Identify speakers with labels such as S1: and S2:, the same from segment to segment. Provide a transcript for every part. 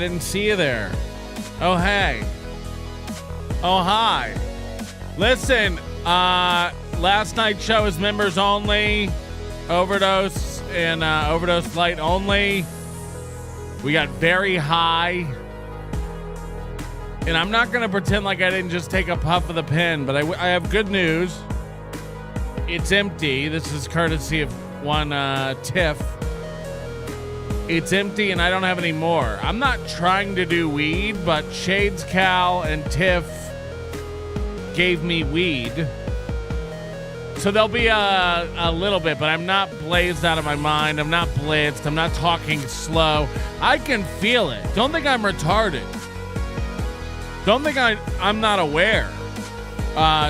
S1: didn't see you there. Oh, hey. Oh, hi. Listen, last night's show is members only. Overdose and Overdose Light only. We got very high. And I'm not going to pretend like I didn't just take a puff of the pen, but I have good news. It's empty. This is courtesy of one Tiff. It's empty and I don't have any more. I'm not trying to do weed, but Shades Cal and Tiff gave me weed. So there'll be a little bit, but I'm not blazed out of my mind. I'm not blitzed. I'm not talking slow. I can feel it. Don't think I'm retarded. Don't think I'm not aware.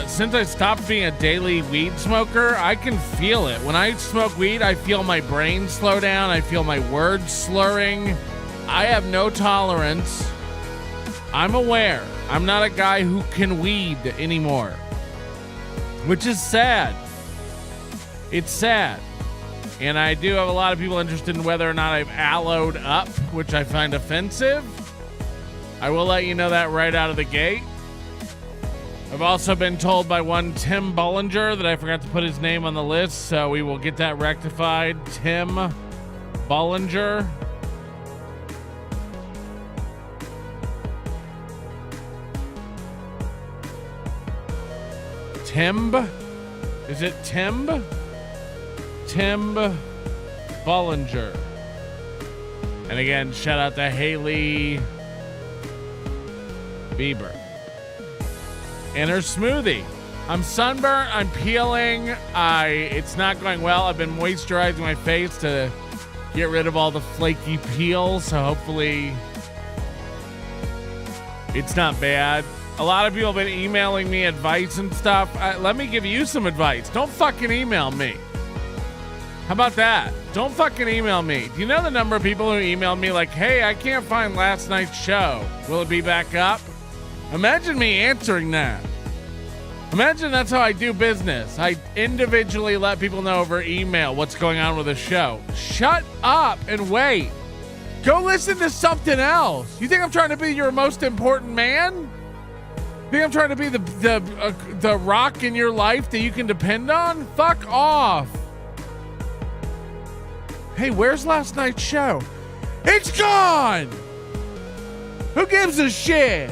S1: Since I stopped being a daily weed smoker, I can feel it. When I smoke weed, I feel my brain slow down. I feel my words slurring. I have no tolerance. I'm aware. I'm not a guy who can weed anymore, which is sad. It's sad. And I do have a lot of people interested in whether or not I've aloed up, which I find offensive. I will let you know that right out of the gate. I've also been told by one Tim Bollinger that I forgot to put his name on the list, so we will get that rectified. Tim Bollinger. Timb? Is it Timb? Tim Bollinger. And again, shout out to Haley Bieber and her smoothie. I'm sunburned. I'm peeling. It's not going well. I've been moisturizing my face to get rid of all the flaky peels. So hopefully it's not bad. A lot of people have been emailing me advice and stuff. Let me give you some advice. Don't fucking email me. How about that? Don't fucking email me. Do you know the number of people who emailed me like, hey, I can't find last night's show. Will it be back up? Imagine me answering that. Imagine that's how I do business. I individually let people know over email what's going on with the show. Shut up and wait. Go listen to something else. You think I'm trying to be your most important man? You think I'm trying to be the rock in your life that you can depend on? Fuck off. Hey, where's last night's show? It's gone. Who gives a shit?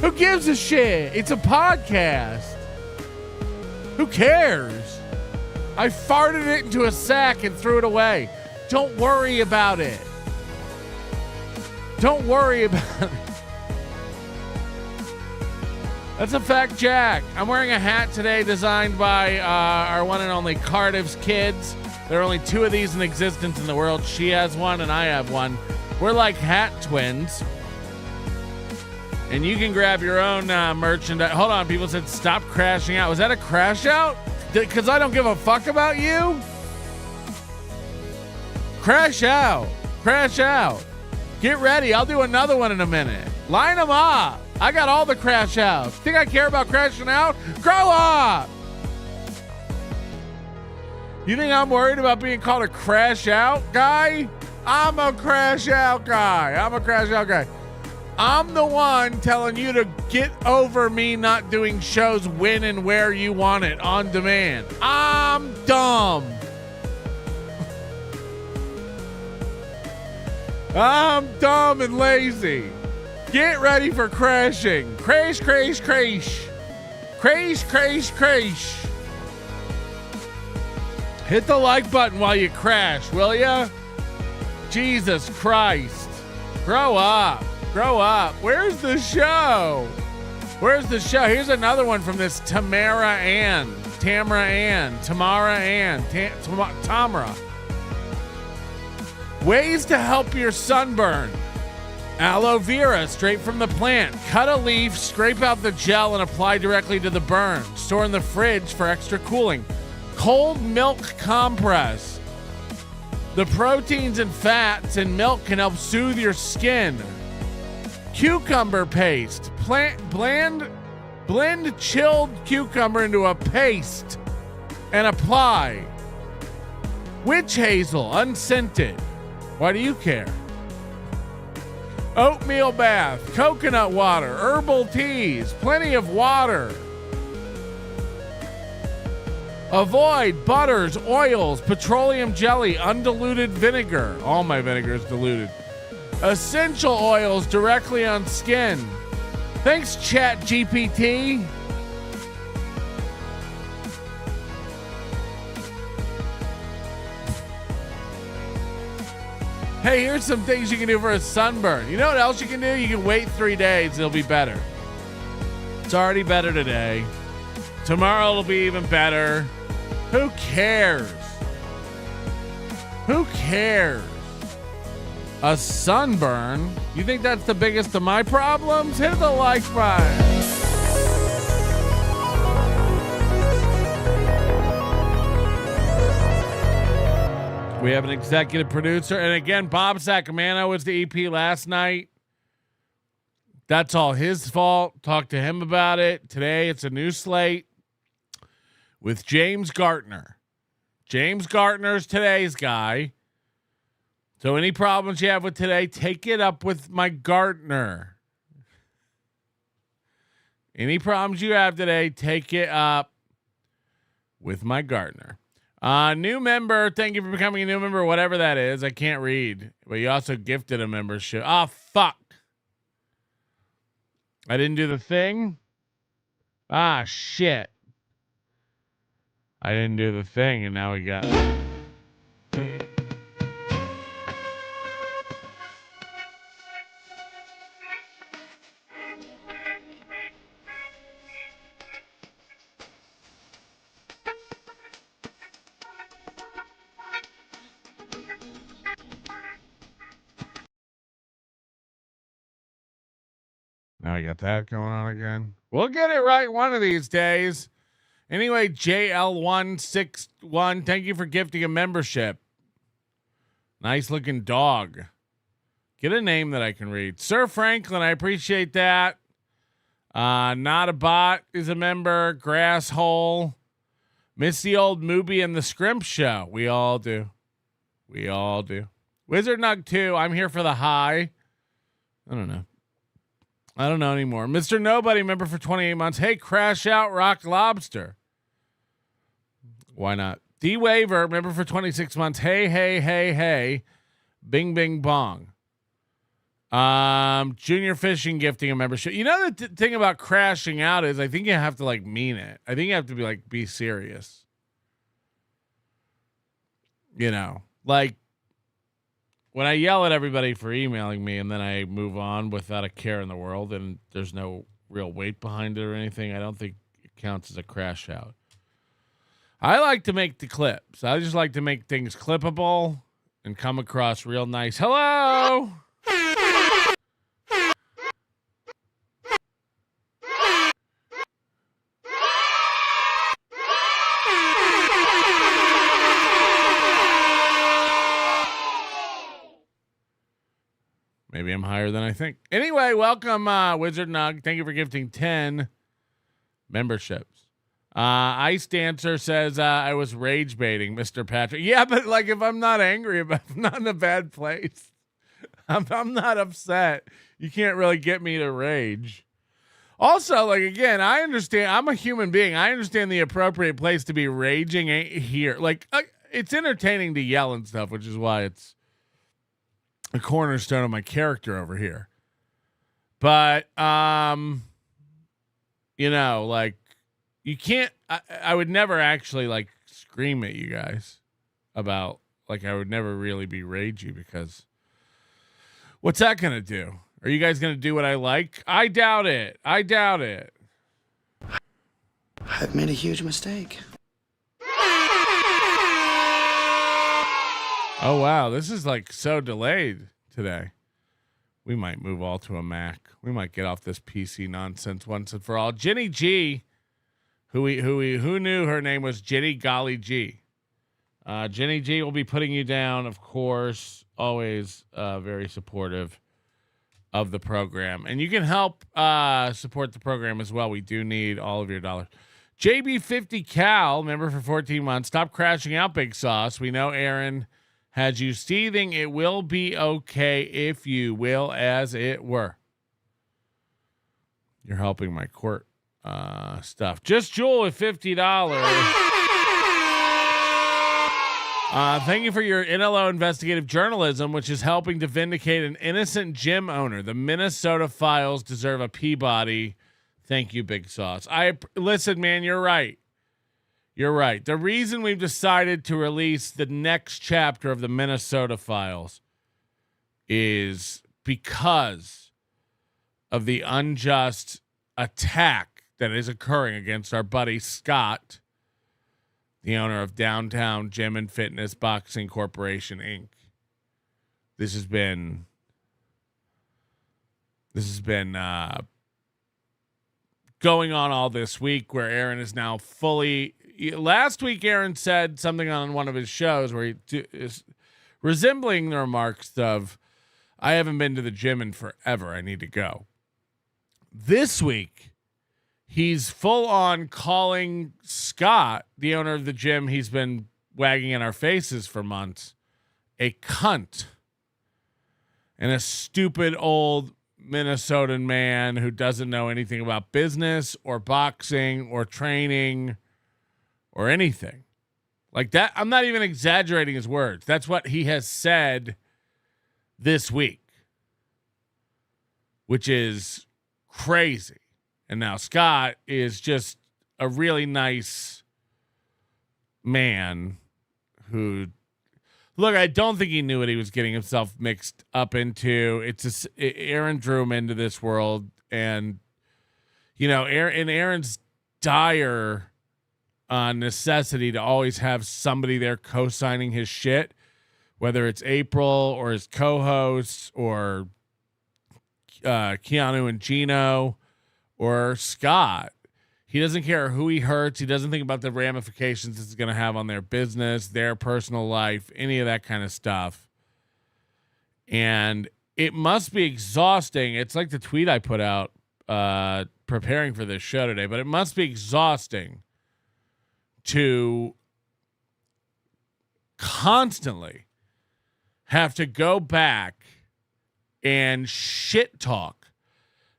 S1: Who gives a shit? It's a podcast. Who cares? I farted it into a sack and threw it away. Don't worry about it. Don't worry about it. That's a fact, Jack. I'm wearing a hat today designed by our one and only Cardiff's kids. There are only 2 of these in existence in the world. She has one and I have one. We're like hat twins. And you can grab your own merchandise. Hold on, people said stop crashing out. Was that a crash out? Because I don't give a fuck about you? Crash out. Crash out. Get ready. I'll do another one in a minute. Line them up. I got all the crash outs. Think I care about crashing out? Grow up. You think I'm worried about being called a crash out guy? I'm a crash out guy. I'm a crash out guy. I'm the one telling you to get over me not doing shows when and where you want it on demand. I'm dumb. I'm dumb and lazy. Get ready for crashing. Crash, crash, crash. Crash, crash, crash. Hit the like button while you crash, will ya? Jesus Christ. Grow up. Grow up. Where's the show? Where's the show? Here's another one from this Tamara Ann. Ways to help your sunburn. Aloe vera, straight from the plant. Cut a leaf, scrape out the gel, and apply directly to the burn. Store in the fridge for extra cooling. Cold milk compress. The proteins and fats in milk can help soothe your skin. Cucumber paste. Blend chilled cucumber into a paste and apply. Witch hazel, unscented. Why do you care? Oatmeal bath, coconut water, herbal teas, plenty of water. Avoid butters, oils, petroleum jelly, undiluted vinegar. All my vinegar is diluted. Essential oils directly on skin. Thanks, Chat GPT. Hey, here's some things you can do for a sunburn. You know what else you can do? You can wait 3 days. It'll be better. It's already better today. Tomorrow it'll be even better. Who cares? Who cares? A sunburn? You think that's the biggest of my problems? Hit the like button. We have an executive producer. And again, Bob Sacamano was the EP last night. That's all his fault. Talked to him about it. Today, it's a new slate with James Gartner. James Gartner's today's guy. So any problems you have with today, take it up with my Gartner. Any problems you have today, take it up with my Gartner. New member, thank you for becoming a new member, whatever that is. I can't read, but you also gifted a membership. Oh, fuck. I didn't do the thing. Ah, shit. I didn't do the thing, and now we got it. Now I got that going on again. We'll get it right one of these days. Anyway, JL161, thank you for gifting a membership. Nice looking dog. Get a name that I can read. Sir Franklin, I appreciate that. Not a Bot is a member. Grasshole. Miss the old movie and the Scrimp Show. We all do. We all do. Wizard Nug 2, I'm here for the high. I don't know anymore. Mr. Nobody, member for 28 months. Hey, Crash Out Rock Lobster. Why not? D Waver, member for 26 months. Hey. Bing, bing, bong. Junior Fishing gifting a membership. You know, the thing about crashing out is I think you have to like mean it. I think you have to be serious. You know, like when I yell at everybody for emailing me and then I move on without a care in the world and there's no real weight behind it or anything, I don't think it counts as a crash out. I like to make the clips. I just like to make things clippable and come across real nice. Hello. Maybe I'm higher than I think. Anyway, welcome, Wizard Nug. Thank you for gifting 10 memberships. Ice Dancer says, I was rage baiting, Mr. Patrick. Yeah, but like if I'm not angry about it, I'm not in a bad place. I'm not upset. You can't really get me to rage. Also, like, again, I understand. I'm a human being. I understand the appropriate place to be raging ain't here. Like, it's entertaining to yell and stuff, which is why it's a cornerstone of my character over here. But, you know, like, you can't, I would never actually like scream at you guys about, like, I would never really be ragey because what's that going to do? Are you guys going to do what I like? I doubt it. I've
S2: made a huge mistake.
S1: Oh, wow. This is like so delayed today. We might move all to a Mac. We might get off this PC nonsense once and for all. Jenny G, who knew her name was Jenny Golly G. Jenny G will be putting you down, of course, always very supportive of the program. And you can help support the program as well. We do need all of your dollars. JB50 Cal, member for 14 months. Stop crashing out, Big Sauce. We know Aaron Had you seething, it will be okay if you will, as it were. You're helping my court stuff. Just Jewel with $50. Thank you for your NLO investigative journalism, which is helping to vindicate an innocent gym owner. The Minnesota Files deserve a Peabody. Thank you, Big Sauce. Listen, man, you're right. You're right. The reason we've decided to release the next chapter of the Minnesota Files is because of the unjust attack that is occurring against our buddy Scott, the owner of Downtown Gym and Fitness Boxing Corporation, Inc. This has been going on all this week, where Aaron is now fully. Last week, Aaron said something on one of his shows where he is resembling the remarks of, "I haven't been to the gym in forever. I need to go." This week, he's full on calling Scott, the owner of the gym he's been wagging in our faces for months, a cunt and a stupid old Minnesotan man who doesn't know anything about business or boxing or training or anything like that. I'm not even exaggerating his words. That's what he has said this week, which is crazy. And now Scott is just a really nice man who, look, I don't think he knew what he was getting himself mixed up into. Aaron drew him into this world, and Aaron's dire necessity to always have somebody there co-signing his shit, whether it's April or his co-hosts or Keanu and Gino or Scott. He doesn't care who he hurts. He doesn't think about the ramifications it's going to have on their business, their personal life, any of that kind of stuff. And it must be exhausting. It's like the tweet I put out preparing for this show today, but it must be exhausting to constantly have to go back and shit talk,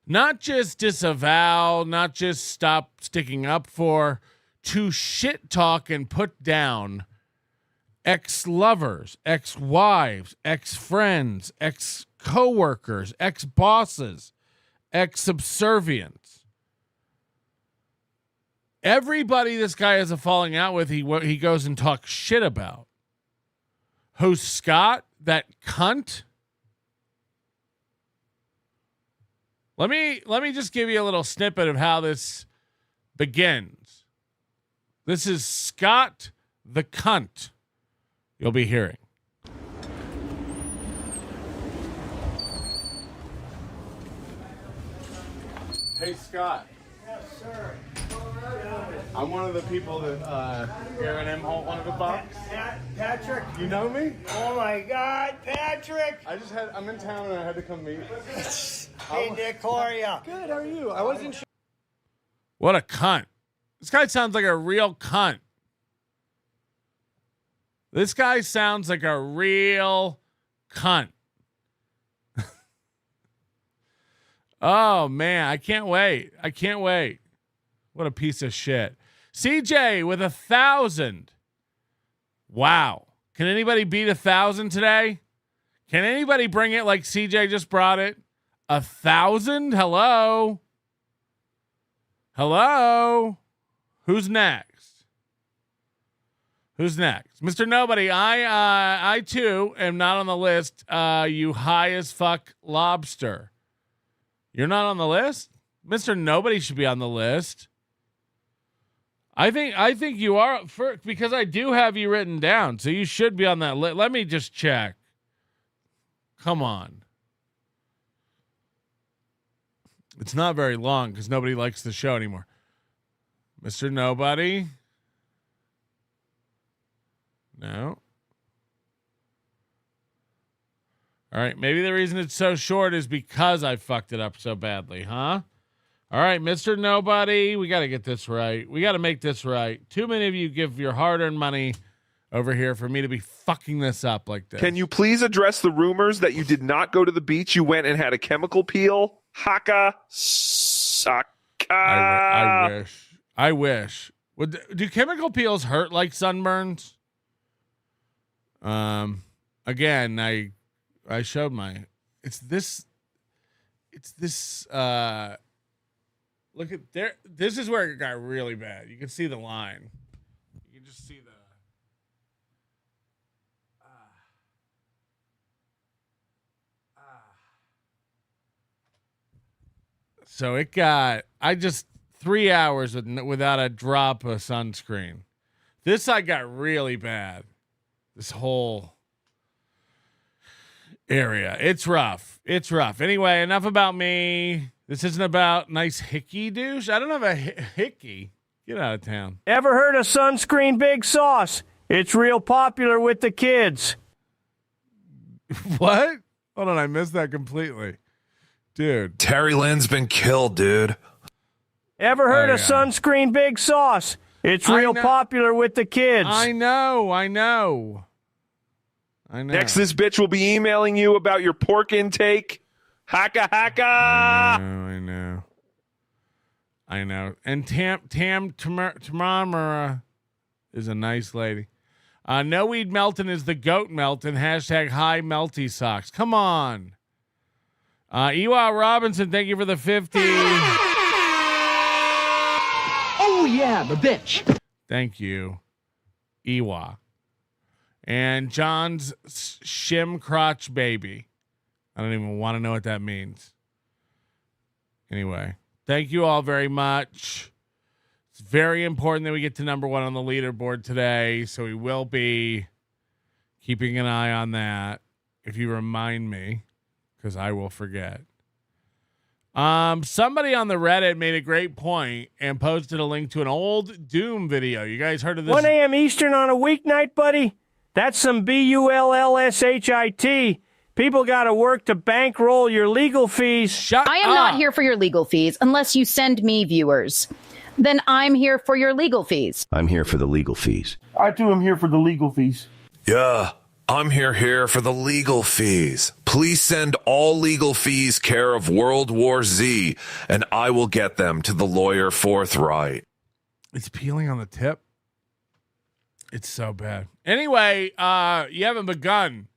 S1: not just disavow, not just stop sticking up for, to shit talk and put down ex-lovers, ex-wives, ex-friends, ex-coworkers, ex-bosses, ex-subservients. Everybody this guy has a falling out with, he goes and talks shit about. Who's Scott? That cunt? Let me just give you a little snippet of how this begins. This is Scott the cunt you'll be hearing. Hey, Scott.
S3: Yes, sir.
S1: I'm one of the people that Aaron Imholte wanted to box.
S3: Patrick?
S1: You know me?
S3: Oh my God, Patrick!
S1: I'm in town and I had to come meet.
S3: Hey, Nick, how are you?
S2: Good, how are you? I wasn't sure.
S1: What a cunt. This guy sounds like a real cunt. This guy sounds like a real cunt. Oh, man, I can't wait. What a piece of shit. CJ with 1,000. Wow. Can anybody beat 1,000 today? Can anybody bring it like CJ just brought it? 1,000? Hello? Who's next? Mr. Nobody, I too am not on the list. You high as fuck lobster. You're not on the list? Mr. Nobody should be on the list. I think you are, because I do have you written down, so you should be on that list. Let me just check. Come on. It's not very long because nobody likes the show anymore. Mr. Nobody. No. All right. Maybe the reason it's so short is because I fucked it up so badly, huh? All right, Mr. Nobody. We got to get this right. We got to make this right. Too many of you give your hard-earned money over here for me to be fucking this up like this.
S4: Can you please address the rumors that you did not go to the beach? You went and had a chemical peel? Haka Saka.
S1: I wish. Do chemical peels hurt like sunburns? Again, I showed my. It's this. Look at there. This is where it got really bad. You can see the line. You can just see the. So it got. I just 3 hours without a drop of sunscreen. This side got really bad. This whole area. It's rough. It's rough. Anyway, enough about me. This isn't about nice hickey douche. I don't have a hickey. Get out of town.
S5: Ever heard of sunscreen big sauce? It's real popular with the kids.
S1: What? Hold on, I missed that completely. Dude.
S6: Terry Lynn's been killed, dude.
S5: Ever heard of sunscreen big sauce? It's real popular with the kids.
S1: I know.
S4: Next, this bitch will be emailing you about your pork intake. Haka.
S1: I know. And Tam Tamara is a nice lady. No Weed Melton is the goat Melton. Hashtag high melty socks. Come on. Ewa Robinson, thank you for the 50.
S7: Oh, yeah, the bitch.
S1: Thank you, Ewa. And John's shim crotch baby. I don't even want to know what that means. Anyway, thank you all very much. It's very important that we get to number 1 on the leaderboard today, so we will be keeping an eye on that if you remind me, because I will forget. Somebody on the Reddit made a great point and posted a link to an old Doom video. You guys heard of this?
S5: 1 a.m. Eastern on a weeknight, buddy? That's some BULLSHIT. People got to work to bankroll your legal fees.
S1: Shut
S8: I am
S1: up.
S8: not here for your legal fees unless you send me viewers. Then I'm here for your legal fees.
S9: I'm here for the legal fees.
S5: I too am here for the legal fees.
S6: Yeah, I'm here for the legal fees. Please send all legal fees care of World War Z, and I will get them to the lawyer forthright.
S1: It's peeling on the tip. It's so bad. Anyway, you haven't begun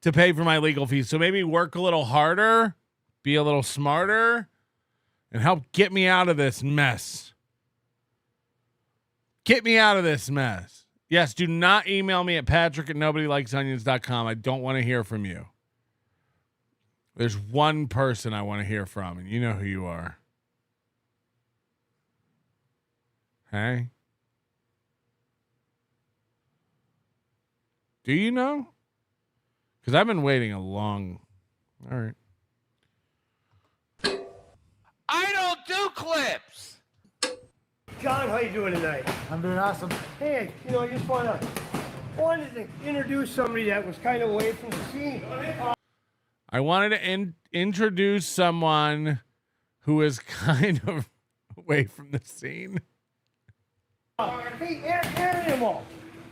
S1: to pay for my legal fees, so maybe work a little harder, be a little smarter, and help get me out of this mess. Get me out of this mess. Yes, do not email me at patrick@nobodylikesonions.com. I don't want to hear from you. There's one person I want to hear from, and you know who you are. Hey? Do you know? Because I've been waiting a long... All right.
S10: I don't do clips.
S3: John, how you doing tonight?
S11: I'm doing awesome.
S3: Hey, I just wanted to introduce somebody that was kind of away from the scene.
S1: I wanted to introduce someone who is kind of away from the scene.
S3: Hey, Aaron Imholte.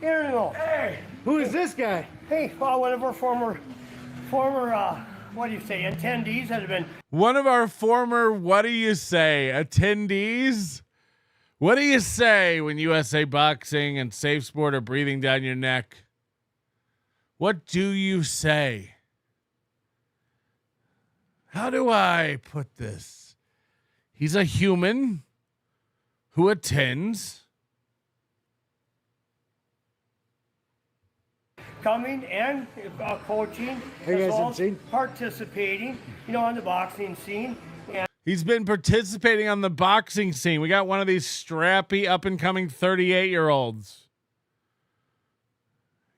S3: Aaron Imholte.
S11: Hey, who is this guy?
S3: Hey, one of our former, what do you say, attendees that have been.
S1: One of our former, what do you say, attendees? What do you say when USA Boxing and Safe Sport are breathing down your neck? What do you say? How do I put this? He's a human who attends.
S3: Coming and coaching,
S11: Hey,
S3: as
S11: guys,
S3: well
S11: I'm
S3: as
S11: seeing.
S3: participating, on the boxing scene. And
S1: He's been participating on the boxing scene. We got one of these strappy, up-and-coming 38-year-olds.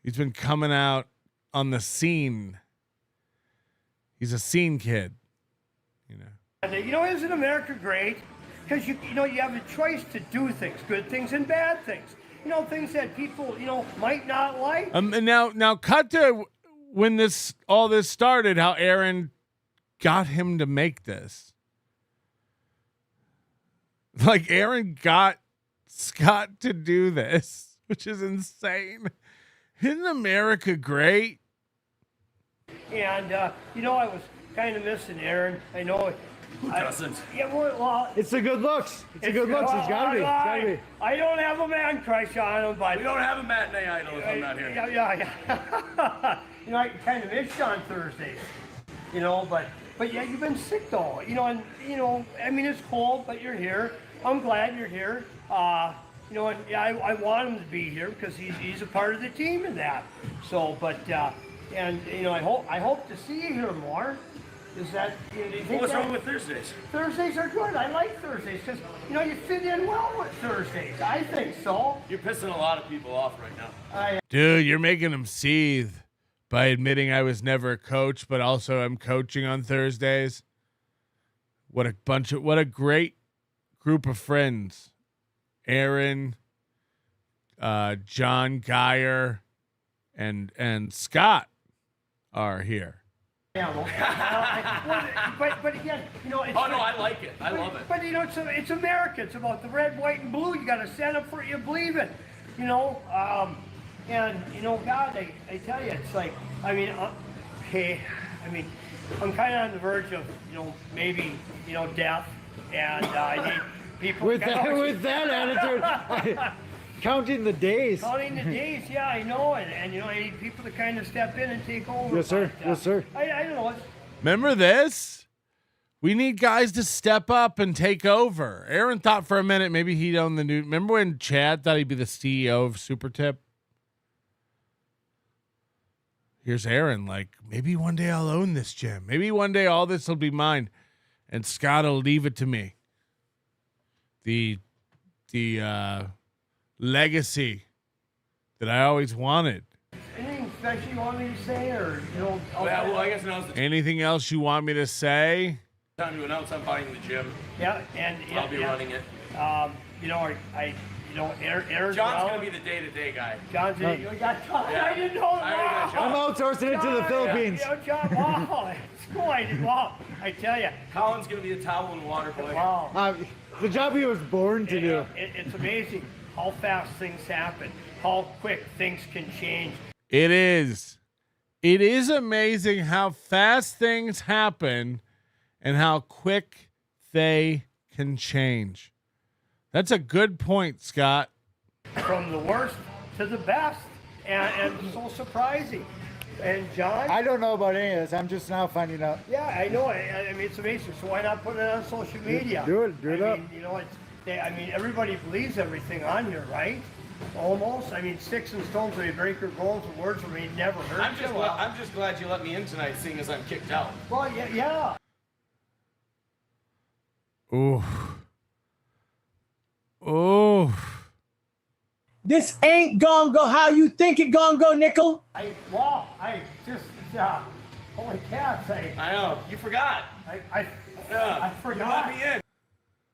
S1: He's been coming out on the scene. He's a scene kid.
S3: Isn't America great? Because you have a choice to do things, good things and bad things. Things that people, might not like.
S1: And now cut to when all this started, how Aaron got him to make this. Like Aaron got Scott to do this. which is insane. Isn't America great?
S3: And, I was kind of missing Aaron. I know.
S10: Who doesn't?
S3: Yeah, well,
S11: It's the good looks. It's the good looks. It's gotta be. It's gotta be.
S3: I don't have a man crush on him, but
S10: We don't have a matinee idol if I'm not here.
S3: Yeah. I kind of miss you on Thursdays. But yeah, you've been sick though. And I mean it's cold, but you're here. I'm glad you're here. And yeah, I want him to be here because he's a part of the team in that. So, but I hope to see you here more. Is that do you think
S10: What's wrong with Thursdays?
S3: Thursdays are good. I like Thursdays because you fit in well with Thursdays. I think so.
S10: You're pissing a lot of people off right now.
S1: Dude, you're making them seethe by admitting I was never a coach, but also I'm coaching on Thursdays. What a great group of friends. Aaron, John Geyer, and Scott are here.
S3: Yeah, but again, it's
S10: Oh no, I like it. I love it.
S3: But it's America. It's about the red, white, and blue. You got to stand up for it. You believe it. God, I tell you, it's like, I'm kind of on the verge of, maybe, death, and I need people.
S11: With that attitude, counting the days.
S3: Counting the days, yeah, I know, and I need people to kind of step in and take over.
S11: Yes, sir.
S3: But,
S11: Yes, sir.
S3: I don't know.
S1: Remember this? We need guys to step up and take over. Aaron thought for a minute maybe he'd own the new. Remember when Chad thought he'd be the CEO of Super Tip? Here's Aaron, like, maybe one day I'll own this gym. Maybe one day all this will be mine. And Scott will leave it to me. The legacy that I always wanted.
S3: Anything special you want me to say, or
S10: Well, I guess now's the
S1: Anything else you want me to say?
S10: time to announce I'm buying the gym.
S3: Yeah, and
S10: I'll be running it.
S3: Aaron.
S10: John's gonna be the day-to-day guy.
S3: John's you got John.
S10: Yeah.
S3: I didn't know that.
S10: I already got John.
S11: I'm outsourcing it to the Philippines.
S3: John, wow, it's cool. I tell you.
S10: Colin's gonna be the towel and water boy.
S3: Wow.
S11: The job he was born to do.
S3: It's amazing how fast things happen, how quick things can change.
S1: It is. It is amazing how fast things happen and how quick they can change. That's a good point, Scott.
S3: From the worst to the best, and so surprising. And John?
S11: I don't know about any of this. I'm just now finding out.
S3: Yeah, I know. I mean, it's amazing. So why not put it on social media?
S11: Do it up.
S3: Everybody believes everything on here, right? Almost. I mean, sticks and stones may break your bones, and words may never hurt
S10: I'm just glad you let me in tonight, seeing as I'm kicked out.
S3: Well, yeah.
S1: Ooh. Ooh.
S7: This ain't gonna go how you think it gonna go, Nickel.
S3: Holy cats,
S10: I know. You forgot.
S3: I forgot.
S10: You let me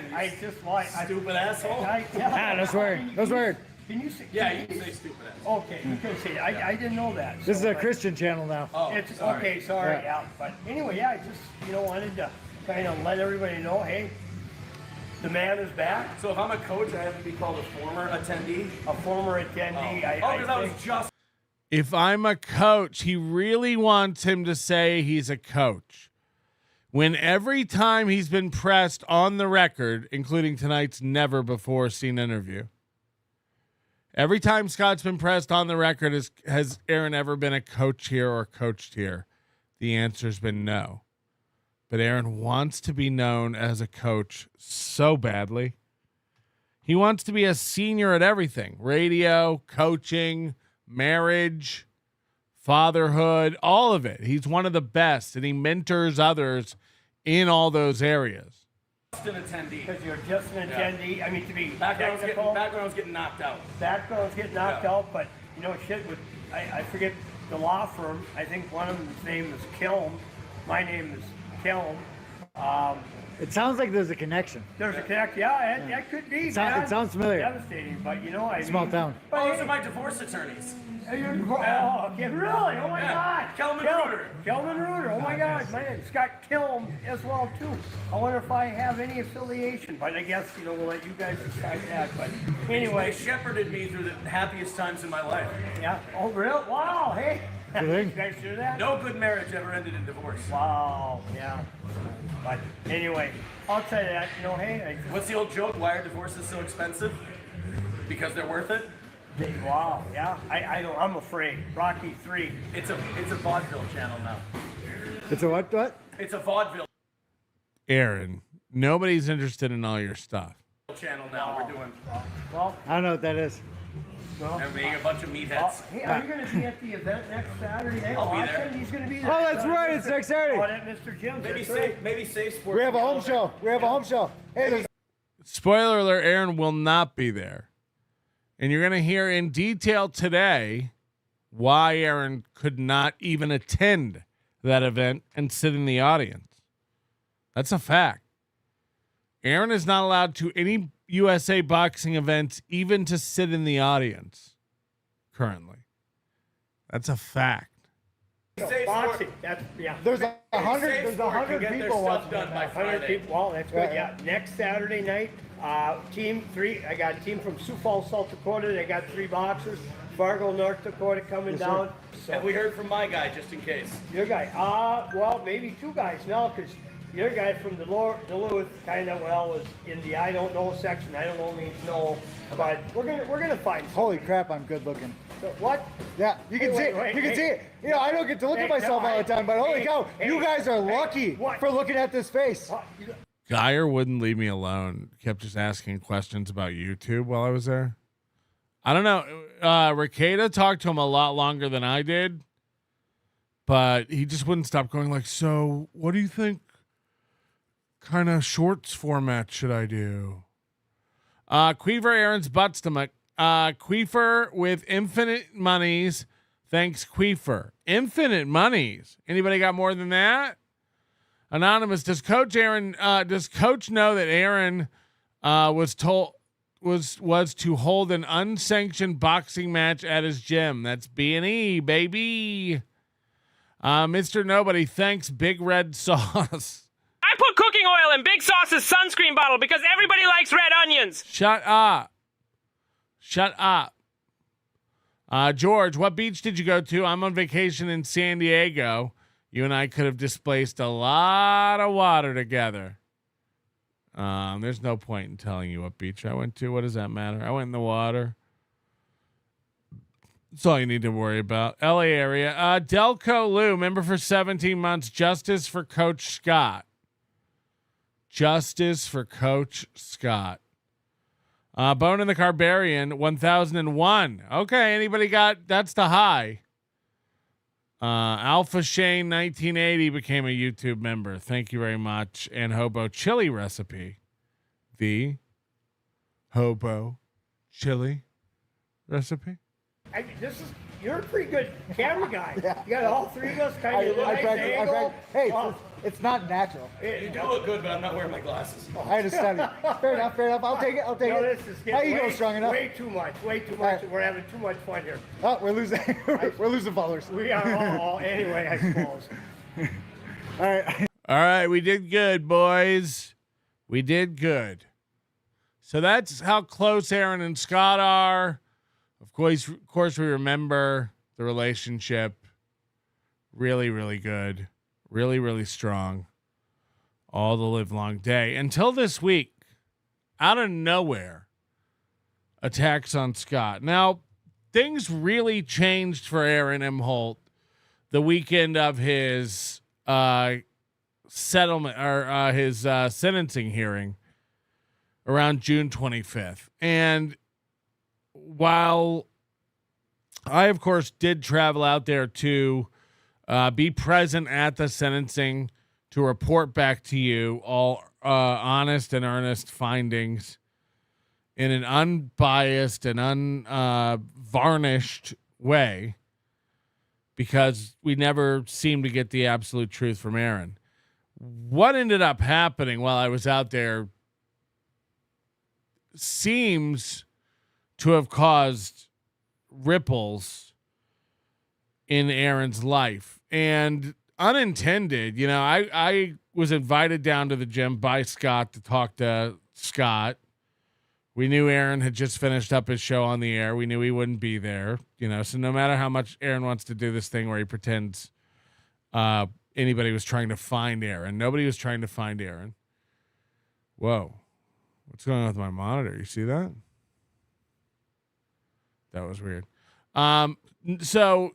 S10: in.
S3: I just like
S10: Stupid asshole.
S11: That's weird. That's weird.
S3: Can you say?
S10: Yeah, you can say stupid asshole.
S3: Okay, you can say. I didn't know that.
S11: This is a Christian channel now.
S10: Oh,
S3: It's
S10: sorry.
S3: okay. Sorry. Yeah. But anyway, I just wanted to kind of let everybody know, hey, the man is back.
S10: So if I'm a coach, I have to be called a former attendee?
S3: A former attendee.
S10: Because that was just...
S1: If I'm a coach, he really wants him to say he's a coach. When every time he's been pressed on the record, including tonight's never before seen interview, every time Scott's been pressed on the record, has Aaron ever been a coach here or coached here? The answer's been no. But Aaron wants to be known as a coach so badly. He wants to be a senior at everything: radio, coaching, marriage, fatherhood, all of it. He's one of the best, and he mentors others in all those areas.
S10: Just an attendee.
S3: Because you're just an attendee. I mean, to be
S10: Background's
S3: technical.
S10: getting knocked out.
S3: Backgrounds get knocked out, but I forget the law firm. I think one of them's name is Kilm. My name is Kilm.
S11: It sounds like there's a connection.
S3: There's a connect. Yeah, that could be.
S11: It sounds familiar.
S3: Devastating, but
S11: Small town.
S10: Oh, those are my divorce attorneys.
S3: Oh, okay, really? Oh my God.
S10: Kelman Reuter.
S3: Kelman Reuter. Oh my God. Man, Scott Killam as well too. I wonder if I have any affiliation, but I guess we'll let you guys decide that. But anyway,
S10: They shepherded me through the happiest times in my life.
S3: yeah. Oh, really? Wow. Hey. You guys do that?
S10: No good marriage ever ended in divorce.
S3: Wow. Yeah. But anyway, I'll tell you that. Hey.
S10: What's the old joke? Why are divorces so expensive? Because they're worth it.
S3: Wow. Yeah. I don't. I'm afraid. Rocky 3.
S10: It's a vaudeville channel now.
S11: It's a what?
S10: It's a vaudeville
S1: Aaron, nobody's interested in all your stuff.
S10: channel now. We're doing.
S3: Well,
S11: I don't know what that is.
S10: And being a bunch of meatheads.
S3: Hey, are you going to be at the event next Saturday night?
S10: I'll be there.
S3: He's going to be there.
S11: Oh, that's right. It's next Saturday.
S3: Oh, that Mr. Jim.
S10: Maybe safe sports.
S11: We have a home show. Hey, there's
S1: Spoiler alert, Aaron will not be there. And you're going to hear in detail today why Aaron could not even attend that event and sit in the audience. That's a fact. Aaron is not allowed to any USA boxing events, even to sit in the audience currently. That's a fact.
S3: Boxing. That's, yeah.
S11: there's 100
S10: Safe
S11: there's
S10: sport can
S11: 100
S10: get their
S11: people
S10: stuff
S11: watching.
S10: done by
S3: 100
S10: Friday.
S3: people. Well, that's good. Yeah. Next Saturday night, team 3. I got a team from Sioux Falls, South Dakota. They got 3 boxers. Fargo, North Dakota coming down. So,
S10: Have we heard from my guy, just in case?
S3: your guy. Well, maybe 2 guys now, because your guy from Duluth kind of was in the I don't know section. I don't know means no, but we're gonna find.
S11: Holy crap, I'm good looking.
S3: What?
S11: Yeah, you can
S3: Wait,
S11: see
S3: wait,
S11: you can
S3: hey.
S11: see it. You know, I don't get to look at myself all the time, but holy cow, you guys are lucky for looking at this face.
S1: Geyer wouldn't leave me alone. Kept just asking questions about YouTube while I was there. I don't know. Ricada talked to him a lot longer than I did, but he just wouldn't stop going like, so what do you think kind of shorts format should I do? Queefer Aaron's butt stomach. Queefer with infinite monies. Thanks, Queefer. Infinite monies. Anybody got more than that? Anonymous, does Coach know that Aaron was to hold an unsanctioned boxing match at his gym? That's B&E, baby. Mr. Nobody, thanks, Big Red Sauce.
S9: I put cooking oil in Big Sauce's sunscreen bottle because everybody likes red onions.
S1: Shut up. George, what beach did you go to? I'm on vacation in San Diego. You and I could have displaced a lot of water together. There's no point in telling you what beach I went to. What does that matter? I went in the water. That's all you need to worry about. LA area. Delco Lou, member for 17 months. Justice for Coach Scott. Justice for Coach Scott. Bone in the Carbarian, 1001. Okay, anybody got, that's the high. Alpha Shane 1980 became a YouTube member. Thank you very much. And Hobo Chili Recipe. The Hobo Chili Recipe.
S3: You're a pretty good camera guy.
S11: Yeah.
S3: You got all 3 of us kind of
S11: I practice. Hey, it's not natural.
S10: You do look good, but I'm not wearing my glasses.
S11: I had to study. Fair enough. I'll take it.
S3: This is
S11: How you
S3: way,
S11: going strong enough?
S3: Way too much.
S11: right.
S3: We're having too much fun here.
S11: Oh, we're losing. We're losing followers.
S3: We are all anyway, I suppose.
S1: All right, we did good, boys. We did good. So that's how close Aaron and Scott are. Of course, we remember the relationship. Really, really good. Really, really strong. All the live long day. Until this week, out of nowhere, attacks on Scott. Now, things really changed for Aaron Imholte the weekend of his settlement or his sentencing hearing around June 25th. And while I, of course, did travel out there to be present at the sentencing to report back to you all honest and earnest findings in an unbiased and unvarnished way, because we never seemed to get the absolute truth from Aaron. What ended up happening while I was out there seems to have caused ripples in Aaron's life. And unintended, I was invited down to the gym by Scott to talk to Scott. We knew Aaron had just finished up his show on the air. We knew he wouldn't be there, so no matter how much Aaron wants to do this thing where he pretends anybody was trying to find Aaron, nobody was trying to find Aaron. Whoa. What's going on with my monitor? You see that? That was weird. So,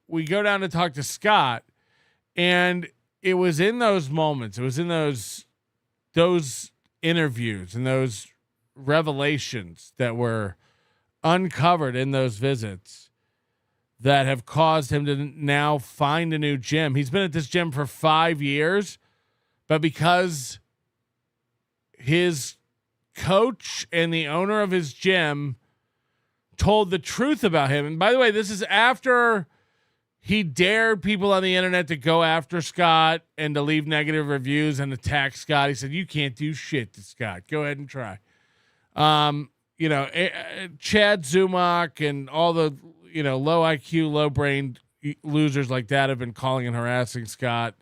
S1: we go down to talk to Scott, and it was in those moments, it was in those interviews and those revelations that were uncovered in those visits that have caused him to now find a new gym. He's been at this gym for 5 years, but because his coach and the owner of his gym told the truth about him. And by the way, this is after he dared people on the internet to go after Scott and to leave negative reviews and attack Scott. He said, "You can't do shit to Scott. Go ahead and try." Chad Zumach and all the, low IQ, low brained losers like that have been calling and harassing Scott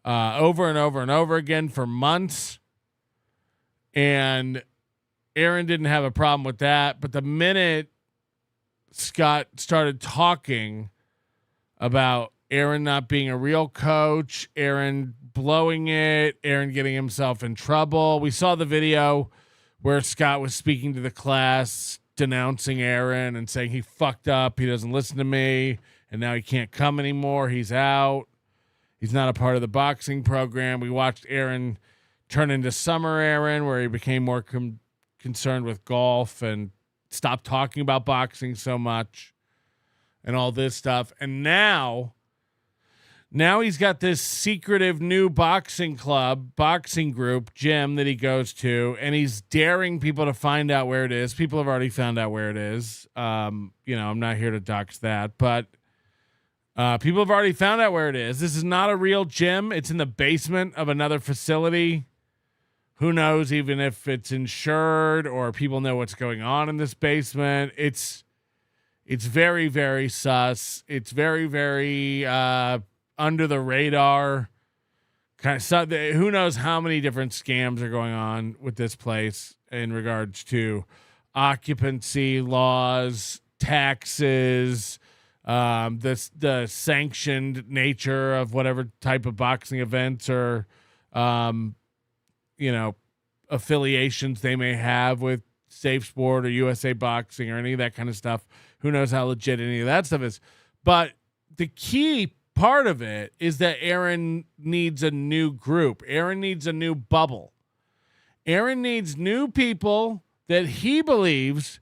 S1: over and over and over again for months. And Aaron didn't have a problem with that. But the minute Scott started talking about Aaron not being a real coach, Aaron blowing it, Aaron getting himself in trouble. We saw the video where Scott was speaking to the class, denouncing Aaron and saying he fucked up. He doesn't listen to me. And now he can't come anymore. He's out. He's not a part of the boxing program. We watched Aaron turn into Summer Aaron, where he became more concerned with golf and stopped talking about boxing so much and all this stuff. And now he's got this secretive new boxing group, gym that he goes to, and he's daring people to find out where it is. People have already found out where it is. I'm not here to dox that, but people have already found out where it is. This is not a real gym. It's in the basement of another facility. Who knows even if it's insured or people know what's going on in this basement. It's very, very sus. It's very, very under the radar. Kind of, who knows how many different scams are going on with this place in regards to occupancy laws, taxes, the sanctioned nature of whatever type of boxing events or affiliations they may have with Safe Sport or USA Boxing or any of that kind of stuff. Who knows how legit any of that stuff is. But the key part of it is that Aaron needs a new group. Aaron needs a new bubble. Aaron needs new people that he believes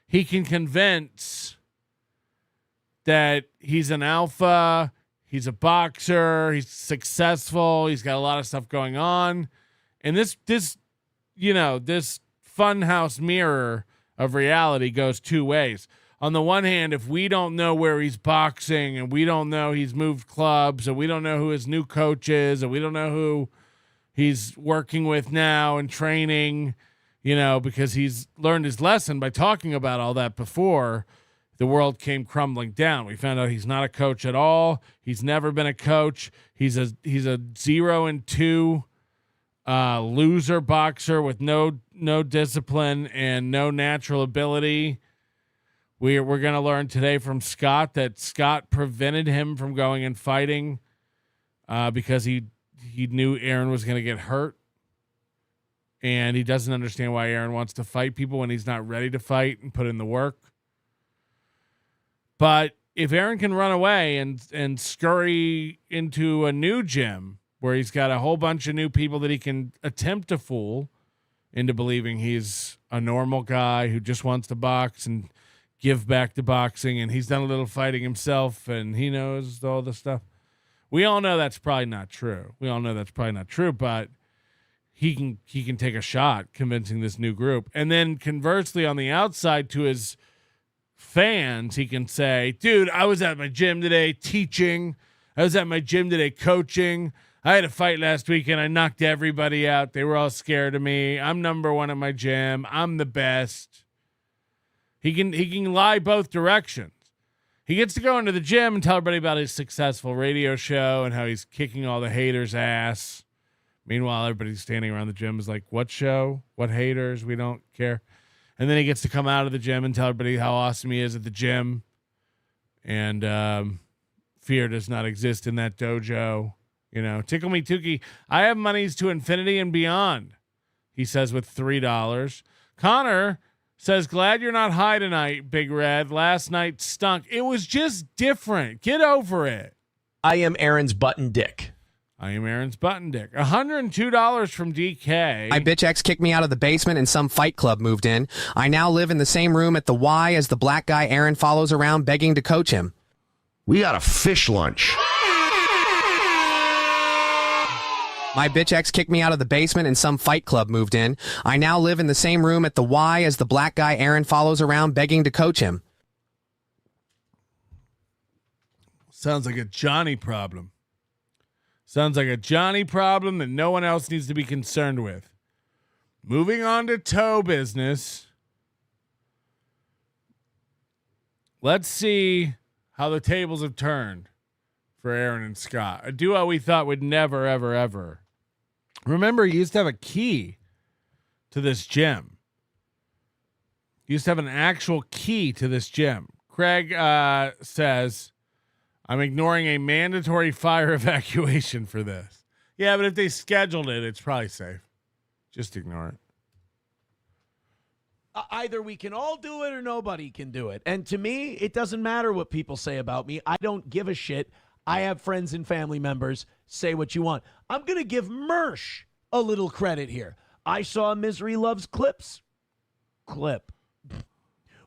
S1: he can convince that he's an alpha, he's a boxer, he's successful, he's got a lot of stuff going on. And this funhouse mirror of reality goes two ways. On the one hand, if we don't know where he's boxing and we don't know he's moved clubs and we don't know who his new coach is and we don't know who he's working with now and training, because he's learned his lesson by talking about all that before the world came crumbling down. We found out he's not a coach at all. He's never been a coach. He's a 0-2 loser boxer with no discipline and no natural ability. We're going to learn today from Scott that Scott prevented him from going and fighting because he knew Aaron was going to get hurt. And he doesn't understand why Aaron wants to fight people when he's not ready to fight and put in the work. But if Aaron can run away and scurry into a new gym where he's got a whole bunch of new people that he can attempt to fool into believing he's a normal guy who just wants to box and give back to boxing, and he's done a little fighting himself and he knows all the stuff. We all know that's probably not true. But he can take a shot convincing this new group. And then conversely, on the outside to his fans, he can say, dude, I was at my gym today teaching. I was at my gym today coaching. I had a fight last week and I knocked everybody out. They were all scared of me. I'm number one at my gym. I'm the best. He can lie both directions. He gets to go into the gym and tell everybody about his successful radio show and how he's kicking all the haters' ass. Meanwhile, everybody's standing around the gym is like, what show? What haters? We don't care. And then he gets to come out of the gym and tell everybody how awesome he is at the gym. And fear does not exist in that dojo. You know, tickle me, Tukey. I have monies to infinity and beyond, he says with $3. Connor says, glad you're not high tonight, Big Red. Last night stunk. It was just different. Get over it.
S12: I am Aaron's button dick.
S1: I am Aaron's button dick. $102 from DK.
S13: My bitch ex kicked me out of the basement and some fight club moved in. I now live in the same room at the Y as the black guy Aaron follows around begging to coach him.
S14: We got a fish lunch.
S13: My bitch ex kicked me out of the basement and some fight club moved in. I now live in the same room at the Y as the black guy Aaron follows around begging to coach him.
S1: Sounds like a Johnny problem. Sounds like a Johnny problem that no one else needs to be concerned with. Moving on to toe business. Let's see how the tables have turned for Aaron and Scott. A duo we thought would never, ever, ever. Remember, he used to have a key to this gym. He used to have an actual key to this gym. Craig says, I'm ignoring a mandatory fire evacuation for this. Yeah, but if they scheduled it, it's probably safe. Just ignore it.
S12: Either we can all do it or nobody can do it. And to me, it doesn't matter what people say about me. I don't give a shit. I have friends and family members. Say what you want. I'm going to give Mersh a little credit here. I saw Misery Loves Clips clip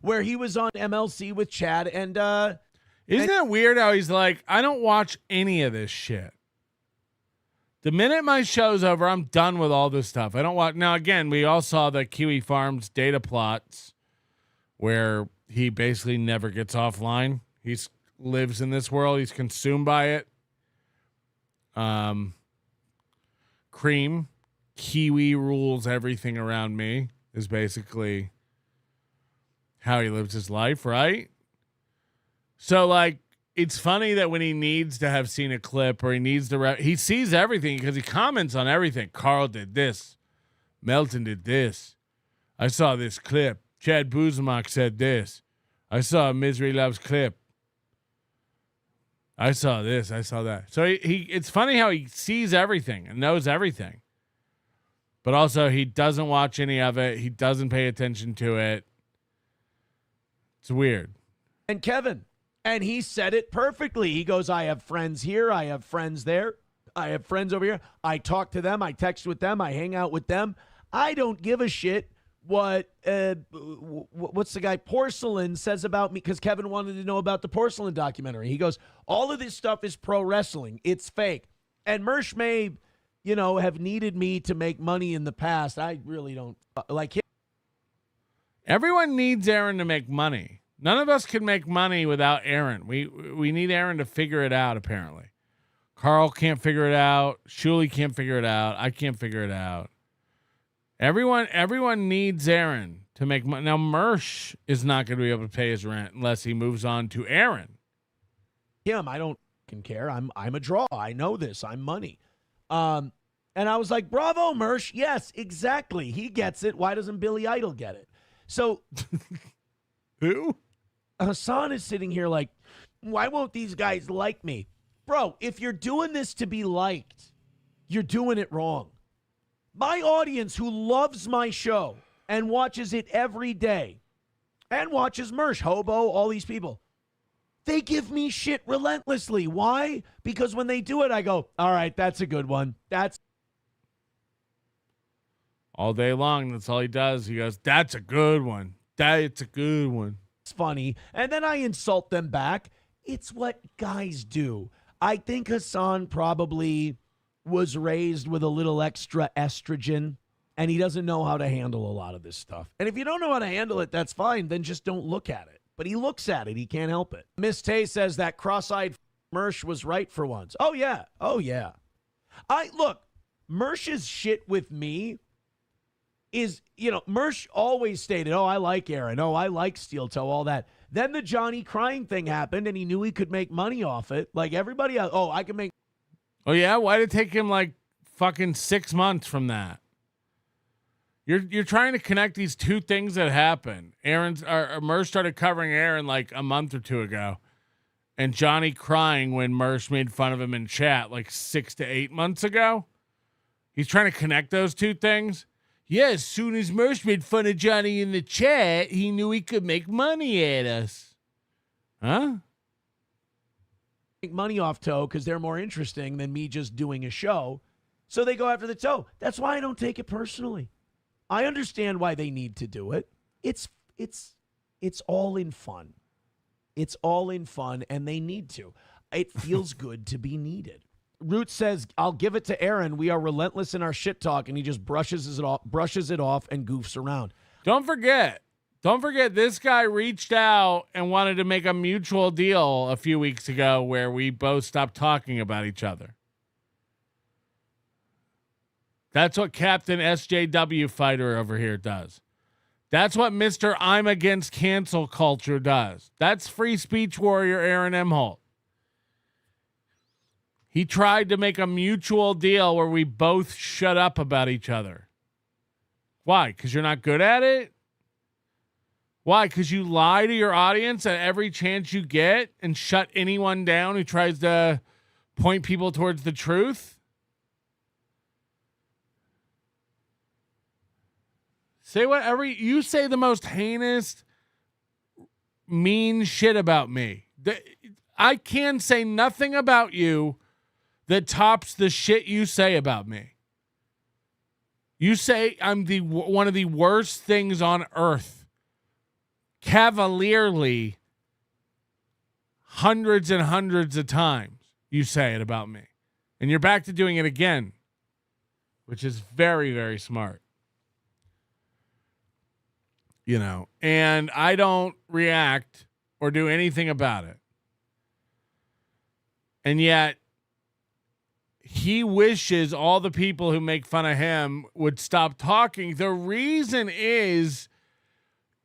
S12: where he was on MLC with Chad and
S1: isn't it weird how he's like, I don't watch any of this shit. The minute my show's over, I'm done with all this stuff. I don't watch. Now, again, we all saw the Kiwi Farms data plots where he basically never gets offline. He lives in this world. He's consumed by it. Cream, Kiwi rules everything around me is basically how he lives his life, right? So, like, it's funny that when he needs to have seen a clip or he needs to, he sees everything because he comments on everything. Carl did this. Melton did this. I saw this clip. Chad Buzamak said this. I saw a Misery Loves clip. I saw this. I saw that. So he it's funny how he sees everything and knows everything. But also he doesn't watch any of it. He doesn't pay attention to it. It's weird.
S12: And Kevin. And he said it perfectly. He goes, I have friends here. I have friends there. I have friends over here. I talk to them. I text with them. I hang out with them. I don't give a shit what what's the guy Porcelain says about me, because Kevin wanted to know about the Porcelain documentary. He goes, all of this stuff is pro wrestling. It's fake. And Mersh may, have needed me to make money in the past. I really don't like him.
S1: Everyone needs Aaron to make money. None of us can make money without Aaron. We need Aaron to figure it out, apparently. Carl can't figure it out. Shuley can't figure it out. I can't figure it out. Everyone needs Aaron to make money. Now, Mersh is not going to be able to pay his rent unless he moves on to Aaron.
S12: I don't care. I'm a draw. I know this. I'm money. And I was like, bravo, Mersh. Yes, exactly. He gets it. Why doesn't Billy Idol get it? So...
S1: Who?
S12: Hassan is sitting here like, why won't these guys like me? Bro, if you're doing this to be liked, you're doing it wrong. My audience who loves my show and watches it every day and watches Mersh, Hobo, all these people, they give me shit relentlessly. Why? Because when they do it, I go, all right, that's a good one. That's
S1: all day long. That's all he does. He goes, that's a good one. That's a good one.
S12: It's funny. And then I insult them back. It's what guys do. I think Hassan probably was raised with a little extra estrogen, and he doesn't know how to handle a lot of this stuff. And if you don't know how to handle it, that's fine. Then just don't look at it. But he looks at it. He can't help it. Miss Tay says that cross-eyed Mersh was right for once. Oh, yeah. Oh, yeah. Look, Mersh's shit with me is, Mersh always stated, oh, I like Aaron. Oh, I like Steel Toe, all that. Then the Johnny crying thing happened, and he knew he could make money off it. Like everybody else, oh, I can make.
S1: Oh, yeah? Why did it take him like fucking 6 months from that? You're trying to connect these two things that happened. Mersh started covering Aaron like a month or two ago, and Johnny crying when Mersh made fun of him in chat like 6 to 8 months ago. He's trying to connect those two things. Yeah, as soon as Mersh made fun of Johnny in the chat, he knew he could make money at us. Huh?
S12: Make money off Toe because they're more interesting than me just doing a show. So they go after the Toe. That's why I don't take it personally. I understand why they need to do it. It's all in fun. It's all in fun, and they need to. It feels good to be needed. Root says, I'll give it to Aaron. We are relentless in our shit talk, and he just brushes it off and goofs around.
S1: Don't forget, this guy reached out and wanted to make a mutual deal a few weeks ago where we both stopped talking about each other. That's what Captain SJW Fighter over here does. That's what Mr. I'm Against Cancel Culture does. That's free speech warrior Aaron Imholte. He tried to make a mutual deal where we both shut up about each other. Why? Because you're not good at it? Why? Because you lie to your audience at every chance you get and shut anyone down who tries to point people towards the truth? Say whatever you say, the most heinous, mean shit about me. I can say nothing about you that tops the shit you say about me. You say I'm one of the worst things on earth. Cavalierly, hundreds and hundreds of times you say it about me. And you're back to doing it again, which is very, very smart. You know, and I don't react or do anything about it. And yet, he wishes all the people who make fun of him would stop talking. The reason is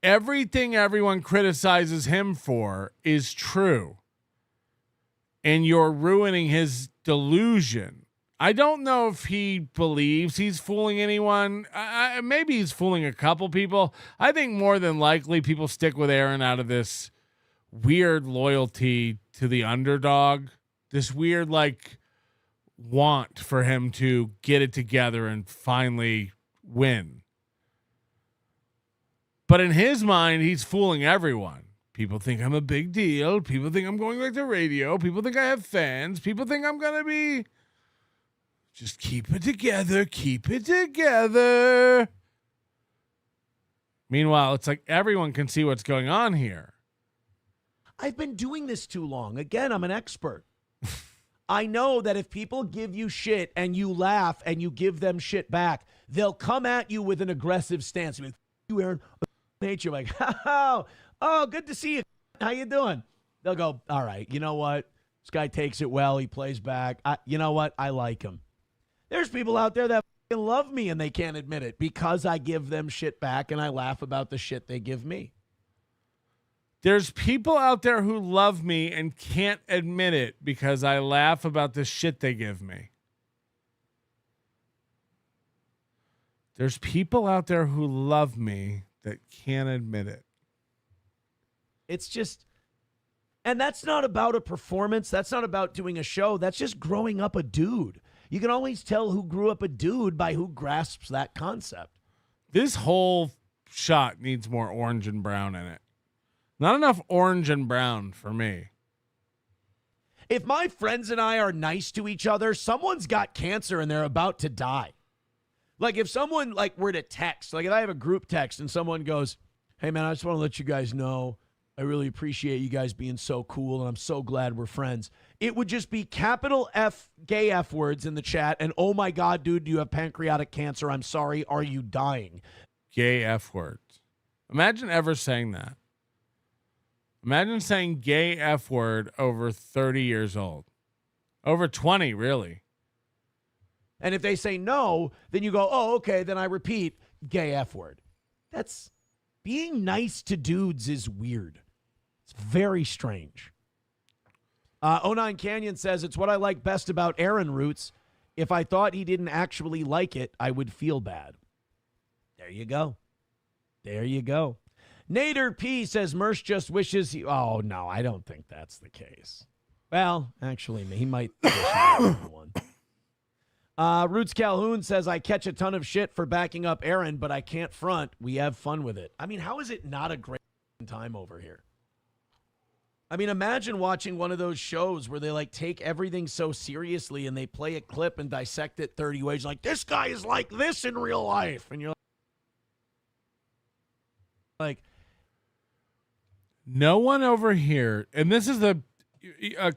S1: everything everyone criticizes him for is true. And you're ruining his delusion. I don't know if he believes he's fooling anyone. Maybe he's fooling a couple people. I think more than likely people stick with Aaron out of this weird loyalty to the underdog. This weird, like, want for him to get it together and finally win. But in his mind, he's fooling everyone. People think I'm a big deal. People think I'm going back to radio. People think I have fans. People think I'm going to be... Just keep it together. Keep it together. Meanwhile, it's like everyone can see what's going on here.
S12: I've been doing this too long. Again, I'm an expert. I know that if people give you shit and you laugh and you give them shit back, they'll come at you with an aggressive stance. I mean, you, Aaron, I hate you. I'm like, oh, good to see you. How you doing? They'll go, all right, you know what? This guy takes it well. He plays back. You know what? I like him. There's people out there that love me and they can't admit it because I give them shit back and I laugh about the shit they give me.
S1: There's people out there who love me and can't admit it because I laugh about the shit they give me. There's people out there who love me that can't admit it.
S12: It's just, and that's not about a performance. That's not about doing a show. That's just growing up a dude. You can always tell who grew up a dude by who grasps that concept.
S1: This whole shot needs more orange and brown in it. Not enough orange and brown for me.
S12: If my friends and I are nice to each other, someone's got cancer and they're about to die. Like if someone were to text, like if I have a group text and someone goes, hey man, I just want to let you guys know, I really appreciate you guys being so cool and I'm so glad we're friends. It would just be capital F, gay F words in the chat. And oh my God, dude, you have pancreatic cancer. I'm sorry. Are you dying?
S1: Gay F words. Imagine ever saying that. Imagine saying gay F word over 30 years old. Over 20, really.
S12: And if they say no, then you go, oh, okay, then I repeat, gay F word. That's being nice to dudes is weird. It's very strange. 09 Canyon says, it's what I like best about Aaron Roots. If I thought he didn't actually like it, I would feel bad. There you go. There you go. Nader P says, Mersh just wishes he... Oh, no, I don't think that's the case. Well, actually, he might wish he had one. Roots Calhoun says, I catch a ton of shit for backing up Aaron, but I can't front. We have fun with it. I mean, how is it not a great time over here? I mean, imagine watching one of those shows where they like take everything so seriously and they play a clip and dissect it 30 ways. Like, this guy is like this in real life. And you're like,
S1: no one over here, and this is the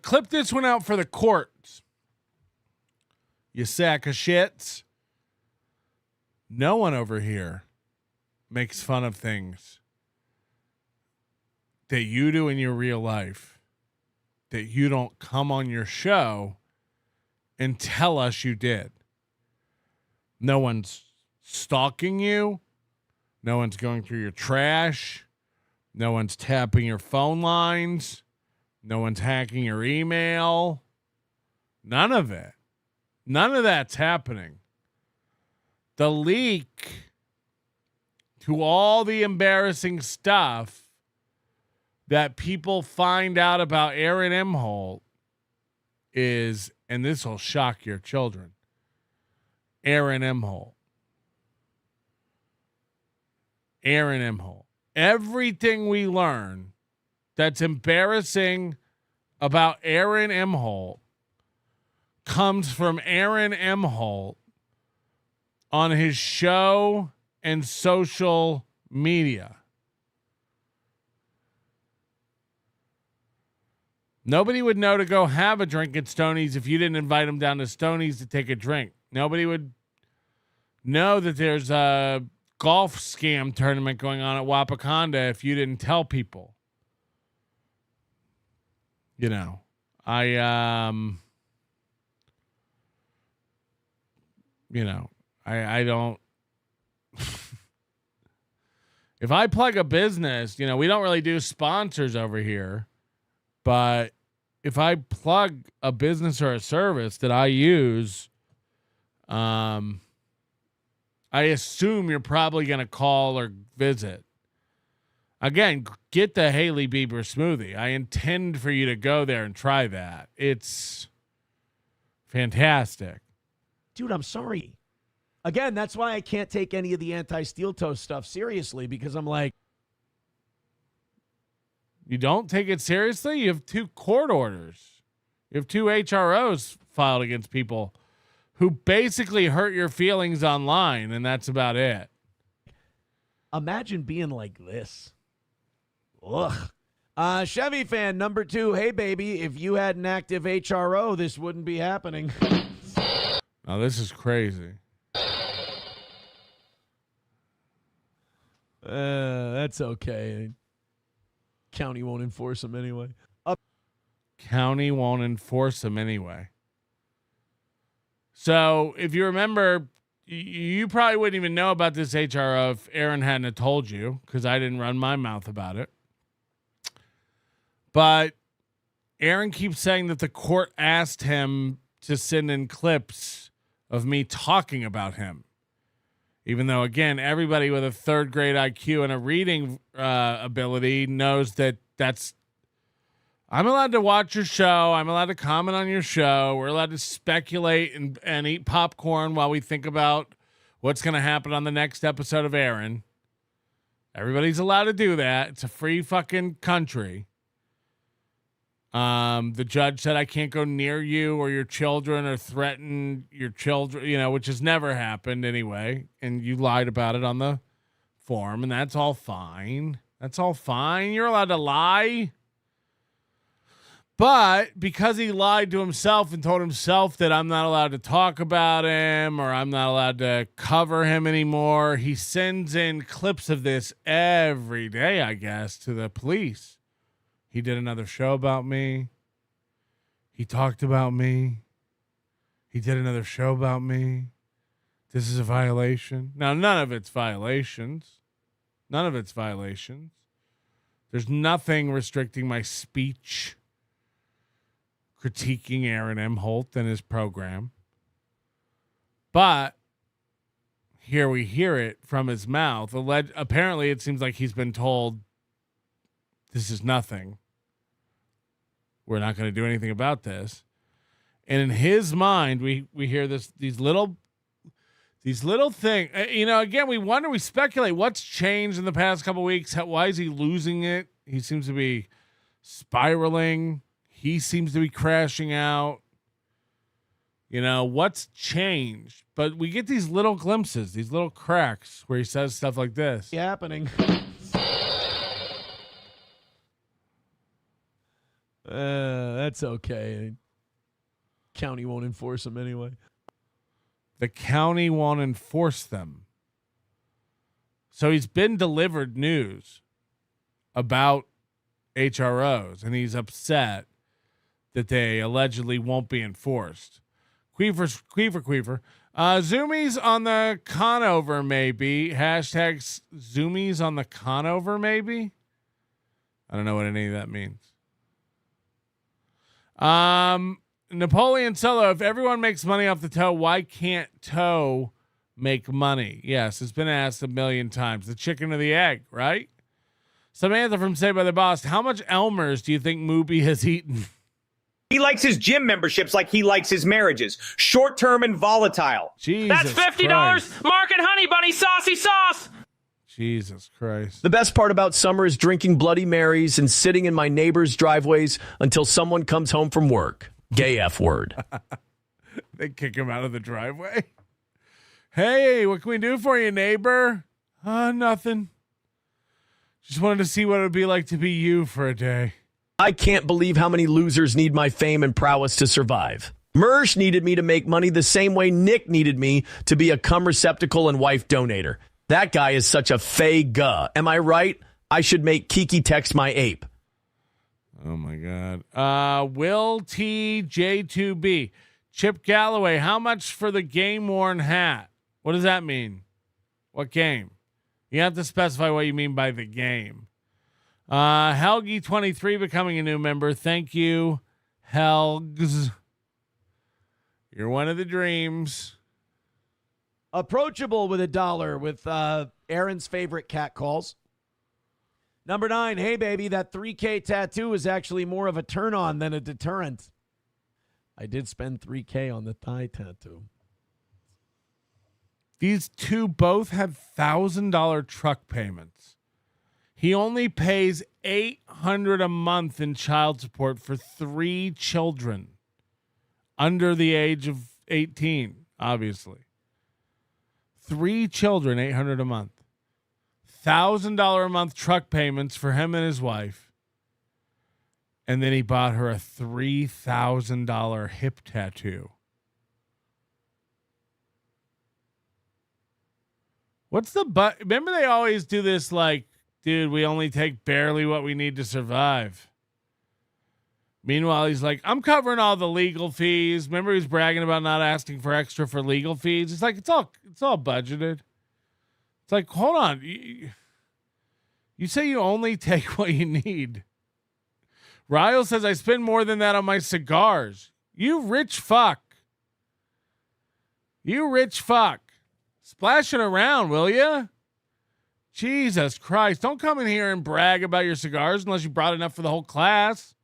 S1: clip this one out for the courts. You sack of shits. No one over here makes fun of things that you do in your real life, that you don't come on your show and tell us you did. No one's stalking you. No one's going through your trash. No one's tapping your phone lines. No one's hacking your email. None of it. None of that's happening. The leak to all the embarrassing stuff that people find out about Aaron Imholte is, and this will shock your children, Aaron Imholte. Aaron Imholte. Everything we learn that's embarrassing about Aaron Imholte comes from Aaron Imholte on his show and social media. Nobody would know to go have a drink at Stoney's if you didn't invite him down to Stoney's to take a drink. Nobody would know that there's a golf scam tournament going on at Wapakonda if you didn't tell people. You know, I don't. If I plug a business, we don't really do sponsors over here, but if I plug a business or a service that I use, I assume you're probably going to call or visit. Again, get the Haley Bieber smoothie. I intend for you to go there and try that. It's fantastic.
S12: Dude, I'm sorry. Again, that's why I can't take any of the anti-steel toe stuff seriously, because I'm like,
S1: you don't take it seriously? You have 2 court orders. You have 2 HROs filed against people who basically hurt your feelings online, and that's about it.
S12: Imagine being like this. Ugh. Chevy fan number 2. Hey, baby, if you had an active HRO, this wouldn't be happening.
S1: Now, this is crazy.
S12: That's okay. County won't enforce them anyway.
S1: County won't enforce them anyway. So, if you remember, you probably wouldn't even know about this HRO if Aaron hadn't have told you, because I didn't run my mouth about it. But Aaron keeps saying that the court asked him to send in clips of me talking about him. Even though, again, everybody with a 3rd grade IQ and a reading ability knows that I'm allowed to watch your show. I'm allowed to comment on your show. We're allowed to speculate and eat popcorn while we think about what's going to happen on the next episode of Aaron. Everybody's allowed to do that. It's a free fucking country. The judge said I can't go near you or your children or threaten your children, which has never happened anyway. And you lied about it on the form, and that's all fine. That's all fine. You're allowed to lie. But because he lied to himself and told himself that I'm not allowed to talk about him or I'm not allowed to cover him anymore, he sends in clips of this every day, I guess, to the police. He did another show about me. He talked about me. He did another show about me. This is a violation. Now, none of it's violations. None of it's violations. There's nothing restricting my speech critiquing Aaron Imholte and his program. But here we hear it from his mouth. Apparently, it seems like he's been told this is nothing. We're not going to do anything about this. And in his mind, we hear these little things. Again, we speculate what's changed in the past couple of weeks. Why is he losing it? He seems to be spiraling. He seems to be crashing out. What's changed? But we get these little glimpses, these little cracks where he says stuff like this.
S12: Happening. That's okay. County won't enforce them anyway.
S1: The county won't enforce them. So he's been delivered news about HROs, and he's upset that they allegedly won't be enforced. Queefer. Zoomies on the conover, maybe. Hashtag zoomies on the conover, maybe. I don't know what any of that means. Napoleon Solo, if everyone makes money off the toe, why can't toe make money? Yes, it's been asked a million times. The chicken or the egg, right? Samantha from Saved by the Boss, how much Elmer's do you think Mooby has eaten?
S15: He likes his gym memberships like he likes his marriages. Short-term and volatile.
S1: Jesus
S9: That's $50.
S1: Christ.
S9: Mark and Honey Bunny saucy sauce.
S1: Jesus Christ.
S5: The best part about summer is drinking Bloody Marys and sitting in my neighbor's driveways until someone comes home from work. Gay F word.
S1: They kick him out of the driveway. Hey, what can we do for you, neighbor? Nothing. Just wanted to see what it would be like to be you for a day.
S5: I can't believe how many losers need my fame and prowess to survive. Mersh needed me to make money the same way Nick needed me to be a cum receptacle and wife donator. That guy is such a fay-guh. Am I right? I should make Kiki text my ape.
S1: Oh, my God. Will T. J2B. Chip Galloway, how much for the game-worn hat? What does that mean? What game? You have to specify what you mean by the game. Helgi23 becoming a new member. Thank you, Helgs. You're one of the dreams.
S12: Approachable with $1 with Aaron's favorite cat calls. Number 9, hey, baby, that 3K tattoo is actually more of a turn-on than a deterrent. I did spend $3K on the thigh tattoo.
S1: These two both have $1,000 truck payments. He only pays $800 a month in child support for 3 children under the age of 18, obviously. 3 children, $800 a month. $1,000 a month truck payments for him and his wife. And then he bought her a $3,000 hip tattoo. What's the remember they always do this like, dude, we only take barely what we need to survive. Meanwhile, he's like, I'm covering all the legal fees. Remember, he was bragging about not asking for extra for legal fees. It's like, it's all budgeted. It's like, hold on. You say you only take what you need. Ryle says, I spend more than that on my cigars. You rich fuck. You rich fuck. Splash it around, will you? Jesus Christ. Don't come in here and brag about your cigars unless you brought enough for the whole class.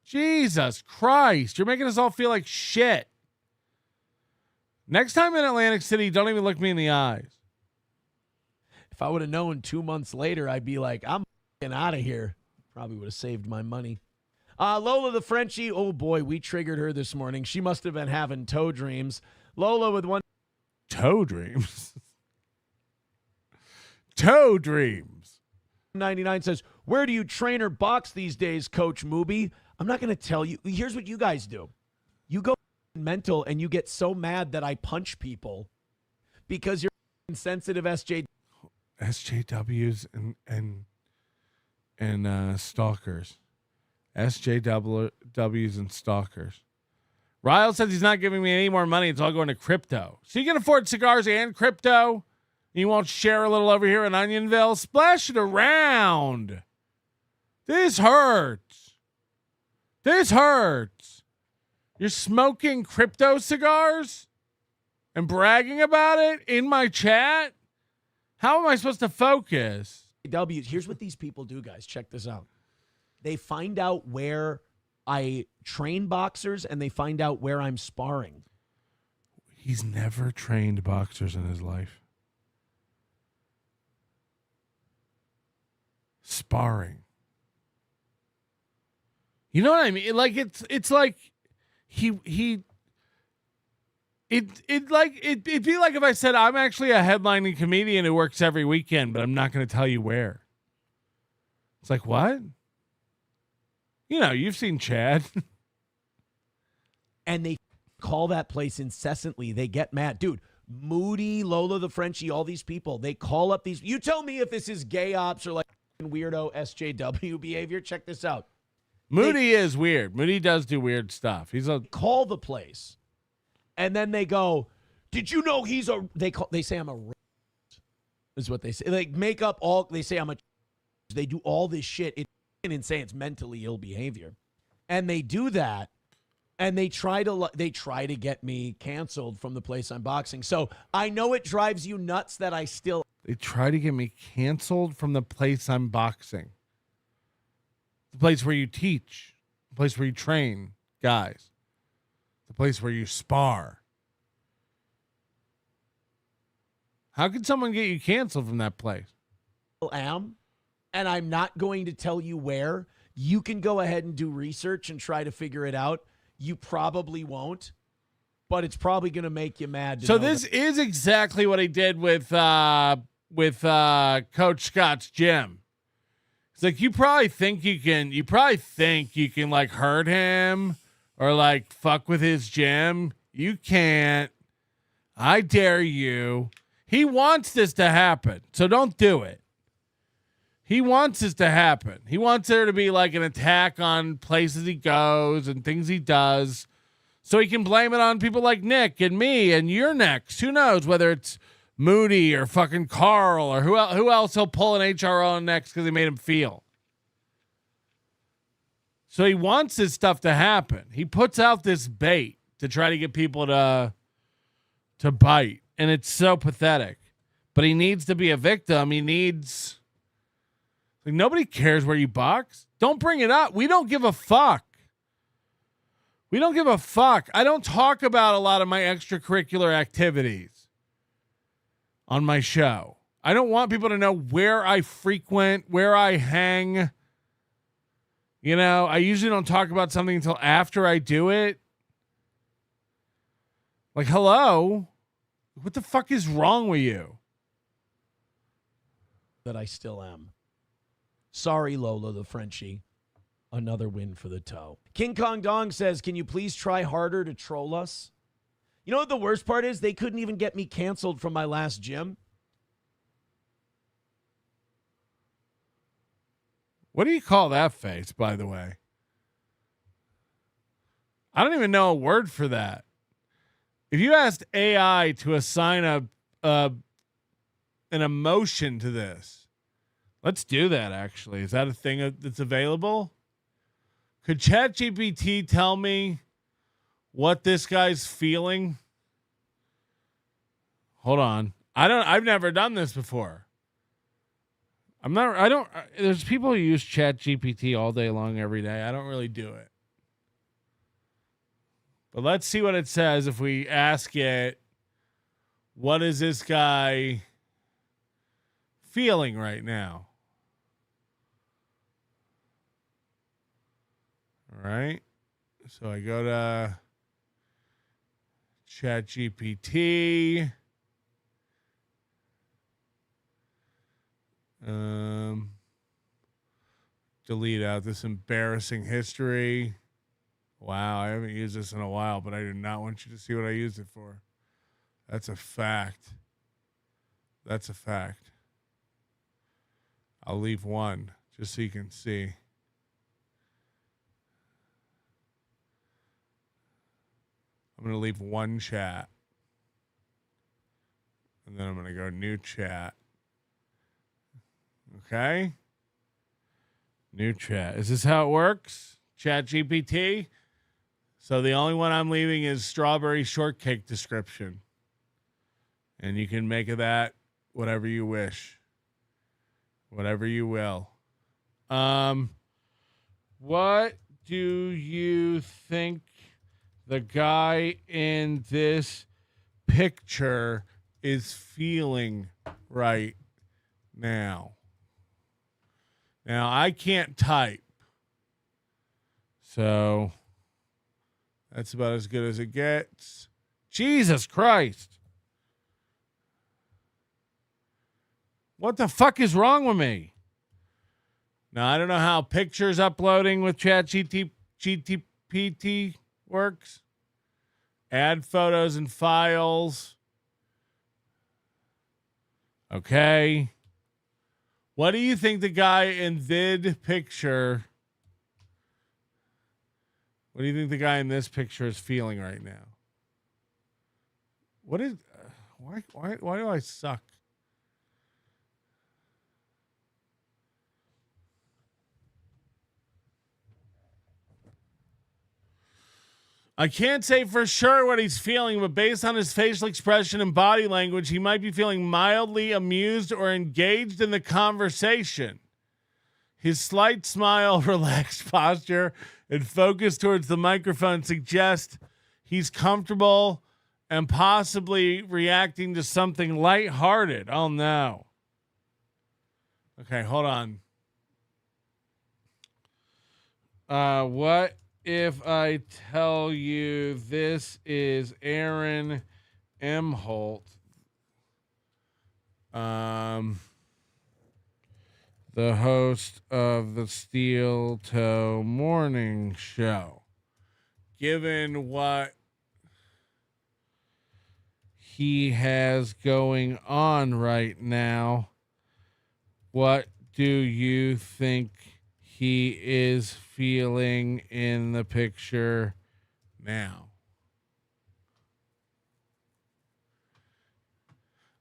S1: Jesus Christ. You're making us all feel like shit. Next time in Atlantic City, don't even look me in the eyes.
S12: If I would have known 2 months later, I'd be like, I'm out of here. Probably would have saved my money. Lola the Frenchie. Oh, boy, we triggered her this morning. She must have been having toe dreams. Lola with one.
S1: Toe dreams? Toe dreams.
S12: 99 says, where do you train or box these days, Coach Mooby? I'm not going to tell you. Here's what you guys do. You go mental and you get so mad that I punch people because you're insensitive
S1: SJWs and stalkers. SJWs and stalkers. Ryle says he's not giving me any more money. It's all going to crypto. So you can afford cigars and crypto? You won't share a little over here in Onionville? Splash it around. This hurts. This hurts. You're smoking crypto cigars and bragging about it in my chat? How am I supposed to focus?
S12: Here's what these people do, guys. Check this out. They find out where I train boxers and they find out where I'm sparring.
S1: He's never trained boxers in his life. Sparring. You know what I mean? Like it's like it'd be like if I said I'm actually a headlining comedian who works every weekend, but I'm not going to tell you where. It's like, what? You know, you've seen Chad.
S12: And they call that place incessantly. They get mad. Dude, Moody, Lola the Frenchie, all these people, they call up these. You tell me if this is gay ops or like weirdo SJW behavior. Check this out.
S1: Moody is weird. Moody does do weird stuff.
S12: Call the place. And then they go, did you know he's a, they say I'm a racist, is what they say. They make up they say I'm a, they do all this shit. It's insane. It's mentally ill behavior. And they do that. And they try to get me canceled from the place I'm boxing. So I know it drives you nuts that I still.
S1: They try to get me canceled from the place I'm boxing. The place where you teach. The place where you train guys. The place where you spar. How can someone get you canceled from that place?
S12: And I'm not going to tell you where. You can go ahead and do research and try to figure it out. You probably won't, but it's probably going to make you mad.
S1: So this is exactly what he did with Coach Scott's gym. It's like you probably think you can like hurt him or like fuck with his gym. You can't. I dare you. He wants this to happen, so don't do it. He wants this to happen. He wants there to be like an attack on places he goes and things he does so he can blame it on people like Nick and me and you're next. Who knows whether it's Moody or fucking Carl or who else he'll pull an HRO on next because he made him feel. So he wants this stuff to happen. He puts out this bait to try to get people to bite. And it's so pathetic. But he needs to be a victim. He needs... Like, nobody cares where you box. Don't bring it up. We don't give a fuck. We don't give a fuck. I don't talk about a lot of my extracurricular activities on my show. I don't want people to know where I frequent, where I hang. You know, I usually don't talk about something until after I do it. Like, hello? What the fuck is wrong with you?
S12: That I still am. Sorry, Lola the Frenchie. Another win for the toe. King Kong Dong says, can you please try harder to troll us? You know what the worst part is? They couldn't even get me canceled from my last gym.
S1: What do you call that face, by the way? I don't even know a word for that. If you asked AI to assign an emotion to this, let's do that, actually. Is that a thing that's available? Could ChatGPT tell me what this guy's feeling? Hold on. I've never done this before. There's people who use ChatGPT all day long, every day. I don't really do it. But let's see what it says if we ask it, what is this guy feeling right now? All right. So I go to ChatGPT. Delete out this embarrassing history. Wow, I haven't used this in a while, but I do not want you to see what I used it for. That's a fact. That's a fact. I'll leave one just so you can see. I'm going to leave one chat. And then I'm going to go new chat. Okay? New chat. Is this how it works? Chat GPT? So the only one I'm leaving is strawberry shortcake description. And you can make of that whatever you wish. Whatever you will. What do you think the guy in this picture is feeling right now? Now, I can't type. So that's about as good as it gets. Jesus Christ. What the fuck is wrong with me? Now, I don't know how pictures uploading with ChatGPT works. Add photos and files. Okay. What do you think the guy in this picture... What do you think the guy in this picture is feeling right now? What is... Why do I suck? I can't say for sure what he's feeling, but based on his facial expression and body language, he might be feeling mildly amused or engaged in the conversation. His slight smile, relaxed posture, and focus towards the microphone suggest he's comfortable and possibly reacting to something lighthearted. Oh, no. Okay, hold on. What if I tell you this is Aaron Imholte, the host of the Steel Toe Morning Show? Given what he has going on right now, what do you think he is feeling in the picture now?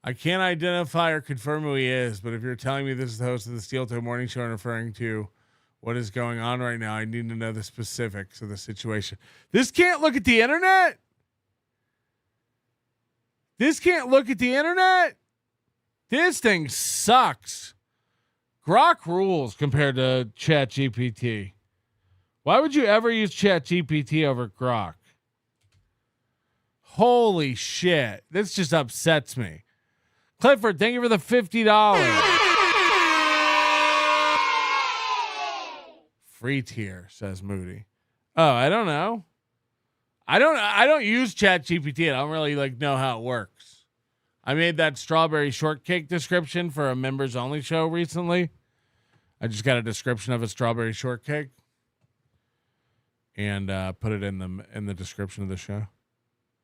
S1: I can't identify or confirm who he is, but if you're telling me this is the host of the Steel Toe Morning Show and referring to what is going on right now, I need to know the specifics of the situation. This can't look at the internet? This can't look at the internet? This thing sucks. Grok rules compared to ChatGPT. Why would you ever use ChatGPT over Grok? Holy shit. This just upsets me. Clifford, thank you for the $50. Free tier, says Moody. Oh, I don't know. I don't use ChatGPT. I don't really know how it works. I made that strawberry shortcake description for a members only show recently. I just got a description of a strawberry shortcake and put it in the description of the show.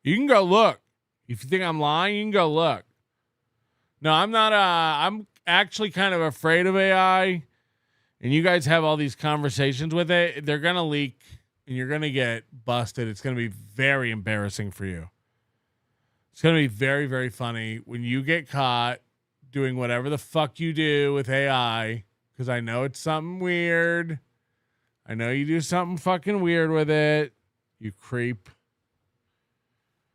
S1: You can go look. If you think I'm lying, you can go look. No, I'm not. I'm actually kind of afraid of AI, and you guys have all these conversations with it. They're gonna leak, and you're gonna get busted. It's gonna be very embarrassing for you. It's going to be very, very funny when you get caught doing whatever the fuck you do with AI, because I know it's something weird. I know you do something fucking weird with it. You creep.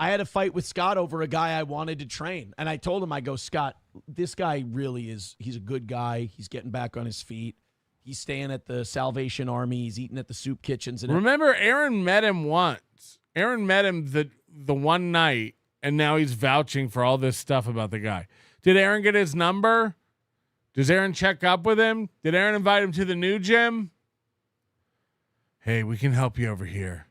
S12: I had a fight with Scott over a guy I wanted to train. And I told him, I go, Scott, this guy really is, he's a good guy. He's getting back on his feet. He's staying at the Salvation Army. He's eating at the soup kitchens. And
S1: remember, Aaron met him once. Aaron met him the one night. And now he's vouching for all this stuff about the guy. Did Aaron get his number? Does Aaron check up with him? Did Aaron invite him to the new gym? Hey, we can help you over here.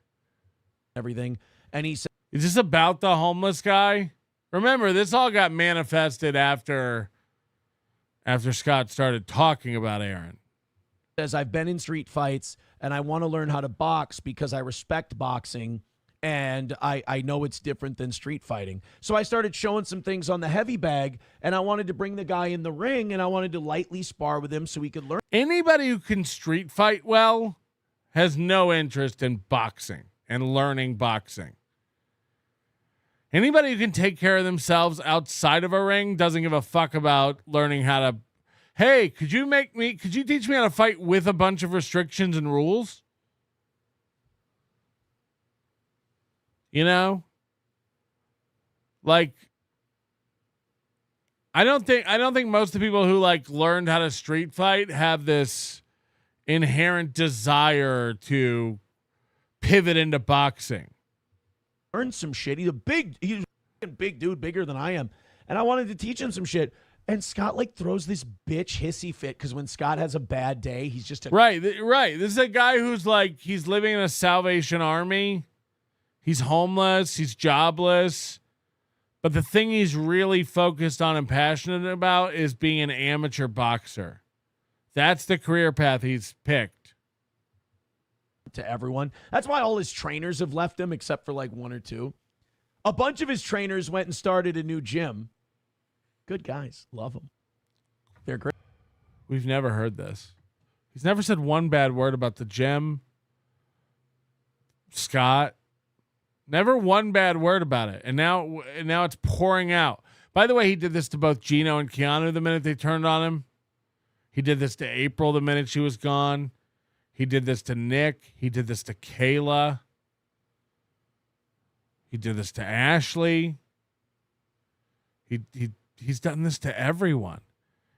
S12: Everything. And he said,
S1: is this about the homeless guy? Remember, this all got manifested after Scott started talking about Aaron.
S12: Says, I've been in street fights and I want to learn how to box because I respect boxing. And I know it's different than street fighting. So I started showing some things on the heavy bag, and I wanted to bring the guy in the ring, and I wanted to lightly spar with him so he could learn.
S1: Anybody who can street fight well has no interest in boxing and learning boxing. Anybody who can take care of themselves outside of a ring doesn't give a fuck about learning how hey, could you teach me how to fight with a bunch of restrictions and rules? You know? Like, I don't think most of the people who like learned how to street fight have this inherent desire to pivot into boxing.
S12: Learn some shit. He's a big dude, bigger than I am. And I wanted to teach him some shit. And Scott like throws this bitch hissy fit because when Scott has a bad day, he's just
S1: right. This is a guy who's like, he's living in a Salvation Army. He's homeless. He's jobless. But the thing he's really focused on and passionate about is being an amateur boxer. That's the career path he's picked.
S12: To everyone. That's why all his trainers have left him except for like one or two. A bunch of his trainers went and started a new gym. Good guys. Love them. They're great.
S1: We've never heard this. He's never said one bad word about the gym. Scott. Never one bad word about it. And now it's pouring out. By the way, he did this to both Gino and Keanu the minute they turned on him. He did this to April the minute she was gone. He did this to Nick. He did this to Kayla. He did this to Ashley. He's done this to everyone.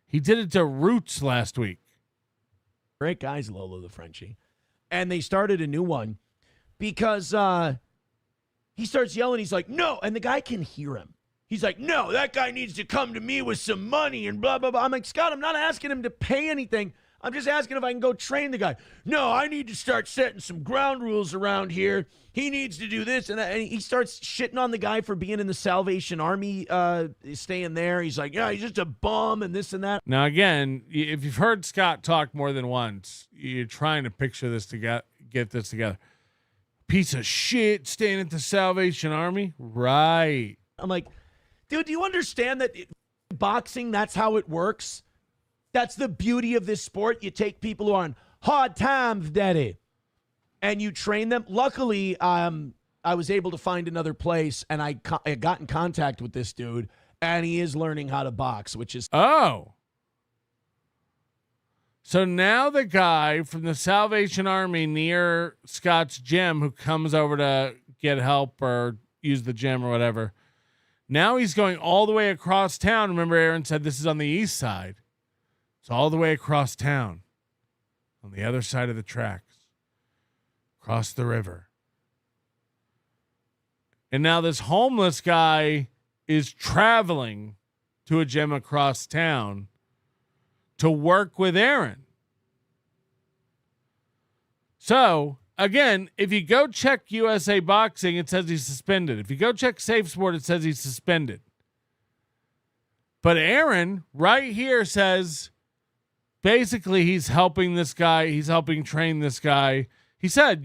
S1: He did it to Roots last week.
S12: Great guys, Lolo the Frenchie. And they started a new one because he starts yelling. He's like, no. And the guy can hear him. He's like, no, that guy needs to come to me with some money and blah, blah, blah. I'm like, Scott, I'm not asking him to pay anything. I'm just asking if I can go train the guy. No, I need to start setting some ground rules around here. He needs to do this and that. And he starts shitting on the guy for being in the Salvation Army, staying there. He's like, yeah, he's just a bum and this and that.
S1: Now, again, if you've heard Scott talk more than once, you're trying to picture this to get this together. Piece of shit staying at the Salvation Army? Right.
S12: I'm like, dude, do you understand that boxing, that's how it works? That's the beauty of this sport. You take people who are on hard times, daddy, and you train them. Luckily, I was able to find another place, and I got in contact with this dude, and he is learning how to box, which is...
S1: Oh. So now the guy from the Salvation Army near Scott's gym who comes over to get help or use the gym or whatever, now he's going all the way across town. Remember, Aaron said this is on the east side. It's all the way across town, on the other side of the tracks, across the river. And now this homeless guy is traveling to a gym across town to work with Aaron. So, again, if you go check USA Boxing, it says he's suspended. If you go check Safe Sport, it says he's suspended. But Aaron right here says... basically, he's helping this guy. He's helping train this guy. He said,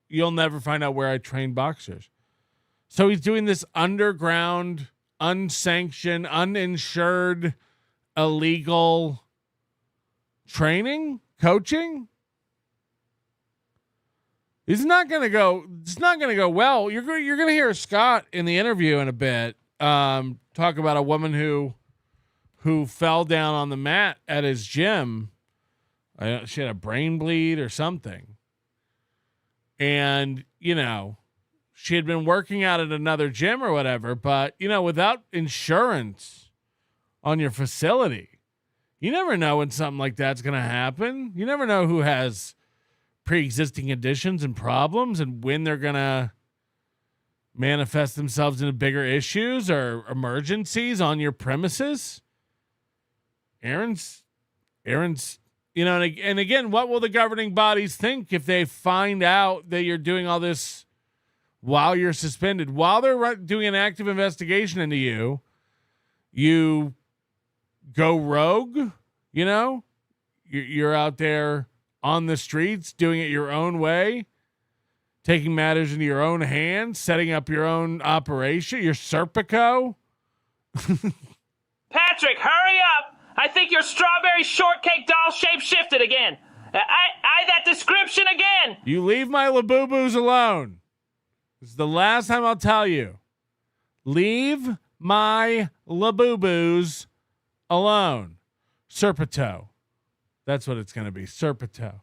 S1: you'll never find out where I train boxers. So he's doing this underground, unsanctioned, uninsured, illegal training, coaching. It's not going to go well. You're going to hear Scott in the interview in a bit talk about a woman who fell down on the mat at his gym. She had a brain bleed or something. And, she had been working out at another gym or whatever, but, without insurance on your facility, you never know when something like that's going to happen. You never know who has pre-existing conditions and problems and when they're going to manifest themselves into bigger issues or emergencies on your premises. Aaron's, and again, what will the governing bodies think if they find out that you're doing all this while you're suspended, while they're doing an active investigation into you? You go rogue, you're out there on the streets doing it your own way, taking matters into your own hands, setting up your own operation. You're Serpico.
S9: Patrick, hurry up! I think your strawberry shortcake doll shape shifted again. I that description again.
S1: You leave my Labubu's alone. This is the last time I'll tell you. Leave my Labubu's alone. Serpito. That's what it's going to be. Serpito.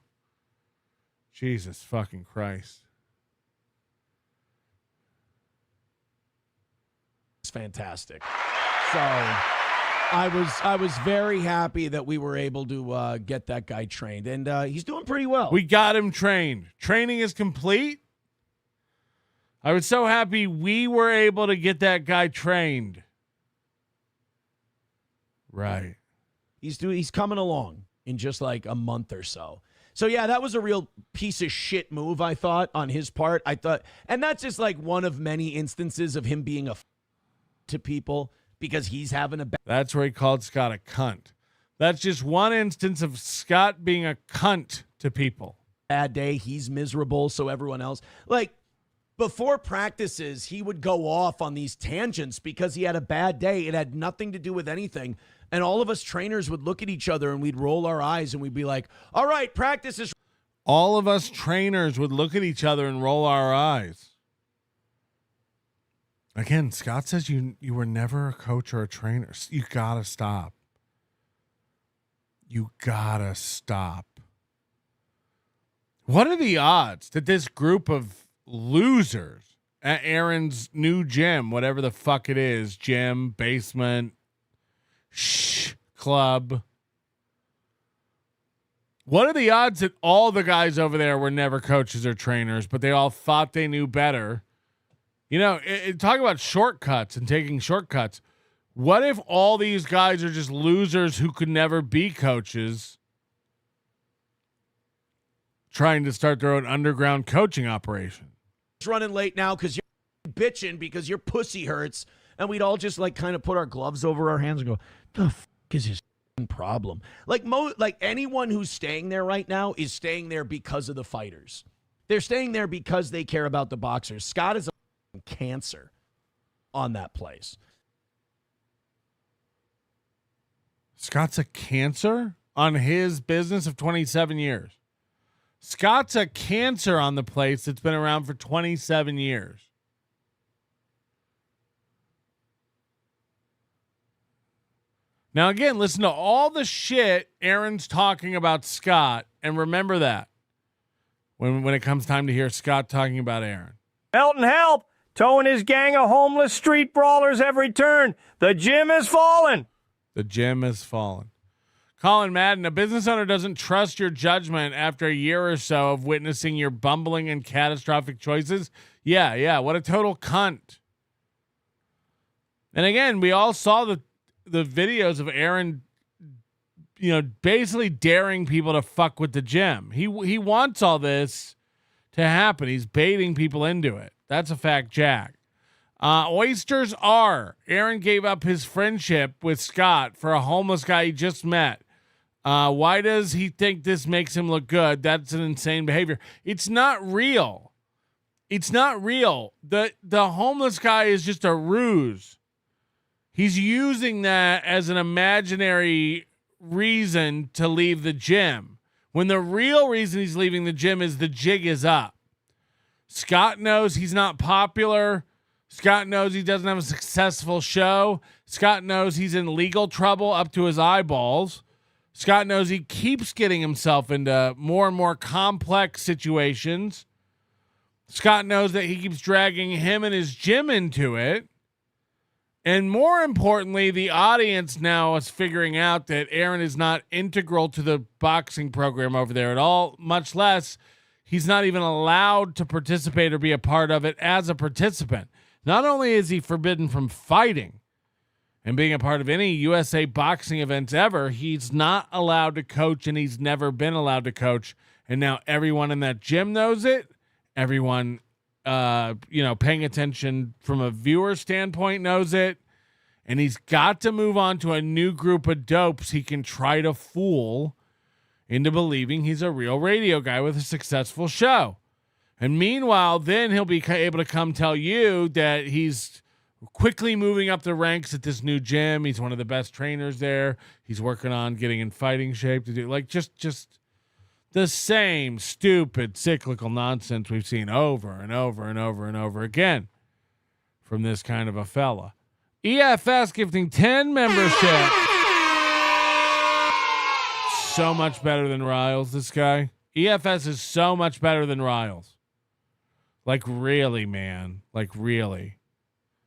S1: Jesus fucking Christ.
S12: It's fantastic. So I was very happy that we were able to get that guy trained, and he's doing pretty well.
S1: We got him trained. Training is complete. I was so happy we were able to get that guy trained. Right.
S12: He's coming along in just like a month or so. So yeah, that was a real piece of shit move, I thought, on his part. I thought, and that's just like one of many instances of him being to people because he's having a bad.
S1: That's where he called Scott a cunt. That's just one instance of Scott being a cunt to people.
S12: Bad day. He's miserable. So everyone else, like before practices, he would go off on these tangents because he had a bad day. It had nothing to do with anything. And all of us trainers would look at each other and we'd roll our eyes and we'd be like, all right, practice is.
S1: All of us trainers would look at each other and roll our eyes. Again, Scott says you were never a coach or a trainer. You gotta stop. You gotta stop. What are the odds that this group of losers at Aaron's new gym, whatever the fuck it is, gym, basement, club. What are the odds that all the guys over there were never coaches or trainers, but they all thought they knew better? You know, talk about shortcuts and taking shortcuts. What if all these guys are just losers who could never be coaches trying to start their own underground coaching operation?
S12: Running late now because you're bitching because your pussy hurts. And we'd all just like kind of put our gloves over our hands and go, the fuck is his problem? Like anyone who's staying there right now is staying there because of the fighters. They're staying there because they care about the boxers. Scott is a cancer on that place.
S1: Scott's a cancer on his business of 27 years. Scott's a cancer on the place that's been around for 27 years. Now, again, listen to all the shit Aaron's talking about Scott, and remember that when it comes time to hear Scott talking about Aaron.
S3: Elton, help! Towing his gang of homeless street brawlers every turn. The gym has fallen.
S1: The gym has fallen. Colin Madden, a business owner doesn't trust your judgment after a year or so of witnessing your bumbling and catastrophic choices. Yeah, what a total cunt. And again, we all saw the videos of Aaron, basically daring people to fuck with the gym. He wants all this to happen. He's baiting people into it. That's a fact, Jack. Oysters are. Aaron gave up his friendship with Scott for a homeless guy he just met. Why does he think this makes him look good? That's an insane behavior. It's not real. It's not real. The homeless guy is just a ruse. He's using that as an imaginary reason to leave the gym, when the real reason he's leaving the gym is the jig is up. Scott knows he's not popular. Scott knows he doesn't have a successful show. Scott knows he's in legal trouble up to his eyeballs. Scott knows he keeps getting himself into more and more complex situations. Scott knows that he keeps dragging him and his gym into it. And more importantly, the audience now is figuring out that Aaron is not integral to the boxing program over there at all, much less he's not even allowed to participate or be a part of it as a participant. Not only is he forbidden from fighting and being a part of any USA boxing events ever, he's not allowed to coach, and he's never been allowed to coach. And now everyone in that gym knows it. Everyone paying attention from a viewer standpoint knows it, and he's got to move on to a new group of dopes he can try to fool into believing he's a real radio guy with a successful show. And meanwhile, then he'll be able to come tell you that he's quickly moving up the ranks at this new gym. He's one of the best trainers there. He's working on getting in fighting shape to do just the same stupid cyclical nonsense we've seen over and over and over and over again from this kind of a fella. EFS gifting 10 memberships. so much better than Riles, this guy. EFS is so much better than Riles. Like, really, man. Like, really.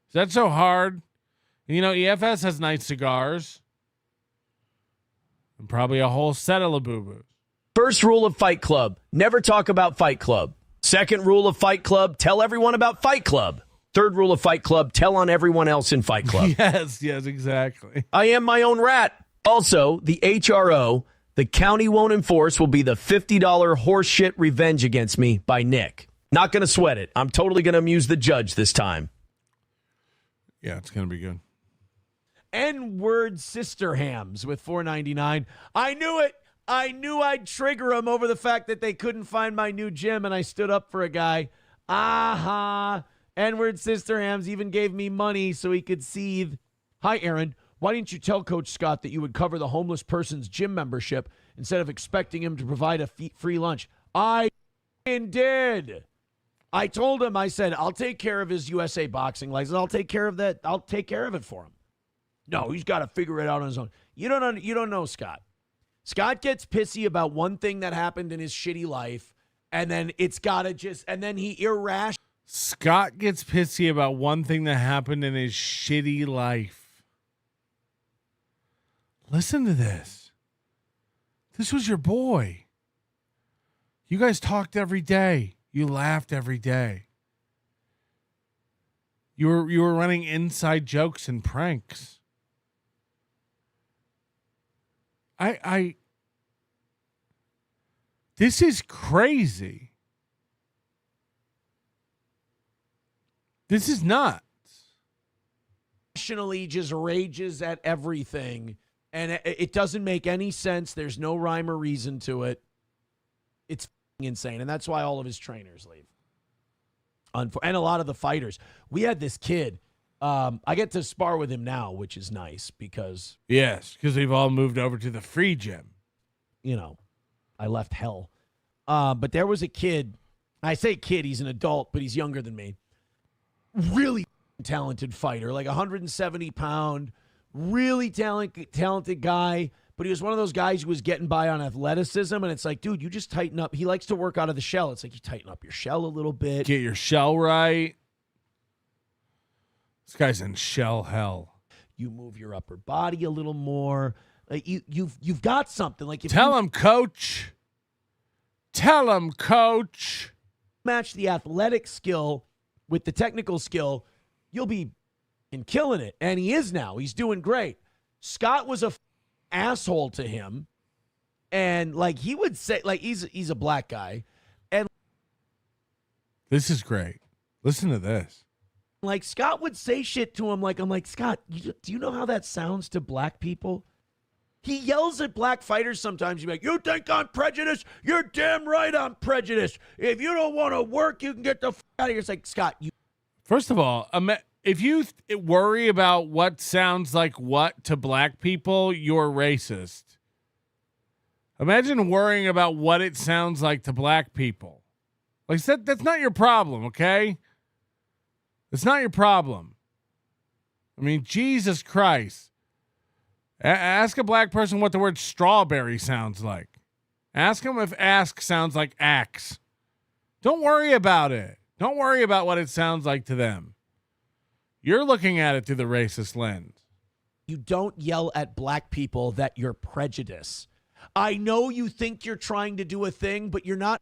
S1: Is that so hard? And, you know, EFS has nice cigars. And probably a whole set of Labubus.
S5: First rule of Fight Club, never talk about Fight Club. Second rule of Fight Club, tell everyone about Fight Club. Third rule of Fight Club, tell on everyone else in Fight Club.
S1: Yes, exactly.
S5: I am my own rat. Also, the HRO, the county won't enforce, will be the $50 horseshit revenge against me by Nick. Not going to sweat it. I'm totally going to amuse the judge this time.
S1: Yeah, it's going to be good.
S12: N-word sister hams with $4.99. I knew it. I knew I'd trigger them over the fact that they couldn't find my new gym, and I stood up for a guy. Aha. N-word sister hams even gave me money so he could seethe. Hi, Aaron. Why didn't you tell Coach Scott that you would cover the homeless person's gym membership instead of expecting him to provide a free lunch? I did. I told him, I said, I'll take care of his USA boxing license. I'll take care of that. I'll take care of it for him. No, he's got to figure it out on his own. You don't know Scott. Scott gets pissy about one thing that happened in his shitty life, and then it's got to just, and then he irrational.
S1: Scott gets pissy about one thing that happened in his shitty life. Listen to this. This was your boy. You guys talked every day. You laughed every day. You were running inside jokes and pranks. This is crazy. This is nuts.
S12: Rationally just rages at everything, and it doesn't make any sense. There's no rhyme or reason to it. It's insane, and that's why all of his trainers leave. And a lot of the fighters. We had this kid. I get to spar with him now, which is nice because...
S1: Yes, because we've all moved over to the free gym.
S12: You know, I left hell. But there was a kid. I say kid, he's an adult, but he's younger than me. Really talented fighter, like 170-pound, really talented guy. But he was one of those guys who was getting by on athleticism, and it's like, dude, you just tighten up. He likes to work out of the shell. It's like you tighten up your shell a little bit.
S1: Get your shell right. This guy's in shell hell.
S12: You move your upper body a little more. Like you've got something. Like
S1: Tell him, coach. Tell him, coach.
S12: Match the athletic skill with the technical skill, you'll be killing it. And he is now. He's doing great. Scott was a asshole to him, and like he would say, like he's a black guy, and
S1: this is great. Listen to this.
S12: Like Scott would say shit to him. Like I'm like, Scott, do you know how that sounds to black people? He yells at black fighters sometimes. He's like, you think I'm prejudiced? You're damn right I'm prejudiced. If you don't want to work, you can get the f out of here. It's like, Scott, you.
S1: First of all, if you worry about what sounds like what to black people, you're racist. Imagine worrying about what it sounds like to black people. Like that's not your problem, okay? It's not your problem. I mean, Jesus Christ. Ask a black person what the word strawberry sounds like. Ask them if ask sounds like axe. Don't worry about it. Don't worry about what it sounds like to them. You're looking at it through the racist lens.
S12: You don't yell at black people that you're prejudiced. I know you think you're trying to do a thing, but you're not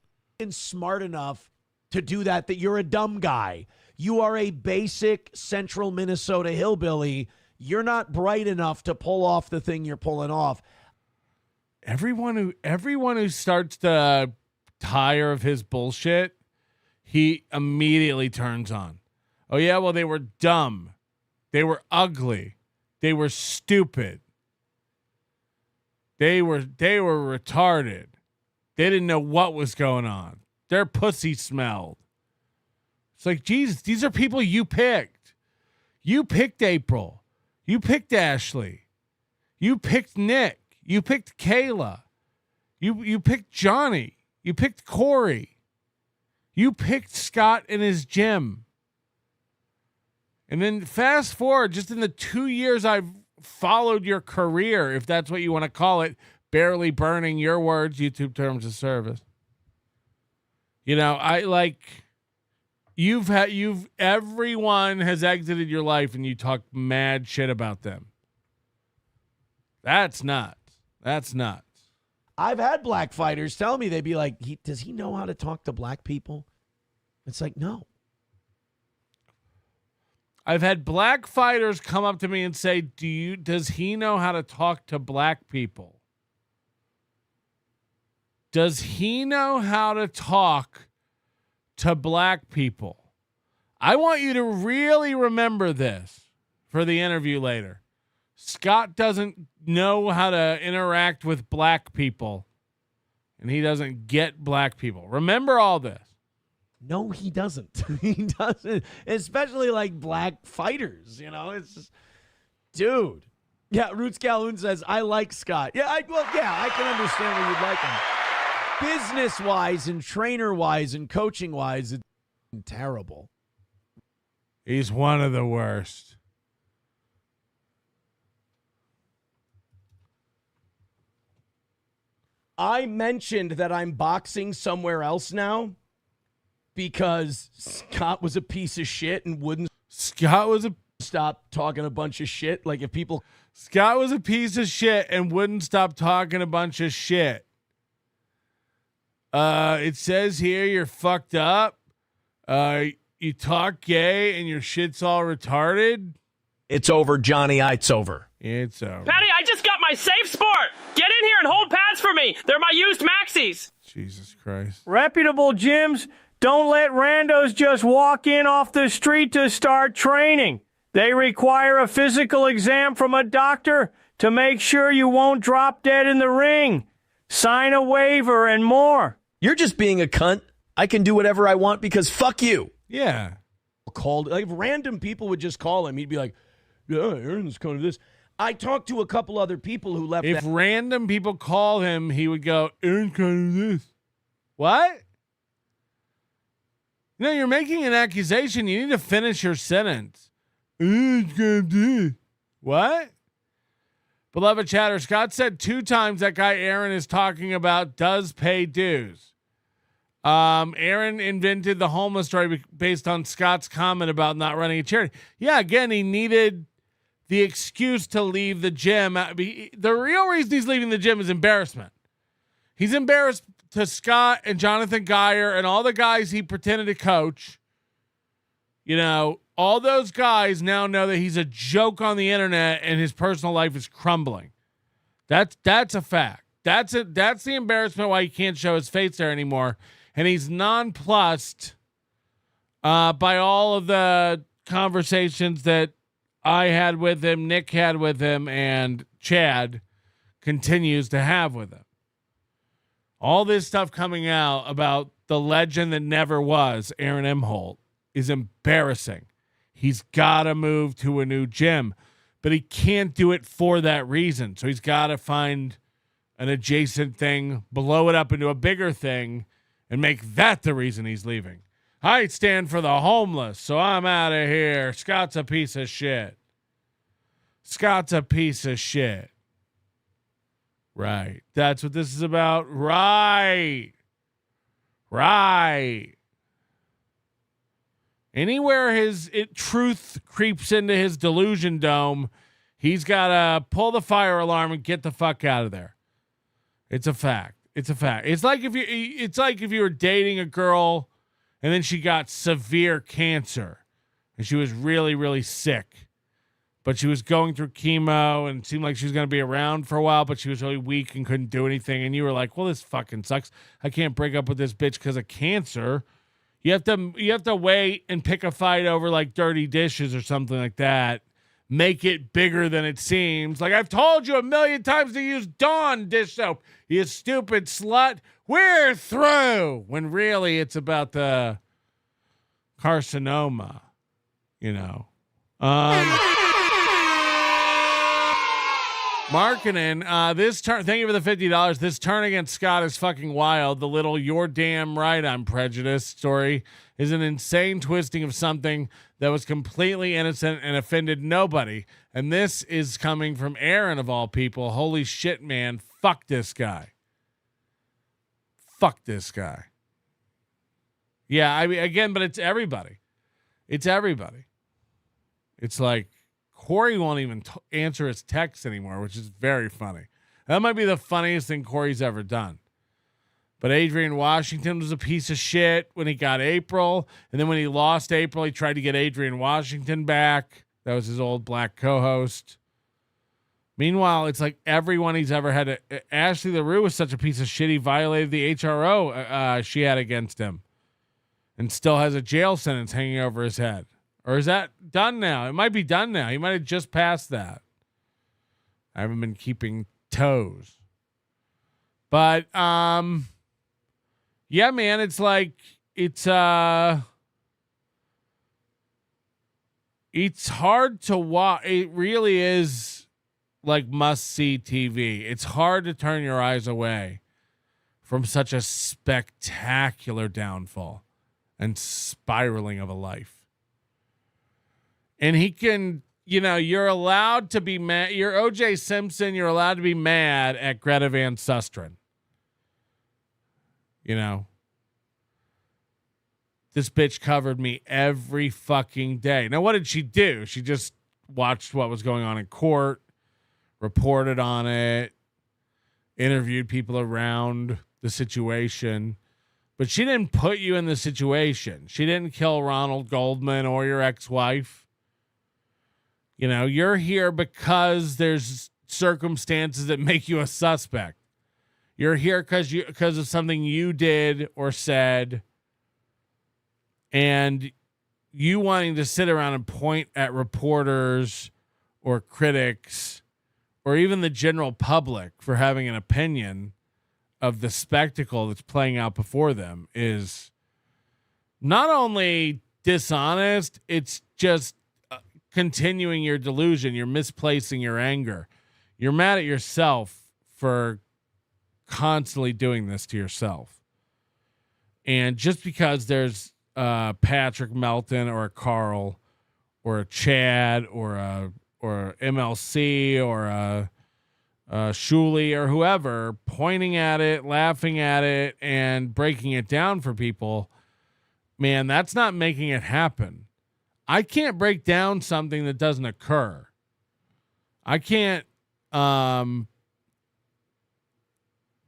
S12: smart enough to do that you're a dumb guy. You are a basic central Minnesota hillbilly. You're not bright enough to pull off the thing you're pulling off.
S1: Everyone who starts to tire of his bullshit, he immediately turns on. Oh yeah, well they were dumb. They were ugly. They were stupid. They were retarded. They didn't know what was going on. Their pussy smelled. It's like, Jesus, these are people you picked. You picked April. You picked Ashley. You picked Nick. You picked Kayla. You picked Johnny. You picked Corey. You picked Scott in his gym. And then fast forward, just in the 2 years I've followed your career, if that's what you want to call it, barely burning your words, YouTube terms of service. You know, I like everyone has exited your life and you talk mad shit about them. That's nuts. That's nuts.
S12: I've had black fighters tell me, they'd be like, does he know how to talk to black people? It's like, no.
S1: I've had black fighters come up to me and say, does he know how to talk to black people? Does he know how to talk to black people? I want you to really remember this for the interview later. Scott doesn't know how to interact with black people, and he doesn't get black people. Remember all this.
S12: No, he doesn't. He doesn't. Especially like black fighters, you know. It's just, dude. Yeah, Roots Calhoun says, I like Scott. Yeah, I can understand why you'd like him. Business-wise and trainer-wise and coaching-wise, it's terrible.
S1: He's one of the worst.
S12: I mentioned that I'm boxing somewhere else now because Scott was a piece of shit and wouldn't stop talking a bunch of shit. Like if people...
S1: Scott was a piece of shit and wouldn't stop talking a bunch of shit. It says here you're fucked up. You talk gay and your shit's all retarded.
S5: It's over, Johnny. It's over.
S1: It's over.
S9: Patty, I just got my Safe Sport. Get in here and hold pads for me. They're my used maxis.
S1: Jesus Christ.
S3: Reputable gyms don't let randos just walk in off the street to start training. They require a physical exam from a doctor to make sure you won't drop dead in the ring. Sign a waiver and more.
S5: You're just being a cunt. I can do whatever I want because fuck you.
S1: Yeah.
S12: Called, like random people would just call him. He'd be like, yeah, Aaron's coming to this. I talked to a couple other people who left.
S1: If random people call him, he would go, Aaron's coming to this. What? No, you're making an accusation. You need to finish your sentence. Aaron's going to do this. What? Beloved chatter, Scott said 2 times that guy Aaron is talking about does pay dues. Aaron invented the homeless story based on Scott's comment about not running a charity. Yeah, again, he needed the excuse to leave the gym. The real reason he's leaving the gym is embarrassment. He's embarrassed to Scott and Jonathan Geyer and all the guys he pretended to coach. You know, all those guys now know that he's a joke on the internet and his personal life is crumbling. That's a fact. That's the embarrassment why he can't show his face there anymore. And he's nonplussed by all of the conversations that I had with him, Nick had with him, and Chad continues to have with him. All this stuff coming out about the legend that never was, Aaron Imholte, is embarrassing. He's got to move to a new gym, but he can't do it for that reason. So he's got to find an adjacent thing, blow it up into a bigger thing, and make that the reason he's leaving. I stand for the homeless, so I'm out of here. Scott's a piece of shit. Scott's a piece of shit. Right. That's what this is about. Right. Anywhere truth creeps into his delusion dome, he's got to pull the fire alarm and get the fuck out of there. It's a fact. It's a fact. It's like if you were dating a girl and then she got severe cancer and she was really, really sick, but she was going through chemo and it seemed like she was going to be around for a while, but she was really weak and couldn't do anything. And you were like, well, this fucking sucks. I can't break up with this bitch because of cancer. You have to wait and pick a fight over like dirty dishes or something like that. Make it bigger than it seems. Like I've told you 1,000,000 times to use Dawn dish soap, you stupid slut. We're through. When really it's about the carcinoma, you know. Marketing, this turn, thank you for the $50. This turn against Scott is fucking wild. The little "you're damn right I'm prejudiced" story is an insane twisting of something that was completely innocent and offended nobody. And this is coming from Aaron of all people. Holy shit, man. Fuck this guy. Fuck this guy. Yeah, I mean, again, but it's everybody. It's everybody. It's like, Corey won't even answer his texts anymore, which is very funny. That might be the funniest thing Corey's ever done. But Adrian Washington was a piece of shit when he got April. And then when he lost April, he tried to get Adrian Washington back. That was his old black co-host. Meanwhile, it's like everyone he's ever had. Ashley LaRue was such a piece of shit. He violated the HRO she had against him. And still has a jail sentence hanging over his head. Or is that done now? It might be done now. He might have just passed that. I haven't been keeping toes. But yeah, man, it's like it's hard to watch. It really is like must-see TV. It's hard to turn your eyes away from such a spectacular downfall and spiraling of a life. And he can, you're allowed to be mad. You're O.J. Simpson. You're allowed to be mad at Greta Van Susteren. This bitch covered me every fucking day. Now, what did she do? She just watched what was going on in court, reported on it, interviewed people around the situation. But she didn't put you in the situation. She didn't kill Ronald Goldman or your ex-wife. You're here because there's circumstances that make you a suspect. You're here because of something you did or said, and you wanting to sit around and point at reporters or critics or even the general public for having an opinion of the spectacle that's playing out before them is not only dishonest, it's just continuing your delusion. You're misplacing your anger. You're mad at yourself for constantly doing this to yourself. And just because there's Patrick Melton or a Carl or a Chad or a MLC or a Shuley or whoever pointing at it, laughing at it, and breaking it down for people, man, that's not making it happen. I can't break down something that doesn't occur. I can't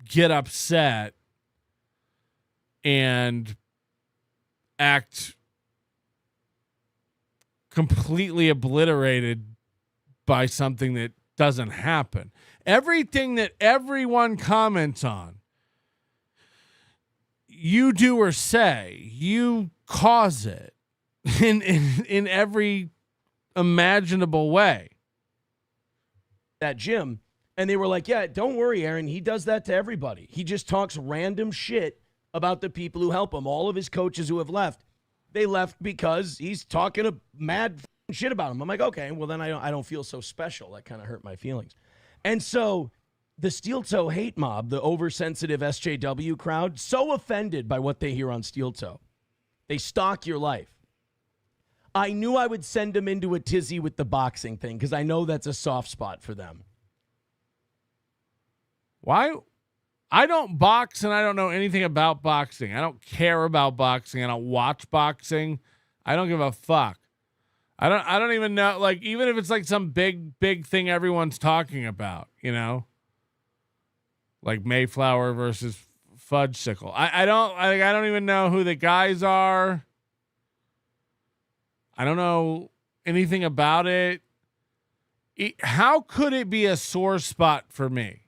S1: get upset and act completely obliterated by something that doesn't happen. Everything that everyone comments on, you do or say, you cause it in every imaginable way.
S12: That gym, and they were like, yeah, don't worry, Aaron, he does that to everybody. He just talks random shit about the people who help him. All of his coaches who have left, they left because he's talking a mad shit about him. I'm like, okay, well then I don't feel so special. That kind of hurt my feelings. And so the Steel Toe hate mob, the oversensitive SJW crowd, so offended by what they hear on Steel Toe, they stalk your life. I knew I would send them into a tizzy with the boxing thing because I know that's a soft spot for them.
S1: Why? I don't box and I don't know anything about boxing. I don't care about boxing. I don't watch boxing. I don't give a fuck. I don't even know, like, even if it's like some big thing everyone's talking about, like Mayflower versus Fudgesicle. I don't even know who the guys are. I don't know anything about it. How could it be a sore spot for me?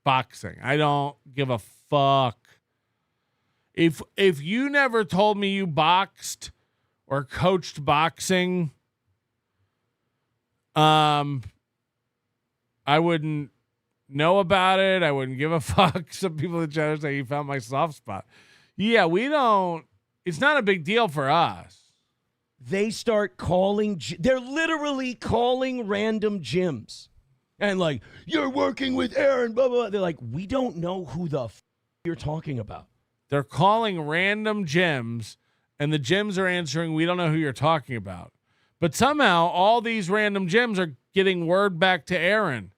S1: Boxing. I don't give a fuck. If you never told me you boxed or coached boxing, I wouldn't know about it. I wouldn't give a fuck. Some people in the chat say you found my soft spot. Yeah, we don't. It's not a big deal for us.
S12: They start calling. They're literally calling random gyms. And like, you're working with Aaron, blah, blah, blah. They're like, we don't know who the you're talking about.
S1: They're calling random gyms, and the gyms are answering, we don't know who you're talking about. But somehow, all these random gyms are getting word back to Aaron.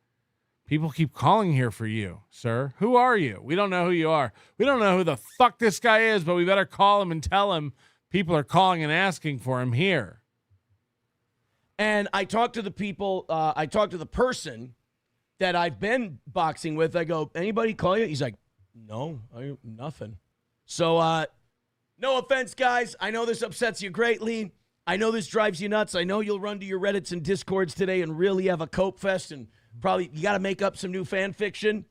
S1: People keep calling here for you, sir. Who are you? We don't know who you are. We don't know who the fuck this guy is, but we better call him and tell him people are calling and asking for him here.
S12: And I talked to the people, I talked to the person that I've been boxing with. I go, anybody call you? He's like, no, nothing. So, no offense, guys. I know this upsets you greatly. I know this drives you nuts. I know you'll run to your Reddits and Discords today and really have a cope fest, and probably you got to make up some new fan fiction.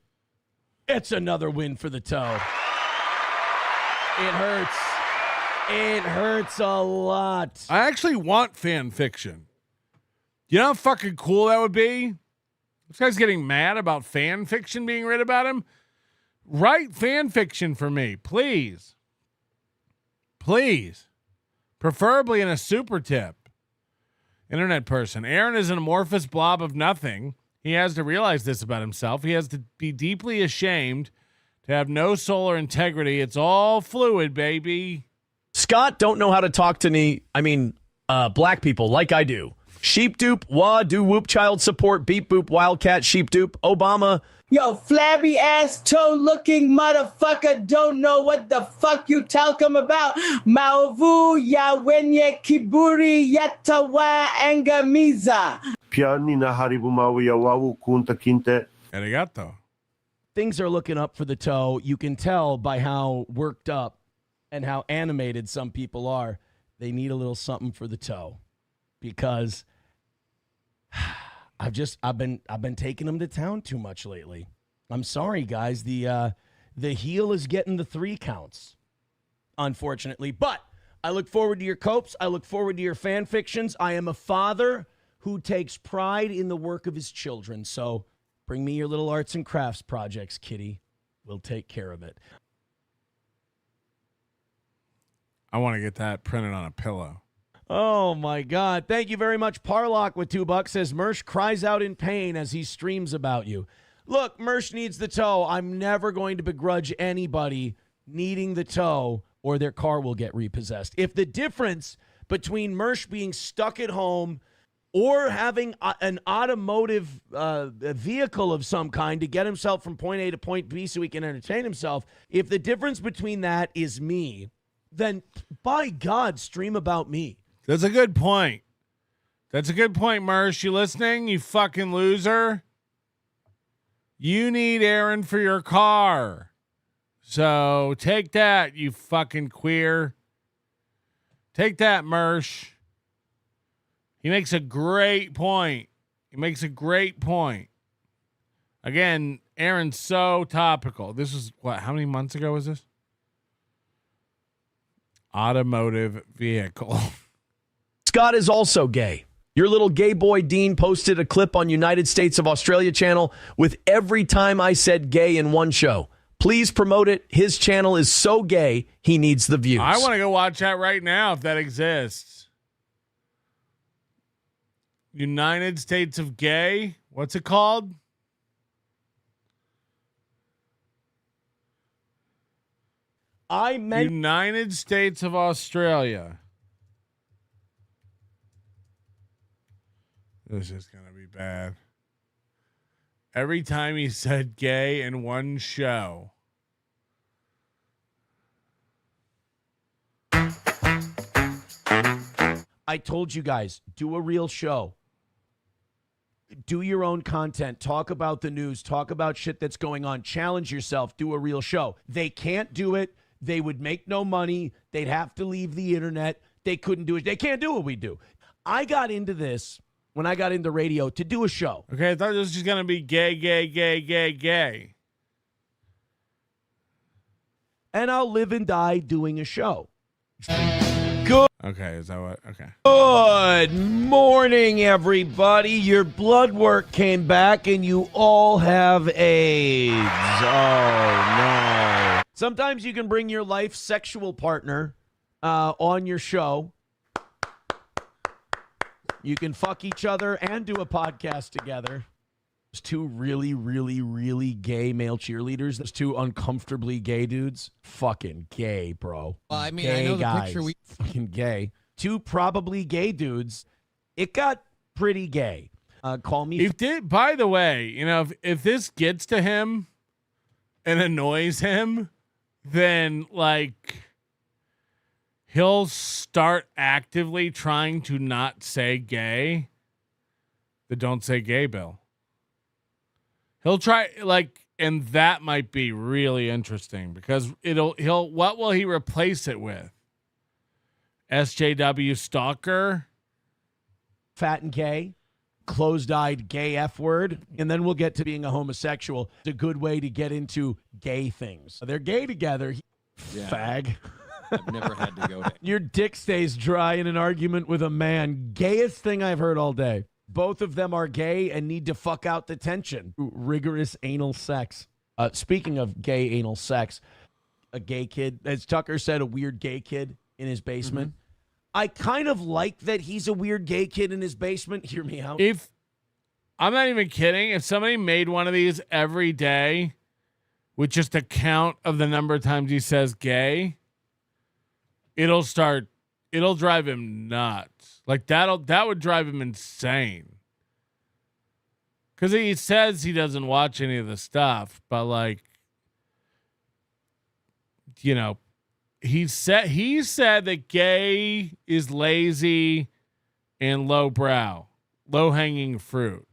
S12: It's another win for the toe. It hurts. It hurts a lot.
S1: I actually want fan fiction. You know how fucking cool that would be? This guy's getting mad about fan fiction being read about him. Write fan fiction for me, please. Please. Preferably in a super tip. Internet person. Aaron is an amorphous blob of nothing. He has to realize this about himself. He has to be deeply ashamed to have no soul or integrity. It's all fluid, baby.
S5: Scott don't know how to talk to me. Black people like I do. Sheep dupe, wah, do whoop, child support, beep boop, wildcat, sheep dupe, Obama.
S7: Yo, flabby ass toe looking motherfucker don't know what the fuck you talking about. Maovu ya wenye kiburi yatawa angamiza.
S16: Piani na haribu mawi ya wawu kunta kinte.
S1: Arigato.
S12: Things are looking up for the toe. You can tell by how worked up and how animated some people are. They need a little something for the toe, because I've been taking them to town too much lately. I'm sorry, guys. The heel is getting the 3 counts, unfortunately. But I look forward to your copes. I look forward to your fan fictions. I am a father who takes pride in the work of his children. So bring me your little arts and crafts projects, kitty. We'll take care of it.
S1: I want to get that printed on a pillow.
S12: Oh, my God. Thank you very much. Parlock with $2 says, Mersh cries out in pain as he streams about you. Look, Mersh needs the toe. I'm never going to begrudge anybody needing the toe, or their car will get repossessed. If the difference between Mersh being stuck at home or having an automotive vehicle of some kind to get himself from point A to point B so he can entertain himself, if the difference between that is me, then by God, stream about me.
S1: That's a good point. That's a good point, Mersh. You listening, you fucking loser? You need Aaron for your car. So take that, you fucking queer. Take that, Mersh. He makes a great point. He makes a great point. Again, Aaron's so topical. This was what? How many months ago was this? Automotive vehicle.
S5: Scott is also gay. Your little gay boy Dean posted a clip on United States of Australia channel with every time I said gay in one show. Please promote it. His channel is so gay, he needs the views.
S1: I want to go watch that right now if that exists. United States of Gay? What's it called? United States of Australia. This is going to be bad. Every time he said gay in one show.
S12: I told you guys, do a real show. Do your own content. Talk about the news. Talk about shit that's going on. Challenge yourself. Do a real show. They can't do it. They would make no money. They'd have to leave the internet. They couldn't do it. They can't do what we do. I got into this when I got into radio to do a show.
S1: Okay, I thought this was just going to be gay, gay, gay, gay, gay.
S12: And I'll live and die doing a show. Good.
S1: Okay, is that what? Okay.
S12: Good morning, everybody. Your blood work came back and you all have AIDS. Oh, no. Sometimes you can bring your life sexual partner on your show. You can fuck each other and do a podcast together. There's two really, really, really gay male cheerleaders. There's two uncomfortably gay dudes. Fucking gay, bro.
S17: Well, I mean,
S12: gay
S17: I know the
S12: guys.
S17: picture we.
S12: Fucking gay. Two probably gay dudes. It got pretty gay. Call me.
S1: By the way, you know, if this gets to him and annoys him, then like he'll start actively trying to not say gay. The don't say gay bill. He'll try and that might be really interesting because what will he replace it with? SJW stalker?
S12: Fat and gay, closed-eyed gay F word, and then we'll get to being a homosexual. It's a good way to get into gay things. They're gay together. Fag.
S17: I've never had to go to.
S12: Your dick stays dry in an argument with a man. Gayest thing I've heard all day. Both of them are gay and need to fuck out the tension. Rigorous anal sex. Speaking of gay anal sex, a gay kid, as Tucker said, a weird gay kid in his basement. Mm-hmm. I kind of like that he's a weird gay kid in his basement. Hear me out.
S1: If I'm not even kidding, if somebody made one of these every day with just a count of the number of times he says gay, it'll drive him nuts. Like that would drive him insane. Cause he says he doesn't watch any of the stuff, but like, you know, he said that gay is lazy and lowbrow, low hanging fruit.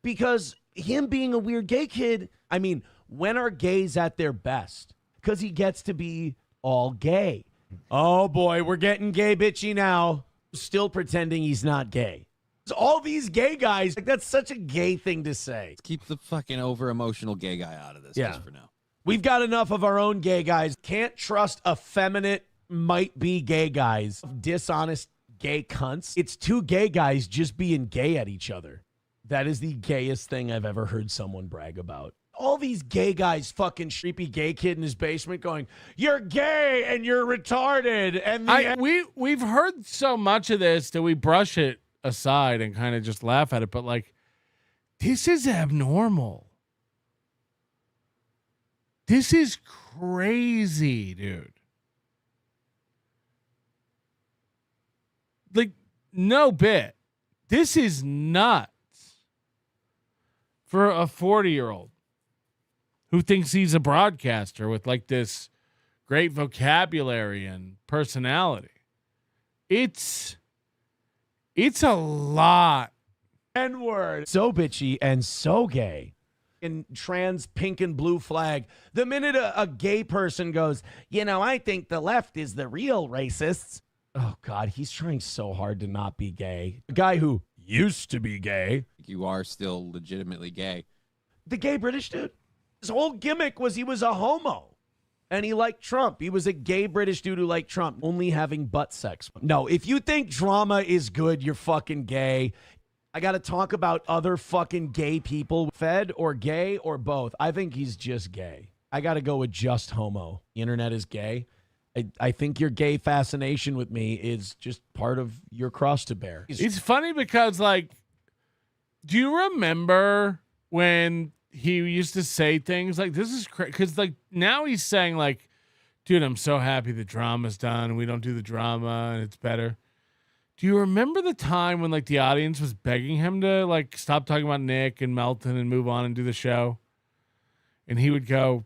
S12: Because him being a weird gay kid, I mean, when are gays at their best? Because he gets to be all gay. Oh boy, we're getting gay bitchy now. Still pretending he's not gay. All these gay guys, like, that's such a gay thing to say.
S17: Let's keep the fucking over emotional gay guy out of this just for now.
S12: We've got enough of our own gay guys. Can't trust effeminate, might be gay guys. Dishonest gay cunts. It's two gay guys just being gay at each other. That is the gayest thing I've ever heard someone brag about. All these gay guys, fucking creepy gay kid in his basement going, you're gay and you're retarded. And
S1: we've heard so much of this that we brush it aside and kind of just laugh at it. But like, this is abnormal. This is crazy, dude. Like, no bit. This is nuts for a 40-year-old who thinks he's a broadcaster with like this great vocabulary and personality. It's a lot.
S12: N-word. So bitchy and so gay. And trans pink and blue flag. The minute a gay person goes, you know, I think the left is the real racists. Oh, God, he's trying so hard to not be gay. A guy who used to be gay.
S17: You are still legitimately gay.
S12: The gay British dude. His whole gimmick was he was a homo. And he liked Trump. He was a gay British dude who liked Trump, only having butt sex. No, if you think drama is good, you're fucking gay. I got to talk about other fucking gay people, fed or gay or both. I think he's just gay. I got to go with just homo. The internet is gay. I think your gay fascination with me is just part of your cross to bear.
S1: It's funny because, like, do you remember when he used to say things like, this is crazy? Because, like, now he's saying, like, dude, I'm so happy the drama's done and we don't do the drama and it's better. Do you remember the time when, like, the audience was begging him to, like, stop talking about Nick and Melton and move on and do the show? And he would go,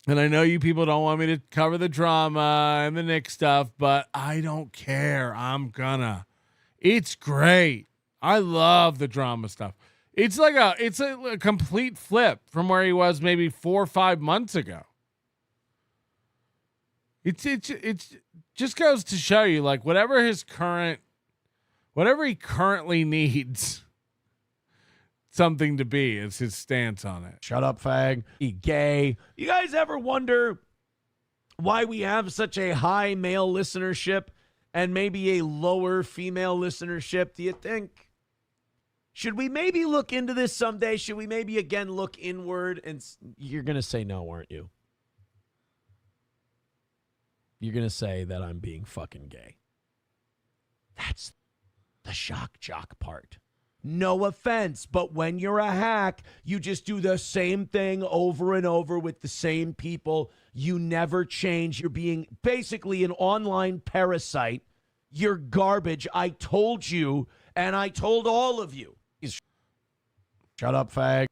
S1: and I know you people don't want me to cover the drama and the Nick stuff, but I don't care. I'm gonna. It's great. I love the drama stuff. It's like a complete flip from where he was maybe 4 or 5 months ago. It's just goes to show you, like, whatever he currently needs something to be is his stance on it.
S12: Shut up, fag. He gay. You guys ever wonder why we have such a high male listenership and maybe a lower female listenership? Do you think? Should we maybe look into this someday? Should we maybe again look inward? And you're going to say no, aren't you? You're going to say that I'm being fucking gay. That's the shock jock part. No offense, but when you're a hack, you just do the same thing over and over with the same people. You never change. You're being basically an online parasite. You're garbage. I told you, and I told all of you. Shut up, fag.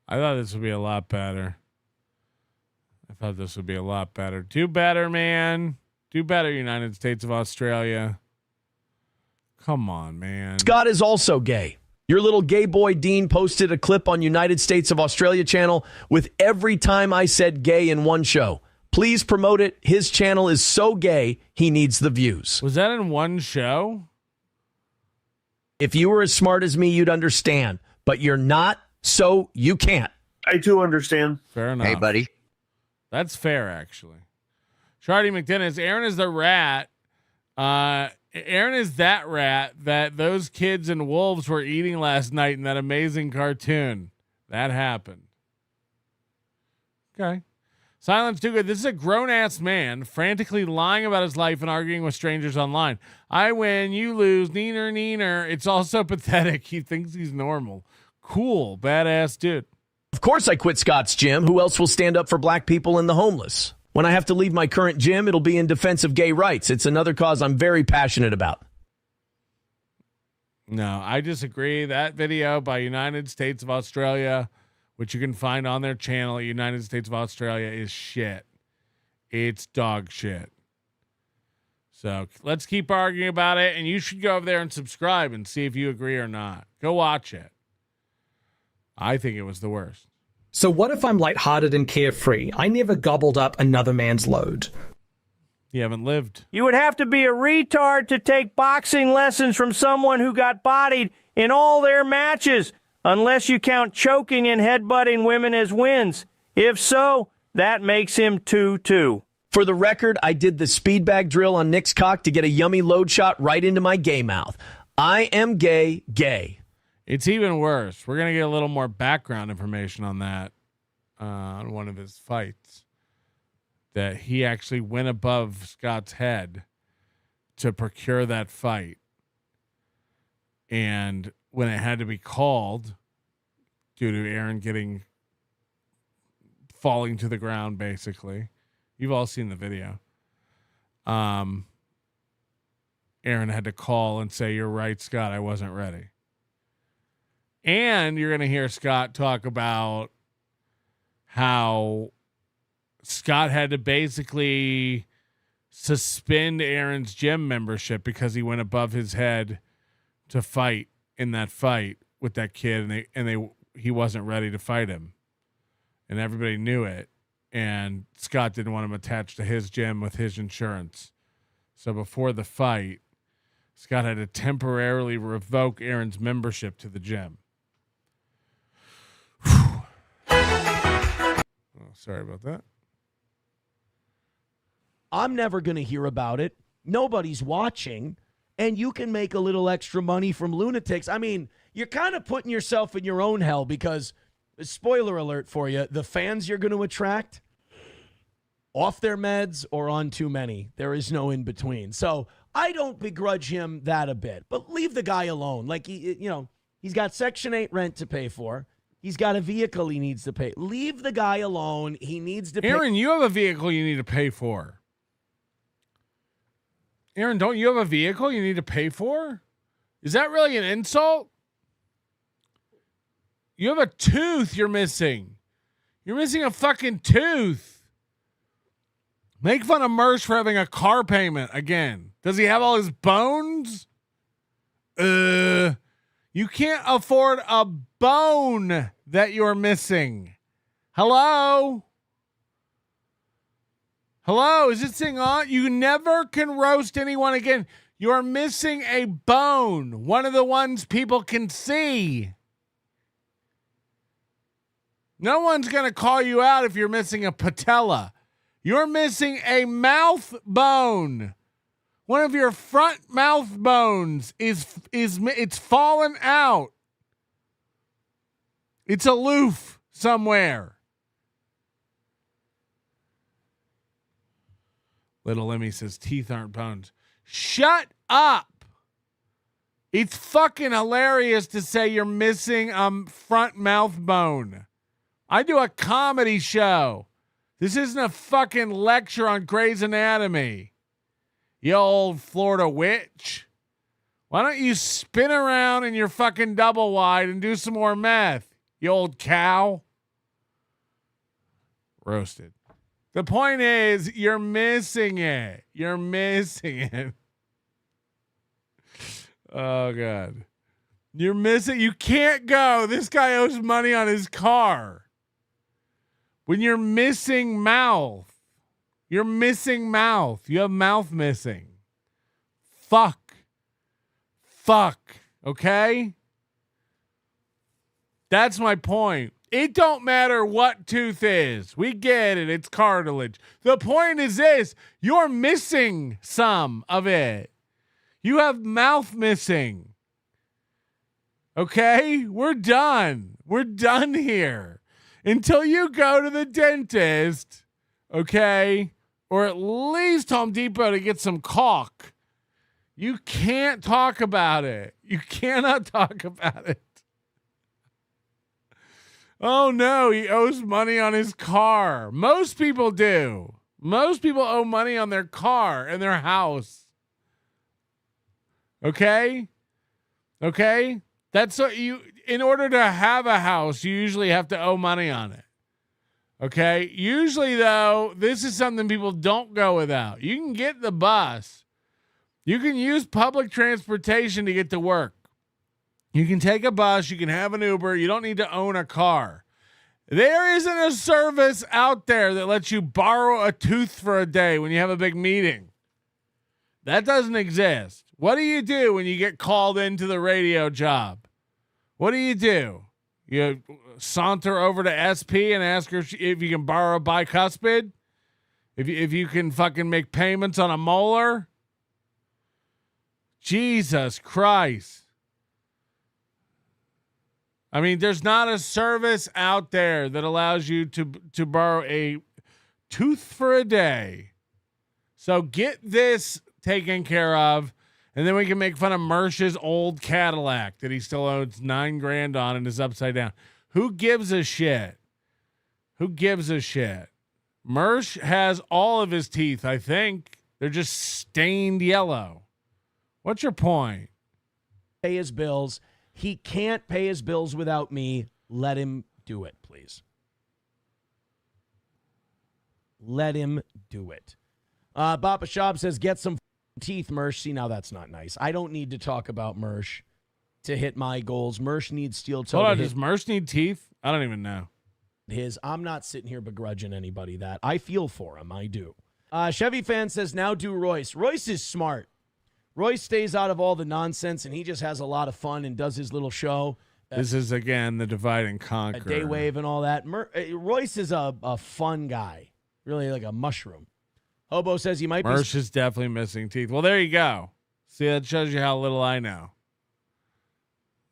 S1: I thought this would be a lot better. Do better, man. Do better, United States of Australia. Come on, man.
S5: Scott is also gay. Your little gay boy Dean posted a clip on United States of Australia channel with every time I said gay in one show. Please promote it. His channel is so gay, he needs the views.
S1: Was that in one show?
S5: If you were as smart as me, you'd understand. But you're not, so you can't.
S16: I do understand.
S1: Fair enough.
S14: Hey, buddy.
S1: That's fair, actually. Charlie McDennis, Aaron is the rat. Aaron is that rat that those kids and wolves were eating last night in that amazing cartoon. That happened. Okay. Silence too good. This is a grown-ass man frantically lying about his life and arguing with strangers online. I win, you lose, neener, neener. It's all so pathetic. He thinks he's normal. Cool, badass dude.
S5: Of course I quit Scott's gym. Who else will stand up for black people and the homeless? When I have to leave my current gym, it'll be in defense of gay rights. It's another cause I'm very passionate about.
S1: No, I disagree. That video by United States of Australia, which you can find on their channel at United States of Australia, is shit. It's dog shit. So let's keep arguing about it, and you should go over there and subscribe and see if you agree or not. Go watch it. I think it was the worst.
S18: So what if I'm lighthearted and carefree? I never gobbled up another man's load.
S1: You haven't lived.
S3: You would have to be a retard to take boxing lessons from someone who got bodied in all their matches, unless you count choking and headbutting women as wins. If so, that makes him 2-2.
S5: For the record, I did the speed bag drill on Nick's cock to get a yummy load shot right into my gay mouth. I am gay.
S1: It's even worse. We're going to get a little more background information on that on one of his fights. That he actually went above Scott's head to procure that fight. And when it had to be called, due to Aaron falling to the ground, basically. You've all seen the video. Aaron had to call and say, "You're right, Scott, I wasn't ready." And you're going to hear Scott talk about how Scott had to basically suspend Aaron's gym membership because he went above his head to fight in that fight with that kid, and he wasn't ready to fight him. And everybody knew it. And Scott didn't want him attached to his gym with his insurance. So before the fight, Scott had to temporarily revoke Aaron's membership to the gym. Oh, sorry about that.
S12: I'm never going to hear about it. Nobody's watching. And you can make a little extra money from lunatics. I mean, you're kind of putting yourself in your own hell because, spoiler alert for you, the fans you're going to attract, off their meds or on too many. There is no in between. So I don't begrudge him that a bit. But leave the guy alone. Like, he's got Section 8 rent to pay for. He's got a vehicle he needs to pay. Leave the guy alone. He needs to pay.
S1: Aaron, you have a vehicle you need to pay for. Aaron, don't you have a vehicle you need to pay for? Is that really an insult? You have a tooth you're missing. You're missing a fucking tooth. Make fun of Mersh for having a car payment again. Does he have all his bones? You can't afford a bone that you're missing. Hello? Hello, is this thing on? You never can roast anyone again. You're missing a bone. One of the ones people can see. No one's going to call you out if you're missing a patella. You're missing a mouth bone. One of your front mouth bones it's fallen out. It's aloof somewhere. Little Emmy says teeth aren't bones. Shut up. It's fucking hilarious to say you're missing front mouth bone. I do a comedy show. This isn't a fucking lecture on Grey's Anatomy. You old Florida witch. Why don't you spin around in your fucking double wide and do some more meth, you old cow? Roasted. The point is, you're missing it. You're missing it. Oh, God. You're missing. You can't go. This guy owes money on his car. When you're missing mouth, you're missing mouth. You have mouth missing. Fuck. Okay? That's my point. It don't matter what tooth is. We get it. It's cartilage. The point is this. You're missing some of it. You have mouth missing. Okay? We're done. We're done here. Until you go to the dentist, okay? Or at least Home Depot to get some caulk. You can't talk about it. You cannot talk about it. Oh no, he owes money on his car. Most people do. Most people owe money on their car and their house. Okay? That's what in order to have a house, you usually have to owe money on it. Okay? Usually though, this is something people don't go without. You can get the bus. You can use public transportation to get to work. You can take a bus, you can have an Uber, you don't need to own a car. There isn't a service out there that lets you borrow a tooth for a day when you have a big meeting. That doesn't exist. What do you do when you get called into the radio job? What do? You saunter over to SP and ask her if you can borrow a bicuspid? If you can fucking make payments on a molar? Jesus Christ. I mean, there's not a service out there that allows you to borrow a tooth for a day. So get this taken care of, and then we can make fun of Mersh's old Cadillac that he still owns $9,000 on and is upside down. Who gives a shit? Who gives a shit? Mersh has all of his teeth, I think. They're just stained yellow. What's your point?
S12: Pay his bills. He can't pay his bills without me. Let him do it, please. Let him do it. Papa Shab says, get some teeth, Mersh. See, now that's not nice. I don't need to talk about Mersh to hit my goals. Mersh needs steel toe.
S1: Hold on, does Mersh need teeth? I don't even know.
S12: I'm not sitting here begrudging anybody that. I feel for him. I do. Chevy fan says, now do Royce. Royce is smart. Royce stays out of all the nonsense, and he just has a lot of fun and does his little show.
S1: This is, again, the divide and conquer.
S12: A day wave and all that. Royce is a fun guy. Really like a mushroom. Hobo says he might
S1: Mersh is definitely missing teeth. Well, there you go. See, that shows you how little I know.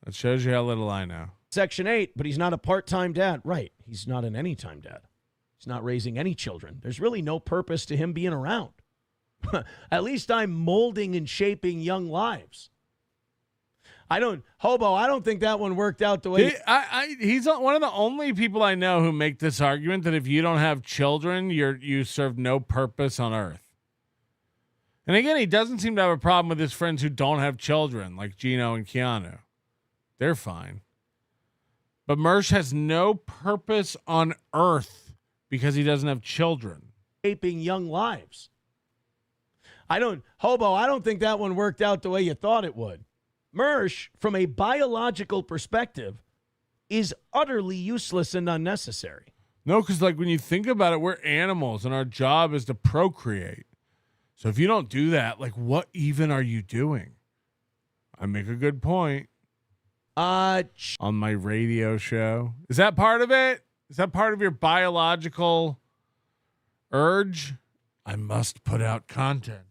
S1: That shows you how little I know.
S12: Section 8, but he's not a part-time dad. Right. He's not an anytime dad. He's not raising any children. There's really no purpose to him being around. At least I'm molding and shaping young lives. I don't think that one worked out the way.
S1: He's one of the only people I know who make this argument that if you don't have children, you serve no purpose on earth. And again, he doesn't seem to have a problem with his friends who don't have children, like Gino and Keanu. They're fine. But Mersh has no purpose on earth because he doesn't have children.
S12: Shaping young lives. I don't think that one worked out the way you thought it would. Mersh, from a biological perspective, is utterly useless and unnecessary.
S1: No, because like when you think about it, we're animals and our job is to procreate. So if you don't do that, like what even are you doing? I make a good point. On my radio show. Is that part of it? Is that part of your biological urge? I must put out content.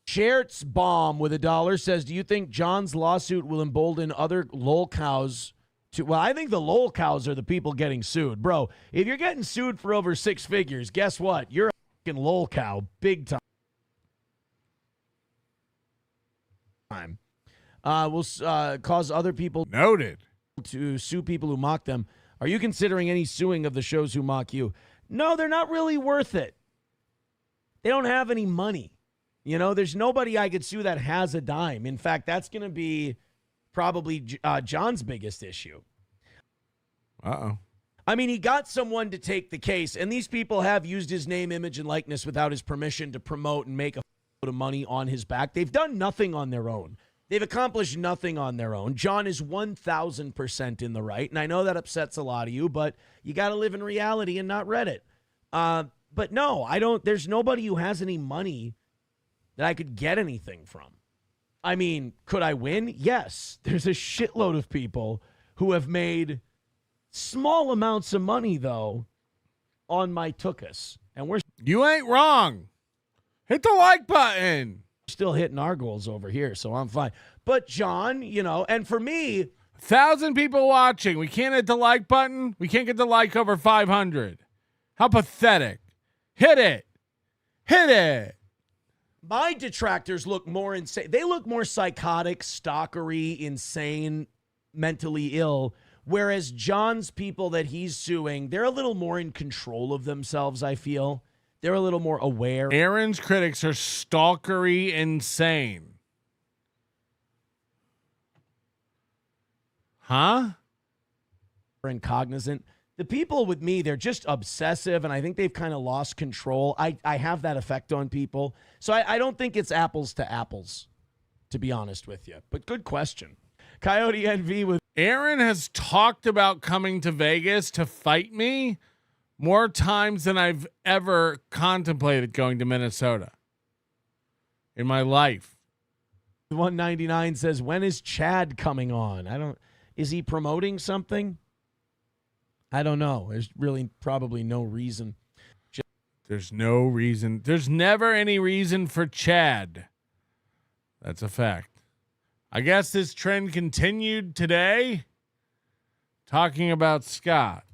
S12: Schertz Bomb with $1 says, do you think John's lawsuit will embolden other lol cows to... Well, I think the lol cows are the people getting sued. Bro, if you're getting sued for over 6 figures, guess what? You're a fucking lol cow. Big time. will cause other people
S1: noted
S12: to sue people who mock them. Are you considering any suing of the shows who mock you? No, they're not really worth it. They don't have any money. You know, there's nobody I could sue that has a dime. In fact, that's going to be probably John's biggest issue.
S1: Uh-oh.
S12: I mean, he got someone to take the case, and these people have used his name, image, and likeness without his permission to promote and make a load of money on his back. They've done nothing on their own. They've accomplished nothing on their own. John is 1,000% in the right, and I know that upsets a lot of you, but you got to live in reality and not Reddit. But no, I don't. There's nobody who has any money that I could get anything from. I mean, could I win? Yes. There's a shitload of people who have made small amounts of money, though, on my tuchus. And
S1: You ain't wrong. Hit the like button.
S12: Still hitting our goals over here, so I'm fine. But John, you know, and for me,
S1: 1,000 people watching. We can't hit the like button. We can't get the like over 500. How pathetic. Hit it. Hit it.
S12: My detractors look more insane. They look more psychotic, stalkery, insane, mentally ill. Whereas John's people that he's suing, they're a little more in control of themselves, I feel. They're a little more aware.
S1: Aaron's critics are stalkery insane. Huh?
S12: And cognizant. The people with me, they're just obsessive, and I think they've kind of lost control. I have that effect on people. So I don't think it's apples to apples, to be honest with you. But good question. Coyote NV with
S1: Aaron has talked about coming to Vegas to fight me more times than I've ever contemplated going to Minnesota in my life.
S12: 199 says, when is Chad coming on? Is he promoting something? I don't know. There's really probably no reason.
S1: There's no reason. There's never any reason for Chad. That's a fact. I guess this trend continued today. Talking about Scott.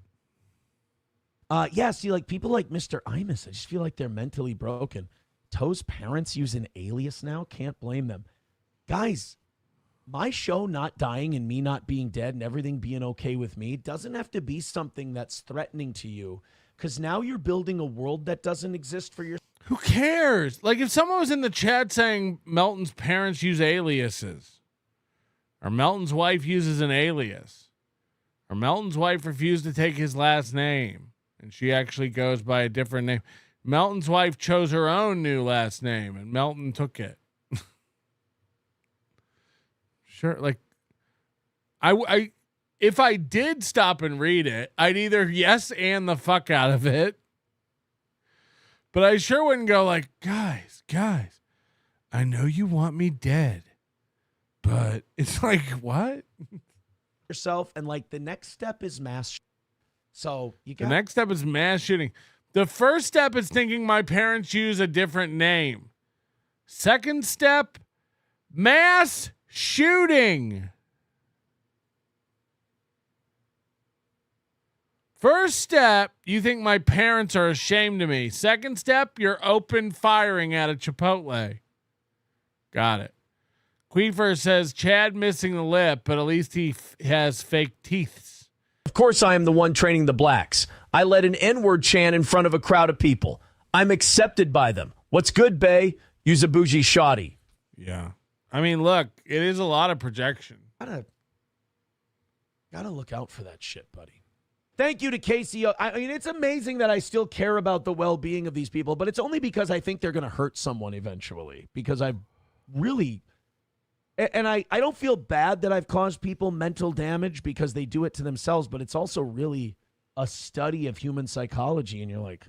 S12: See, like people like Mr. Imus, I just feel like they're mentally broken. Toe's parents use an alias now. Can't blame them. Guys, my show not dying and me not being dead and everything being okay with me doesn't have to be something that's threatening to you, because now you're building a world that doesn't exist for your.
S1: Who cares? Like if someone was in the chat saying Melton's parents use aliases, or Melton's wife uses an alias, or Melton's wife refused to take his last name and she actually goes by a different name. Melton's wife chose her own new last name and Melton took it. Sure, like I if I did stop and read it, I'd either yes and the fuck out of it. But I sure wouldn't go like, guys, I know you want me dead. But it's like, what?
S12: Yourself, and like the next step is mass. So you got
S1: the next step is mass shooting. The first step is thinking my parents use a different name. Second step, mass shooting. First step, you think my parents are ashamed of me. Second step, you're open firing at a Chipotle. Got it. Queefer says, Chad missing the lip, but at least he has fake teeth.
S5: Of course I am the one training the blacks. I led an N-word chant in front of a crowd of people. I'm accepted by them. What's good, Bay? Use a bougie shoddy.
S1: Yeah. I mean, look, it is a lot of projection.
S12: Gotta look out for that shit, buddy. Thank you to Casey. I mean, it's amazing that I still care about the well-being of these people, but it's only because I think they're going to hurt someone eventually, because I've really... And I don't feel bad that I've caused people mental damage because they do it to themselves, but it's also really a study of human psychology, and you're like,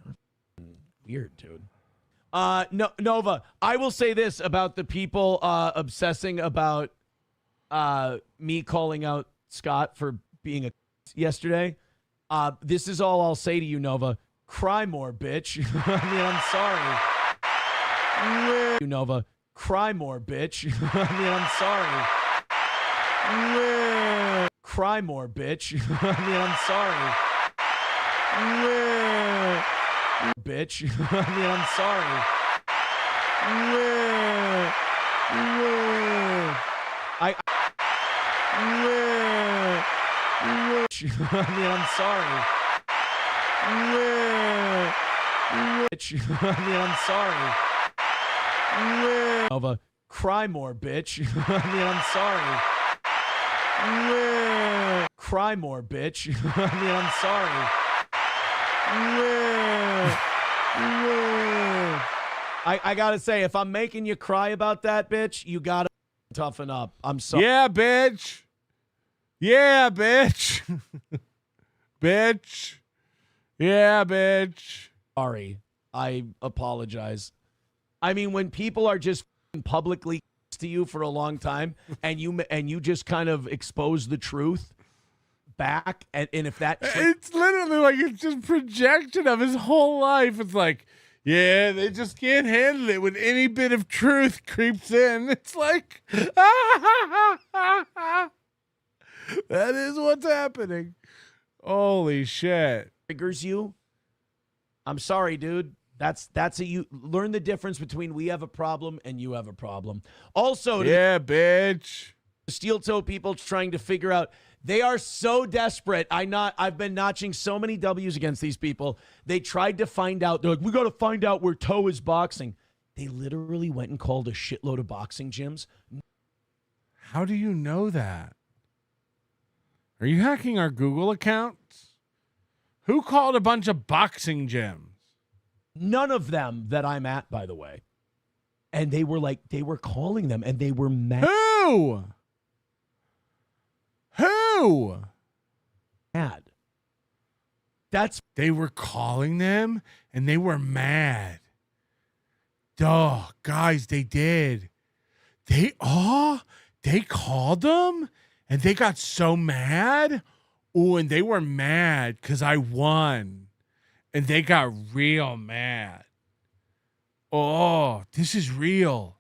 S12: weird, dude. No, Nova, I will say this about the people obsessing about me calling out Scott for being a yesterday. This is all I'll say to you, Nova. Cry more, bitch. I mean, I'm sorry. You, Nova. Cry more, bitch. I mean, I'm sorry. Cry more, bitch. I mean, I'm sorry. Bitch. I mean, I'm sorry. I mean, I'm sorry. I mean, I'm sorry. Nova, cry more, bitch. I mean, I'm sorry. Cry more, bitch. I mean, I'm sorry. I gotta say, if I'm making you cry about that, bitch, you gotta toughen up. I'm sorry.
S1: Yeah, bitch. Yeah, bitch. Bitch. Yeah, bitch.
S12: Sorry. I apologize. I mean, when people are just publicly to you for a long time and you just kind of expose the truth back, and if that
S1: it's literally like it's just projection of his whole life. It's like, yeah, they just can't handle it when any bit of truth creeps in. It's like, that is what's happening. Holy shit.
S12: Triggers you. I'm sorry, dude. That's you learn the difference between we have a problem and you have a problem. Also,
S1: yeah, bitch.
S12: Steel toe people trying to figure out, they are so desperate. I've been notching so many W's against these people. They tried to find out. They're like, we got to find out where Toe is boxing. They literally went and called a shitload of boxing gyms.
S1: How do you know that? Are you hacking our Google accounts? Who called a bunch of boxing gyms?
S12: None of them that I'm at, by the way. And they were calling them and they were mad.
S1: Who?
S12: Mad.
S1: They were calling them and they were mad. Duh, guys, they did. They called them and they got so mad. Oh, and they were mad because I won. And they got real mad. Oh, this is real.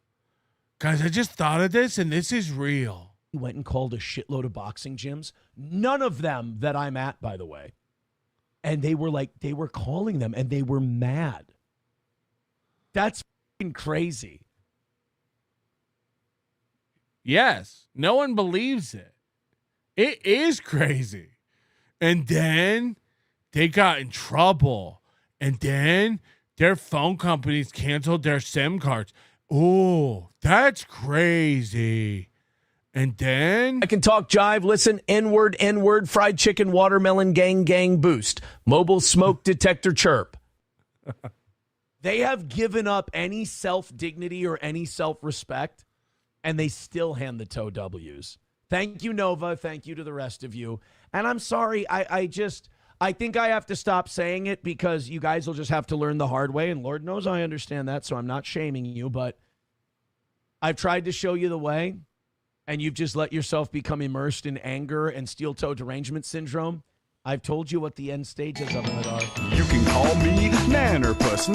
S1: Guys, I just thought of this, and this is real.
S12: He went and called a shitload of boxing gyms. None of them that I'm at, by the way. And they were calling them, and they were mad. That's fucking crazy.
S1: Yes, no one believes it. It is crazy. And then they got in trouble. And then their phone companies canceled their SIM cards. Oh, that's crazy. And then
S5: I can talk jive, listen, N-word, fried chicken, watermelon, gang, boost. Mobile smoke detector chirp.
S12: They have given up any self-dignity or any self-respect, and they still hand the toe W's. Thank you, Nova. Thank you to the rest of you. And I'm sorry, I think I have to stop saying it because you guys will just have to learn the hard way, and Lord knows I understand that, so I'm not shaming you, but I've tried to show you the way, and you've just let yourself become immersed in anger and steel-toe derangement syndrome. I've told you what the end stages of it are.
S19: You can call me Nannerpuss,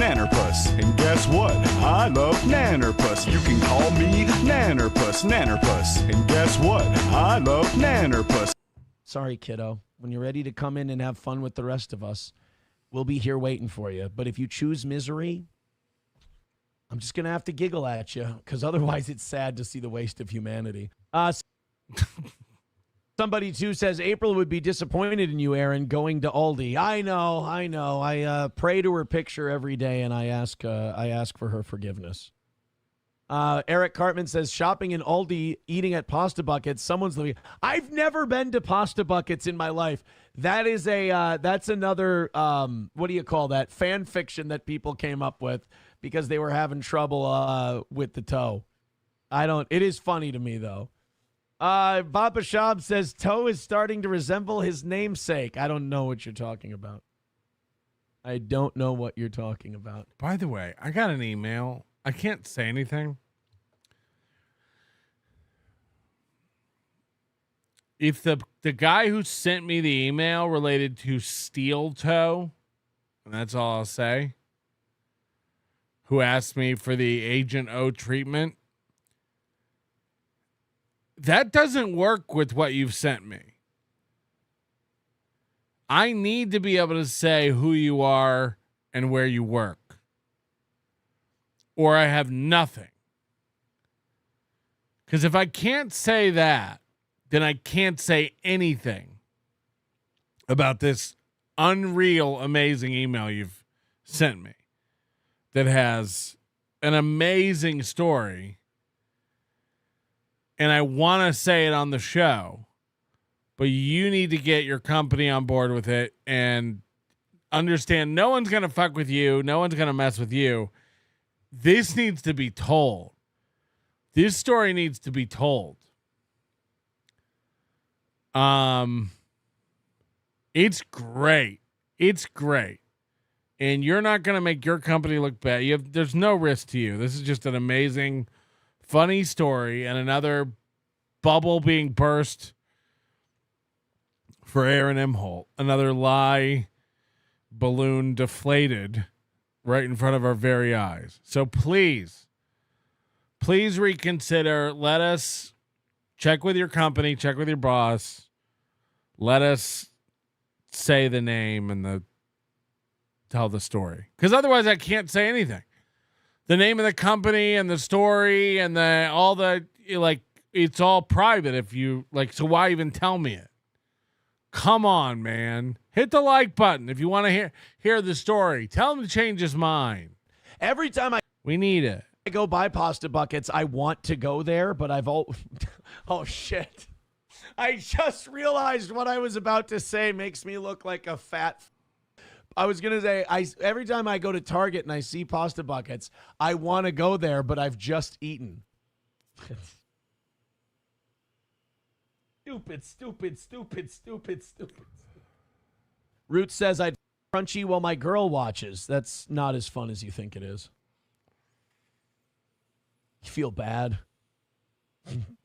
S19: and guess what? I love Nannerpuss. You can call me Nannerpuss, and guess what? I love Nannerpuss.
S12: Sorry, kiddo. When you're ready to come in and have fun with the rest of us, we'll be here waiting for you. But if you choose misery, I'm just going to have to giggle at you because otherwise it's sad to see the waste of humanity. Somebody, too, says April would be disappointed in you, Aaron, going to Aldi. I know. I pray to her picture every day, and I ask for her forgiveness. Eric Cartman says, shopping in Aldi, eating at Pasta Buckets. Someone's living. I've never been to Pasta Buckets in my life. That is that's another, what do you call that? Fan fiction that people came up with because they were having trouble with the toe. It is funny to me, though. Baba Shab says, Toe is starting to resemble his namesake. I don't know what you're talking about. I don't know what you're talking about.
S1: By the way, I got an email. I can't say anything. If the guy who sent me the email related to steel toe, and that's all I'll say, who asked me for the Agent O treatment, that doesn't work with what you've sent me. I need to be able to say who you are and where you work, or I have nothing. Because if I can't say that, then I can't say anything about this unreal, amazing email you've sent me that has an amazing story. And I want to say it on the show, but you need to get your company on board with it and understand no one's going to fuck with you. No one's going to mess with you. This needs to be told. This story needs to be told. It's great. It's great. And you're not going to make your company look bad. There's no risk to you. This is just an amazing, funny story and another bubble being burst for Aaron Imholte. Another lie balloon deflated right in front of our very eyes. So please reconsider. Let us check with your company, check with your boss. Let us say the name and tell the story. Because otherwise I can't say anything. The name of the company and the story and it's all private if you like, so why even tell me it? Come on, man. Hit the like button if you want to hear the story. Tell him to change his mind.
S12: Every time
S1: we need it.
S12: I go buy pasta buckets, I want to go there, but oh shit. I just realized what I was about to say makes me look like a fat. I was going to say, every time I go to Target and I see pasta buckets, I want to go there, but I've just eaten. Stupid. Root says I'd crunchy while my girl watches. That's not as fun as you think it is. You feel bad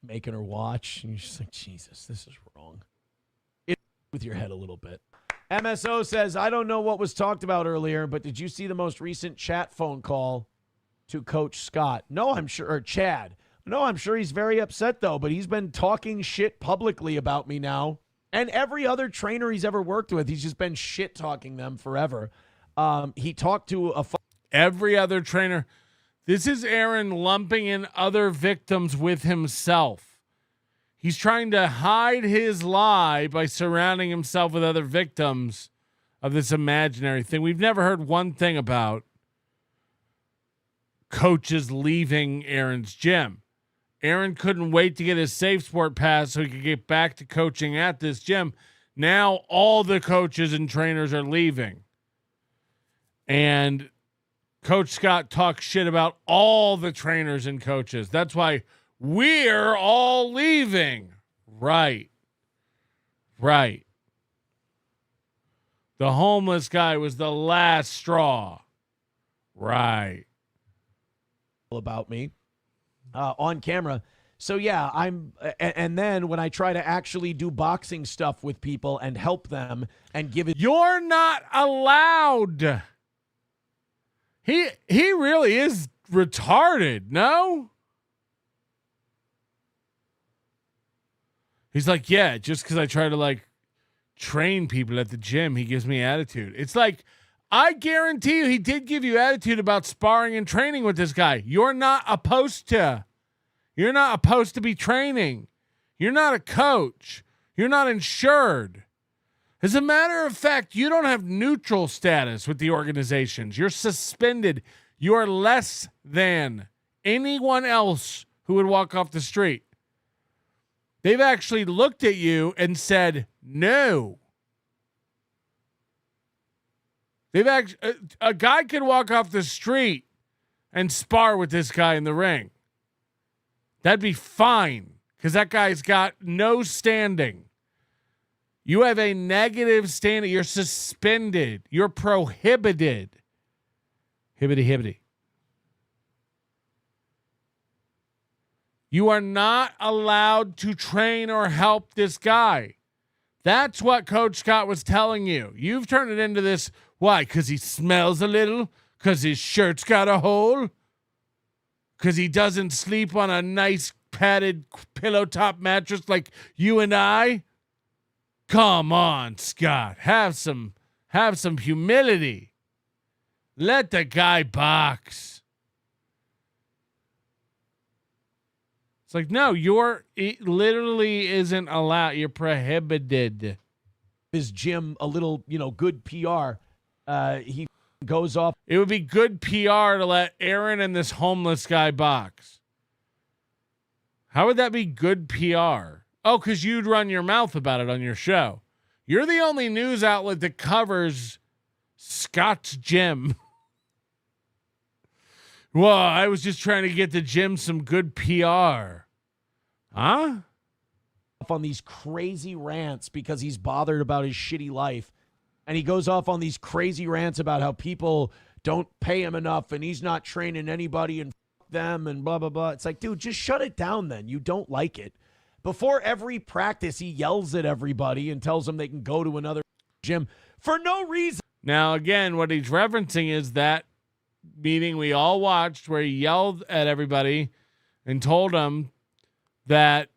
S12: making her watch, and you're just like, Jesus, this is wrong. With your head a little bit. MSO says, I don't know what was talked about earlier, but did you see the most recent chat phone call to Coach Scott? No, I'm sure, or Chad. No, I'm sure he's very upset, though, but he's been talking shit publicly about me now. And every other trainer he's ever worked with, he's just been shit-talking them forever. He talked to
S1: every other trainer. This is Aaron lumping in other victims with himself. He's trying to hide his lie by surrounding himself with other victims of this imaginary thing. We've never heard one thing about coaches leaving Aaron's gym. Aaron couldn't wait to get his Safe Sport pass so he could get back to coaching at this gym. Now all the coaches and trainers are leaving. And Coach Scott talks shit about all the trainers and coaches. That's why we're all leaving. Right. The homeless guy was the last straw. Right.
S12: About me on camera. So yeah, and then when I try to actually do boxing stuff with people and help them and give it.
S1: You're not allowed. He really is retarded, no? He's like, yeah, just because I try to train people at the gym, he gives me attitude. It's like, I guarantee you he did give you attitude about sparring and training with this guy. You're not supposed to. You're not supposed to be training. You're not a coach. You're not insured. As a matter of fact, you don't have neutral status with the organizations. You're suspended. You are less than anyone else who would walk off the street. They've actually looked at you and said, no. A guy could walk off the street and spar with this guy in the ring. That'd be fine because that guy's got no standing. You have a negative standing. You're suspended. You're prohibited. Hibbity. You are not allowed to train or help this guy. That's what Coach Scott was telling you. You've turned it into this. Why? Because he smells a little? Because his shirt's got a hole? Because he doesn't sleep on a nice padded pillow top mattress like you and I? Come on, Scott. Have some humility. Let the guy box. It's like, no, it literally isn't allowed. You're prohibited.
S12: His gym a little, good PR. He goes off.
S1: It would be good PR to let Aaron and this homeless guy box. How would that be good PR? Oh, because you'd run your mouth about it on your show. You're the only news outlet that covers Scott's gym. Well, I was just trying to get the gym some good PR. Huh?
S12: On these crazy rants because he's bothered about his shitty life. And he goes off on these crazy rants about how people don't pay him enough and he's not training anybody and them and blah, blah, blah. It's like, dude, just shut it down then. You don't like it. Before every practice, he yells at everybody and tells them they can go to another gym for no reason.
S1: Now, again, what he's referencing is that meeting we all watched where he yelled at everybody and told them that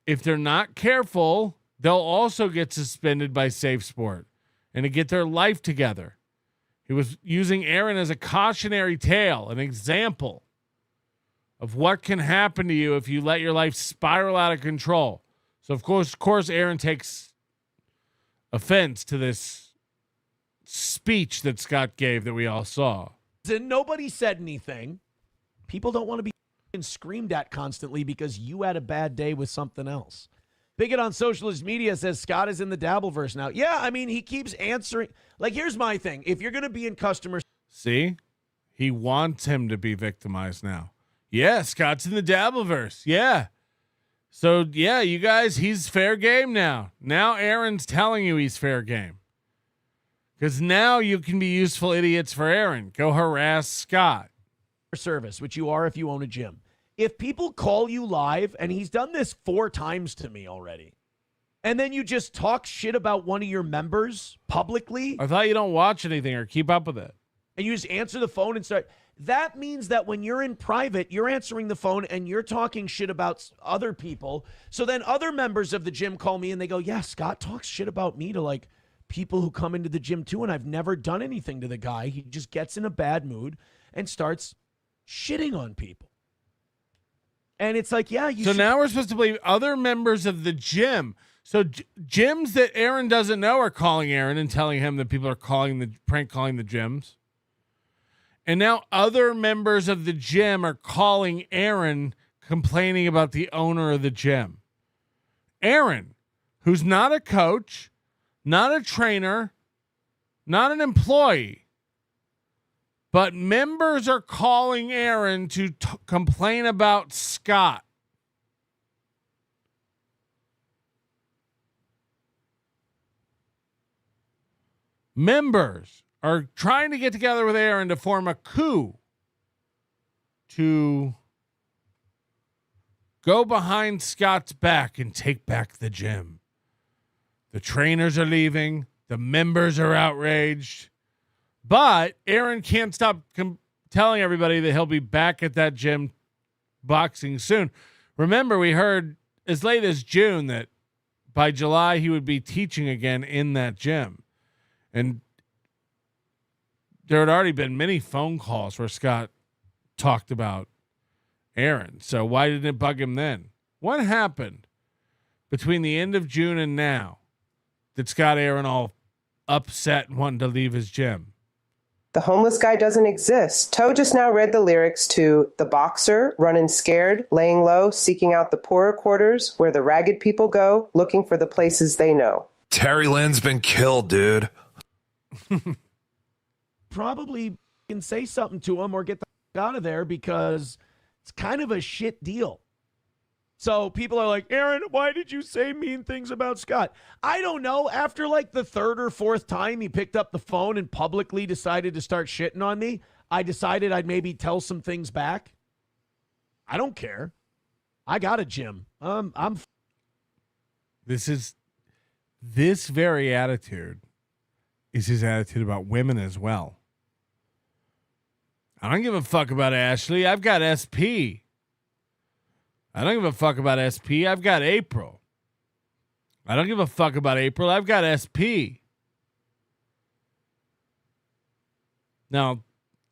S1: if they're not careful, they'll also get suspended by Safe Sport and to get their life together. He was using Aaron as a cautionary tale, an example of what can happen to you if you let your life spiral out of control. So, of course, Aaron takes offense to this speech that Scott gave that we all saw.
S12: And nobody said anything. People don't want to be screamed at constantly because you had a bad day with something else. Bigot on socialist media says Scott is in the Dabbleverse now. Yeah, I mean, he keeps answering. Like, here's my thing. If you're going to be in customer...
S1: See? He wants him to be victimized now. Yeah, Scott's in the Dabbleverse. Yeah. So, yeah, you guys, he's fair game now. Now Aaron's telling you he's fair game. Because now you can be useful idiots for Aaron. Go harass Scott.
S12: Service, which you are if you own a gym. If people call you live, and he's done this 4 times to me already, and then you just talk shit about one of your members publicly.
S1: I thought you don't watch anything or keep up with it.
S12: And you just answer the phone and start. That means that when you're in private, you're answering the phone and you're talking shit about other people. So then other members of the gym call me and they go, yeah, Scott talks shit about me to like people who come into the gym too. And I've never done anything to the guy. He just gets in a bad mood and starts shitting on people. And it's like, yeah.
S1: So now we're supposed to believe other members of the gym. So gyms that Aaron doesn't know are calling Aaron and telling him that people are prank calling the gyms. And now other members of the gym are calling Aaron complaining about the owner of the gym. Aaron, who's not a coach, not a trainer, not an employee, but members are calling Aaron to complain about Scott. Members are trying to get together with Aaron to form a coup to go behind Scott's back and take back the gym. The trainers are leaving. The members are outraged. But Aaron can't stop telling everybody that he'll be back at that gym boxing soon. Remember, we heard as late as June that by July he would be teaching again in that gym. And there had already been many phone calls where Scott talked about Aaron. So why didn't it bug him then? What happened between the end of June and now that Scott Aaron all upset and wanting to leave his gym?
S20: The homeless guy doesn't exist. Toe just now read the lyrics to The Boxer, running scared, laying low, seeking out the poorer quarters where the ragged people go, looking for the places they know.
S6: Terry Lynn's been killed, dude.
S12: Probably can say something to him or get the fuck out of there because it's kind of a shit deal. So people are like, Aaron, why did you say mean things about Scott? I don't know. After like the 3rd or 4th time he picked up the phone and publicly decided to start shitting on me, I decided I'd maybe tell some things back. I don't care. I got a gym.
S1: This very attitude is his attitude about women as well. I don't give a fuck about Ashley. I've got SP. I don't give a fuck about SP. I've got April. I don't give a fuck about April. I've got SP. Now,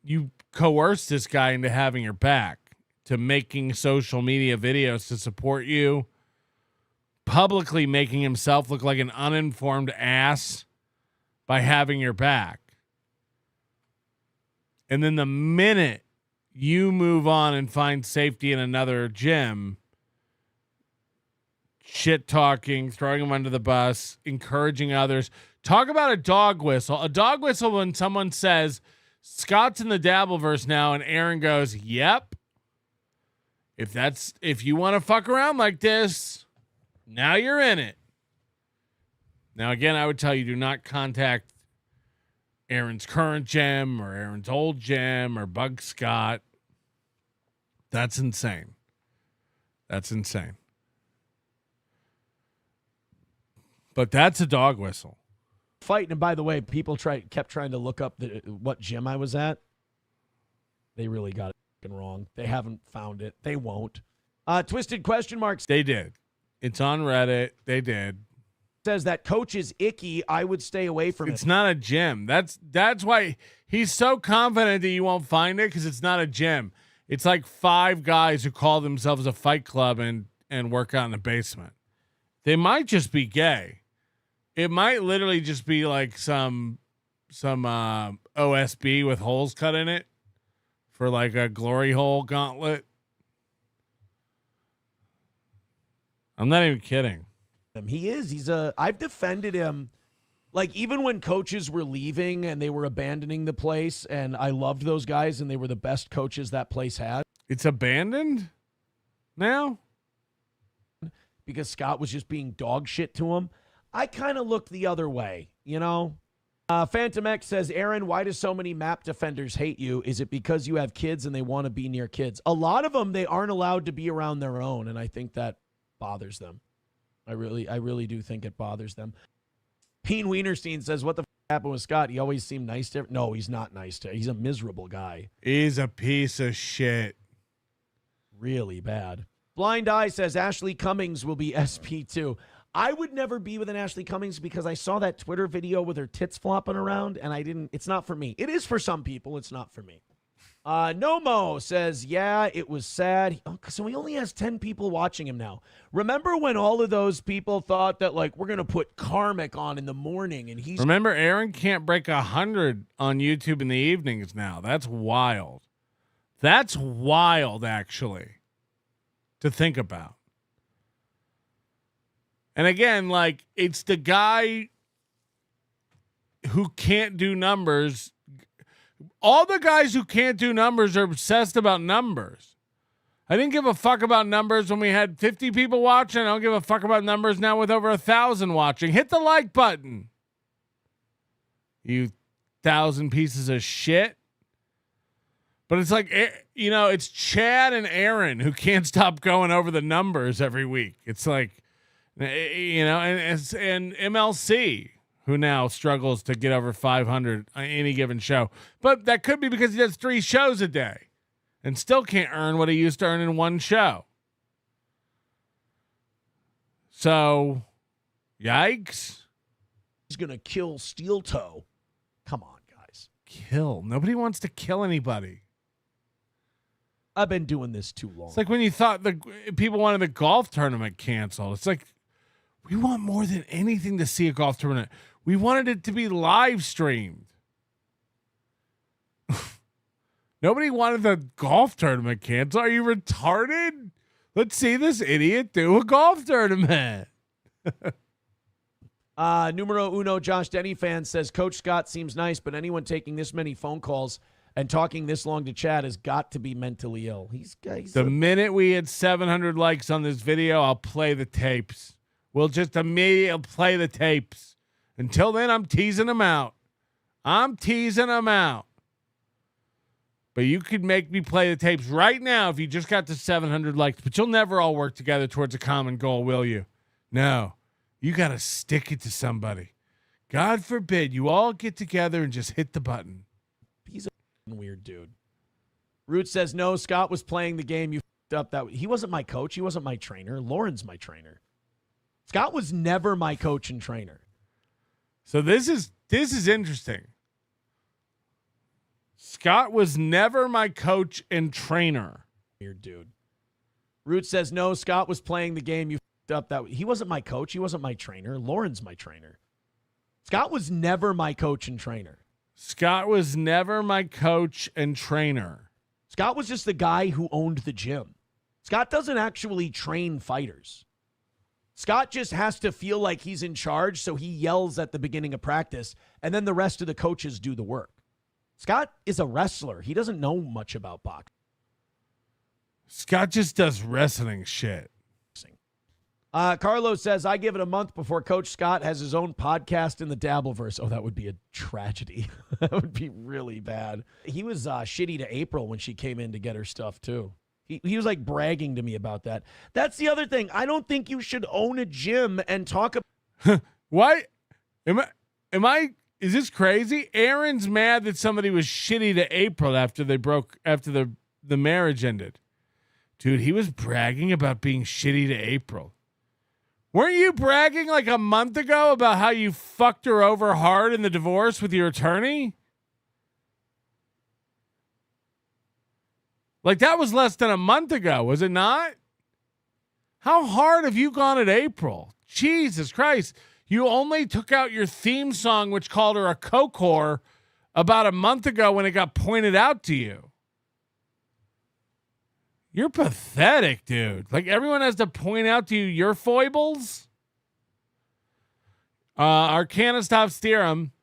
S1: you coerce this guy into having your back. to making social media videos to support you, publicly making himself look like an uninformed ass by having your back. And then the minute you move on and find safety in another gym, shit talking, throwing them under the bus, encouraging others. Talk about a dog whistle. A dog whistle when someone says, Scott's in the Dabbleverse now, and Aaron goes, yep. If you want to fuck around like this, now you're in it. Now, again, I would tell you, do not contact Aaron's current gym or Aaron's old gym or Bug Scott. That's insane. That's insane. But that's a dog whistle.
S12: Fighting, and by the way, people kept trying to look up what gym I was at. They really got it wrong. They haven't found it. They won't. Twisted question marks.
S1: They did. It's on Reddit. They did.
S12: Says that coach is icky. I would stay away from it.
S1: It's not a gym. That's why he's so confident that you won't find it, because it's not a gym. It's like 5 guys who call themselves a fight club and work out in the basement. They might just be gay. It might literally just be like some OSB with holes cut in it for like a glory hole gauntlet. I'm not even kidding.
S12: He is. I've defended him. Like, even when coaches were leaving and they were abandoning the place, and I loved those guys and they were the best coaches that place had.
S1: It's abandoned now?
S12: Because Scott was just being dog shit to him. I kind of looked the other way, you know? Phantom X says, Aaron, why do so many map defenders hate you? Is it because you have kids and they want to be near kids? A lot of them, they aren't allowed to be around their own, and I think that bothers them. I really do think it bothers them. Peen Wienerstein says, what the happened with Scott? He always seemed nice to everyone. No, he's not nice to. He's a miserable guy.
S1: He's a piece of shit.
S12: Really bad. Blind Eye says Ashley Cummings will be SP2. I would never be with an Ashley Cummings because I saw that Twitter video with her tits flopping around, and it's not for me. It is for some people. It's not for me. Nomo says, yeah, it was sad. So he only has 10 people watching him now. Remember when all of those people thought that, like, we're going to put Karmic on in the morning, and he's...
S1: Remember, Aaron can't break 100 on YouTube in the evenings now. That's wild. That's wild, actually, to think about. And again, like, it's the guy who can't do numbers. All the guys who can't do numbers are obsessed about numbers. I didn't give a fuck about numbers when we had 50 people watching. I don't give a fuck about numbers now with over 1,000 watching. Hit the like button, you 1,000 pieces of shit. But it's like, you know, it's Chad and Aaron who can't stop going over the numbers every week. It's like, you know, and MLC, who now struggles to get over 500 on any given show. But that could be because he does 3 shows a day and still can't earn what he used to earn in one show. So, yikes.
S12: He's going to kill Steel Toe. Come on, guys.
S1: Kill. Nobody wants to kill anybody.
S12: I've been doing this too long.
S1: It's like when you thought the people wanted the golf tournament canceled. It's like, we want more than anything to see a golf tournament. We wanted it to be live streamed. Nobody wanted the golf tournament canceled. Are you retarded? Let's see this idiot do a golf tournament.
S12: Numero uno, Josh Denny fan says, Coach Scott seems nice, but anyone taking this many phone calls and talking this long to Chad has got to be mentally ill. He's
S1: the minute we hit 700 likes on this video, I'll play the tapes. We'll just immediately play the tapes. Until then, I'm teasing them out. But you could make me play the tapes right now if you just got to 700 likes. But you'll never all work together towards a common goal, will you? No. You got to stick it to somebody. God forbid you all get together and just hit the button.
S12: He's a weird dude. Root says, no, Scott was playing the game. You f***ed up that. He wasn't my coach. He wasn't my trainer. Lauren's my trainer. Scott was never my coach and trainer.
S1: So this is interesting. Scott was never my coach and trainer.
S12: weird dude. Root says, no, Scott was playing the game. You f***ed up. That he wasn't my coach. He wasn't my trainer. Lauren's my trainer. Scott was never my coach and trainer.
S1: Scott was never my coach and trainer.
S12: Scott was just the guy who owned the gym. Scott doesn't actually train fighters. Scott just has to feel like he's in charge, so he yells at the beginning of practice, and then the rest of the coaches do the work. Scott is a wrestler. He doesn't know much about boxing.
S1: Scott just does wrestling shit.
S12: Carlos says, I give it a month before Coach Scott has his own podcast in the Dabbleverse. Oh, that would be a tragedy. That would be really bad. He was shitty to April when she came in to get her stuff, too. He was like bragging to me about that. That's the other thing. I don't think you should own a gym and talk about.
S1: Why? Is this crazy? Aaron's mad that somebody was shitty to April after the marriage ended. Dude, he was bragging about being shitty to April. Weren't you bragging like a month ago about how you fucked her over hard in the divorce with your attorney? Like that was less than a month ago, was it not? How hard have you gone at April? Jesus Christ. You only took out your theme song, which called her a coke whore, about a month ago when it got pointed out to you. You're pathetic, dude. Like everyone has to point out to you your foibles. Arcana stops theorem.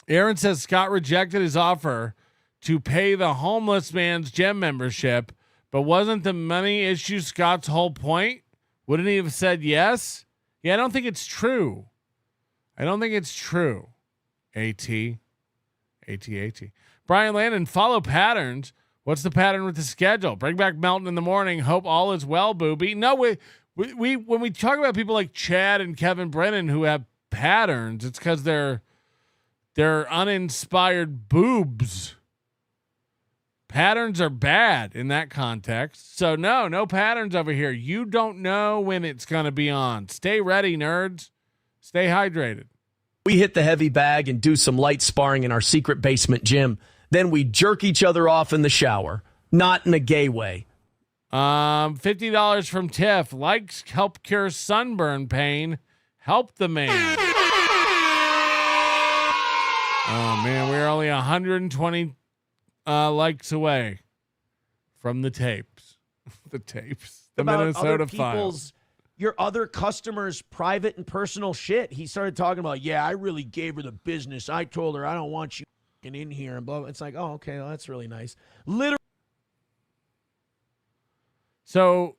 S1: Aaron says Scott rejected his offer to pay the homeless man's gym membership, but wasn't the money issue Scott's whole point? Wouldn't he have said yes? Yeah, I don't think it's true. AT. Brian Landon, follow patterns. What's the pattern with the schedule? Bring back Melton in the morning. Hope all is well, booby. No, we when we talk about people like Chad and Kevin Brennan who have patterns, it's because they're uninspired boobs. Patterns are bad in that context. So no patterns over here. You don't know when it's going to be on. Stay ready, nerds. Stay hydrated.
S5: We hit the heavy bag and do some light sparring in our secret basement gym. Then we jerk each other off in the shower. Not in a gay way.
S1: $50 from Tiff. Likes help cure sunburn pain. Help the man. Oh, man. We're only 120 likes away from the tapes. The Minnesota Files.
S12: Your other customers' private and personal shit. He started talking about, yeah, I really gave her the business. I told her I don't want you in here and blah. It's like, oh, okay, well, that's really nice. Literally.
S1: So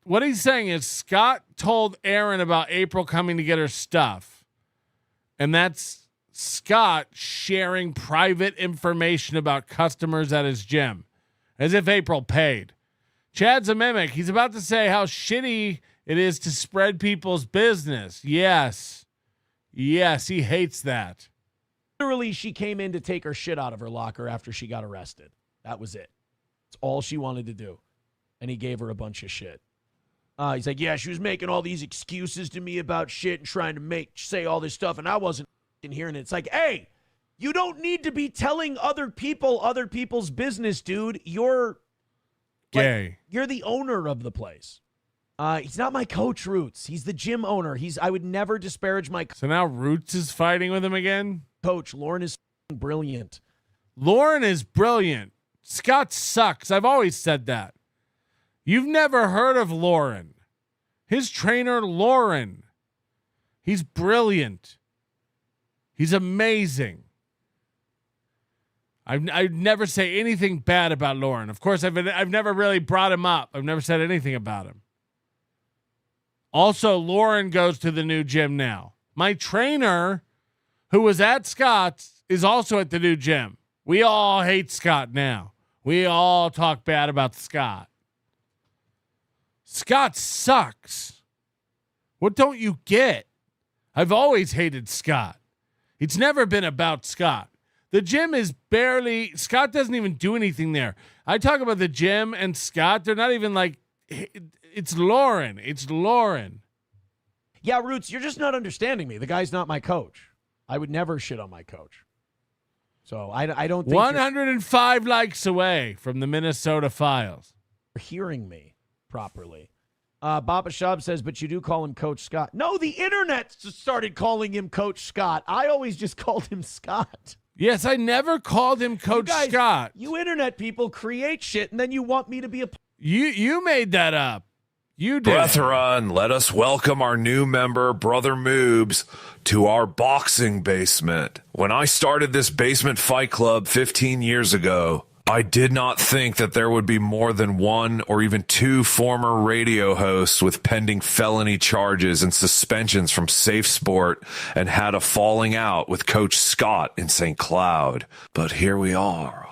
S1: what he's saying is Scott told Aaron about April coming to get her stuff. And that's Scott sharing private information about customers at his gym, as if April paid. Chad's a mimic. He's about to say how shitty it is to spread people's business. Yes, he hates that.
S12: Literally, she came in to take her shit out of her locker after she got arrested. That was it. That's all she wanted to do. And he gave her a bunch of shit. He's like, yeah, she was making all these excuses to me about shit and trying to say all this stuff, and I wasn't hearing it. It's like, hey, you don't need to be telling other people's business, dude. You're
S1: gay.
S12: Like, you're the owner of the place. He's not my coach, Roots. He's the gym owner. I would never disparage my
S1: So now Roots is fighting with him again?
S12: Coach, Lauren is brilliant.
S1: Lauren is brilliant. Scott sucks. I've always said that. You've never heard of Lauren. His trainer, Lauren. He's brilliant. He's amazing. I'd never say anything bad about Lauren. Of course, I've never really brought him up. I've never said anything about him. Also, Lauren goes to the new gym now. My trainer, who was at Scott's, is also at the new gym. We all hate Scott now. We all talk bad about Scott. Scott sucks. What don't you get? I've always hated Scott. It's never been about Scott. The gym is barely, Scott doesn't even do anything there. I talk about the gym and Scott. They're not even like, it's Lauren. It's Lauren.
S12: Yeah, Roots, you're just not understanding me. The guy's not my coach. I would never shit on my coach. So I don't think
S1: 105 likes away from the Minnesota Files.
S12: you're hearing me properly. Baba Shab says, but you do call him Coach Scott. No, the internet started calling him Coach Scott. I always just called him Scott.
S1: Yes, I never called him Coach Scott.
S12: You internet people create shit, and then you want me to be a...
S1: You made that up. You did.
S6: Brethren, let us welcome our new member, Brother Moobs, to our boxing basement. When I started this basement fight club 15 years ago, I did not think that there would be more than one or even two former radio hosts with pending felony charges and suspensions from Safe Sport and had a falling out with Coach Scott in St. Cloud. But here we are.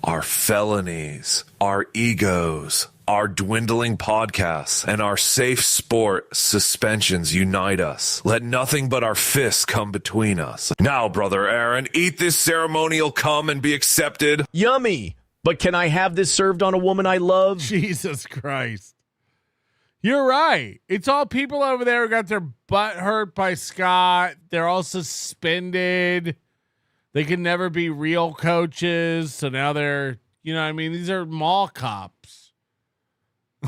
S6: Our felonies, our egos, our dwindling podcasts, and our Safe Sport suspensions unite us. Let nothing but our fists come between us. Now, Brother Aaron, eat this ceremonial cum and be accepted.
S5: Yummy. But can I have this served on a woman I love?
S1: Jesus Christ. You're right. It's all people over there who got their butt hurt by Scott. They're all suspended. They can never be real coaches. So now they're, you know what I mean? These are mall cops.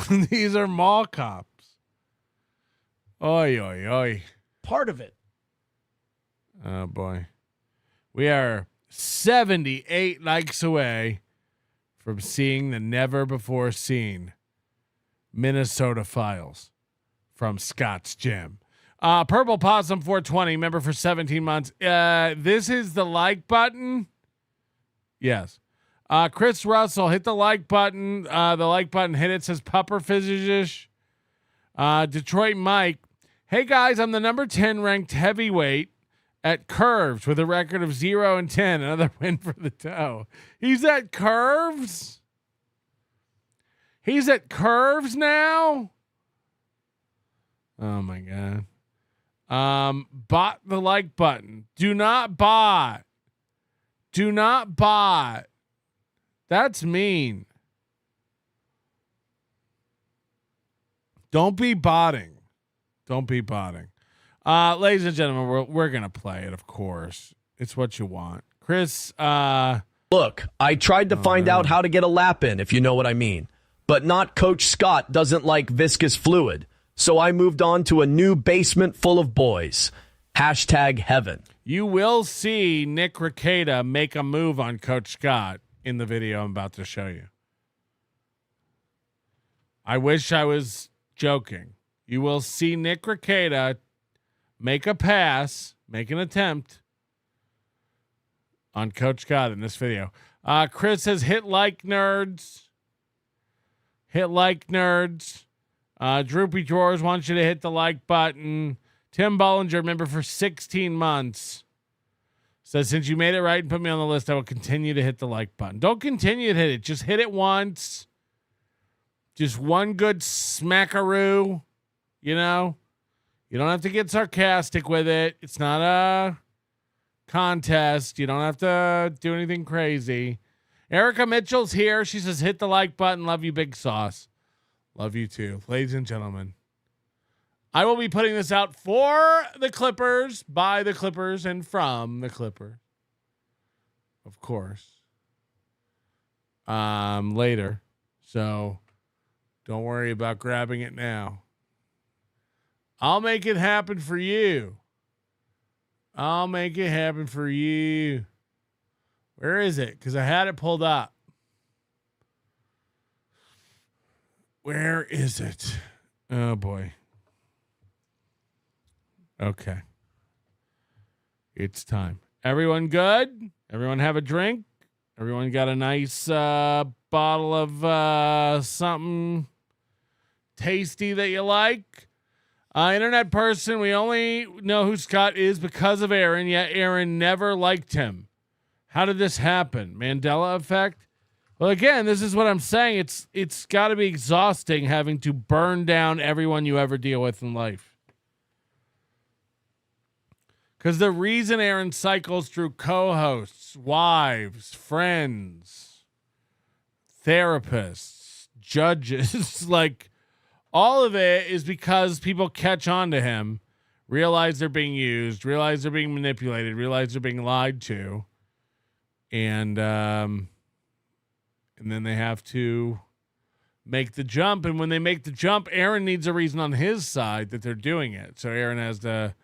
S1: These are mall cops. Oi, oi, oi.
S12: Part of it.
S1: Oh, boy. We are 78 likes away from seeing the never before seen Minnesota Files from Scott's Gym. Purple Possum 420, member for 17 months. This is the like button. Yes. Chris Russell, hit the like button. The like button hit it, says Pupper Physish. Detroit Mike. Hey guys, I'm the number 10 ranked heavyweight at Curves with a record of 0-10. Another win for the toe. He's at Curves? He's at Curves now? Oh my God. Bot the like button. Do not bot. Do not bot. That's mean. Don't be botting. Don't be botting. Ladies and gentlemen, we're going to play it, of course. It's what you want. Chris,
S5: Look, I tried to find out how to get a lap in, if you know what I mean. But not Coach Scott doesn't like viscous fluid. So I moved on to a new basement full of boys. #heaven.
S1: You will see Nick Rekieta make a move on Coach Scott in the video I'm about to show you. I wish I was joking. You will see Nick Rekieta make a pass, make an attempt on Coach Scott in this video. Chris says, hit like nerds. Hit like nerds. Droopy Drawers wants you to hit the like button. Tim Bollinger, member for 16 months, says, since you made it right and put me on the list, I will continue to hit the like button. Don't continue to hit it. Just hit it once. Just one good smackaroo. You know, you don't have to get sarcastic with it. It's not a contest. You don't have to do anything crazy. Erica Mitchell's here. She says, hit the like button. Love you, Big Sauce. Love you too. Ladies and gentlemen, I will be putting this out for the Clippers, by the Clippers, and from the Clippers. Of course. Later. So don't worry about grabbing it now. I'll make it happen for you. I'll make it happen for you. Where is it? Because I had it pulled up. Where is it? Oh, boy. Okay. It's time. Everyone good? Everyone have a drink? Everyone got a nice bottle of something tasty that you like? Internet person, we only know who Scott is because of Aaron, yet Aaron never liked him. How did this happen? Mandela effect? Well, again, this is what I'm saying. It's got to be exhausting having to burn down everyone you ever deal with in life. Because the reason Aaron cycles through co-hosts, wives, friends, therapists, judges, like all of it is because people catch on to him, realize they're being used, realize they're being manipulated, realize they're being lied to, And then they have to make the jump. And when they make the jump, Aaron needs a reason on his side that they're doing it. So Aaron has to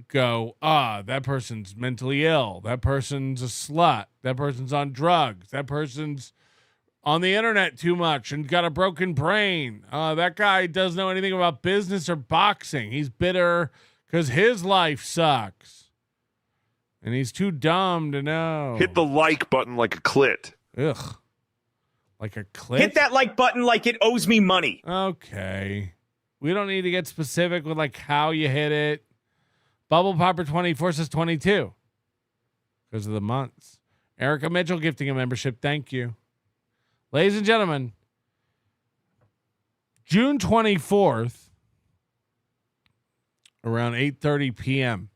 S1: go, that person's mentally ill. That person's a slut. That person's on drugs. That person's on the internet too much and got a broken brain. That guy doesn't know anything about business or boxing. He's bitter because his life sucks. And he's too dumb to know.
S4: Hit the like button like a clit.
S1: Ugh. Like a clit?
S15: Hit that like button like it owes me money.
S1: Okay. We don't need to get specific with like how you hit it. Bubble Popper 24 says 22 because of the months. Erica Mitchell gifting a membership. Thank you. Ladies and gentlemen, June 24th, around 8:30 p.m.,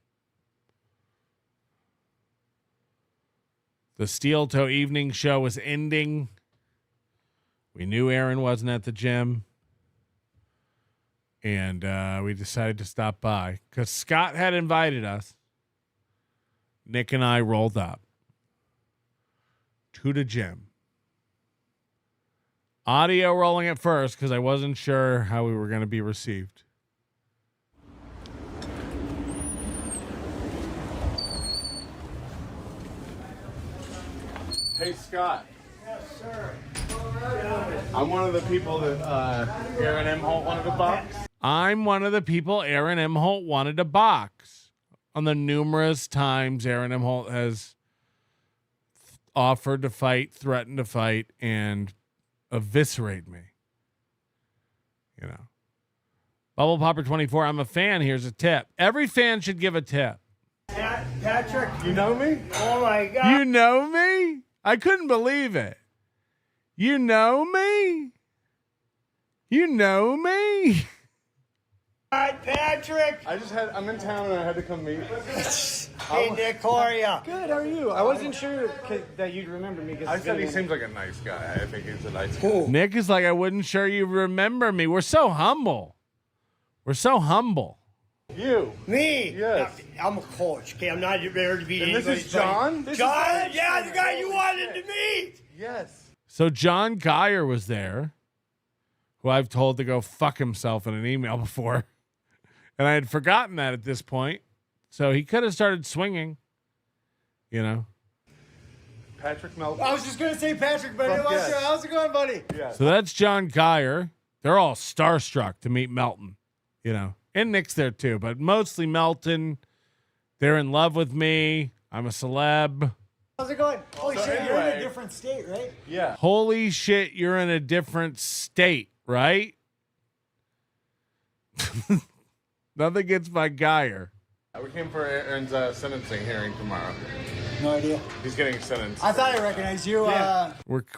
S1: the Steel Toe Evening Show was ending. We knew Aaron wasn't at the gym. And we decided to stop by because Scott had invited us. Nick and I rolled up to the gym. Audio rolling at first because I wasn't sure how we were going to be received. Hey, Scott.
S3: Yes, sir.
S1: I'm one of the people that Aaron Imholte wanted to box. I'm one of the people Aaron Imholte wanted to box. On the numerous times Aaron Imholte has offered to fight, threatened to fight, and eviscerate me. You know. Bubble Popper 24, I'm a fan. Here's a tip. Every fan should give a tip.
S3: Patrick.
S1: You know me?
S3: Oh, my God.
S1: You know me? I couldn't believe it. You know me? You know me?
S3: Hi, Patrick.
S1: I'm in town and I had to come meet.
S3: Hey, Nick, how are you?
S11: Good, how are you? I wasn't sure that you'd remember me.
S1: I said he seems like a nice guy. I think he's a nice guy. Nick is like, I wasn't sure you remember me. We're so humble. We're so humble.
S3: You. Me?
S1: Yes.
S3: I'm a coach, okay? I'm not there to be
S1: And this
S3: anybody's
S1: is John?
S3: buddy. John? Yeah, the guy you wanted to meet.
S1: Yes. So John Geyer was there, who I've told to go fuck himself in an email before. And I had forgotten that at this point. So he could have started swinging, you know. Patrick Melton.
S11: I was just going to say Patrick, but I wasn't sure. How's it going, buddy?
S1: Yeah. So that's John Geyer. They're all starstruck to meet Melton, you know. And Nick's there too, but mostly Melton. They're in love with me. I'm a celeb.
S11: How's it going? Holy
S1: So
S11: shit, you're in
S1: anyway-
S11: a different state, right?
S1: Yeah. Holy shit, you're in a different state, right? Nothing gets by Geyer. We came for Aaron's sentencing hearing tomorrow.
S11: No idea.
S1: He's getting sentenced.
S11: I thought I recognized you.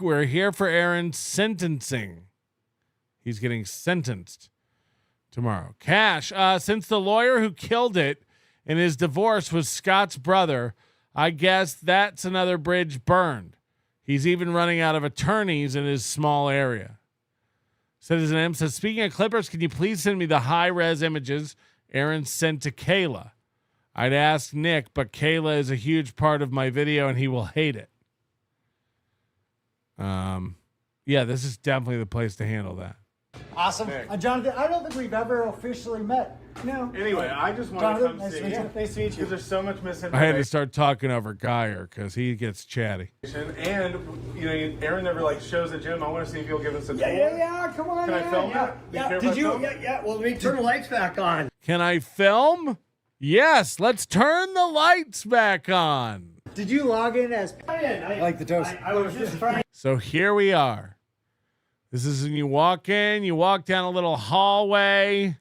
S1: We're here for Aaron's sentencing. He's getting sentenced tomorrow. Cash, since the lawyer who killed it in his divorce was Scott's brother, I guess that's another bridge burned. He's even running out of attorneys in his small area. Citizen M says, speaking of Clippers, can you please send me the high-res images Aaron sent to Kayla? I'd ask Nick, but Kayla is a huge part of my video and he will hate it. Yeah, this is definitely the place to handle that.
S11: Awesome. Jonathan, I don't think we've ever officially met. No.
S1: Anyway, I just want to come
S11: nice
S1: see
S11: to meet
S1: you.
S11: you. Nice to meet you.
S1: Because there's so much misinformation. I had to start talking over Geyer because he gets chatty. And, you know, Aaron never, like, shows the gym. I want to see if you'll give us a tour.
S3: Yeah, come on.
S1: Can I film it?
S3: Yeah. Did you? Yeah. Well, let me turn the lights back on.
S1: Can I film? Yes, let's turn the lights back on.
S11: Did you log in as... I like the toast.
S3: I was just trying.
S1: So here we are. This is when you walk in, you walk down a little hallway.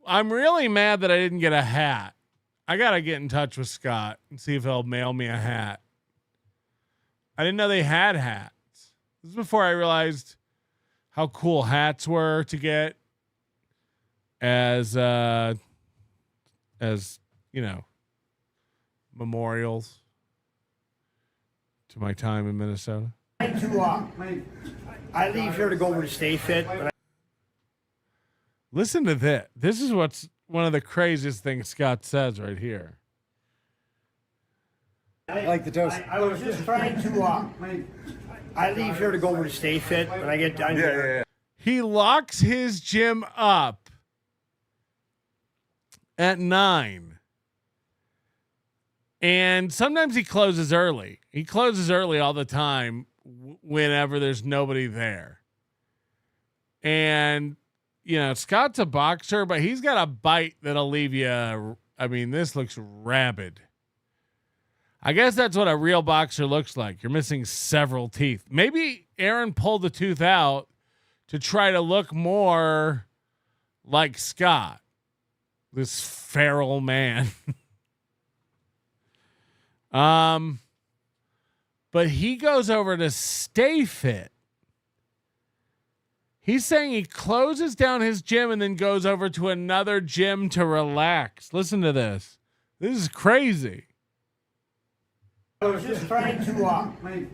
S1: I'm really mad that I didn't get a hat. I got to get in touch with Scott and see if he'll mail me a hat. I didn't know they had hats. This is before I realized how cool hats were to get as you know, memorials to my time in Minnesota.
S3: I leave here to go over to Stay Fit.
S1: Listen to this. This is what's one of the craziest things Scott says right here.
S11: I like the toast.
S3: I was just trying to. I leave here to go over to Stay Fit when I get done here.
S1: He locks his gym up at 9. And sometimes he closes early. He closes early all the time whenever there's nobody there. And, you know, Scott's a boxer, but he's got a bite that'll leave you. I mean, this looks rabid. I guess that's what a real boxer looks like. You're missing several teeth. Maybe Aaron pulled the tooth out to try to look more like Scott, this feral man. But he goes over to Stay Fit. He's saying he closes down his gym and then goes over to another gym to relax. Listen to this. This is crazy.
S3: I was just trying to.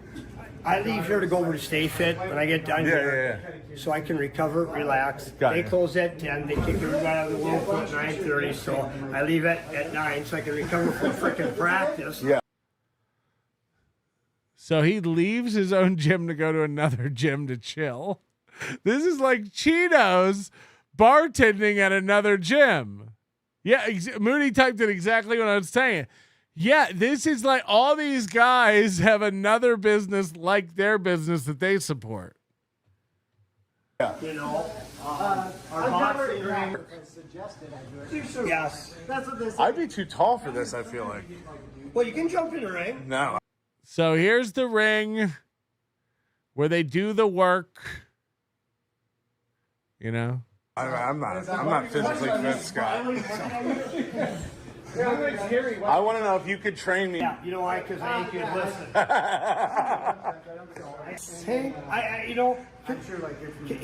S3: I leave here to go over to Stay Fit when I get done here, so I can recover, relax. They close at 10. They kick everybody out of the world at 9:30. So I leave at 9 so I can recover from freaking practice.
S1: Yeah. So he leaves his own gym to go to another gym to chill. This is like Cheetos bartending at another gym. Yeah, Mooney typed it exactly what I was saying. Yeah, this is like all these guys have another business like their business that they support.
S3: Yeah. You know, our boxing ring suggested I do it. Yes. That's what this.
S19: I'd be too tall for this, I feel like.
S3: Well, you can jump in the ring.
S19: No.
S1: So here's the ring where they do the work. You know?
S19: I'm not physically fit, Scott. I want to know if you could train me.
S3: Yeah, you know why? Because I ain't good listen. Hey, you know,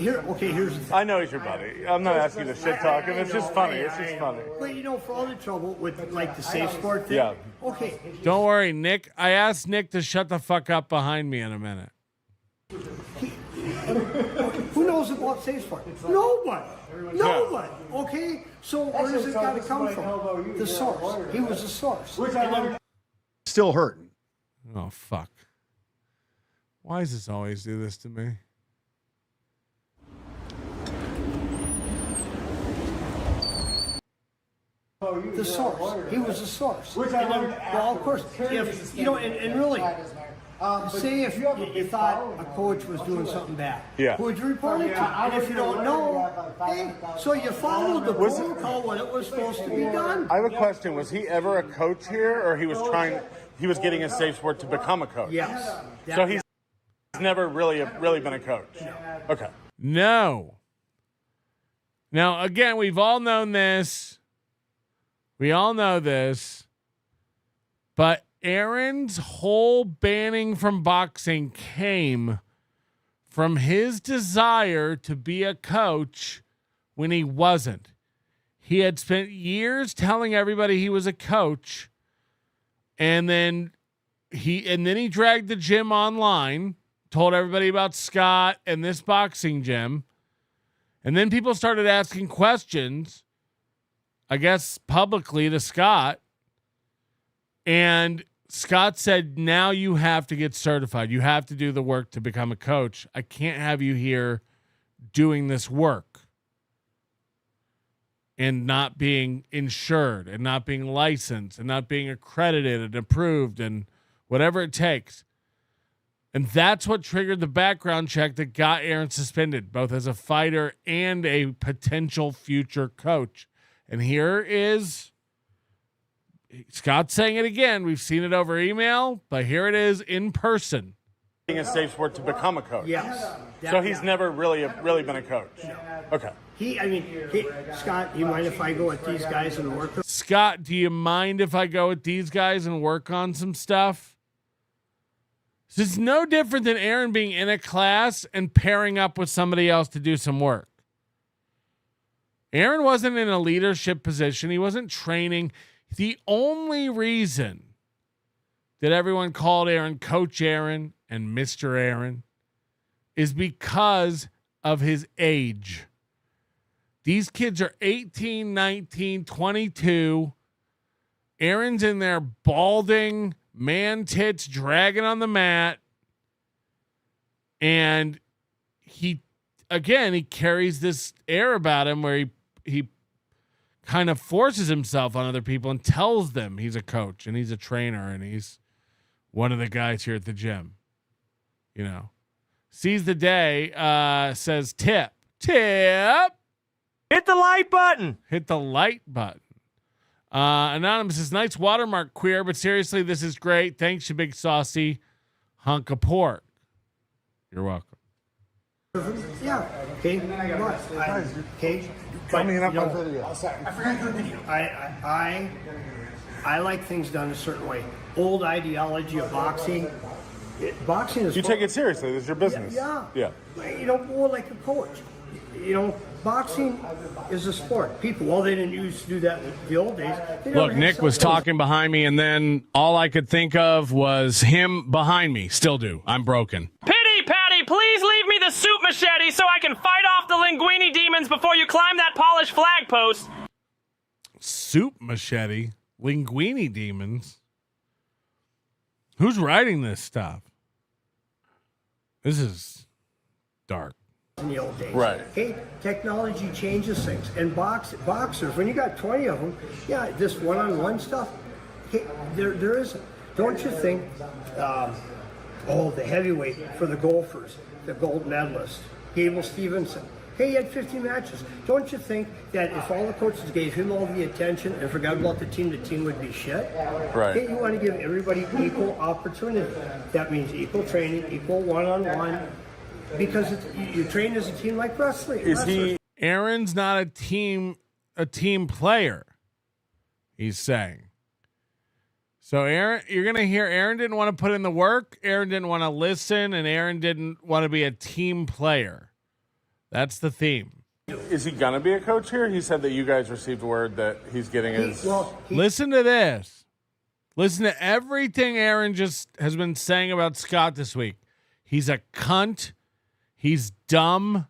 S3: here's.
S19: I know he's your buddy. I'm not asking you to shit talk him. It's just funny. It's just funny.
S3: But you know, for all the trouble with like the safe sport thing.
S19: Yeah.
S3: Okay.
S1: Don't worry, Nick. I asked Nick to shut the fuck up behind me in a minute.
S3: Who knows about safe sport? Nobody. Nobody. Okay? So where does it got to come from? The source. He was the source.
S14: Still hurting.
S1: Oh, fuck. Why does this always do this to me?
S3: The source. He was the source. Well, of course, if, you know, and really, say if you thought a coach was doing something bad, who would you report it to? And if you don't know, hey, so you followed the protocol when it was supposed to be done.
S19: I have a question. Was he ever a coach here, or he was getting a safe sport to become a coach?
S3: Yes.
S19: So he's never really been a coach. Okay.
S1: No. Now, again, we've all known this. We all know this. But Aaron's whole banning from boxing came from his desire to be a coach when he wasn't. He had spent years telling everybody he was a coach, and then he dragged the gym online, told everybody about Scott and this boxing gym, and then people started asking questions, I guess publicly, to Scott, and Scott said, now you have to get certified. You have to do the work to become a coach. I can't have you here doing this work and not being insured and not being licensed and not being accredited and approved and whatever it takes. And that's what triggered the background check that got Aaron suspended, both as a fighter and a potential future coach. And here is Scott saying it again. We've seen it over email, but here it is in person.
S19: A safe sport to become a coach.
S3: Yes.
S19: So he's never really been a coach.
S3: No.
S19: Okay.
S3: Scott, do you mind if I go with these guys and work?
S1: Scott, do you mind if I go with these guys and work on some stuff? So it's no different than Aaron being in a class and pairing up with somebody else to do some work. Aaron wasn't in a leadership position. He wasn't training. The only reason that everyone called Aaron Coach Aaron and Mr. Aaron is because of his age. These kids are 18, 19, 22. Aaron's in there balding, man tits dragging on the mat. And he carries this air about him where he kind of forces himself on other people and tells them he's a coach and he's a trainer and he's one of the guys here at the gym. You know, sees the day, says tip.
S15: Hit the like button.
S1: Hit the like button. Anonymous says, nice watermark, queer, but seriously, this is great. Thanks, you big saucy hunk of pork. You're welcome.
S3: Yeah. Okay. What? Okay. But, you know, I forgot your video. I like things done a certain way. Old ideology of boxing. Boxing is.
S19: You take it seriously. This is your business.
S3: Yeah. You know, more like a coach. You know, boxing is a sport. People, well, they didn't used to do that in the old days.
S1: Look, Nick was talking behind me, and then all I could think of was him behind me. Still do. I'm broken.
S9: Pity, Patty, please leave me the soup machete so I can fight off the linguini demons before you climb that polished flag post.
S1: Soup machete? Linguini demons? Who's writing this stuff? This is dark.
S3: In the old days.
S1: Right.
S3: Okay, technology changes things. And boxers, when you got 20 of them, yeah, this one-on-one stuff, okay, there isn't. Don't you think, the heavyweight for the golfers, the gold medalist, Gable Stevenson, hey, he had 50 matches. Don't you think that if all the coaches gave him all the attention and forgot about the team would be shit?
S19: Right.
S3: Hey, you want to give everybody equal opportunity. That means equal training, equal one-on-one. Because you train as a team like wrestling.
S1: Aaron's not a team player, he's saying. So Aaron, you're going to hear Aaron didn't want to put in the work, Aaron didn't want to listen, and Aaron didn't want to be a team player. That's the theme.
S19: Is he going to be a coach here? He said that you guys received word that he's getting his...
S1: Listen to this. Listen to everything Aaron just has been saying about Scott this week. He's a cunt. He's dumb.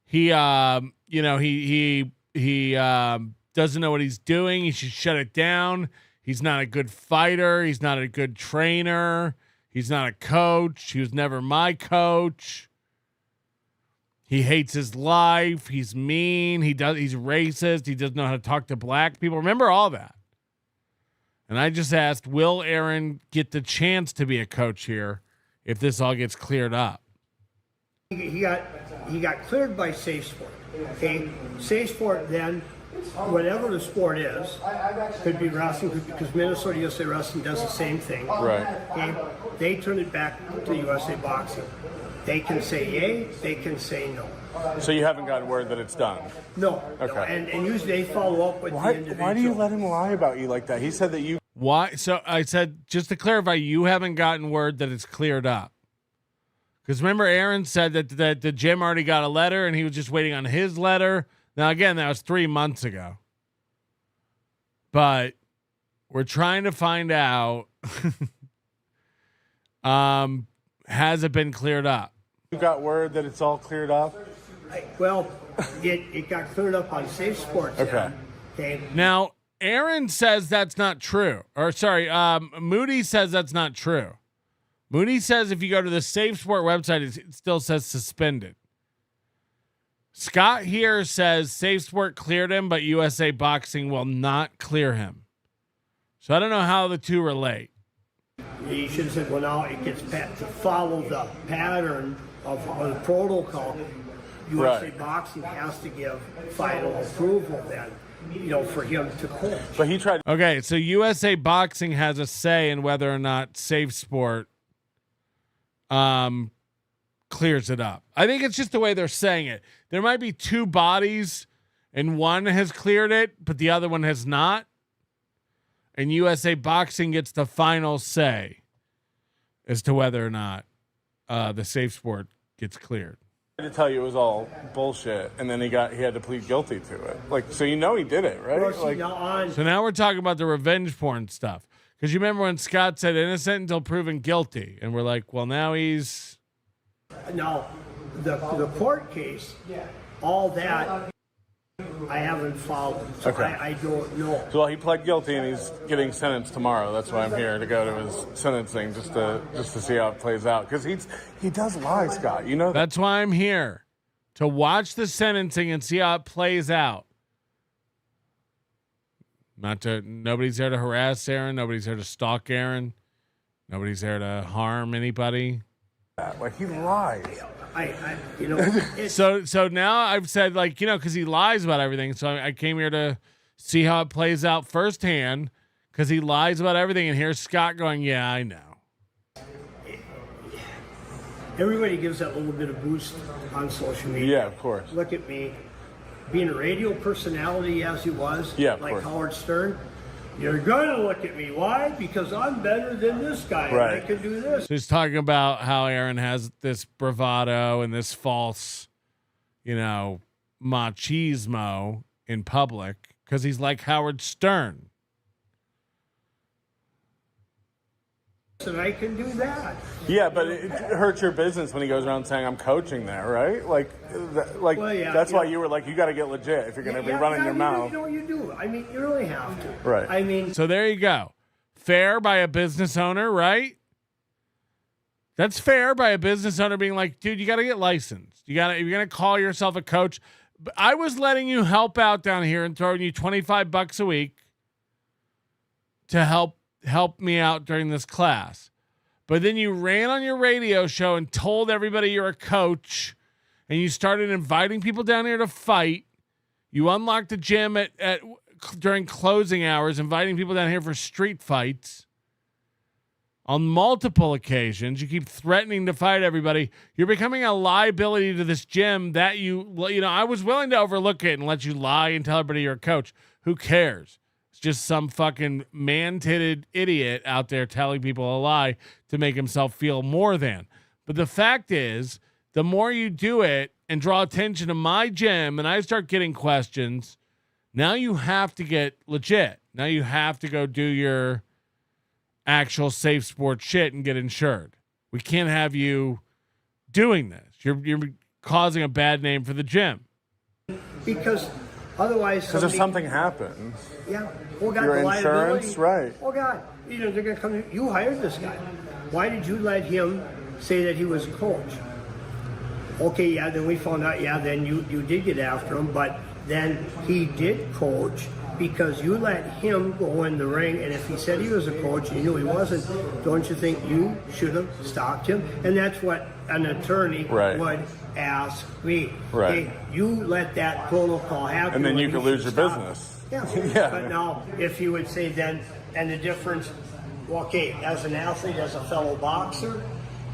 S1: He doesn't know what he's doing. He should shut it down. He's not a good fighter. He's not a good trainer. He's not a coach. He was never my coach. He hates his life. He's mean. He's racist. He doesn't know how to talk to black people. Remember all that. And I just asked, will Aaron get the chance to be a coach here if this all gets cleared up?
S3: He got cleared by Safe Sport. Okay, Safe Sport then, whatever the sport is, could be wrestling, because Minnesota USA Wrestling does the same thing.
S19: Right.
S3: Okay, they turn it back to USA Boxing. They can say yay, they can say no.
S19: So you haven't gotten word that it's done?
S3: No.
S19: Okay.
S3: No. And usually they follow up with the individual.
S19: Why do you let him lie about you like that? He said that you...
S1: Why? So I said, just to clarify, you haven't gotten word that it's cleared up. Because remember, Aaron said that the gym already got a letter and he was just waiting on his letter. Now, again, that was 3 months ago. But we're trying to find out, has it been cleared up?
S19: You got word that it's all cleared up?
S3: It got cleared up on Safe Sports.
S19: Okay.
S1: Now, Aaron says that's not true. Or, sorry, Moody says that's not true. Moody says if you go to the Safe Sport website, it still says suspended. Scott here says Safe Sport cleared him, but USA Boxing will not clear him. So I don't know how the two relate.
S3: You should have said, well, now it gets to follow the pattern of the protocol. USA Boxing has to give final approval then, for him to quit.
S19: But he tried.
S1: Okay, so USA Boxing has a say in whether or not Safe Sport clears it up. I think it's just the way they're saying it. There might be two bodies and one has cleared it, but the other one has not. And USA Boxing gets the final say as to whether or not the Safe Sport gets cleared.
S19: I tried to tell you it was all bullshit, and then he had to plead guilty to it. So he did it, right?
S1: So now we're talking about the revenge porn stuff. Because you remember when Scott said innocent until proven guilty, and we're like, well, now he's...
S3: Now, the court case, all that I haven't followed, so
S1: Okay.
S3: I don't know.
S1: Well, he pled guilty and he's getting sentenced tomorrow. That's why I'm here, to go to his sentencing, just to see how it plays out. Because he does lie, Scott. You know. That's why I'm here, to watch the sentencing and see how it plays out. Nobody's there to harass Aaron. Nobody's there to stalk Aaron. Nobody's there to harm anybody. Like, he lies. So now I've said, like, because he lies about everything. So I came here to see how it plays out firsthand, because he lies about everything. And here's Scott going, yeah, I know.
S3: Everybody gives that little bit of boost on social media.
S1: Yeah, of course.
S3: Look at me. Being a radio personality as he was,
S1: of
S3: like
S1: course.
S3: Howard Stern, you're going to look at me. Why? Because I'm better than this guy.
S1: Right.
S3: And I can do this.
S1: So he's talking about how Aaron has this bravado and this false, machismo in public because he's like Howard Stern.
S3: And I can do that.
S1: Yeah, but it hurts your business when he goes around saying I'm coaching there, right? That's why you were like, you got to get legit if you're going to be running your mouth.
S3: You do. I mean, you really have to.
S1: Right.
S3: I mean,
S1: so there you go. Fair by a business owner, right? That's fair by a business owner being like, dude, you got to get licensed. If you're going to call yourself a coach. I was letting you help out down here and throwing you $25 a week to help me out during this class. But then you ran on your radio show and told everybody you're a coach, and you started inviting people down here to fight. You unlocked the gym during closing hours, inviting people down here for street fights. On multiple occasions, you keep threatening to fight everybody. You're becoming a liability to this gym that I was willing to overlook it and let you lie and tell everybody you're a coach. Who cares? Just some fucking man-titted idiot out there telling people a lie to make himself feel more than. But the fact is, the more you do it and draw attention to my gym and I start getting questions, now you have to get legit. Now you have to go do your actual safe sports shit and get insured. We can't have you doing this. You're causing a bad name for the gym.
S3: Because otherwise,
S1: if something happens,
S3: God,
S1: your
S3: the
S1: insurance,
S3: liability.
S1: right?
S3: Oh God, they're going to come. You hired this guy. Why did you let him say that he was a coach? Okay, then we found out. Then you did get after him, but then he did coach because you let him go in the ring. And if he said he was a coach and you knew he wasn't, don't you think you should have stopped him? And that's what an attorney would ask me.
S1: Right.
S3: Hey, you let that protocol happen,
S1: And then you could lose your
S3: stop.
S1: business.
S3: Yeah. But now, if you would say then, and the difference, okay, as an athlete, as a fellow boxer,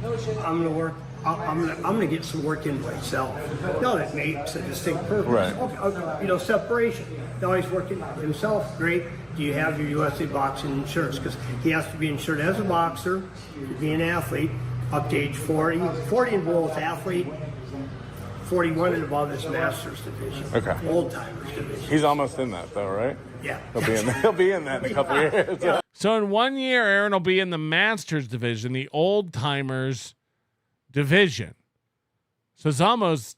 S3: I'm going to work. I'm going to get some work in myself. No, that makes a distinct purpose.
S1: Right.
S3: Okay, separation. Now he's working himself. Great. Do you have your USA boxing insurance? Because he has to be insured as a boxer, to be an athlete, up to age 40. 40 and below is athlete. 41 and above is master's division.
S1: Okay.
S3: Old timers division.
S1: He's almost in that though, right?
S3: Yeah.
S1: He'll be in that in a couple of years.
S3: Yeah.
S1: So in 1 year, Aaron will be in the masters division, the old timers division. So it's almost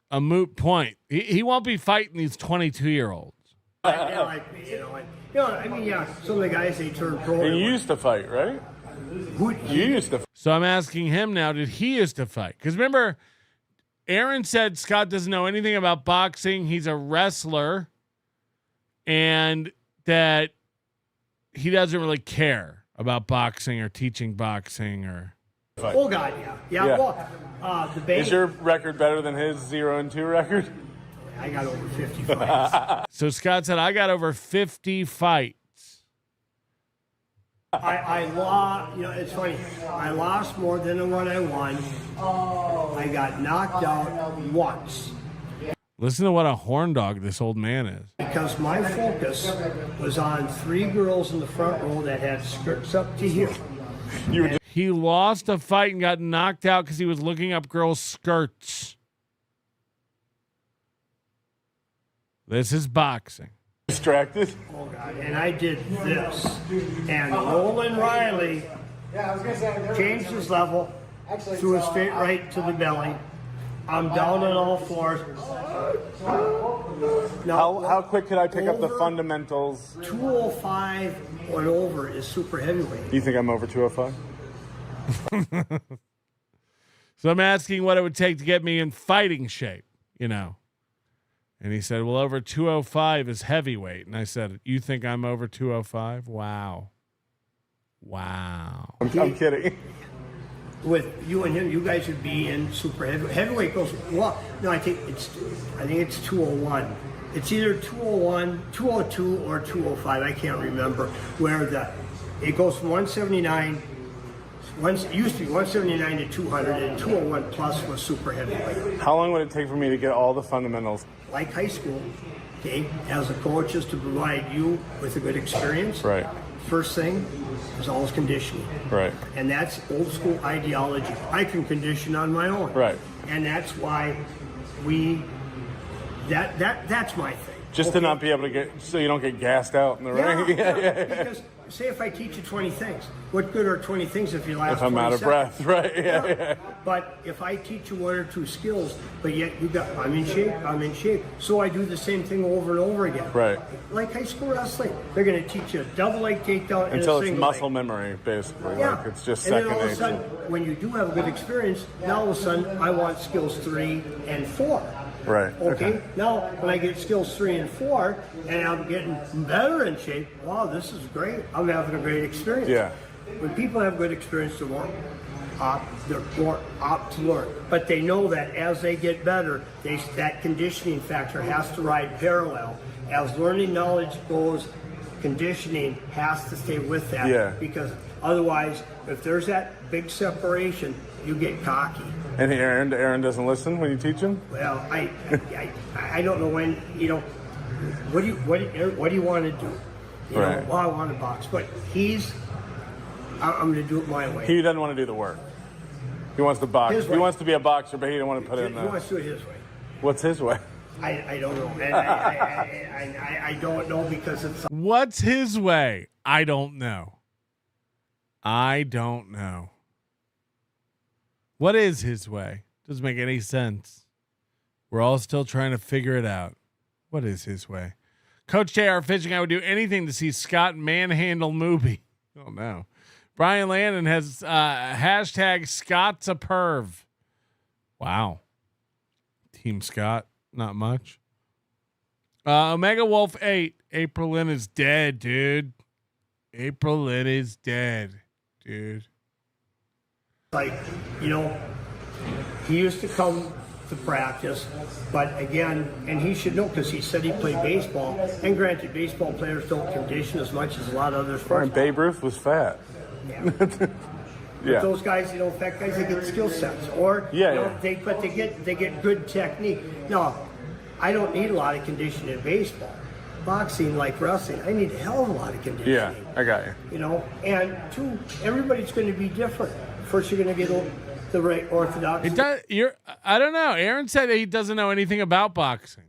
S1: a moot point. He won't be fighting these 22-year-olds.
S3: I mean, some of the guys, they turn pro.
S1: And you used to fight, right? You used to. So I'm asking him now, did he used to fight? Because remember, Aaron said Scott doesn't know anything about boxing. He's a wrestler, and that he doesn't really care about boxing or teaching boxing or.
S3: Oh God, yeah. Well, the base.
S1: Is your record better than his 0-2 record?
S3: I got over 50 fights.
S1: So Scott said, I got over 50 fights.
S3: I lost, it's funny. I lost more than the one I won. I got knocked out once.
S1: Listen to what a horn dog this old man is.
S3: Because my focus was on 3 girls in the front row that had skirts up to here.
S1: He lost a fight and got knocked out because he was looking up girls' skirts. This is boxing. Distracted?
S3: Oh, God. And I did this. And Roland Riley changed his level, threw a straight right to the belly. I'm down on all fours.
S21: How quick could I pick up the fundamentals?
S3: 205 or over is super heavyweight.
S21: You think I'm over 205?
S1: So I'm asking what it would take to get me in fighting shape, you know. And he said, well, over 205 is heavyweight. And I said, you think I'm over 205? Wow. I'm
S21: kidding.
S3: With you and him, you guys would be in super heavyweight. Heavyweight goes, well, no, I think it's 201. It's either 201, 202, or 205. I can't remember where it goes from 179. It used to be 179 to 200, and 201 plus was super heavyweight.
S21: How long would it take for me to get all the fundamentals?
S3: Like high school, okay, as a coach is to provide you with a good experience.
S21: Right.
S3: First thing is always conditioning.
S21: Right.
S3: And that's old school ideology. I can condition on my own.
S21: Right.
S3: And that's why that's my thing.
S21: Just to not be able to so you don't get gassed out in the ring.
S3: Yeah. Because say if I teach you 20 things, what good are 20 things if you last 20
S21: If I'm out of
S3: seconds?
S21: breath, right? Yeah.
S3: But if I teach you 1 or 2 skills, but yet I'm in shape. So I do the same thing over and over again.
S21: Right.
S3: Like high school wrestling, they're going to teach you a double leg takedown
S21: Until
S3: and a
S21: it's
S3: single
S21: muscle
S3: leg.
S21: memory, basically.
S3: Yeah.
S21: Like it's just
S3: and
S21: second
S3: then all of a
S21: nature.
S3: sudden, when you do have a good experience, now all of a sudden I want skills 3 and 4.
S21: Right.
S3: Okay. Now, when I get skills 3 and 4, and I'm getting better in shape, wow, this is great. I'm having a great experience.
S21: Yeah.
S3: When people have good experience, they're more apt to learn. But they know that as they get better, that conditioning factor has to ride parallel. As learning knowledge goes, conditioning has to stay with that.
S21: Yeah.
S3: Because otherwise, if there's that big separation, you get cocky.
S21: And Aaron doesn't listen when you teach him?
S3: Well, I don't know when, what do you want to do?
S21: Right.
S3: Well, I want to box, but I'm going to do it my way.
S21: He doesn't want to do the work. He wants to box.
S3: His
S21: He
S3: way.
S21: wants to be a boxer, but he didn't want to put in
S3: He
S21: the...
S3: wants to do it his way.
S21: What's his way?
S3: I don't know. And I don't know because it's...
S1: What's his way? I don't know. What is his way? Doesn't make any sense. We're all still trying to figure it out. What is his way? Coach JR Fishing, I would do anything to see Scott manhandle Mooby. Oh, no. Brian Landon has hashtag Scott's a perv. Wow. Team Scott, not much. Omega Wolf 8. April Lynn is dead, dude. April Lynn is dead, dude.
S3: Like, he used to come to practice, but again, and he should know because he said he played baseball. And granted, baseball players don't condition as much as a lot of other sports.
S21: Brian Babe Ruth was fat.
S3: Yeah.
S21: Yeah.
S3: But those guys, fat guys, they get skill sets, or they get good technique. No, I don't need a lot of conditioning in baseball. Boxing, like wrestling, I need a hell of a lot of conditioning.
S21: Yeah, I got you.
S3: And 2, everybody's going to be different. First, you're going to get the right orthodox.
S1: I don't know. Aaron said that he doesn't know anything about boxing.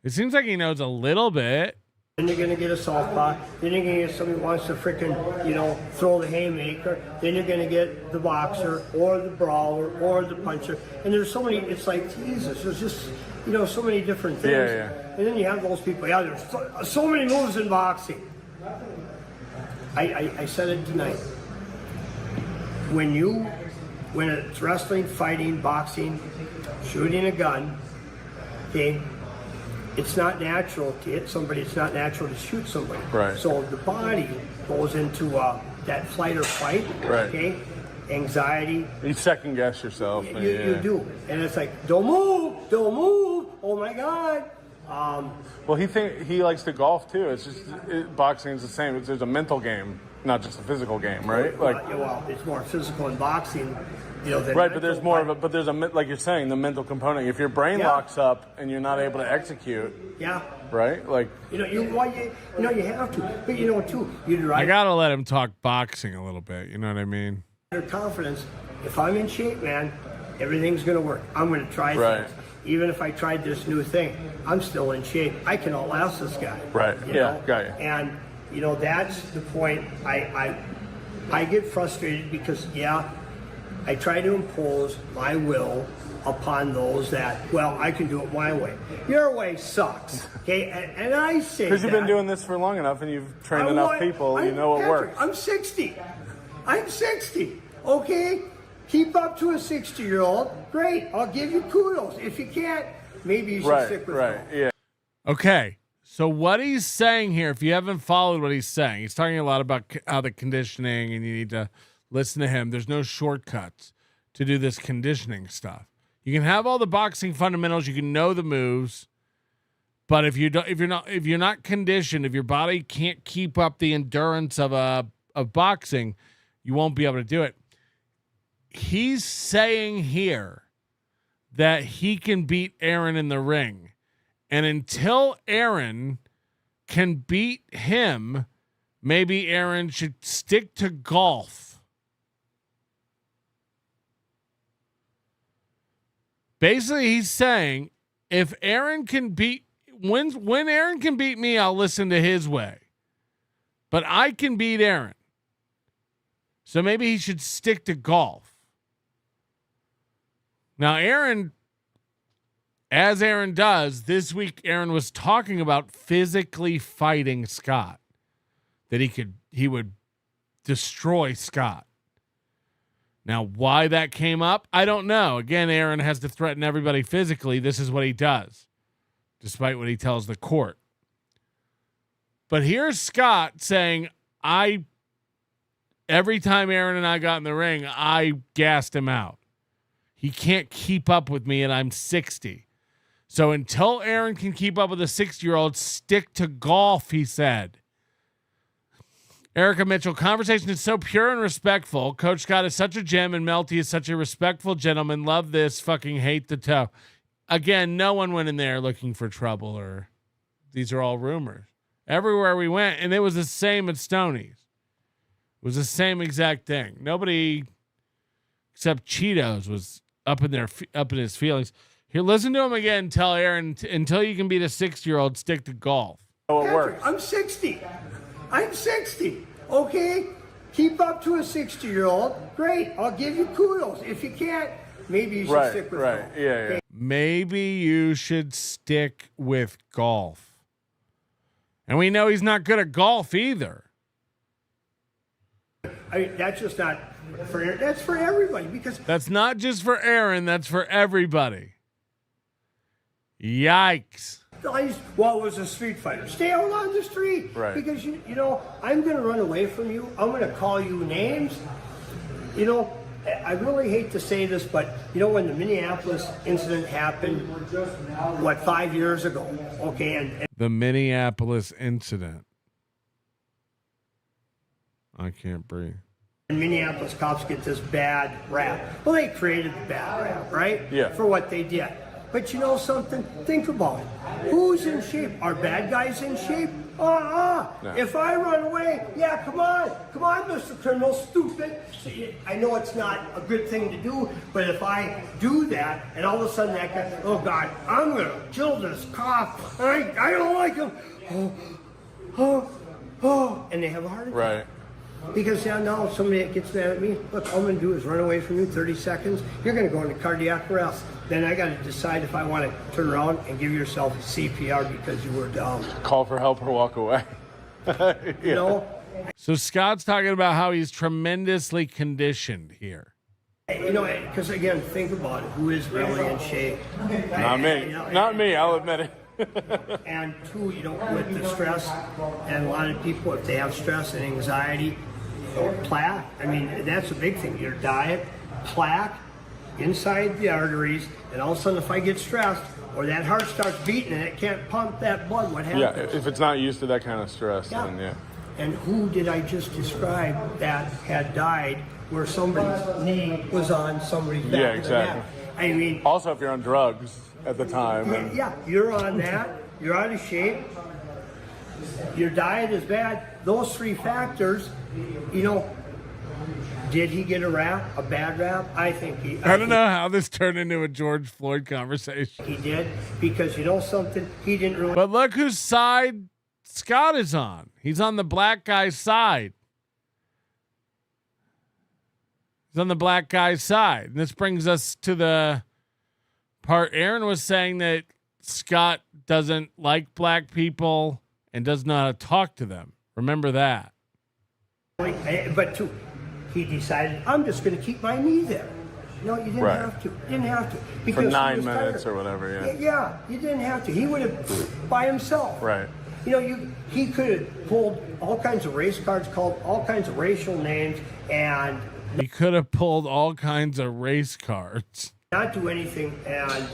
S1: It seems like he knows a little bit.
S3: Then you're going to get a southpaw. Then you're going to get somebody who wants to freaking, throw the haymaker. Then you're going to get the boxer or the brawler or the puncher. And there's so many, it's like, Jesus, there's just, so many different things.
S21: Yeah.
S3: And then you have those people, there's so many moves in boxing. I said it tonight. When it's wrestling, fighting, boxing, shooting a gun, okay, it's not natural to hit somebody. It's not natural to shoot somebody.
S21: Right.
S3: So the body goes into that flight or fight.
S21: Right.
S3: Okay. Anxiety.
S21: You second guess yourself.
S3: You do, and it's like, don't move. Oh my God.
S21: Well, he likes to golf too. It's just boxing is the same. There's a mental game, not just a physical game, right?
S3: Well, it's more physical in boxing. Than
S21: right, but there's more of a, there's like you're saying, the mental component. If your brain locks up and you're not able to execute, right, like
S3: you have to, but too,
S1: I gotta let him talk boxing a little bit. You know what I mean?
S3: Your confidence. If I'm in shape, man, everything's gonna work. I'm gonna try things. Even if I tried this new thing, I'm still in shape. I can outlast this guy.
S21: Right. Got you.
S3: And that's the point. I get frustrated because I try to impose my will upon those that, well, I can do it my way. Your way sucks, okay? And I say
S21: Because you've been
S3: that-
S21: doing this for long enough and you've trained enough people, you know what
S3: Patrick,
S21: works.
S3: I'm 60. I'm 60, okay? Keep up to a 60-year-old. Great, I'll give you kudos. If you can't, maybe you should stick with it.
S21: Yeah.
S1: Okay. So what he's saying here, if you haven't followed what he's saying, he's talking a lot about how the conditioning, and you need to listen to him. There's no shortcuts to do this conditioning stuff. You can have all the boxing fundamentals, you can know the moves, but if you're not conditioned, if your body can't keep up the endurance of boxing, you won't be able to do it. He's saying here that he can beat Aaron in the ring. And until Aaron can beat him, maybe Aaron should stick to golf. Basically, he's saying if Aaron can beat when Aaron can beat me, I'll listen to his way. But I can beat Aaron. So maybe he should stick to golf. Now, Aaron, as Aaron does, this week Aaron was talking about physically fighting Scott. That he would destroy Scott. Now, why that came up, I don't know. Again, Aaron has to threaten everybody physically. This is what he does, despite what he tells the court. But here's Scott saying, every time Aaron and I got in the ring, I gassed him out. He can't keep up with me, and I'm 60. So until Aaron can keep up with a 60-year-old, stick to golf, he said. Erica Mitchell, conversation is so pure and respectful. Coach Scott is such a gem, and Melty is such a respectful gentleman. Love this. Fucking hate the toe. Again, no one went in there looking for trouble, or these are all rumors. Everywhere we went, and it was the same at Stoney's. It was the same exact thing. Nobody except Cheetos was up in his feelings. Here, listen to him again. Tell Aaron, until you can beat a 60-year-old, stick to golf.
S21: Oh, it works.
S3: I'm 60. I'm 60. Okay? Keep up to a 60-year-old. Great. I'll give you kudos. If you can't, maybe you should stick with golf.
S21: Yeah.
S1: Maybe you should stick with golf. And we know he's not good at golf either.
S3: I mean, that's just not for Aaron. That's for everybody, because
S1: that's not just for Aaron. That's for everybody. Yikes.
S3: Well, it was a street fighter. Stay out on the street.
S21: Right.
S3: Because, you know, I'm going to run away from you. I'm going to call you names. You know, I really hate to say this, but, you know, when the Minneapolis incident happened, 5 years ago? Okay. And
S1: the Minneapolis incident. I can't breathe.
S3: And Minneapolis cops get this bad rap. Well, they created the bad rap, right?
S21: Yeah.
S3: For what they did. But you know something? Think about it. Who's in shape? Are bad guys in shape? No. If I run away, yeah, come on, Mr. Criminal, stupid. See, I know it's not a good thing to do, but if I do that, and all of a sudden that guy, oh God, I'm gonna kill this cop. I don't like him. And they have a heart attack.
S21: Right.
S3: Because now if somebody gets mad at me, look, all I'm going to do is run away from you 30 seconds. You're going to go into cardiac arrest. Then I got to decide if I want to turn around and give yourself CPR because you were dumb.
S21: Call for help or walk away.
S3: You know?
S1: So Scott's talking about how he's tremendously conditioned here.
S3: You know, because again, think about it. Who is really in shape?
S21: Not me. Not me, I'll admit it.
S3: And two, you know, with the stress, and a lot of people, if they have stress and anxiety, or plaque, I mean, that's a big thing. Your diet, plaque, inside the arteries, and all of a sudden if I get stressed, or that heart starts beating and it can't pump that blood, what happens?
S21: Yeah, if it's not used to that kind of stress, then yeah.
S3: And who did I just describe that had died where somebody's knee was on somebody's back?
S21: Yeah, exactly.
S3: I mean,
S21: also if you're on drugs at the time.
S3: Yeah, you're on that. You're out of shape. Your diet is bad. Those three factors, you know, did he get a bad rap? I think he.
S1: I don't know how this turned into a George Floyd conversation.
S3: He did, because you know something? He didn't really.
S1: But look whose side Scott is on. He's on the black guy's side. He's on the black guy's side. And this brings us to the Aaron was saying that Scott doesn't like black people and doesn't know how to talk to them. Remember that.
S3: But he decided, I'm just going to keep my knee there. No, you didn't have to. You didn't have to.
S21: For 9 minutes or whatever, yeah.
S3: Yeah, you didn't have to. He would have by himself.
S21: Right.
S3: He could have pulled all kinds of race cards, called all kinds of racial names, and
S1: he could have pulled all kinds of race cards.
S3: Not do anything, and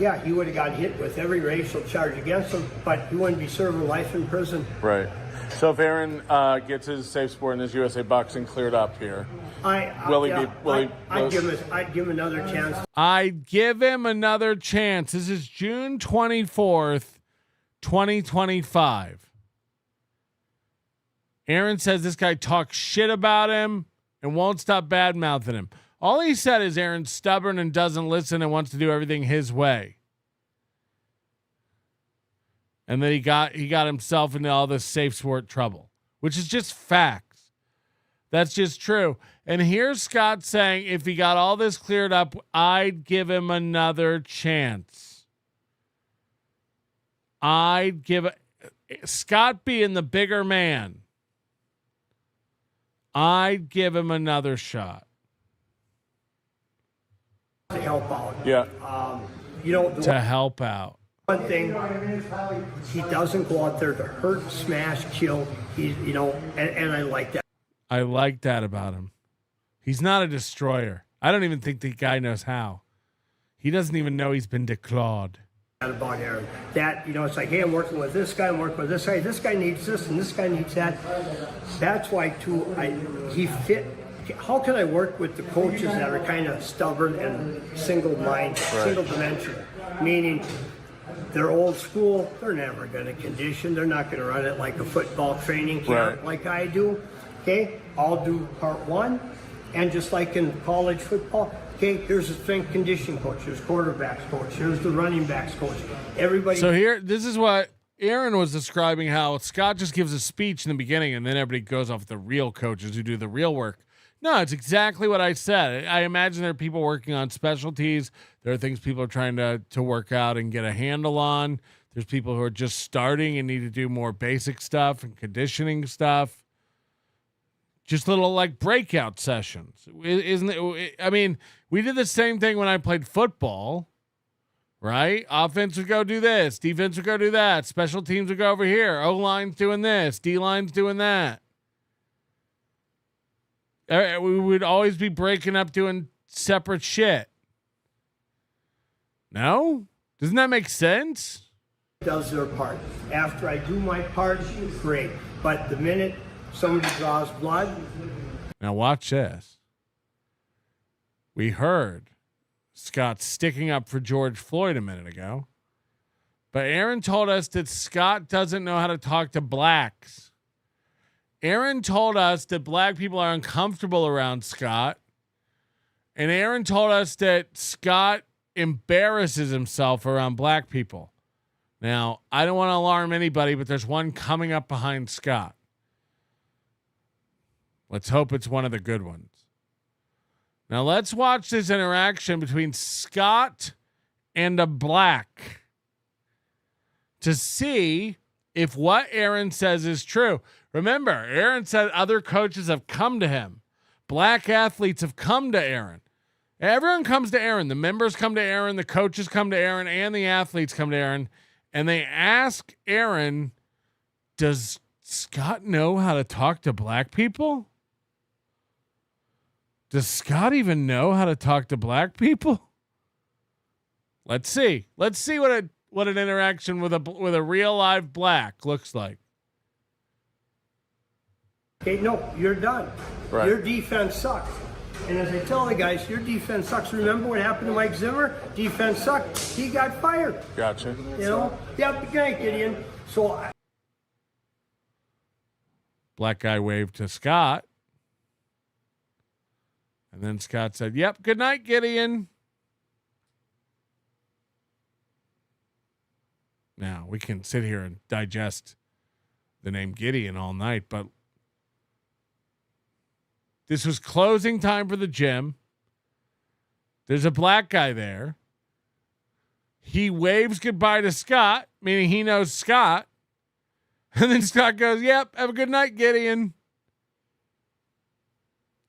S3: yeah, he would have got hit with every racial charge against him, but he wouldn't be serving life in prison.
S21: Right. So if Aaron gets his safe sport and his USA boxing cleared up here, I'd
S3: give him another chance.
S1: I'd give him another chance. This is June 24th, 2025. Aaron says this guy talks shit about him and won't stop bad-mouthing him. All he said is Aaron's stubborn and doesn't listen and wants to do everything his way. And then he got himself into all this safe sport trouble, which is just facts. That's just true. And here's Scott saying, if he got all this cleared up, I'd give him another chance. Scott being the bigger man, I'd give him another shot.
S3: To help out.
S21: Yeah.
S1: To help out.
S3: One thing, he doesn't go out there to hurt, smash, kill. And I like that.
S1: I like that about him. He's not a destroyer. I don't even think the guy knows how. He doesn't even know he's been declawed.
S3: About Aaron, that it's like, hey, I'm working with this guy, I'm working with this guy. This guy needs this, and this guy needs that. That's why too. He fit. How can I work with the coaches that are kind of stubborn and single dimension? Meaning, they're old school. They're never going to condition. They're not going to run it like a football training camp like I do. Okay, I'll do part one, and just like in college football. Okay, here's the strength conditioning coach. Here's quarterbacks coach. Here's the running backs coach. Everybody.
S1: So this is what Aaron was describing, how Scott just gives a speech in the beginning and then everybody goes off the real coaches who do the real work. No, it's exactly what I said. I imagine there are people working on specialties. There are things people are trying to work out and get a handle on. There's people who are just starting and need to do more basic stuff and conditioning stuff. Just little like breakout sessions. Isn't it? I mean, we did the same thing when I played football, right? Offense would go do this. Defense would go do that. Special teams would go over here. O-line's doing this. D-line's doing that. We would always be breaking up doing separate shit. No? Doesn't that make sense?
S3: Does their part. After I do my part, great. But the minute somebody draws blood.
S1: Now watch this. We heard Scott sticking up for George Floyd a minute ago. But Aaron told us that Scott doesn't know how to talk to blacks. Aaron told us that black people are uncomfortable around Scott. And Aaron told us that Scott embarrasses himself around black people. Now, I don't want to alarm anybody, but there's one coming up behind Scott. Let's hope it's one of the good ones. Now, let's watch this interaction between Scott and a black to see if what Aaron says is true. Remember, Aaron said other coaches have come to him. Black athletes have come to Aaron. Everyone comes to Aaron. The members come to Aaron. The coaches come to Aaron. And the athletes come to Aaron. And they ask Aaron, does Scott know how to talk to black people? Does Scott even know how to talk to black people? Let's see. Let's see what an interaction with a real live black looks like.
S3: Okay, no, you're done.
S21: Right.
S3: Your defense sucks. And as I tell the guys, your defense sucks. Remember what happened to Mike Zimmer? Defense sucked. He got fired.
S21: Gotcha.
S3: Yeah, good night, Gideon. So
S1: Black guy waved to Scott. And then Scott said, yep, good night, Gideon. Now, we can sit here and digest the name Gideon all night, but this was closing time for the gym. There's a black guy there. He waves goodbye to Scott, meaning he knows Scott. And then Scott goes, yep, have a good night, Gideon.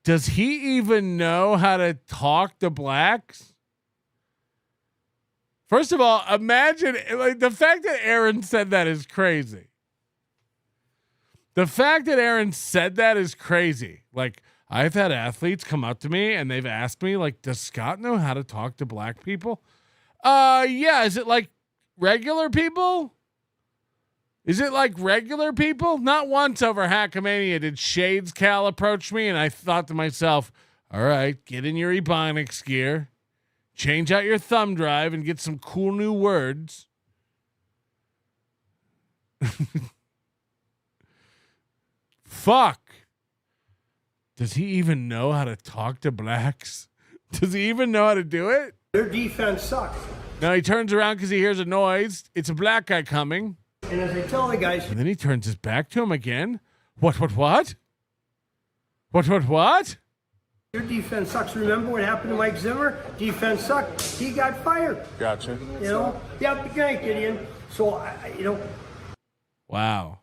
S1: Does he even know how to talk to blacks? First of all, imagine like the fact that Aaron said that is crazy. The fact that Aaron said that is crazy. Like, I've had athletes come up to me and they've asked me, like, does Scott know how to talk to black people? Yeah. Is it like regular people? Is it like regular people? Not once over Hackamania did Shades Cal approach me, and I thought to myself, all right, get in your Ebonics gear, change out your thumb drive, and get some cool new words. Fuck. Does he even know how to talk to blacks? Does he even know how to do it?
S3: Their defense sucks.
S1: No, he turns around because he hears a noise. It's a black guy coming.
S3: And as I tell the guys,
S1: and then he turns his back to him again. What? What?
S3: Your defense sucks. Remember what happened to Mike Zimmer? Defense sucked. He got fired.
S21: Gotcha.
S3: You know? Yeah, good night, Gideon. So,
S1: Wow.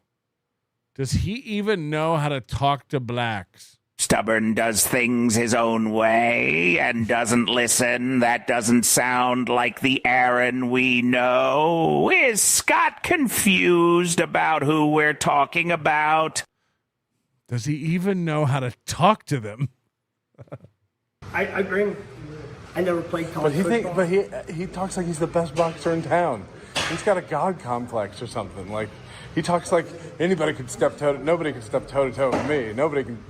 S1: Does he even know how to talk to blacks?
S2: Stubborn does things his own way and doesn't listen. That doesn't sound like the Aaron we know. Is Scott confused about who we're talking about?
S1: Does he even know how to talk to them?
S3: I never played college football.
S21: But he talks like he's the best boxer in town. He's got a god complex or something. Like, he talks like nobody could step toe to toe with me. Nobody can.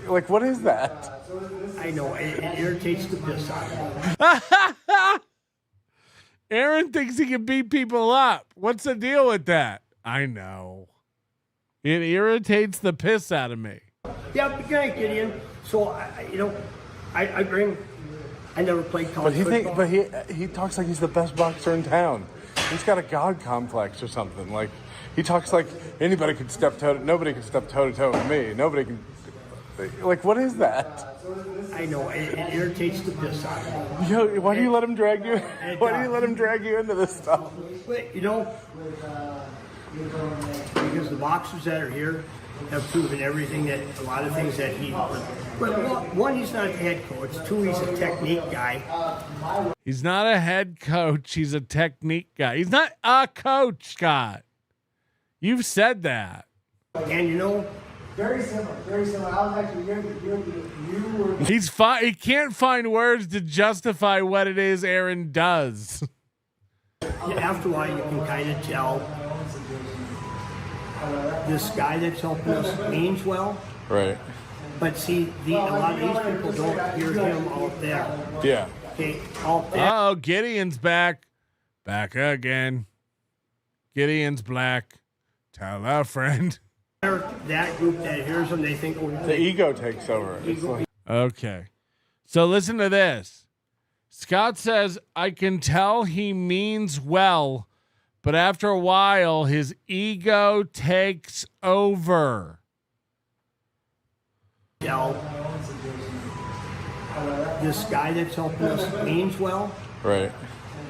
S21: Like, what is that?
S3: I know. It irritates the piss out of me.
S1: Aaron thinks he can beat people up. What's the deal with that? I know. It irritates the piss out of me.
S3: Yeah, good night, Gideon. So, I never played college football.
S21: But he talks like he's the best boxer in town. He's got a god complex or something. Like, he talks like nobody could step toe to toe with me. Nobody can. Like, what is that?
S3: I know. It irritates the piss out of me.
S21: Yo, why do you let him drag you? Why do you let him drag you into this stuff?
S3: But, because the boxers that are here have proven everything that a lot of things that he. But one, he's not a head coach. Two, he's a technique guy.
S1: He's not a head coach. He's a technique guy. He's not a coach, Scott. You've said that.
S3: And
S11: very similar. I was actually you were.
S1: He can't find words to justify what it is Aaron does.
S3: After a while, you can kind of tell this guy that's helping us means well.
S21: Right.
S3: But see, a lot of these people don't hear him out there.
S21: Yeah.
S3: Okay, out there.
S1: Oh, Gideon's back. Back again. Gideon's black. Tell a friend.
S3: That group that hears him, they think,
S21: the ego takes over.
S1: Okay. So listen to this. Scott says, I can tell he means well, but after a while, his ego takes over.
S3: This guy that's helping us means well.
S21: Right.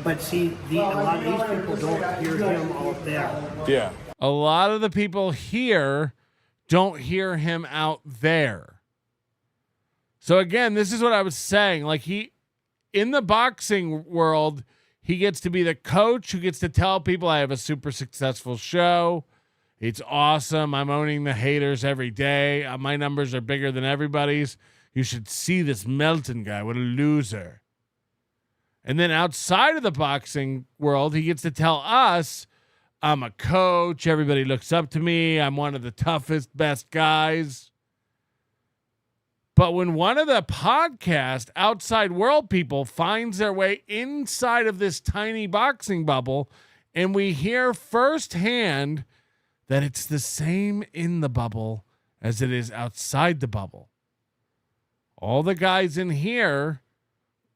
S3: But see, a lot of these people don't hear him out there.
S21: Yeah.
S1: A lot of the people here don't hear him out there. So again, this is what I was saying. Like in the boxing world, he gets to be the coach who gets to tell people I have a super successful show. It's awesome. I'm owning the haters every day. My numbers are bigger than everybody's. You should see this Melton guy. What a loser. And then outside of the boxing world, he gets to tell us, I'm a coach. Everybody looks up to me. I'm one of the toughest, best guys. But when one of the podcast outside world people finds their way inside of this tiny boxing bubble, and we hear firsthand that it's the same in the bubble as it is outside the bubble. All the guys in here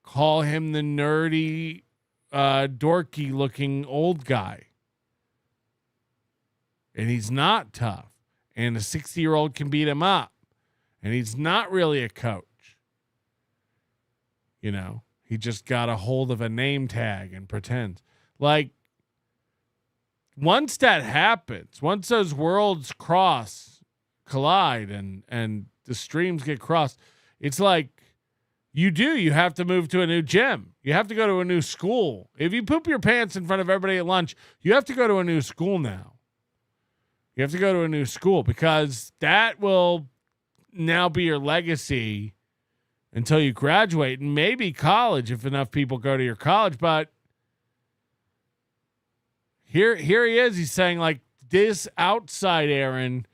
S1: call him the nerdy, dorky looking old guy. And he's not tough. And a 60-year-old can beat him up. And he's not really a coach. He just got a hold of a name tag and pretends. Like, once that happens, once those worlds collide and the streams get crossed, it's like you have to move to a new gym. You have to go to a new school. If you poop your pants in front of everybody at lunch, you have to go to a new school now. You have to go to a new school because that will now be your legacy until you graduate, and maybe college if enough people go to your college. But here he is. He's saying like this outside Aaron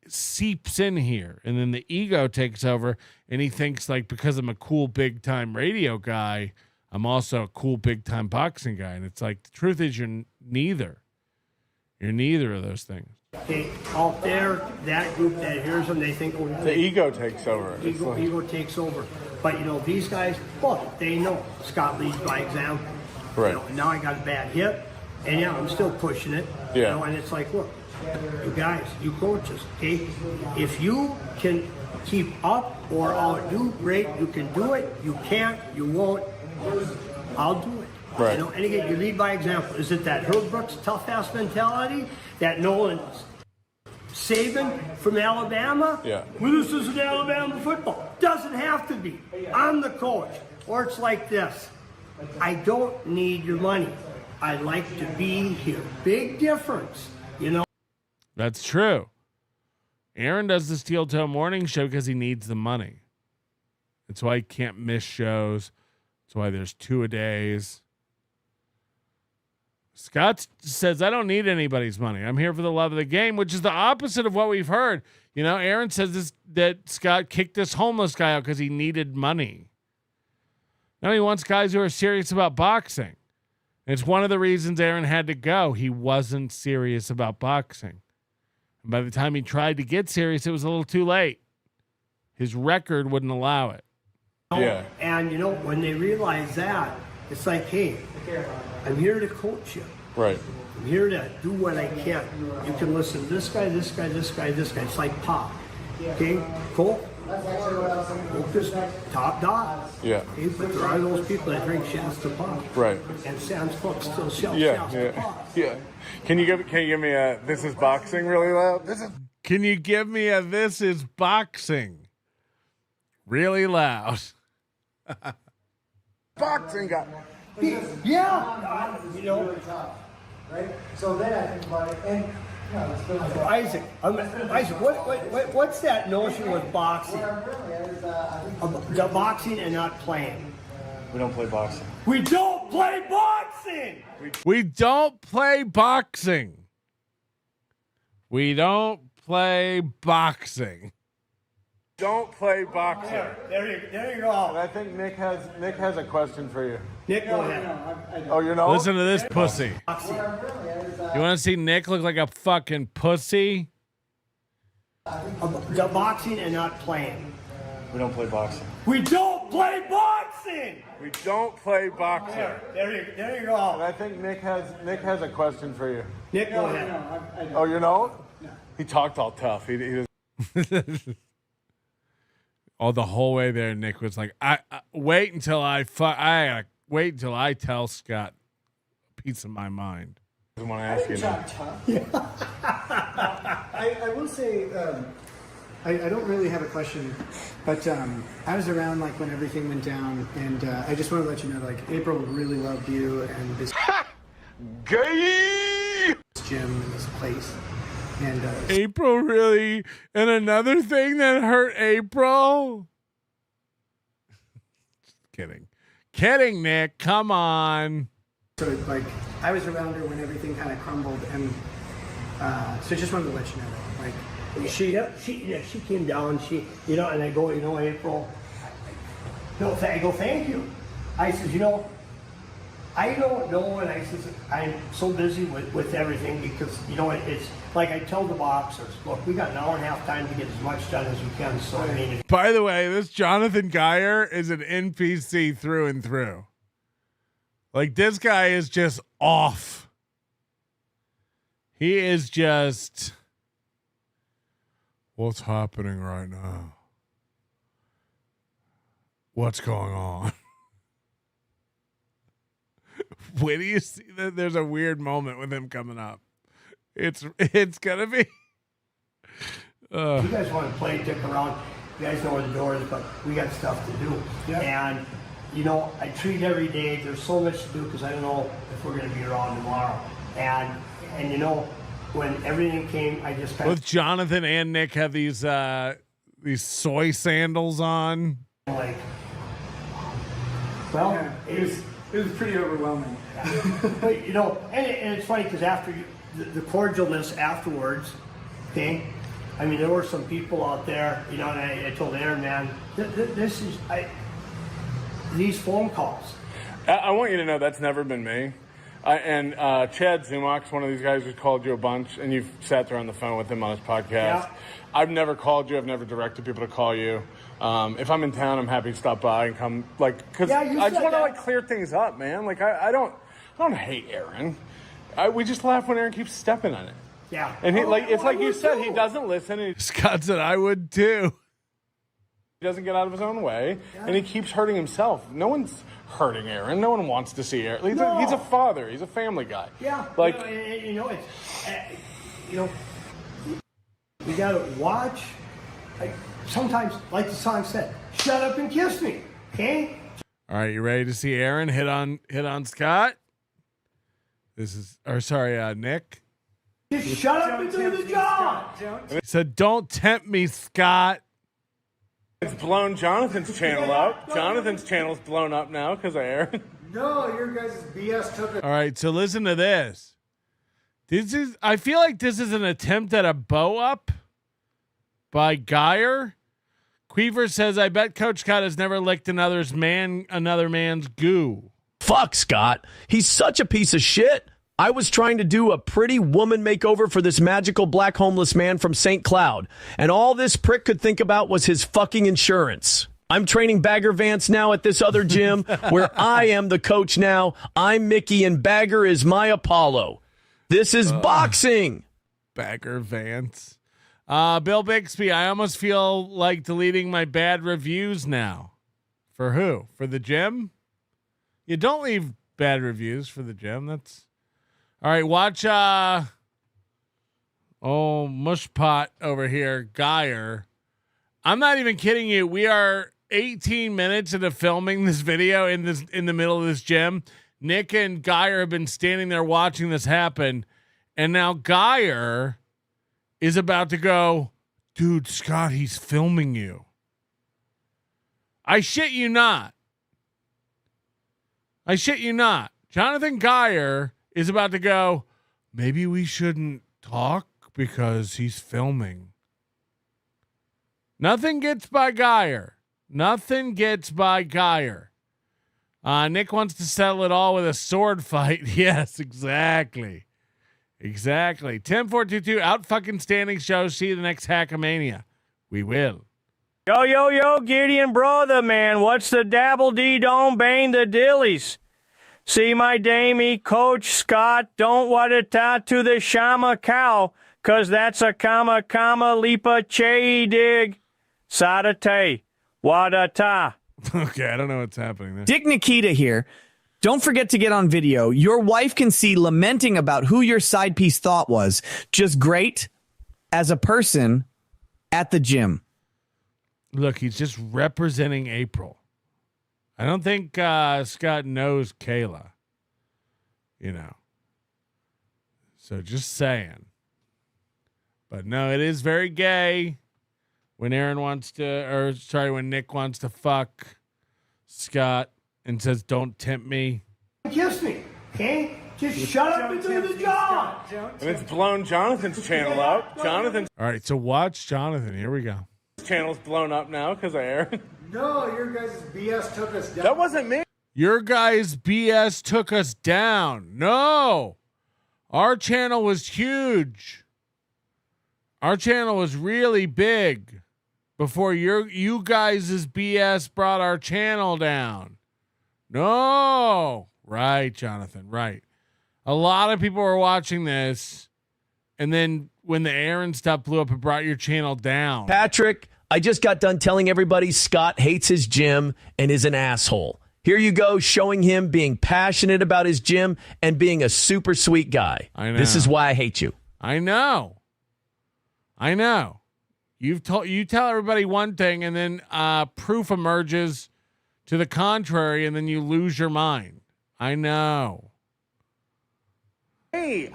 S1: seeps in here, and then the ego takes over, and he thinks like because I'm a cool big time radio guy, I'm also a cool big time boxing guy. And it's like the truth is you're neither. You're neither of those things.
S3: Okay, out there, that group that hears them, they think,
S21: the ego takes over.
S3: Ego takes over. But, these guys, look, they know Scott leads by example.
S21: Right.
S3: And now I got a bad hip, and I'm still pushing it.
S21: Yeah.
S3: And it's like, look, you guys, you coaches, okay, if you can keep up or outdo, great, you can do it. You can't, you won't, I'll do it.
S21: Right.
S3: And again, you lead by example. Is it that Herb Brooks tough ass mentality that Nolan Saban from Alabama?
S21: Yeah.
S3: Well, this is an Alabama football. Doesn't have to be. I'm the coach. Or it's like this. I don't need your money. I like to be here. Big difference,
S1: That's true. Aaron does the Steel Toe Morning Show because he needs the money. That's why he can't miss shows. That's why there's 2-a-days. Scott says, I don't need anybody's money. I'm here for the love of the game, which is the opposite of what we've heard. Aaron says that Scott kicked this homeless guy out because he needed money. Now he wants guys who are serious about boxing. And it's one of the reasons Aaron had to go. He wasn't serious about boxing. And by the time he tried to get serious, it was a little too late. His record wouldn't allow it.
S21: Yeah.
S3: And, when they realize that, it's like, hey, I'm here to coach you.
S21: Right.
S3: I'm here to do what I can. You can listen to this guy, this guy, this guy, this guy. It's like pop. Okay? Cool? Focus, top dog.
S21: Yeah.
S3: Okay? But there are those people that drink shots to pop.
S21: Right.
S3: And Sam's Club still sells shots to pop.
S21: Yeah. Can you give me a this is boxing really loud?
S1: Can you give me a this is boxing really loud?
S21: Boxing guy.
S3: Yeah.
S11: Right? So then I think about it, and
S3: Isaac, what's that notion with boxing? The boxing and not playing.
S11: we don't play boxing.
S3: We don't play boxing.
S1: We don't play boxing. We don't play boxing.
S21: Don't play boxing.
S3: There you go.
S21: And I think Nick has a question for you.
S3: Nick, go ahead.
S21: Oh, you know?
S1: Listen to this pussy. You want to see Nick look like a fucking pussy?
S3: The boxing and not playing.
S11: We don't play boxing.
S3: We don't play boxing.
S21: We don't play boxing.
S3: There you go.
S21: And I think Nick has a question for you.
S3: Nick, go ahead.
S21: Oh, you know? No. He talked all tough. He doesn't.
S1: Oh, the whole way there, Nick was like, "I wait until I gotta wait until I tell Scott a piece of my mind."
S21: I want to ask you now.
S8: I will say, I don't really have a question, but I was around like when everything went down, and I just want to let you know, like April really loved you and this
S21: gay
S8: gym and this place. And
S1: April really, and another thing that hurt April. Just kidding, Nick. Come on.
S8: So like, I was around her when everything kind of crumbled, and so just wanted to let you know that, like,
S3: she came down. And I go, April. I go, thank you. I says, I don't know, and I says, I'm so busy with everything because, it's like I tell the boxers, look, we got an hour and a half time to get as much done as we can. So, I mean,
S1: by the way, this Jonathan Geyer is an NPC through and through. Like, this guy is just off. He is just, what's happening right now? What's going on? When do you see that there's a weird moment with him coming up? It's gonna be.
S3: You guys want to play, dick around. You guys know where the door is, but we got stuff to do. And, you know, I treat every day. There's so much to do because I don't know if we're going to be around tomorrow. And you know, when everything came, I just
S1: Both Jonathan and Nick have these soy sandals on.
S3: Like, well,
S8: Yeah, it was pretty overwhelming.
S3: But, you know, and it's funny because after the cordialness afterwards, okay, I mean, there were some people out there, you know, and I told Aaron, man, this is, these phone calls.
S21: I want you to know that's never been me. And Chad Zumach's one of these guys who called you a bunch, and you've sat there on the phone with him on his podcast.
S3: Yeah.
S21: I've never called you. I've never directed people to call you. If I'm in town, I'm happy to stop by and come, like, because I just want to like clear things up, man. Like, I don't hate Aaron. We just laugh when Aaron keeps stepping on it.
S3: Yeah.
S21: And he, it's like you said, he doesn't listen. And
S1: Scott said I would too.
S21: He doesn't get out of his own way, and he keeps hurting himself. No one's hurting Aaron. No one wants to see Aaron. He's a father. He's a family guy.
S3: Yeah.
S21: Like,
S3: you know, it's, you know, you got to watch. Like, sometimes, like the song said, shut up and kiss me. Okay?
S1: All right, you ready to see Aaron hit on Scott? Nick.
S3: Just shut up and do the job.
S1: He said, "Don't tempt me, Scott."
S21: it's blown Jonathan's channel up. Jonathan's channel's blown up now because of Aaron.
S8: No, your guys' BS took it.
S1: All right, so listen to this. I feel like this is an attempt at a bow up by Geyer. Queever says, "I bet Coach Scott has never licked another man's goo."
S5: Fuck Scott. He's such a piece of shit. I was trying to do a pretty woman makeover for this magical black homeless man from St. Cloud, and all this prick could think about was his fucking insurance. I'm training Bagger Vance now at this other gym where I am the coach now. I'm Mickey and Bagger is my Apollo. This is boxing.
S1: Bagger Vance. Bill Bixby, I almost feel like deleting my bad reviews now. For who? For the gym? You don't leave bad reviews for the gym. That's all right. Watch Mushpot over here, Geyer. I'm not even kidding you. We are 18 minutes into filming this video in the middle of this gym. Nick and Geyer have been standing there watching this happen, and now Geyer is about to go, "Dude, Scott, he's filming you." I shit you not. Jonathan Geyer is about to go, "Maybe we shouldn't talk because he's filming." Nothing gets by Geyer. Nick wants to settle it all with a sword fight. Yes, exactly. 10-4-2-2 out fucking standing show. See you the next Hackamania. We will.
S10: Yo, Gideon brother, man. What's the dabble-dee don't bang the dillies? See my damey, Coach Scott, don't wada-ta to the shama cow, 'cause that's a comma, lipa che dig. Sadate, wada-ta.
S1: Okay, I don't know what's happening there.
S22: Dick Nikita here. Don't forget to get on video. Your wife can see lamenting about who your side piece thought was just great as a person at the gym.
S1: Look, he's just representing April. I don't think Scott knows Kayla. You know. So just saying. But no, it is very gay when when Nick wants to fuck Scott and says, "Don't tempt me."
S3: Kiss me, okay? Just shut up and do the job.
S21: And it's blown Jonathan's channel up. Jonathan's
S1: All right, so watch Jonathan. Here we go.
S21: channel's blown up now because of Aaron.
S8: No, your guys' BS took us down.
S21: That wasn't me.
S1: Your guys' BS took us down. No. Our channel was huge. Our channel was really big before you guys' BS brought our channel down. No. Right, Jonathan, right. A lot of people were watching this, and then when the Aaron stuff blew up, it brought your channel down.
S5: Patrick, I just got done telling everybody Scott hates his gym and is an asshole. Here you go, showing him being passionate about his gym and being a super sweet guy.
S1: I know.
S5: This is why I hate you.
S1: I know. You tell everybody one thing, and then proof emerges to the contrary, and then you lose your mind. I know.
S21: Hey,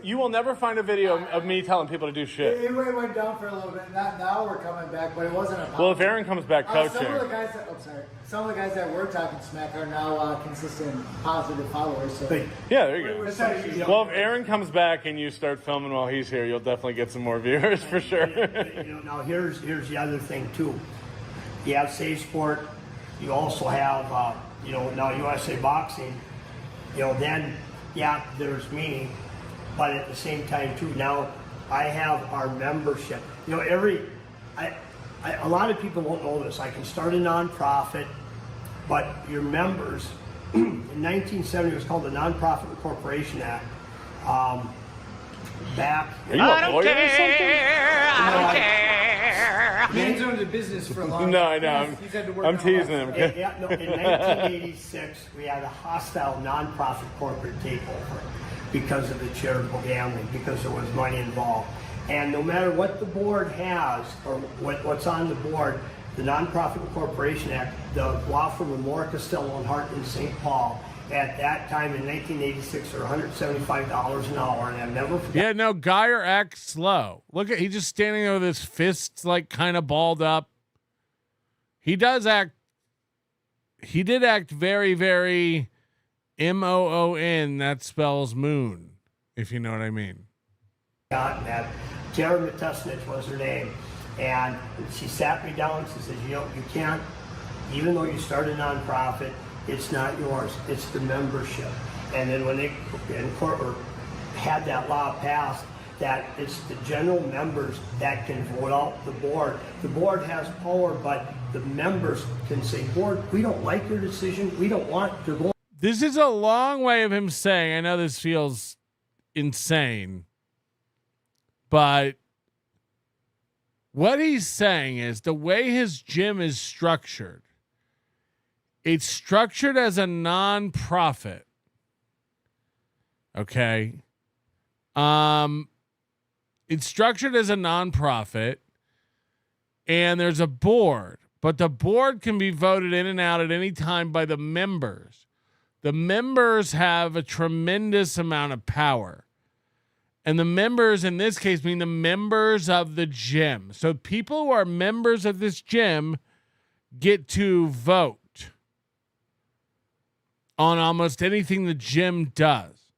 S21: you will never find a video of me telling people to do shit.
S11: It went down for a little bit. Now we're coming back, but it wasn't a problem.
S21: Well, if Aaron comes back coaching.
S11: Some of the guys that were talking smack are now consistent positive followers. So.
S21: Yeah, there you go. Well, if Aaron comes back and you start filming while he's here, you'll definitely get some more viewers for sure.
S3: Now here's the other thing too. You have Safe Sport. You also have now USA Boxing. Then. Yeah, there's me, but at the same time too, now I have our membership. A lot of people won't know this. I can start a nonprofit, but your members, in 1970, it was called the Nonprofit Corporation Act. Back.
S21: Are you a lawyer or something?
S3: I don't care.
S11: Man's owned a business for a long time.
S21: No, I know. I'm teasing him.
S3: In 1986, we had a hostile nonprofit corporate takeover because of the charitable gambling, because there was money involved. And no matter what the board has or what's on the board, the Nonprofit Corporation Act, the law firm of Moore, Costello, and Hart in St. Paul, at that time in 1986, are $175 an hour, and I've never forgotten.
S1: Yeah, no, Geyer acts slow. Look at, he's just standing there with his fists like kind of balled up. He did act very, very MOON. That spells moon, if you know what I mean.
S3: That Tara Matusnich was her name, and she sat me down. She said, you can't, even though you started a nonprofit, it's not yours, it's the membership. And then when they had that law passed, that it's the general members that can vote out the board. The board has power, but the members can say, board, we don't like your decision, we don't want to go.
S1: This is a long way of him saying, I know this feels insane, but what he's saying is the way his gym is structured, it's structured as a non-profit. Okay. It's structured as a non-profit, and there's a board, but the board can be voted in and out at any time by the members. The members have a tremendous amount of power. And the members in this case mean the members of the gym. So people who are members of this gym get to vote on almost anything the gym does,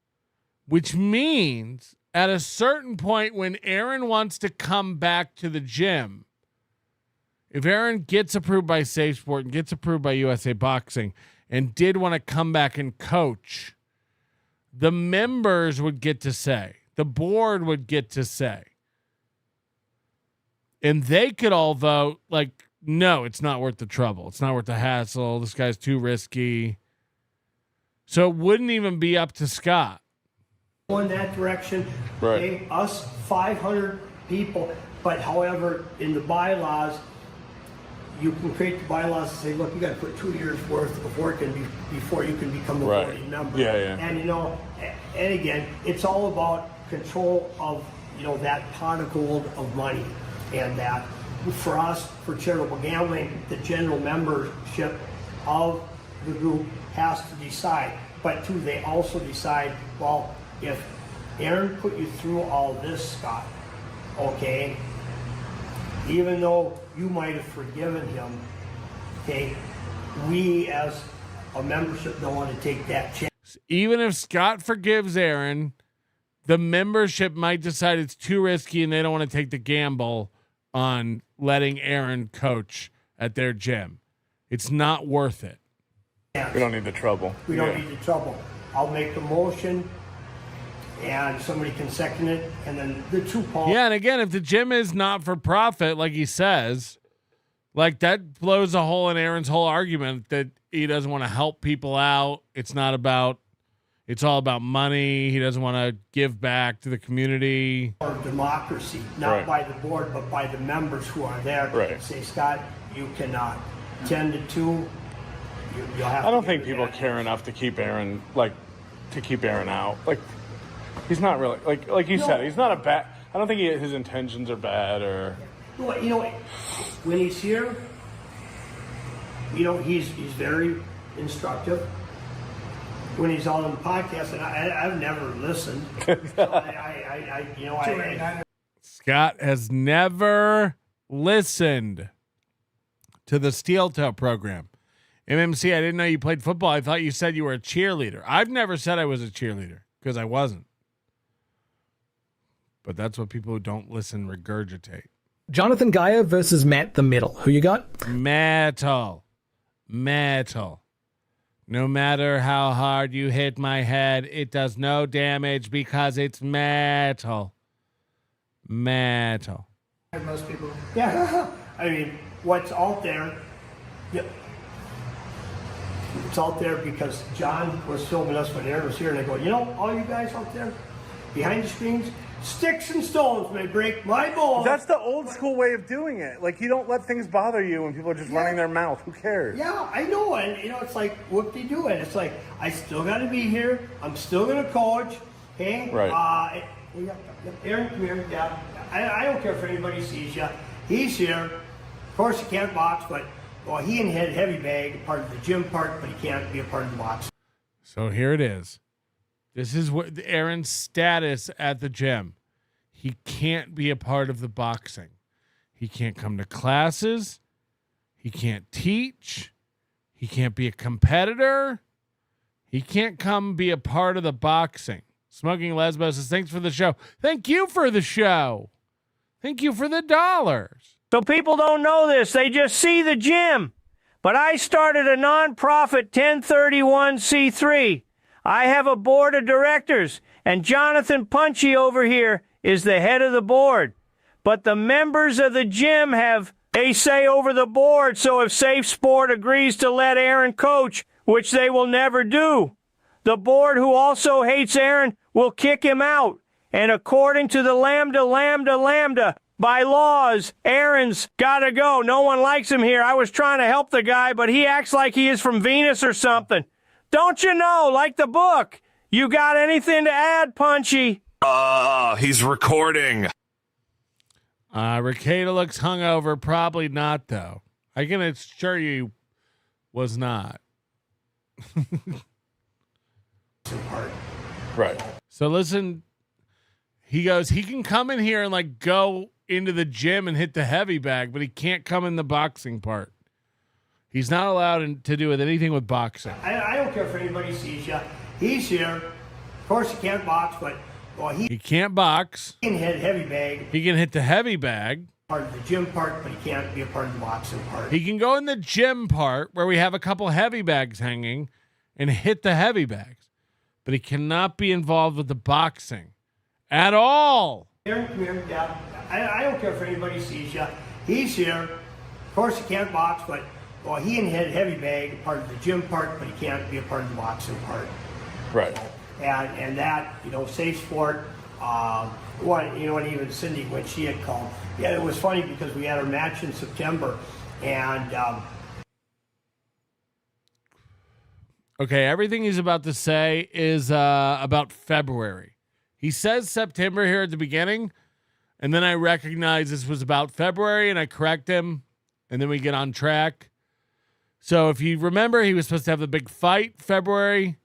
S1: which means at a certain point when Aaron wants to come back to the gym, if Aaron gets approved by Safe Sport and gets approved by USA Boxing and did want to come back and coach, the members would get to say, the board would get to say, and they could all vote like, no, it's not worth the trouble. It's not worth the hassle. This guy's too risky. So it wouldn't even be up to Scott.
S3: In that direction,
S21: right.
S3: Okay, us 500 people, but however, in the bylaws, you can create the bylaws and say, look, you got to put 2 years worth of work in before you can become a voting member.
S21: Yeah, yeah.
S3: And and again, it's all about control of that pot of gold of money, and that for us, for charitable gambling, the general membership of the group has to decide. But too, they also decide, well, if Aaron put you through all this, Scott, okay, even though you might have forgiven him, okay, we as a membership don't want to take that chance.
S1: Even if Scott forgives Aaron, the membership might decide it's too risky and they don't want to take the gamble on letting Aaron coach at their gym. It's not worth it.
S21: We don't need the trouble.
S3: We don't need the trouble. I'll make a motion and somebody can second it, and then the two Paul.
S1: Yeah, and again, if the gym is not for profit, like he says, like that blows a hole in Aaron's whole argument that he doesn't want to help people out. It's all about money. He doesn't want to give back to the community.
S3: Or democracy, not by the board, but by the members who are there.
S21: Right.
S3: Say, Scott, you cannot. 10 to 2, you'll have
S21: I don't
S3: to
S21: think
S3: get
S21: people
S3: that.
S21: care enough to keep Aaron out. Like, he's not really like you
S3: No.
S21: said. He's not a bad. I don't think his intentions are bad or.
S3: Well, when he's here, he's very instructive. When he's on the podcast, and I've never listened. So
S1: Scott has never listened to the Steel Toe program. MMC, I didn't know you played football. I thought you said you were a cheerleader. I've never said I was a cheerleader because I wasn't. But that's what people who don't listen regurgitate.
S18: Jonathan Gaia versus Matt the Middle. Who you got?
S1: Metal. No matter how hard you hit my head, it does no damage because it's metal.
S3: most people. Yeah, I mean, what's out there? Yep. It's out there because John was filming us when Aaron was here, and I go, all you guys out there behind the screens, sticks and stones may break my bones.
S21: That's the old school way of doing it. Like, you don't let things bother you when people are just running their mouth. Who cares?
S3: Yeah, I know. And, it's like, whoop-de-doo. And it's like, I still got to be here. I'm still going to coach. Hey?
S21: Right.
S3: Aaron, come here. Yeah. I don't care if anybody sees you. He's here. Of course, he can't box, but, he and heavy bag, part of the gym part, but he can't be a part of the box.
S1: So here it is. This is what Aaron's status at the gym. He can't be a part of the boxing. He can't come to classes. He can't teach. He can't be a competitor. He can't come be a part of the boxing. Smoking Lesbos says, thanks for the show. Thank you for the show. Thank you for the dollars.
S10: So people don't know this. They just see the gym. But I started a nonprofit 1031c3. I have a board of directors, and Jonathan Punchy over here is the head of the board. But the members of the gym have a say over the board, so if Safe Sport agrees to let Aaron coach, which they will never do, the board, who also hates Aaron, will kick him out. And according to the Lambda bylaws, Aaron's gotta go. No one likes him here. I was trying to help the guy, but he acts like he is from Venus or something. Don't you know, like the book? You got anything to add, Punchy?
S6: He's recording.
S1: Ricada looks hungover. Probably not, though. I can assure you was not.
S21: Right.
S1: So listen, he goes, he can come in here and go into the gym and hit the heavy bag, but he can't come in the boxing part. He's not allowed to do with anything with boxing.
S3: I don't care if anybody sees you. He's here. Of course, he can't box, but
S1: he can't box.
S3: He can hit heavy bag.
S1: He can hit the heavy bag.
S3: Part of the gym part, but he can't be a part of the boxing part.
S1: He can go in the gym part where we have a couple heavy bags hanging and hit the heavy bags, but he cannot be involved with the boxing at all.
S3: Aaron, come here. Yeah. I don't care if anybody sees you. He's here. Of course, he can't box, but he can hit heavy bag, part of the gym part, but he can't be a part of the boxing part.
S21: Right.
S3: And that, Safe Sport, and even Cindy, when she had called. Yeah, it was funny because we had our match in September, and
S1: okay, everything he's about to say is about February. He says September here at the beginning, and then I recognize this was about February, and I correct him, and then we get on track. So if you remember, he was supposed to have the big fight February.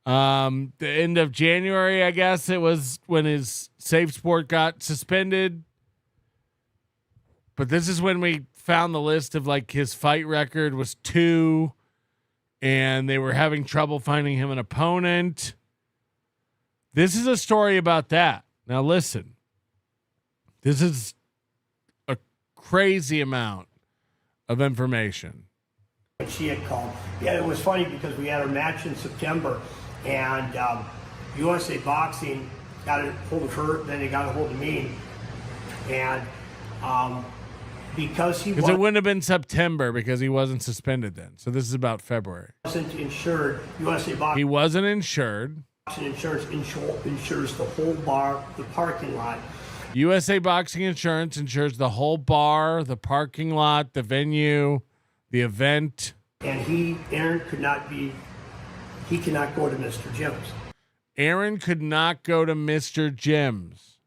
S1: The end of January, I guess it was, when his Safe Sport got suspended. But this is when we found the list of his fight record was 2, and they were having trouble finding him an opponent. This is a story about that. Now listen, this is a crazy amount of information.
S3: She had called. Yeah, it was funny because we had our match in September, and USA Boxing got a hold of her, then they got a hold of me, and because
S1: it wouldn't have been September because he wasn't suspended then. So this is about February.
S3: Wasn't insured. USA Boxing.
S1: He wasn't insured.
S3: Insurance insures the whole bar, the parking lot.
S1: USA Boxing Insurance insures the whole bar, the parking lot, the venue, the event.
S3: And Aaron cannot go to Mr. Jim's.
S1: Aaron could not go to Mr. Jim's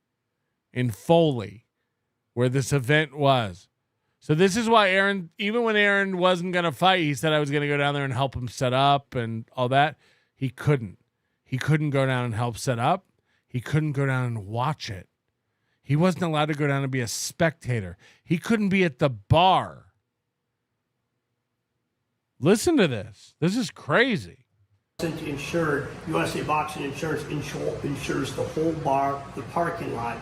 S1: in Foley, where this event was. So this is why Aaron, even when Aaron wasn't going to fight, he said I was going to go down there and help him set up and all that. He couldn't. He couldn't go down and help set up. He couldn't go down and watch it. He wasn't allowed to go down and be a spectator. He couldn't be at the bar. Listen to this. This is crazy.
S3: Insured, USA Boxing Insurance insures the whole bar, the parking lot,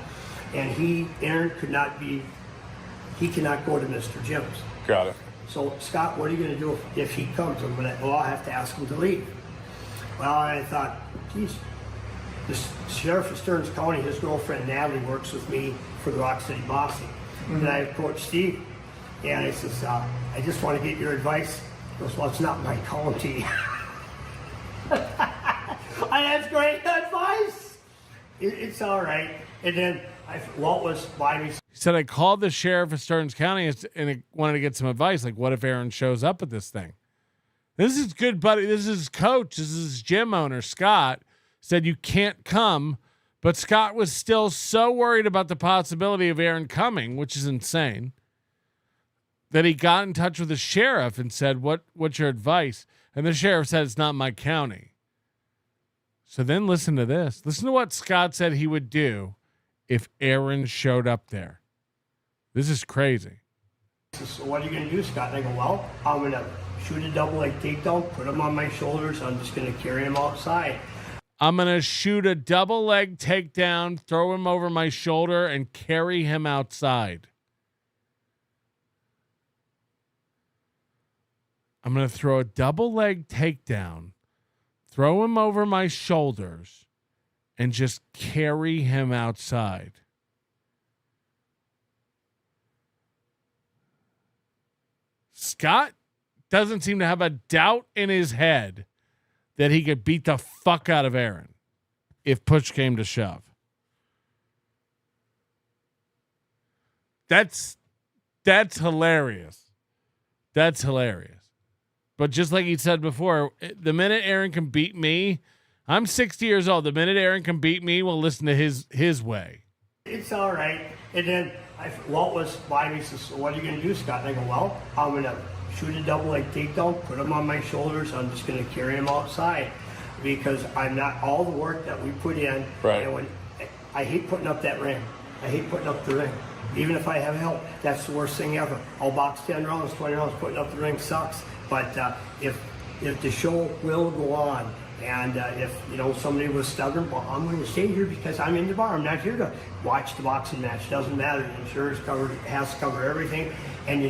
S3: and Aaron cannot go to Mr. Jim's.
S21: Got it.
S3: So Scott, what are you going to do if he comes? I'll have to ask him to leave. Well, I thought, geez, the sheriff of Stearns County, his girlfriend Natalie works with me for the Rock City Boxing, and I approached Steve, and I says, I just want to get your advice. He goes, well, it's not my county. That's great advice. It's all right. And then Walt was by me.
S1: He said, I called the sheriff of Stearns County and I wanted to get some advice. Like, what if Aaron shows up at this thing? This is good, buddy. This is his coach. This is his gym owner, Scott, said you can't come. But Scott was still so worried about the possibility of Aaron coming, which is insane, that he got in touch with the sheriff and said, what's your advice? And the sheriff said, it's not my county. So then listen to this. Listen to what Scott said he would do if Aaron showed up there. This is crazy.
S3: So what are you going to do, Scott? And I go, well, I'm going to shoot a double leg takedown, put him on my shoulders. I'm just going to carry him outside.
S1: I'm going to shoot a double leg takedown, throw him over my shoulder, and carry him outside. I'm going to throw a double leg takedown, throw him over my shoulders, and just carry him outside. Scott doesn't seem to have a doubt in his head that he could beat the fuck out of Aaron if push came to shove. That's hilarious. That's hilarious. But just like he said before, the minute Aaron can beat me, I'm 60 years old. The minute Aaron can beat me, we'll listen to his way.
S3: It's all right. And then Walt was by me, says, so what are you going to do, Scott? And I go, well, I'm going to shoot a double leg takedown, put him on my shoulders. I'm just going to carry him outside because I'm not all the work that we put in.
S21: Right.
S3: And I hate putting up that ring. I hate putting up the ring. Even if I have help, that's the worst thing ever. I'll box 10 rounds, 20 rounds, putting up the ring sucks. But if the show will go on, and if somebody was stubborn, well, I'm going to stay here because I'm in the bar. I'm not here to watch the boxing match. Doesn't matter. The insurance has to cover everything, and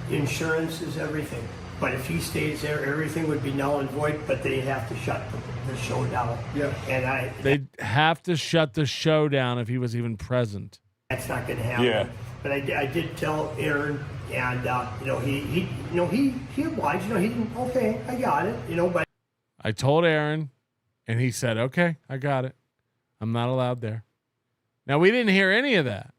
S3: insurance is everything. But if he stays there, everything would be null and void. But they'd have to shut the show down. Yeah. And
S1: they'd have to shut the show down if he was even present.
S3: That's not going to happen.
S21: Yeah.
S3: But I did tell Aaron, and he obliged. He didn't. Okay, I got it. But
S1: I told Aaron, and he said, "Okay, I got it. I'm not allowed there." Now we didn't hear any of that.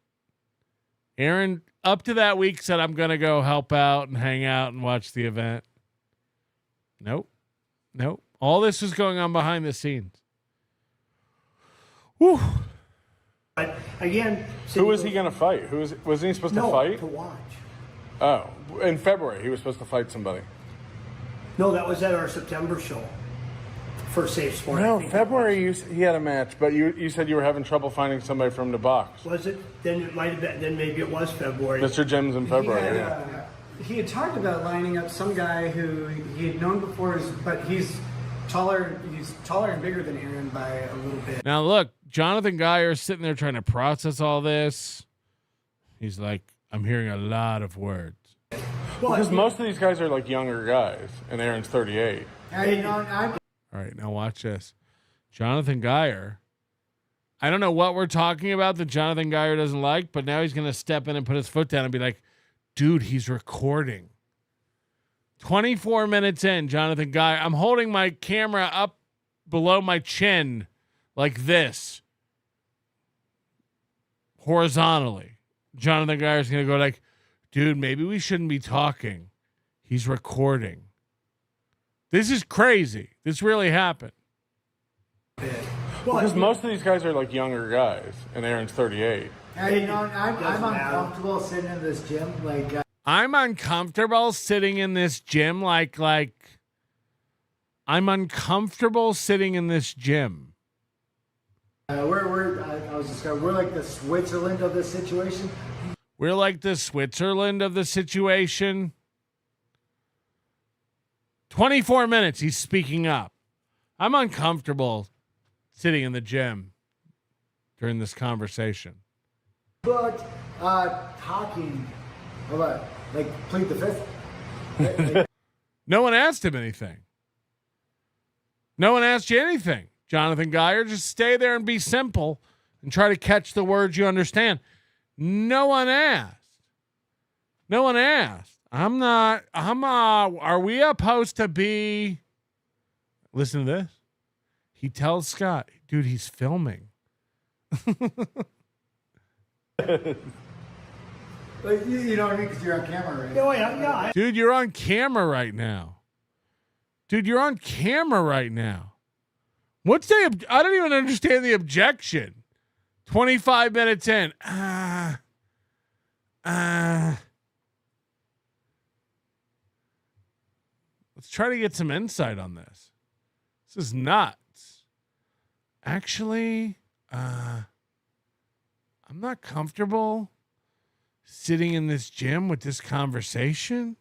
S1: Aaron, up to that week, said, "I'm going to go help out and hang out and watch the event." Nope. All this was going on behind the scenes. Whew.
S3: But again,
S21: who was he going to fight? Wasn't he supposed to fight?
S3: To watch.
S21: Oh, in February he was supposed to fight somebody.
S3: No, that was at our September show for Safe Sport.
S21: No, February he had a match, but you said you were having trouble finding somebody from the box.
S3: Was it? Then it might have been. Then maybe it was February.
S21: Mr. Jim's in February.
S8: He had talked about lining up some guy who he had known before, but he's taller. He's taller and bigger than Aaron by a little bit.
S1: Now look, Jonathan Geyer is sitting there trying to process all this. He's like, I'm hearing a lot of words.
S21: Because most of these guys are like younger guys, and Aaron's 38.
S1: All right, now watch this. Jonathan Geyer. I don't know what we're talking about that Jonathan Geyer doesn't like, but now he's going to step in and put his foot down and be like, dude, he's recording. 24 minutes in, Jonathan Geyer. I'm holding my camera up below my chin like this. Horizontally. Jonathan Geyer's going to go like, dude, maybe we shouldn't be talking. He's recording. This is crazy. This really happened.
S21: Because most of these guys are like younger guys, and Aaron's 38.
S8: Hey, you know, I'm uncomfortable sitting in this gym.
S1: I'm uncomfortable sitting in this gym. I'm uncomfortable sitting in this gym.
S8: We're like the Switzerland of this situation.
S1: We're like the Switzerland of the situation. 24 minutes, he's speaking up. I'm uncomfortable sitting in the gym during this conversation.
S8: But talking about, plead the fifth.
S1: No one asked him anything. No one asked you anything, Jonathan Geyer. Just stay there and be simple and try to catch the words you understand. No one asked. No one asked. Are we supposed to be? Listen to this. He tells Scott, dude, he's filming.
S8: You know what I mean? Because you're on camera, right? Yeah.
S1: Dude, you're on camera right now. Dude, you're on camera right now. I don't even understand the objection. 25 minutes in. Let's try to get some insight on this. This is nuts. Actually, I'm not comfortable sitting in this gym with this conversation.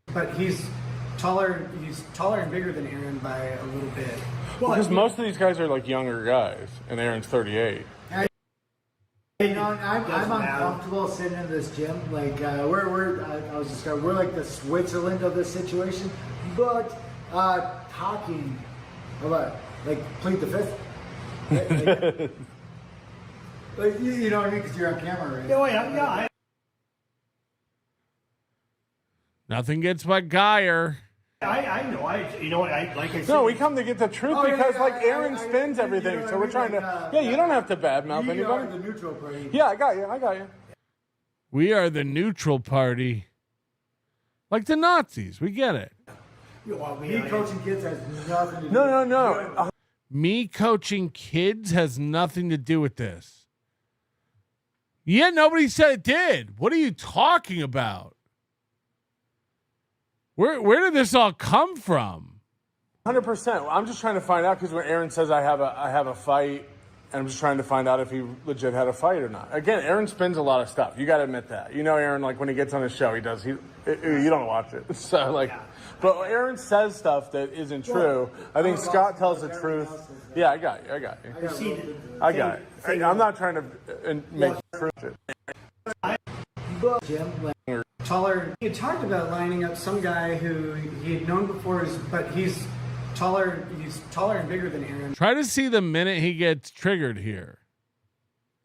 S8: But he's taller and bigger than Aaron by a little bit.
S21: Because most of these guys are like younger guys, and Aaron's 38.
S8: You know, I'm uncomfortable sitting in this gym. We're like the Switzerland of this situation. But talking about, plead the fifth. You know what I mean? Because you're on camera, right? Yeah.
S1: Nothing gets but Geyer.
S3: I know. Like I said.
S21: No, we come to get the truth because Aaron spins everything. So we're trying to. You don't have to badmouth anybody.
S8: You are the neutral party.
S21: Yeah, I got you.
S1: We are the neutral party. Like the Nazis. We get it.
S8: Me coaching kids has nothing to do.
S21: No.
S1: Me coaching kids has nothing to do with this. Yeah, nobody said it did. What are you talking about? Where did this all come from?
S21: 100%. I'm just trying to find out because when Aaron says I have a fight, and I'm just trying to find out if he legit had a fight or not. Again, Aaron spins a lot of stuff. You got to admit that. You know, Aaron, when he gets on his show, he does. You don't watch it, so But Aaron says stuff that isn't true. I think Scott tells the truth. Yeah, I got you. I got it. I'm not trying to make truth.
S8: Jim, taller. He talked about lining up some guy who he had known before, but he's taller. He's taller and bigger than Aaron.
S1: Try to see the minute he gets triggered here.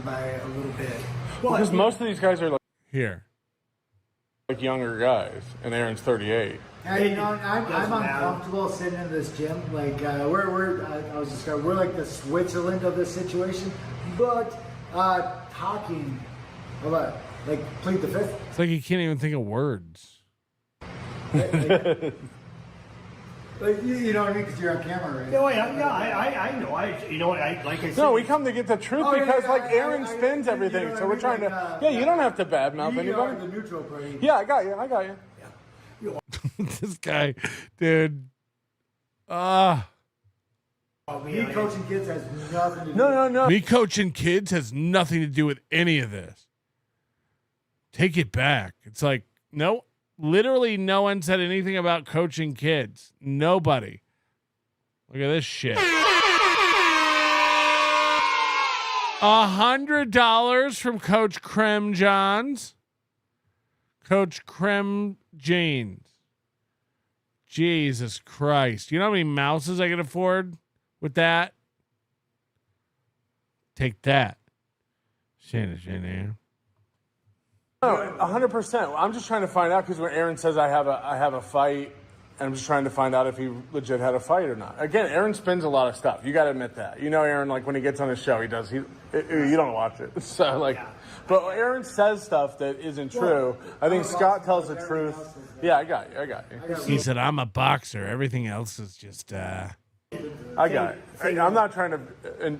S8: By a little bit.
S21: Because most of these guys are
S1: here.
S21: Younger guys, and Aaron's 38.
S8: Hey, you know, I'm uncomfortable sitting in this gym. We're like the Switzerland of this situation. But talking about, plead the fifth.
S1: It's like you can't even think of words.
S8: You know what I mean? Because you're on camera, right?
S3: I know. Like I said.
S21: No, we come to get the truth because Aaron spins everything. So we're trying to. You don't have to badmouth anybody.
S8: You are the neutral party.
S21: Yeah, I got you.
S1: This guy, dude.
S8: Me coaching kids has nothing to do.
S21: No.
S1: Me coaching kids has nothing to do with any of this. Take it back. It's no, literally no one said anything about coaching kids. Nobody. Look at this shit. $100 from Coach Creme Johns. Coach Creme Jeans. Jesus Christ. You know how many mouses I can afford with that? Take that. Shana.
S21: No, 100%. I'm just trying to find out because when Aaron says I have a fight, I'm just trying to find out if he legit had a fight or not. Again, Aaron spins a lot of stuff. You got to admit that. You know, Aaron, like when he gets on his show, you don't watch it. So like, but Aaron says stuff that isn't true. I think Scott tells the truth. Yeah, I got you.
S1: He said, I'm a boxer. Everything else is just,
S21: I got it. I'm not trying to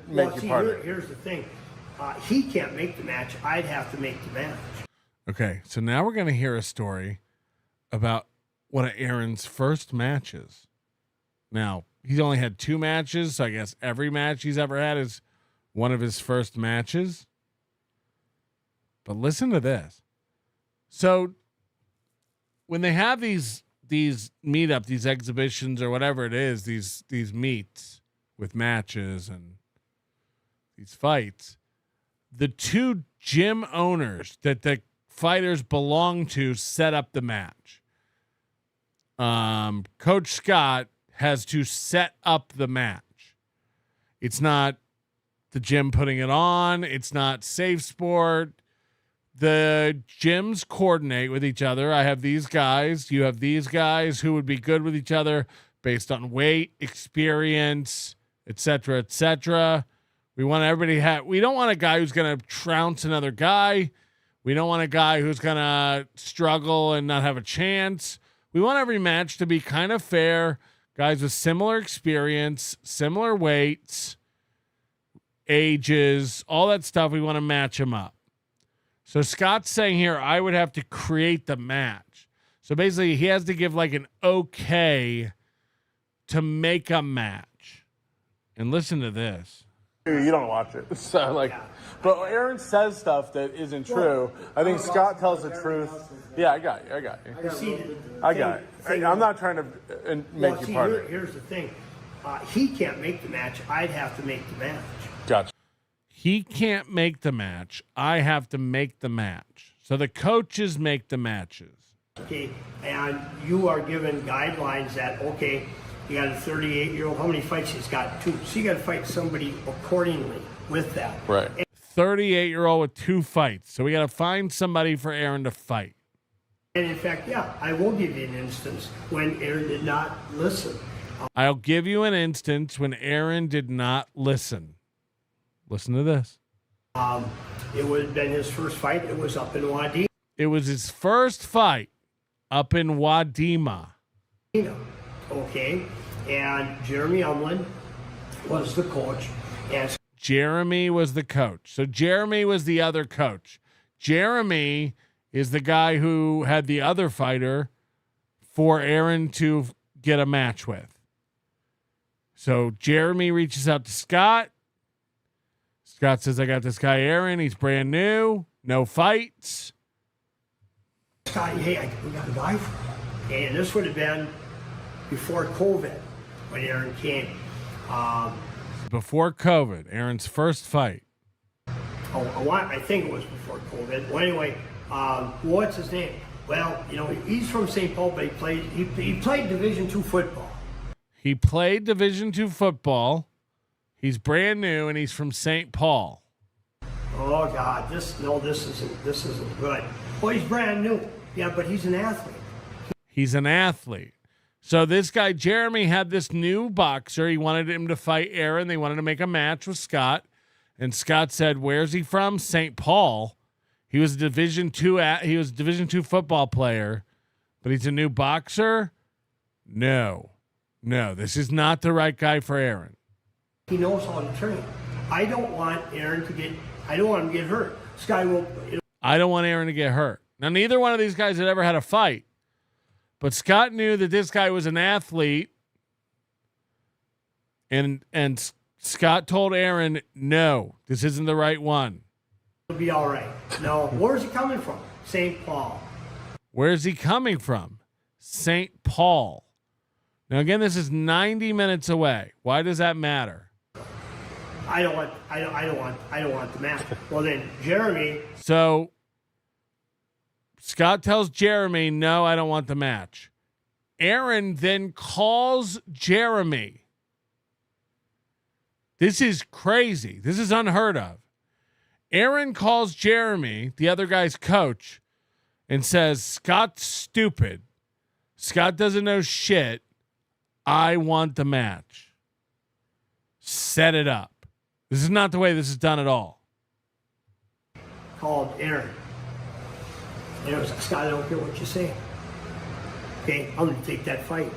S21: make you part of it.
S3: Here's the thing. He can't make the match. I'd have to make the match.
S1: Okay, so now we're going to hear a story about one of Aaron's first matches. Now, he's only had 2 matches, so I guess every match he's ever had is one of his first matches. But listen to this. So when they have these meetup, these exhibitions or whatever it is, these meets with matches and these fights, the 2 gym owners that the fighters belong to set up the match. Coach Scott has to set up the match. It's not the gym putting it on. It's not Safe Sport. The gyms coordinate with each other. I have these guys. You have these guys who would be good with each other based on weight, experience, etc., etc. We want everybody we don't want a guy who's going to trounce another guy. We don't want a guy who's going to struggle and not have a chance. We want every match to be kind of fair. Guys with similar experience, similar weights, ages, all that stuff. We want to match them up. So Scott's saying here, I would have to create the match. So basically, he has to give like an okay to make a match. And listen to this.
S21: You don't watch it. So like, but Aaron says stuff that isn't true. I think Scott tells the truth. Yeah, I got you. I got it. I'm not trying to make you part of it.
S3: Here's the thing. He can't make the match. I'd have to make the match.
S21: Gotcha.
S1: He can't make the match. I have to make the match. So the coaches make the matches.
S3: Okay, and you are given guidelines that, okay, you got a 38-year-old. How many fights he's got? 2. So you got to fight somebody accordingly with that.
S21: Right.
S1: 38-year-old with 2 fights. So we got to find somebody for Aaron to fight.
S3: And in fact, yeah, I will give you an instance when Aaron did not listen.
S1: I'll give you an instance when Aaron did not listen. Listen to this.
S3: It would have been his first fight. It was up in Wadima.
S1: It was his first fight up in Wadima.
S3: Okay, and Jeremy Umlin was the coach. And
S1: Jeremy was the coach. So Jeremy was the other coach. Jeremy is the guy who had the other fighter for Aaron to get a match with. So Jeremy reaches out to Scott. Scott says, I got this guy, Aaron. He's brand new. No fights.
S3: Scott, hey, we got a guy for him. And this would have been before COVID when Aaron came.
S1: Before COVID, Aaron's first fight.
S3: I think it was before COVID. Well, anyway, what's his name? Well, he's from St. Paul, but he played Division II football.
S1: He played Division II football. He's brand new, and he's from St. Paul.
S3: Oh God, this isn't good. Well, he's brand new. Yeah, but he's an athlete.
S1: He's an athlete. So this guy, Jeremy, had this new boxer. He wanted him to fight Aaron. They wanted to make a match with Scott. And Scott said, where's he from? St. Paul. He was a Division II football player, but he's a new boxer? No, this is not the right guy for Aaron.
S3: He knows how to train. I don't want him to get hurt. This guy will.
S1: I don't want Aaron to get hurt. Now, neither one of these guys had ever had a fight, but Scott knew that this guy was an athlete, and Scott told Aaron, no, this isn't the right one.
S3: He'll be all right. No, where's he coming from? St. Paul.
S1: Where's he coming from? St. Paul. Now, again, this is 90 minutes away. Why does that matter?
S3: I don't want the match. Well, then Jeremy.
S1: So Scott tells Jeremy, no, I don't want the match. Aaron then calls Jeremy. This is crazy. This is unheard of. Aaron calls Jeremy, the other guy's coach, and says, Scott's stupid. Scott doesn't know shit. I want the match. Set it up. This is not the way this is done at all.
S3: Called Aaron. And it was like, Scott, I don't care what you say. Okay, I'm going to take that fight.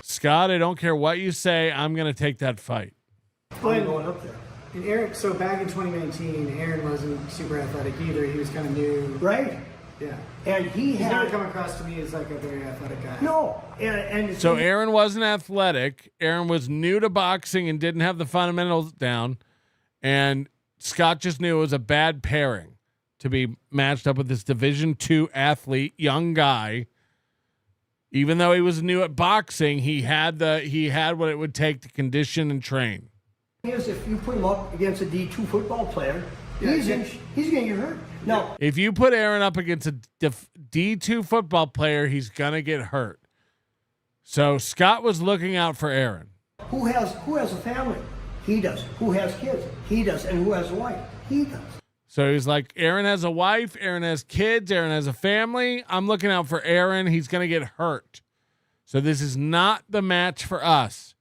S1: Scott, I don't care what you say. I'm going to take that fight.
S3: I'm going up there.
S8: And Eric, so back in 2019, Aaron wasn't super athletic either. He was kind of new.
S3: Right.
S8: Yeah.
S3: And he's
S8: never come across to me as like a very athletic guy.
S3: No. And
S1: So Aaron wasn't athletic. Aaron was new to boxing and didn't have the fundamentals down. And Scott just knew it was a bad pairing to be matched up with this Division II athlete, young guy. Even though he was new at boxing, he had what it would take to condition and train.
S3: Is if you put him up against a D2 football player, he's going to get hurt. No.
S1: If you put Aaron up against a D2 football player, he's going to get hurt. So Scott was looking out for Aaron.
S3: Who has a family? He does. Who has kids? He does. And who has a wife? He does.
S1: So he's like, Aaron has a wife, Aaron has kids, Aaron has a family. I'm looking out for Aaron. He's going to get hurt. So this is not the match for us.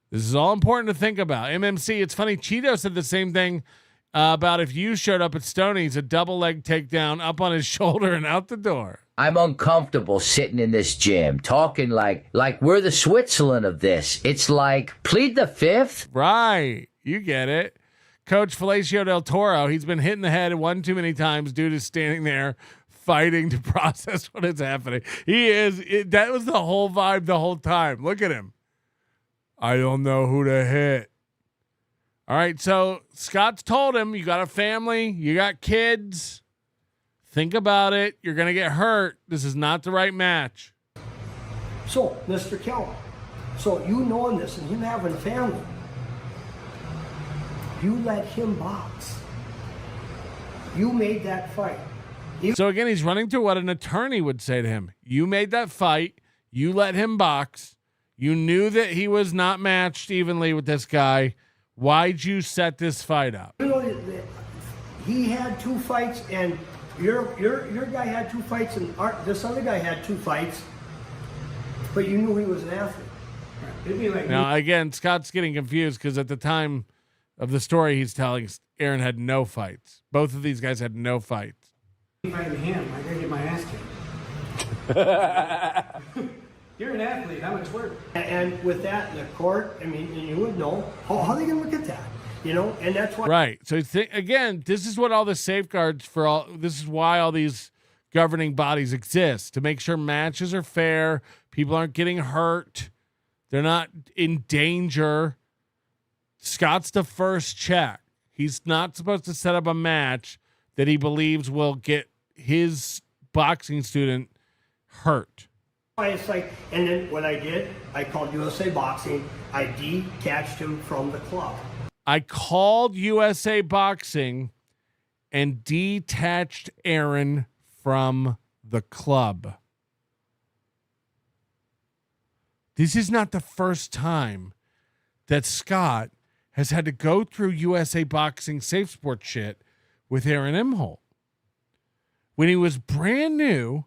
S1: This is all important to think about. MMC, it's funny, Cheeto said the same thing about if you showed up at Stoney's, a double leg takedown up on his shoulder and out the door.
S7: I'm uncomfortable sitting in this gym, talking like we're the Switzerland of this. It's like, plead the fifth.
S1: Right. You get it. Coach Felicio del Toro, he's been hit in the head one too many times due to standing there fighting to process what is happening. That was the whole vibe the whole time. Look at him. I don't know who to hit. All right, so Scott's told him, you got a family, you got kids. Think about it. You're going to get hurt. This is not the right match.
S3: So, Mr. Kelly, so you knowing this and him having a family, you let him box. You made that fight.
S1: So again, he's running through what an attorney would say to him. You made that fight. You let him box. You knew that he was not matched evenly with this guy. Why'd you set this fight up?
S3: You know, he had 2 fights, and your guy had 2 fights, and this other guy had 2 fights, but you knew he was an athlete. It'd be like
S1: now, again, Scott's getting confused because at the time of the story he's telling, Aaron had no fights. Both of these guys had no fights.
S8: Fighting him, I gotta get my ass kicked. You're an athlete. How much work?
S3: And with that in the court, I mean, you would know how are they going to look at that, you know? And that's why.
S1: Right. So again, this is what all the safeguards for all. This is why all these governing bodies exist, to make sure matches are fair. People aren't getting hurt. They're not in danger. Scott's the first check. He's not supposed to set up a match that he believes will get his boxing student hurt.
S3: It's like, and then what I did, I called USA Boxing. I detached him from the club.
S1: I called USA Boxing and detached Aaron from the club. This is not the first time that Scott has had to go through USA Boxing safe sport shit with Aaron Imholte. When he was brand new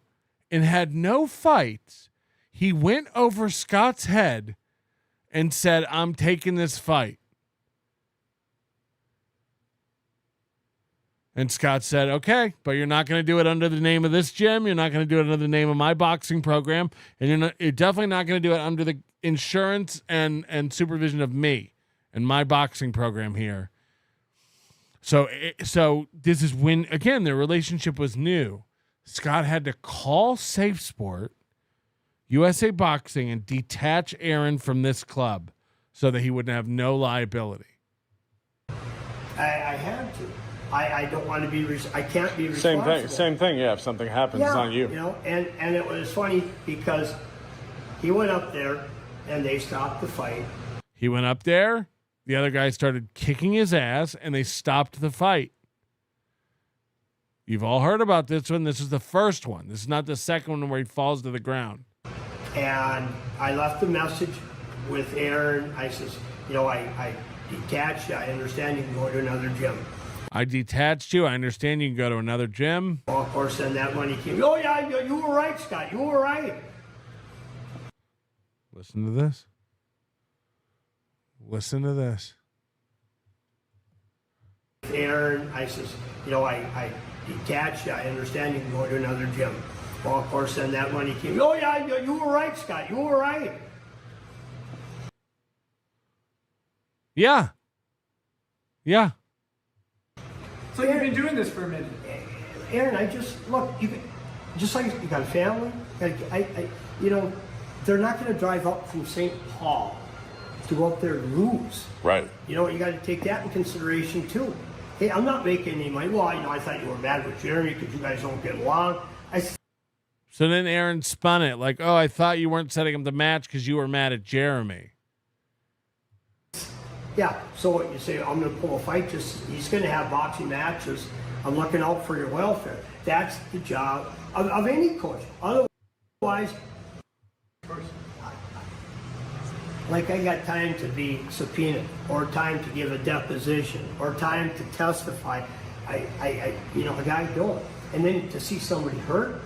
S1: and had no fights, he went over Scott's head and said, I'm taking this fight. And Scott said, okay, but you're not going to do it under the name of this gym. You're not going to do it under the name of my boxing program. And you're definitely not going to do it under the insurance and supervision of me and my boxing program here. So this is when, again, their relationship was new. Scott had to call Safe Sport, USA Boxing, and detach Aaron from this club so that he wouldn't have no liability.
S3: I had to. I don't want to be. I can't be responsible.
S21: Same thing. Yeah, if something happens, it's on you.
S3: You know, and it was funny because he went up there and they stopped the fight.
S1: He went up there. The other guy started kicking his ass, and they stopped the fight. You've all heard about this one. This is the first one. This is not the second one where he falls to the ground.
S3: And I left a message with Aaron. I says, you know, I detached you. I understand you can go to another gym.
S1: I detached you. I understand you can go to another gym.
S3: Well, of course, then that money came. Oh, yeah, you were right, Scott. You were right.
S1: Listen to this. Listen to this.
S3: Aaron, I says, I detached you. I understand you can go to another gym. Well, of course, then that money came. Oh, yeah, you were right, Scott. You were right.
S1: Yeah. Yeah.
S8: So you've been doing this for a minute.
S3: Aaron, look, just like you got a family, they're not going to drive up from St. Paul to go up there and lose.
S21: Right.
S3: You got to take that in consideration too. Hey, I'm not making any money. Well, I thought you were mad with Jeremy because you guys don't get along.
S1: So then Aaron spun it like, oh, I thought you weren't setting up the match because you were mad at Jeremy.
S3: Yeah, so what you say, I'm going to pull a fight, he's going to have boxing matches. I'm looking out for your welfare. That's the job of any coach. Otherwise, like I got time to be subpoenaed or time to give a deposition or time to testify. I got to do it. And then to see somebody hurt,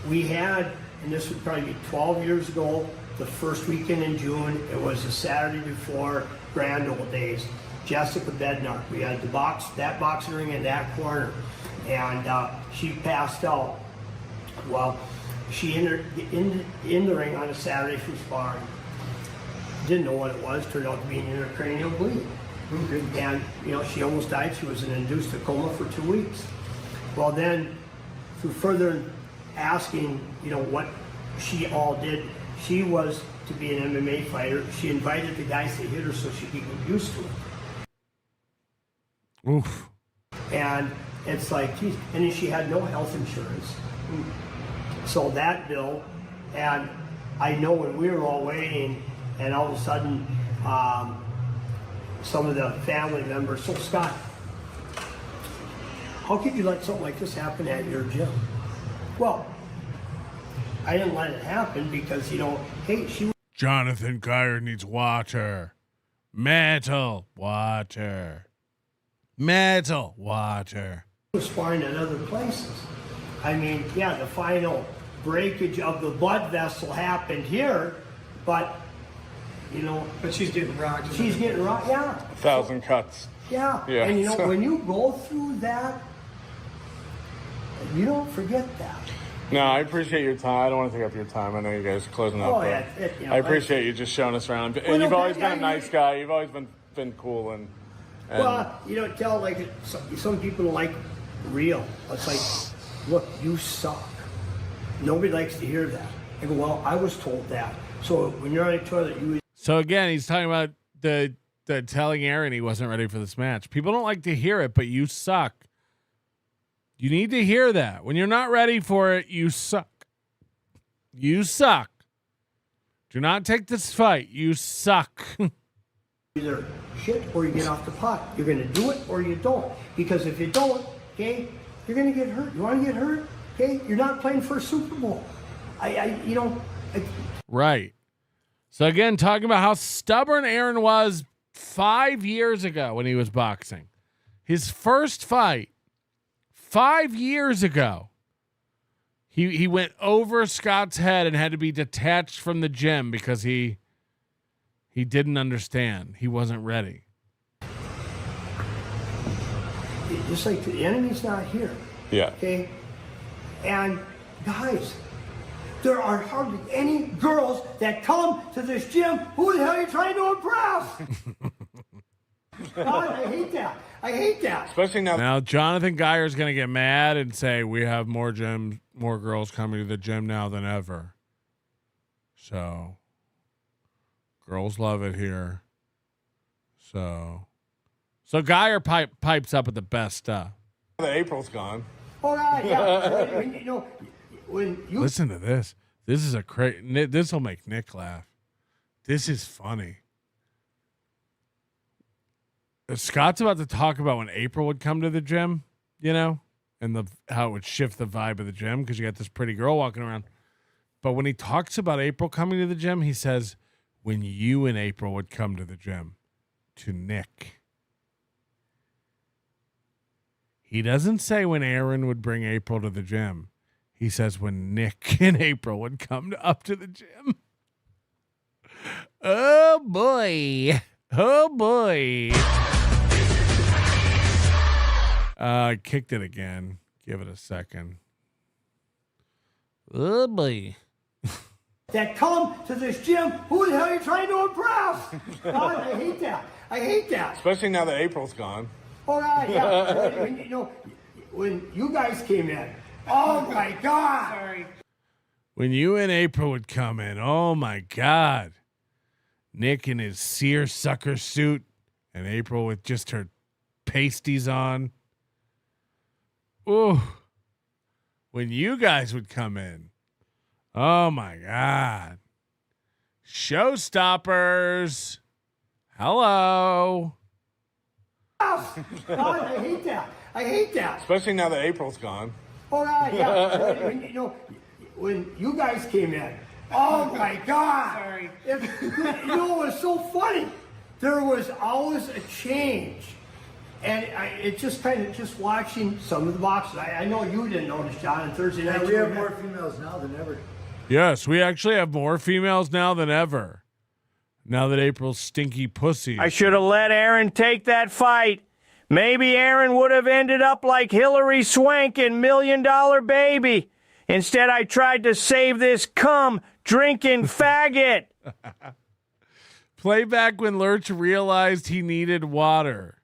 S3: we had, and this would probably be 12 years ago, the first weekend in June, it was the Saturday before Grand Old Days. Jessica Bednar, we had that boxing ring in that corner, and she passed out. Well, she entered in the ring on a Saturday for sparring. Didn't know what it was. Turned out to be an intracranial bleed, and she almost died. She was in induced coma for 2 weeks. Well, then through further asking, what she all did. She was to be an MMA fighter. She invited the guys to hit her so she could get used to it.
S1: Oof.
S3: And it's like, geez. And then she had no health insurance. So that bill, and I know when we were all waiting, and all of a sudden, some of the family members, so Scott, how could you let something like this happen at your gym? Well, I didn't let it happen because, hey, she...
S1: Jonathan Geyer needs water. Metal water. Metal water.
S3: was sparring at other places. I mean, yeah, the final breakage of the blood vessel happened here, but,
S8: But she's getting rocked.
S3: She's getting rocked, yeah.
S21: 1,000 cuts.
S3: Yeah.
S21: Yeah.
S3: And, when you go through that, you don't forget that.
S21: No, I appreciate your time. I don't want to take up your time. I know you guys are closing up.
S3: Oh,
S21: but
S3: yeah,
S21: I appreciate you just showing us around. And you've always been a nice guy. You've always been cool and
S3: well, tell some people like real. It's like, look, you suck. Nobody likes to hear that. I go, well, I was told that. So when you're on a toilet, you.
S1: So again, he's talking about the telling Aaron he wasn't ready for this match. People don't like to hear it, but you suck. You need to hear that. When you're not ready for it, you suck. You suck. Do not take this fight. You suck.
S3: Either shit or you get off the pot. You're going to do it or you don't. Because if you don't, okay, you're going to get hurt. You want to get hurt? Okay, you're not playing for a Super Bowl.
S1: Right. So again, talking about how stubborn Aaron was 5 years ago when he was boxing. His first fight, 5 years ago, he went over Scott's head and had to be detached from the gym because he didn't understand. He wasn't ready.
S3: Just like the enemy's not here.
S21: Yeah.
S3: Okay? And guys, there are hardly any girls that come to this gym. Who the hell are you trying to impress? God, I hate that. I hate that.
S21: Especially now.
S1: Now Jonathan Geyer's going to get mad and say we have more girls coming to the gym now than ever. So girls love it here. So Geyer pipes up with the best stuff.
S21: The April's gone.
S3: Oh, yeah. When you
S1: listen to this. This is this will make Nick laugh. This is funny. Scott's about to talk about when April would come to the gym, and how it would shift the vibe of the gym because you got this pretty girl walking around. But when he talks about April coming to the gym, he says, when you and April would come to the gym, to Nick. He doesn't say when Aaron would bring April to the gym. He says when Nick and April would come up to the gym. Oh boy. Oh boy. I kicked it again. Give it a second. Oh boy.
S3: That come to this gym, who the hell are you trying to impress? God, I hate that. I hate that.
S21: Especially now that April's gone.
S3: All right, yeah. When you guys came in, oh my God. Sorry.
S1: When you and April would come in, oh my God. Nick in his seersucker suit and April with just her pasties on. Ooh. When you guys would come in, oh my God. Showstoppers. Hello.
S3: God, I hate that. I hate that.
S21: Especially now that April's gone.
S3: All right, yeah. When you guys came in, oh my God. Sorry. It was so funny. There was always a change. And it just kind of just watching some of the boxes. I know you didn't notice, John, on Thursday night.
S11: We have more females now than ever.
S1: Yes, we actually have more females now than ever. Now that April's stinky pussy.
S10: I should have let Aaron take that fight. Maybe Aaron would have ended up like Hillary Swank in $1 Million Baby. Instead, I tried to save this drinking faggot.
S1: Play back when Lurch realized he needed water.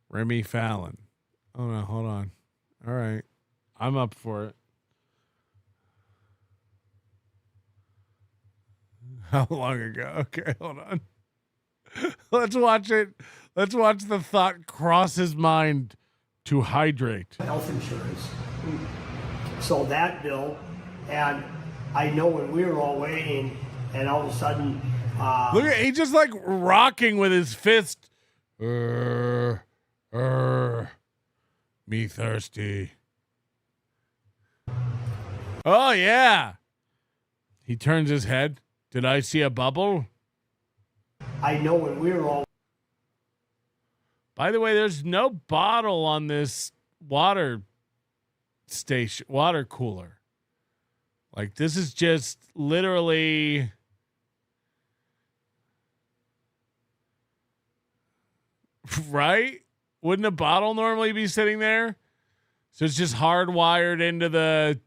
S1: Remy Fallon. Oh, no, hold on. All right. I'm up for it. How long ago? Okay, hold on. Let's watch it. Let's watch the thought cross his mind to hydrate.
S3: Health insurance. So that bill, and I know when we were all waiting, and all of a sudden...
S1: Look at, he's just like rocking with his fist. Me thirsty. Oh, yeah. He turns his head. Did I see a bubble?
S3: I know when we were all...
S1: By the way, there's no bottle on this water station, water cooler. Like, this is just literally... Right? Wouldn't a bottle normally be sitting there? So it's just hardwired into the...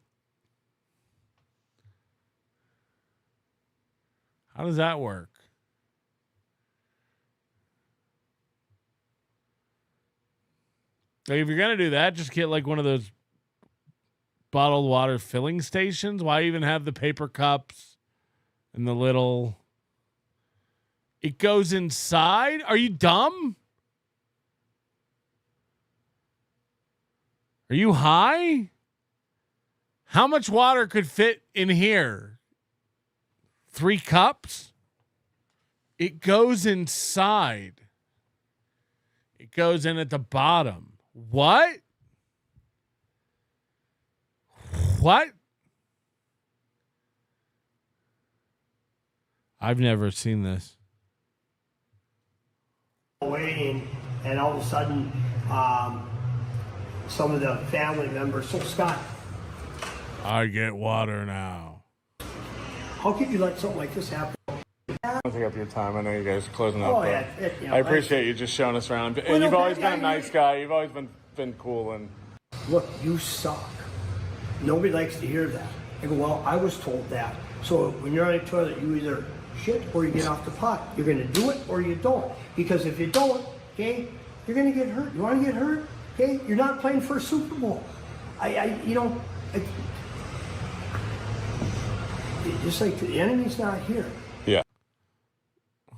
S1: How does that work? Like, if you're going to do that, just get like one of those bottled water filling stations. Why even have the paper cups and the little... It goes inside? Are you dumb? Are you high? How much water could fit in here? 3 cups? It goes inside. It goes in at the bottom. What? What? I've never seen this.
S3: Waiting, and all of a sudden, some of the family members. So, Scott,
S1: I get water now.
S3: how could you let something like this happen?
S21: I don't take up your time. I know you guys are closing up.
S3: Oh,
S21: but
S3: yeah,
S21: I appreciate you just showing us around. And you've always been a nice guy. You've always been cool. And
S3: Look, you suck. Nobody likes to hear that. I go, well, I was told that. So when you're on the toilet, you either shit or you get off the pot. You're going to do it or you don't. Because if you don't, okay, you're going to get hurt. You want to get hurt? Okay, you're not playing for a Super Bowl. It's like the enemy's not here.
S21: yeah.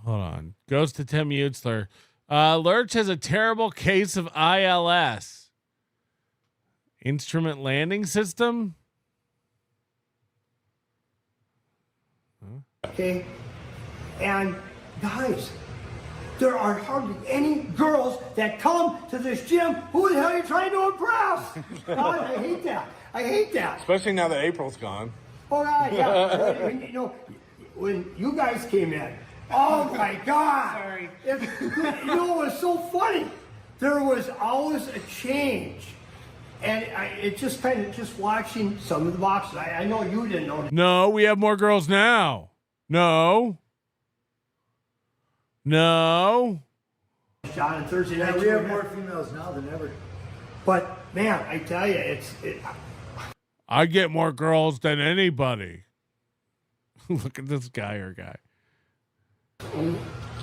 S1: Hold on. Goes to Tim Utzler. Lurch has a terrible case of ILS. Instrument landing system?
S3: Okay? And guys, there are hardly any girls that come to this gym. Who the hell are you trying to impress? God, I hate that. I hate that.
S21: Especially now that April's gone.
S3: All right, yeah. When you guys came in, oh my God. Sorry. It was so funny. There was always a change. And it's just kind of just watching some of the boxes. I know you didn't know.
S1: No, we have more girls now. No.
S3: John on Thursday night.
S11: Yeah, we have more females now than ever.
S3: But man, I tell you,
S1: I get more girls than anybody. Look at this guy or guy.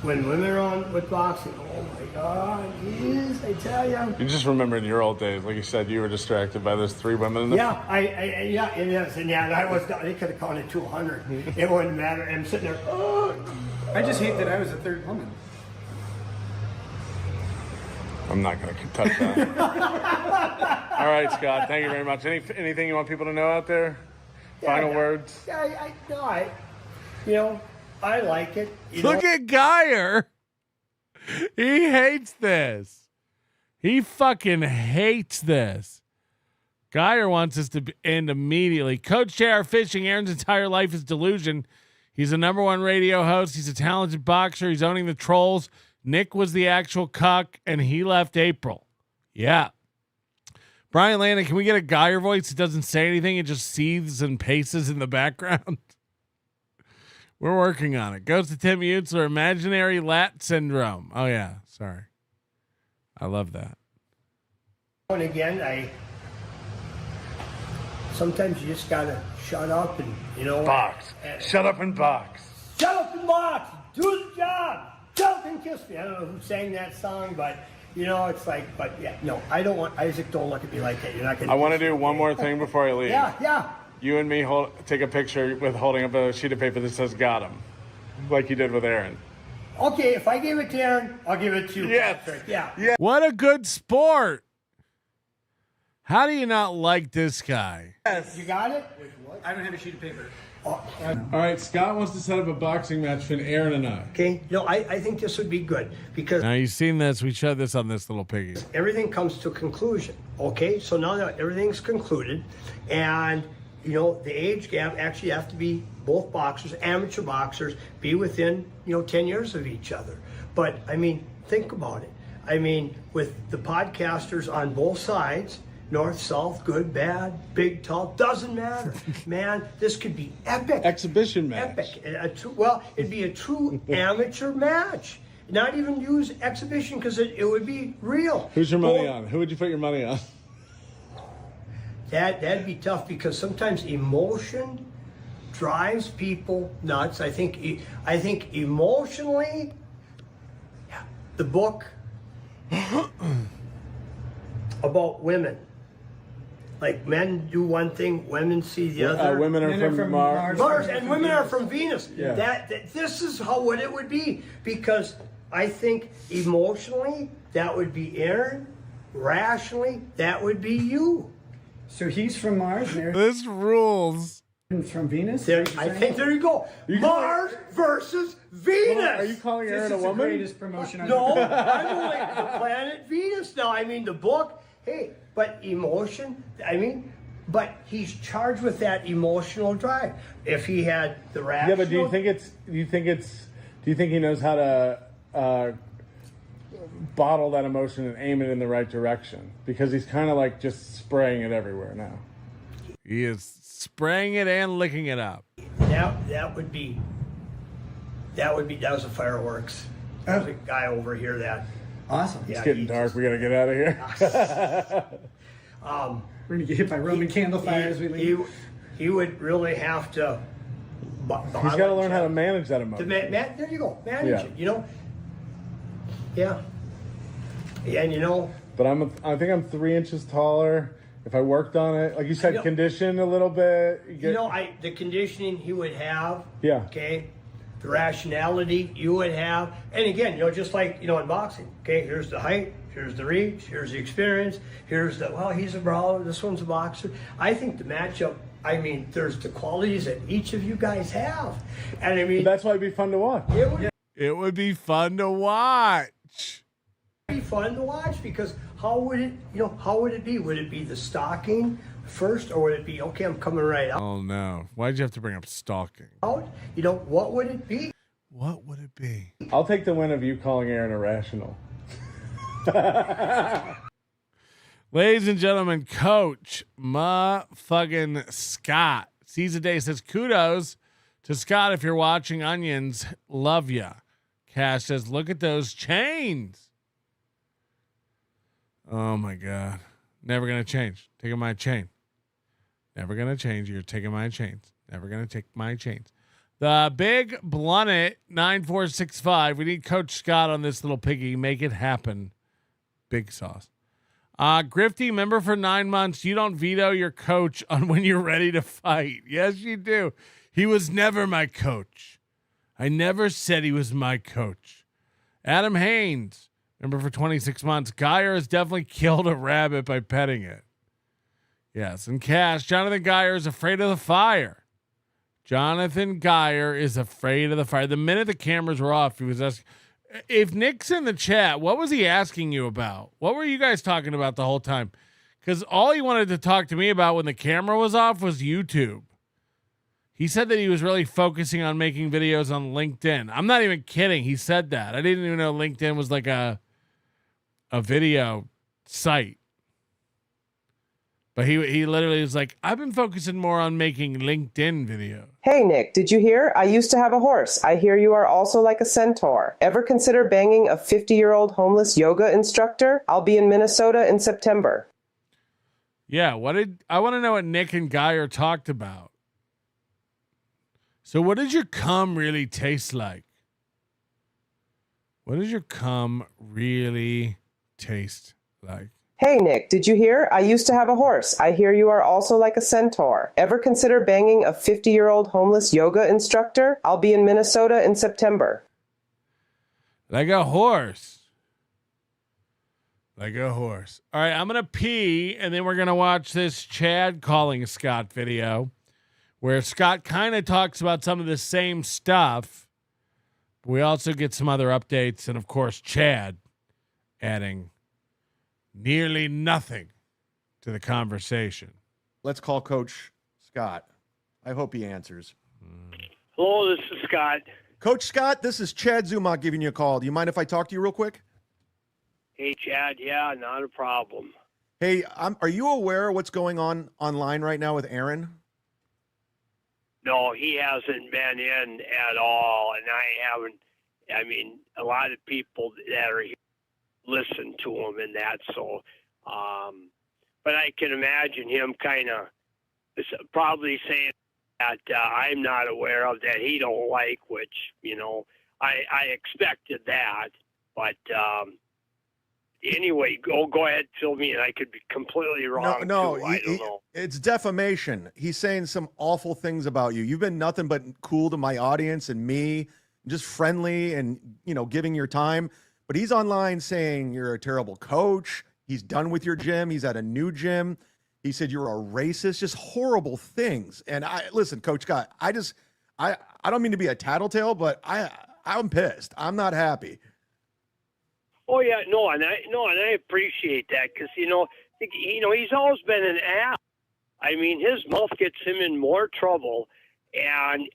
S3: When women are on with boxing, oh my God, geez, I tell you.
S21: You just remember in your old days, like you said, you were distracted by those 3 women in the
S3: Yeah, it is, and I was. They could have counted 200. It wouldn't matter. I'm sitting there. Oh.
S8: I just hate that I was the third woman.
S21: I'm not going to touch that. All right, Scott, thank you very much. Anything you want people to know out there? Final words?
S3: Yeah, I like it.
S1: Look at Geyer. He hates this. He fucking hates this. Geyer wants us to end immediately. Coach J.R. Fishing, Aaron's entire life is delusion. He's a #1 radio host. He's a talented boxer. He's owning the trolls. Nick was the actual cuck, and he left April. Yeah. Brian Landon, can we get a Geyer voice that doesn't say anything? It just seethes and paces in the background. We're working on it. Goes to Tim Utzler, imaginary lat syndrome. Oh, yeah. Sorry. I love that.
S3: And again, sometimes you just got to shut up and,
S21: box. Shut up and box.
S3: Shut up and box. Do the job. Shut up and kiss me. I don't know who sang that song, but, it's like, but yeah, no, I don't want, Isaac, don't look at me like that. You're not going to.
S21: I want to do one more thing before I leave.
S3: Yeah.
S21: You and me take a picture with holding up a sheet of paper that says "Got him," like you did with Aaron.
S3: Okay, if I gave it to Aaron, I'll give it to you.
S21: Yes.
S3: Patrick. Yeah.
S1: What a good sport. How do you not like this guy?
S3: Yes. You got it?
S8: I don't have a sheet of paper.
S1: All right, Scott wants to set up a boxing match between Aaron and I.
S3: Okay. No, I think this would be good because
S1: now you've seen this. We showed this on this little piggy.
S3: Everything comes to a conclusion. Okay, so now that everything's concluded, and the age gap actually have to be both boxers, amateur boxers, be within 10 years of each other. But I mean, think about it. I mean, with the podcasters on both sides. North, south, good, bad, big, tall, doesn't matter. Man, this could be epic.
S1: Exhibition match.
S3: Epic. It'd be a true amateur match. Not even use exhibition because it would be real.
S1: Who's your money on? Who would you put your money on?
S3: That'd be tough because sometimes emotion drives people nuts. I think emotionally, the book about women. Like men do one thing, women see the other.
S1: Women are from Mars.
S3: And women are from Venus.
S1: Yeah.
S3: This is what it would be, because I think emotionally that would be Aaron, rationally that would be you.
S8: So he's from Mars. And
S1: this rules.
S8: From Venus.
S3: There you go. Mars versus Venus.
S1: Well, are you calling Aaron a woman?
S8: The greatest promotion.
S3: No, I'm like the planet Venus now. I mean the book. Hey, but emotion, but he's charged with that emotional drive. If he had the rational...
S1: Yeah, but do you think he knows how to bottle that emotion and aim it in the right direction? Because he's kind of like just spraying it everywhere now. He is spraying it and licking it up.
S3: That was a fireworks. There's a guy over here that...
S8: Awesome.
S1: It's getting dark. We got to get out of here.
S8: We're going to get hit by Roman candle fire as we leave.
S3: He would really have to...
S1: He's got to learn how to manage that emotion.
S3: There you go. Manage it, Yeah. And
S1: But I think I'm 3 inches taller. If I worked on it, like you said, condition a little bit.
S3: The conditioning he would have.
S1: Yeah.
S3: Okay. The rationality you would have, and again, just like in boxing. Okay, here's the height, here's the reach, here's the experience, here's he's a brawler, this one's a boxer. I think the matchup. There's the qualities that each of you guys have, and
S1: but that's why it'd be fun to watch. It would be fun to watch.
S3: It'd be fun to watch because how would it be? Would it be the stalking first, or would it be, okay, I'm coming right out?
S1: Oh no! Why'd you have to bring up stalking?
S3: What would it be?
S1: What would it be? I'll take the win of you calling Aaron irrational. Ladies and gentlemen, Coach motherfucking Scott. Caesar Day says, kudos to Scott if you're watching Onions. Love ya. Cash says, look at those chains. Oh my God. Never going to change. Taking my chain. Never going to change. You're taking my chains. Never going to take my chains. The big Blunnet 9465. We need Coach Scott on this little piggy. Make it happen. Big sauce. Grifty, member for 9 months. You don't veto your coach on when you're ready to fight. Yes, you do. He was never my coach. I never said he was my coach. Adam Haynes, member for 26 months. Geyer has definitely killed a rabbit by petting it. Yes, and Cash, Jonathan Geyer is afraid of the fire. Jonathan Geyer is afraid of the fire. The minute the cameras were off, he was asking. If Nick's in the chat, what was he asking you about? What were you guys talking about the whole time? Because all he wanted to talk to me about when the camera was off was YouTube. He said that he was really focusing on making videos on LinkedIn. I'm not even kidding. He said that. I didn't even know LinkedIn was like a video site. But he literally was like, I've been focusing more on making LinkedIn videos.
S20: Hey, Nick, did you hear? I used to have a horse. I hear you are also like a centaur. Ever consider banging a 50-year-old homeless yoga instructor? I'll be in Minnesota in September.
S1: Yeah, I want to know what Nick and Geyer talked about. So what does your cum really taste like? What does your cum really taste like?
S20: Hey, Nick, did you hear? I used to have a horse. I hear you are also like a centaur. Ever consider banging a 50-year-old homeless yoga instructor? I'll be in Minnesota in September.
S1: Like a horse. Like a horse. All right, I'm going to pee, and then we're going to watch this Chad calling Scott video where Scott kind of talks about some of the same stuff. We also get some other updates, and, of course, Chad adding nearly nothing to the conversation.
S14: Let's call Coach Scott. I hope he answers.
S13: Hello, this is Scott.
S14: Coach Scott, this is Chad Zumach giving you a call. Do you mind if I talk to you real quick?
S13: Hey, Chad. Yeah, not a problem.
S14: Hey, are you aware of what's going on online right now with Aaron?
S13: No, he hasn't been in at all, and I haven't. I mean, a lot of people that are here listen to him and that, so but I can imagine him kind of probably saying that I'm not aware of, that he don't like, which, you know, I expected that, but anyway, go ahead, fill me in. I could be completely wrong.
S14: No,
S13: too. I don't know.
S14: It's defamation. He's saying some awful things about you. You've been nothing but cool to my audience and me, just friendly and, you know, giving your time. But he's online saying you're a terrible coach. He's done with your gym. He's at a new gym. He said you're a racist, just horrible things. And listen, Coach Scott, I don't mean to be a tattletale, but I'm pissed. I'm not happy.
S13: Oh yeah, no, and I appreciate that, because you know he's always been an ass. I mean, his mouth gets him in more trouble, and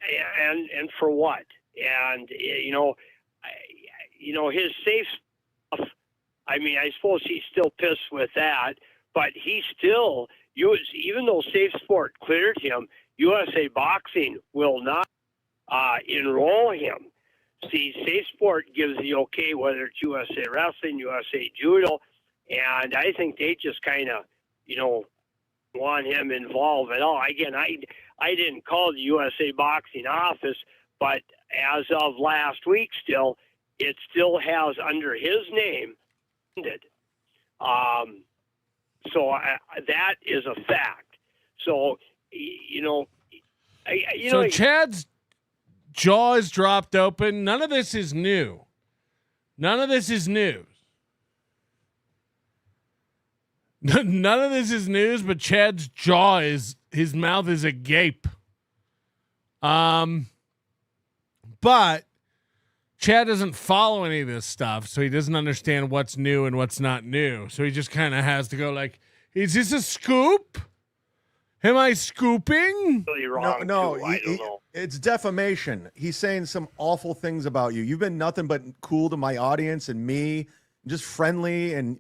S13: for what? And his safe stuff, I mean, I suppose he's still pissed with that, but he still, even though Safe Sport cleared him, USA Boxing will not enroll him. See, Safe Sport gives the okay, whether it's USA Wrestling, USA Judo, and I think they just kind of, want him involved at all. Again, I didn't call the USA Boxing office, but as of last week still, it still has under his name. So that is a fact. So,
S1: So Chad's jaw is dropped open. None of this is new. None of this is news. None of this is news, but Chad's jaw his mouth is agape. But Chad doesn't follow any of this stuff, so he doesn't understand what's new and what's not new. So he just kind of has to go like, is this a scoop? Am I scooping?
S14: No, it's defamation. He's saying some awful things about you. You've been nothing but cool to my audience and me, just friendly and,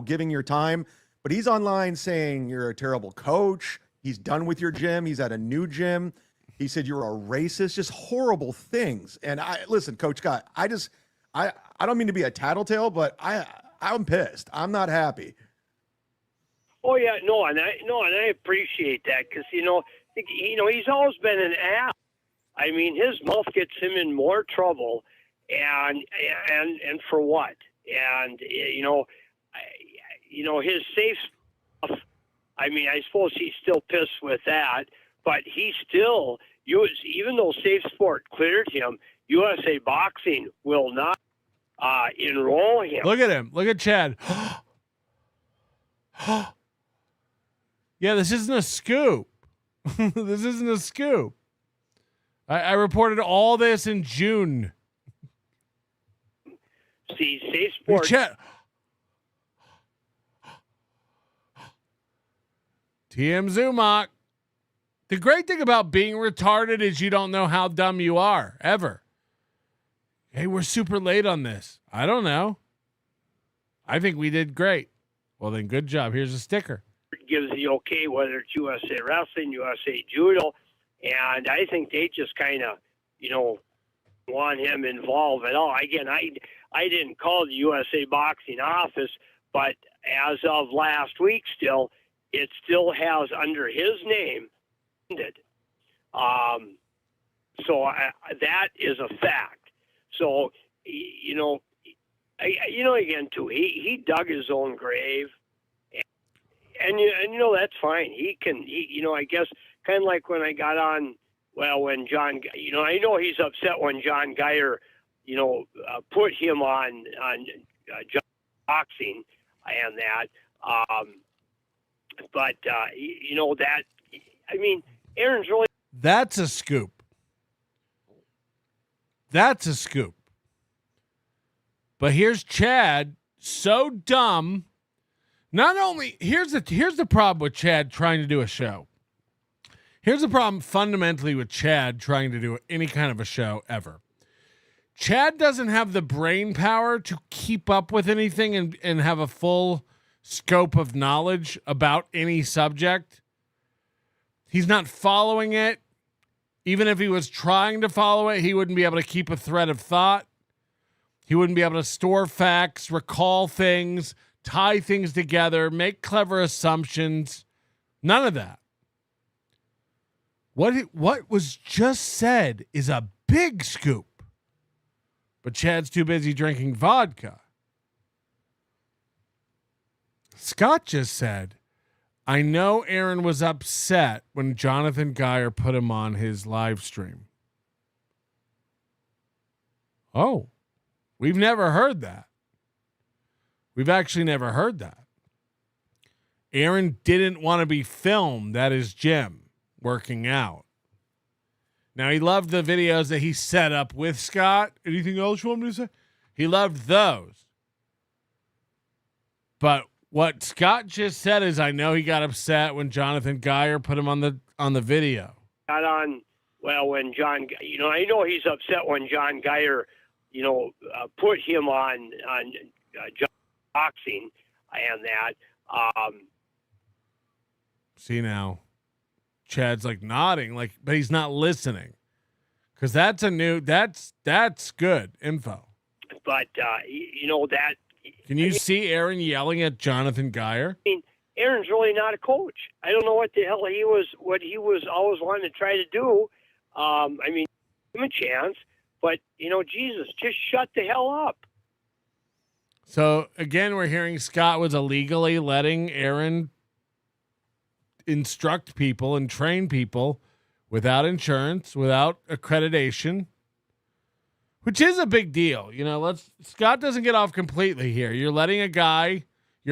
S14: giving your time. But he's online saying you're a terrible coach. He's done with your gym. He's at a new gym. He said you're a racist, just horrible things. And listen, Coach Scott, I don't mean to be a tattletale, but I'm pissed. I'm not happy.
S13: Oh yeah, and I appreciate that because he's always been an ass. I mean, his mouth gets him in more trouble, and for what? And his safe stuff. I mean, I suppose he's still pissed with that, but he still, even though Safe Sport cleared him, USA Boxing will not enroll him.
S1: Look at him. Look at Chad. Yeah, this isn't a scoop. This isn't a scoop. I reported all this in June.
S13: See, Safe Sport.
S1: Chad. TM Zumach. The great thing about being retarded is you don't know how dumb you are, ever. Hey, we're super late on this. I don't know. I think we did great. Well, then good job. Here's a sticker.
S13: Gives the okay, whether it's USA Wrestling, USA Judo, and I think they just kind of, want him involved at all. Again, I didn't call the USA Boxing office, but as of last week still, it still has under his name. So that is a fact. So, again, too, he dug his own grave. And that's fine. He can, I guess, kind of like when I got on, when John, I know he's upset when John Geyer, put him on boxing and that. But that, I mean, Aaron's really.
S1: That's a scoop. That's a scoop. But here's Chad, so dumb. Not only here's the problem with Chad trying to do a show. Here's the problem fundamentally with Chad trying to do any kind of a show ever. Chad doesn't have the brain power to keep up with anything and have a full scope of knowledge about any subject. He's not following it. Even if he was trying to follow it, he wouldn't be able to keep a thread of thought. He wouldn't be able to store facts, recall things, tie things together, make clever assumptions. None of that. What was just said is a big scoop. But Chad's too busy drinking vodka. Scott just said, I know Aaron was upset when Jonathan Geyer put him on his live stream. Oh, we've never heard that. We've actually never heard that. Aaron didn't want to be filmed at his gym working out. Now, he loved the videos that he set up with Scott. Anything else you want me to say? He loved those. But what Scott just said is, I know he got upset when Jonathan Geyer put him on the video.
S13: Got on, when John, I know he's upset when John Geyer, put him on boxing and that.
S1: See now, Chad's like nodding, but he's not listening, because that's good info.
S13: But that.
S1: Can you see Aaron yelling at Jonathan Geyer?
S13: I mean, Aaron's really not a coach. I don't know what the hell he was always wanting to try to do. I mean, give him a chance, but Jesus, just shut the hell up.
S1: So again, we're hearing Scott was illegally letting Aaron instruct people and train people without insurance, without accreditation, which is a big deal. Scott doesn't get off completely here. You're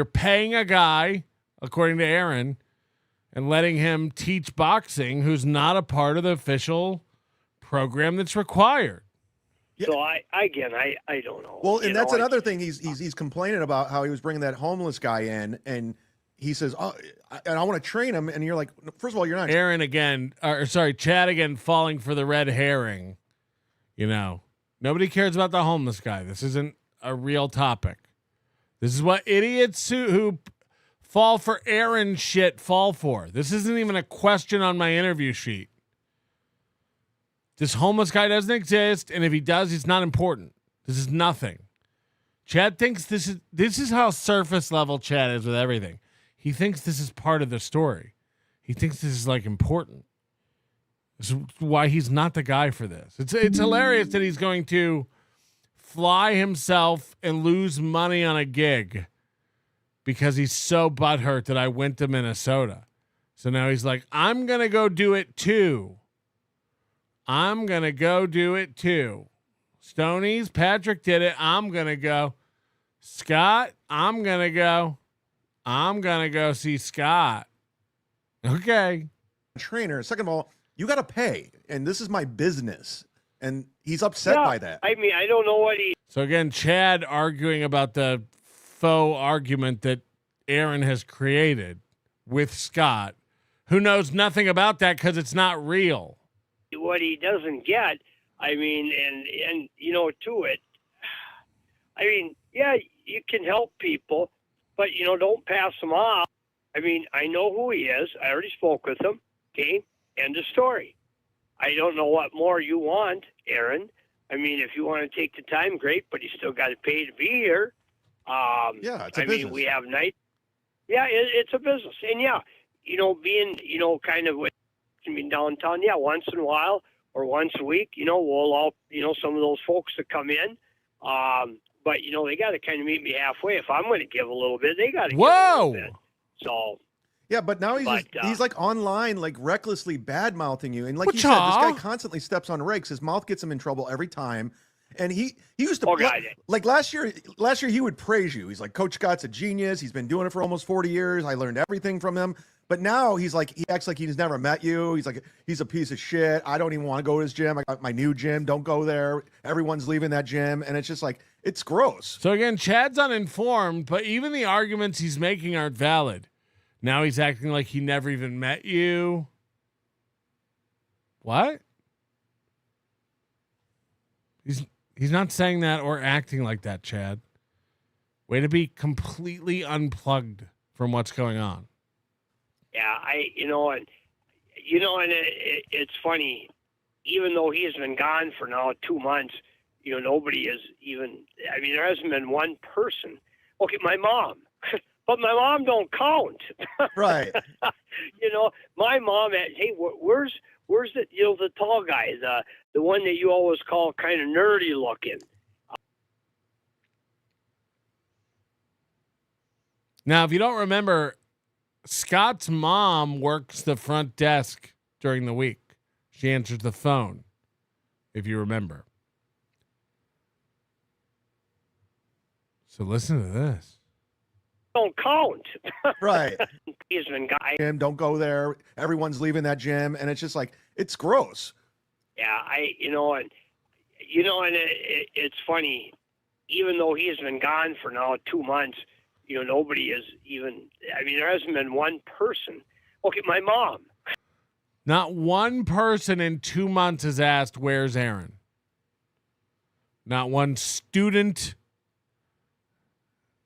S1: paying a guy, according to Aaron, and letting him teach boxing who's not a part of the official program that's required.
S14: Yeah.
S13: So I don't know.
S14: Well, and that's another thing. He's complaining about how he was bringing that homeless guy in, and he says, "Oh, and I want to train him." And you're like, first of all, you're not.
S1: Aaron again, Chad again, falling for the red herring. Nobody cares about the homeless guy. This isn't a real topic. This is what idiots who fall for Aaron shit fall for? This isn't even a question on my interview sheet. This homeless guy doesn't exist, and if he does, he's not important. This is nothing. Chad thinks this is how surface level Chad is with everything. He thinks this is part of the story. He thinks this is like important. This is why he's not the guy for this. It's hilarious that he's going to fly himself and lose money on a gig because he's so butthurt that I went to Minnesota. So now he's like, I'm going to go do it too. I'm going to go do it too. Stonies, Patrick did it. I'm going to go. Scott, I'm going to go. I'm going to go see Scott. Okay.
S14: Trainer. Second of all, you got to pay. And this is my business. And he's upset by that.
S13: I mean, I don't know what he...
S1: So again, Chad arguing about the faux argument that Aaron has created with Scott, who knows nothing about that because it's not real.
S13: What he doesn't get, I mean, and you know, to it, I mean, yeah, you can help people, but, you know, don't pass them off. I mean, I know who he is. I already spoke with him. Okay, end of story. I don't know what more you want, Aaron. I mean, if you want to take the time, great, but you still got to pay to be here.
S14: Yeah, it's a business.
S13: I mean, we have night. Yeah, it's a business. And, yeah, you know, being, you know, kind of with, I mean, downtown, yeah, once in a while or once a week, you know, we'll all, you know, some of those folks that come in. But, you know, they got to kind of meet me halfway. If I'm going to give a little bit, they got to give a little bit. So...
S14: Yeah, but now he's like online, like recklessly bad mouthing you, and like you said, this guy constantly steps on rakes. His mouth gets him in trouble every time, and he used to like last year he would praise you. He's like, Coach Scott's a genius. He's been doing it for almost 40 years. I learned everything from him. But now he acts like he's never met you. He's like, he's a piece of shit. I don't even want to go to his gym. I got my new gym. Don't go there. Everyone's leaving that gym, and it's just like it's gross.
S1: So again, Chad's uninformed, but even the arguments he's making aren't valid. Now he's acting like he never even met you. What? He's not saying that or acting like that, Chad. Way to be completely unplugged from what's going on.
S13: Yeah, it's funny. Even though he has been gone for now 2 months, you know, nobody is even. I mean, there hasn't been one person. Okay, my mom. But my mom don't count.
S14: Right.
S13: You know, my mom, hey, where's the, you know, the tall guy, the one that you always call kind of nerdy looking.
S1: Now, if you don't remember, Scott's mom works the front desk during the week. She answers the phone, if you remember. So listen to this.
S13: Don't count.
S14: Right.
S13: He's been guy.
S14: Don't go there. Everyone's leaving that gym, and it's just like it's gross.
S13: Yeah, it's funny. Even though he has been gone for now 2 months, you know, nobody is even. I mean, there hasn't been one person. Okay, my mom.
S1: Not one person in 2 months has asked, "Where's Aaron?" Not one student.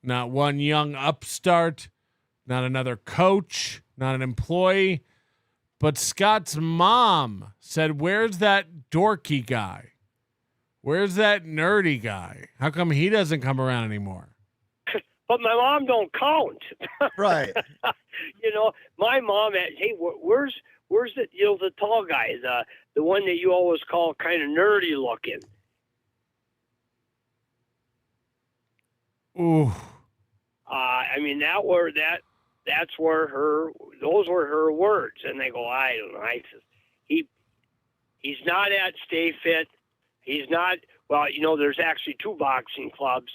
S1: Not one young upstart, not another coach, not an employee. But Scott's mom said, where's that dorky guy? Where's that nerdy guy? How come he doesn't come around anymore?
S13: But my mom don't count.
S14: Right.
S13: You know, my mom, hey, where's the, you know, the tall guy, the one that you always call kind of nerdy looking?
S1: Ooh.
S13: I mean, those were her words, and they go, I don't know. He's not at Stay Fit. He's not. Well, you know, there's actually 2 boxing clubs.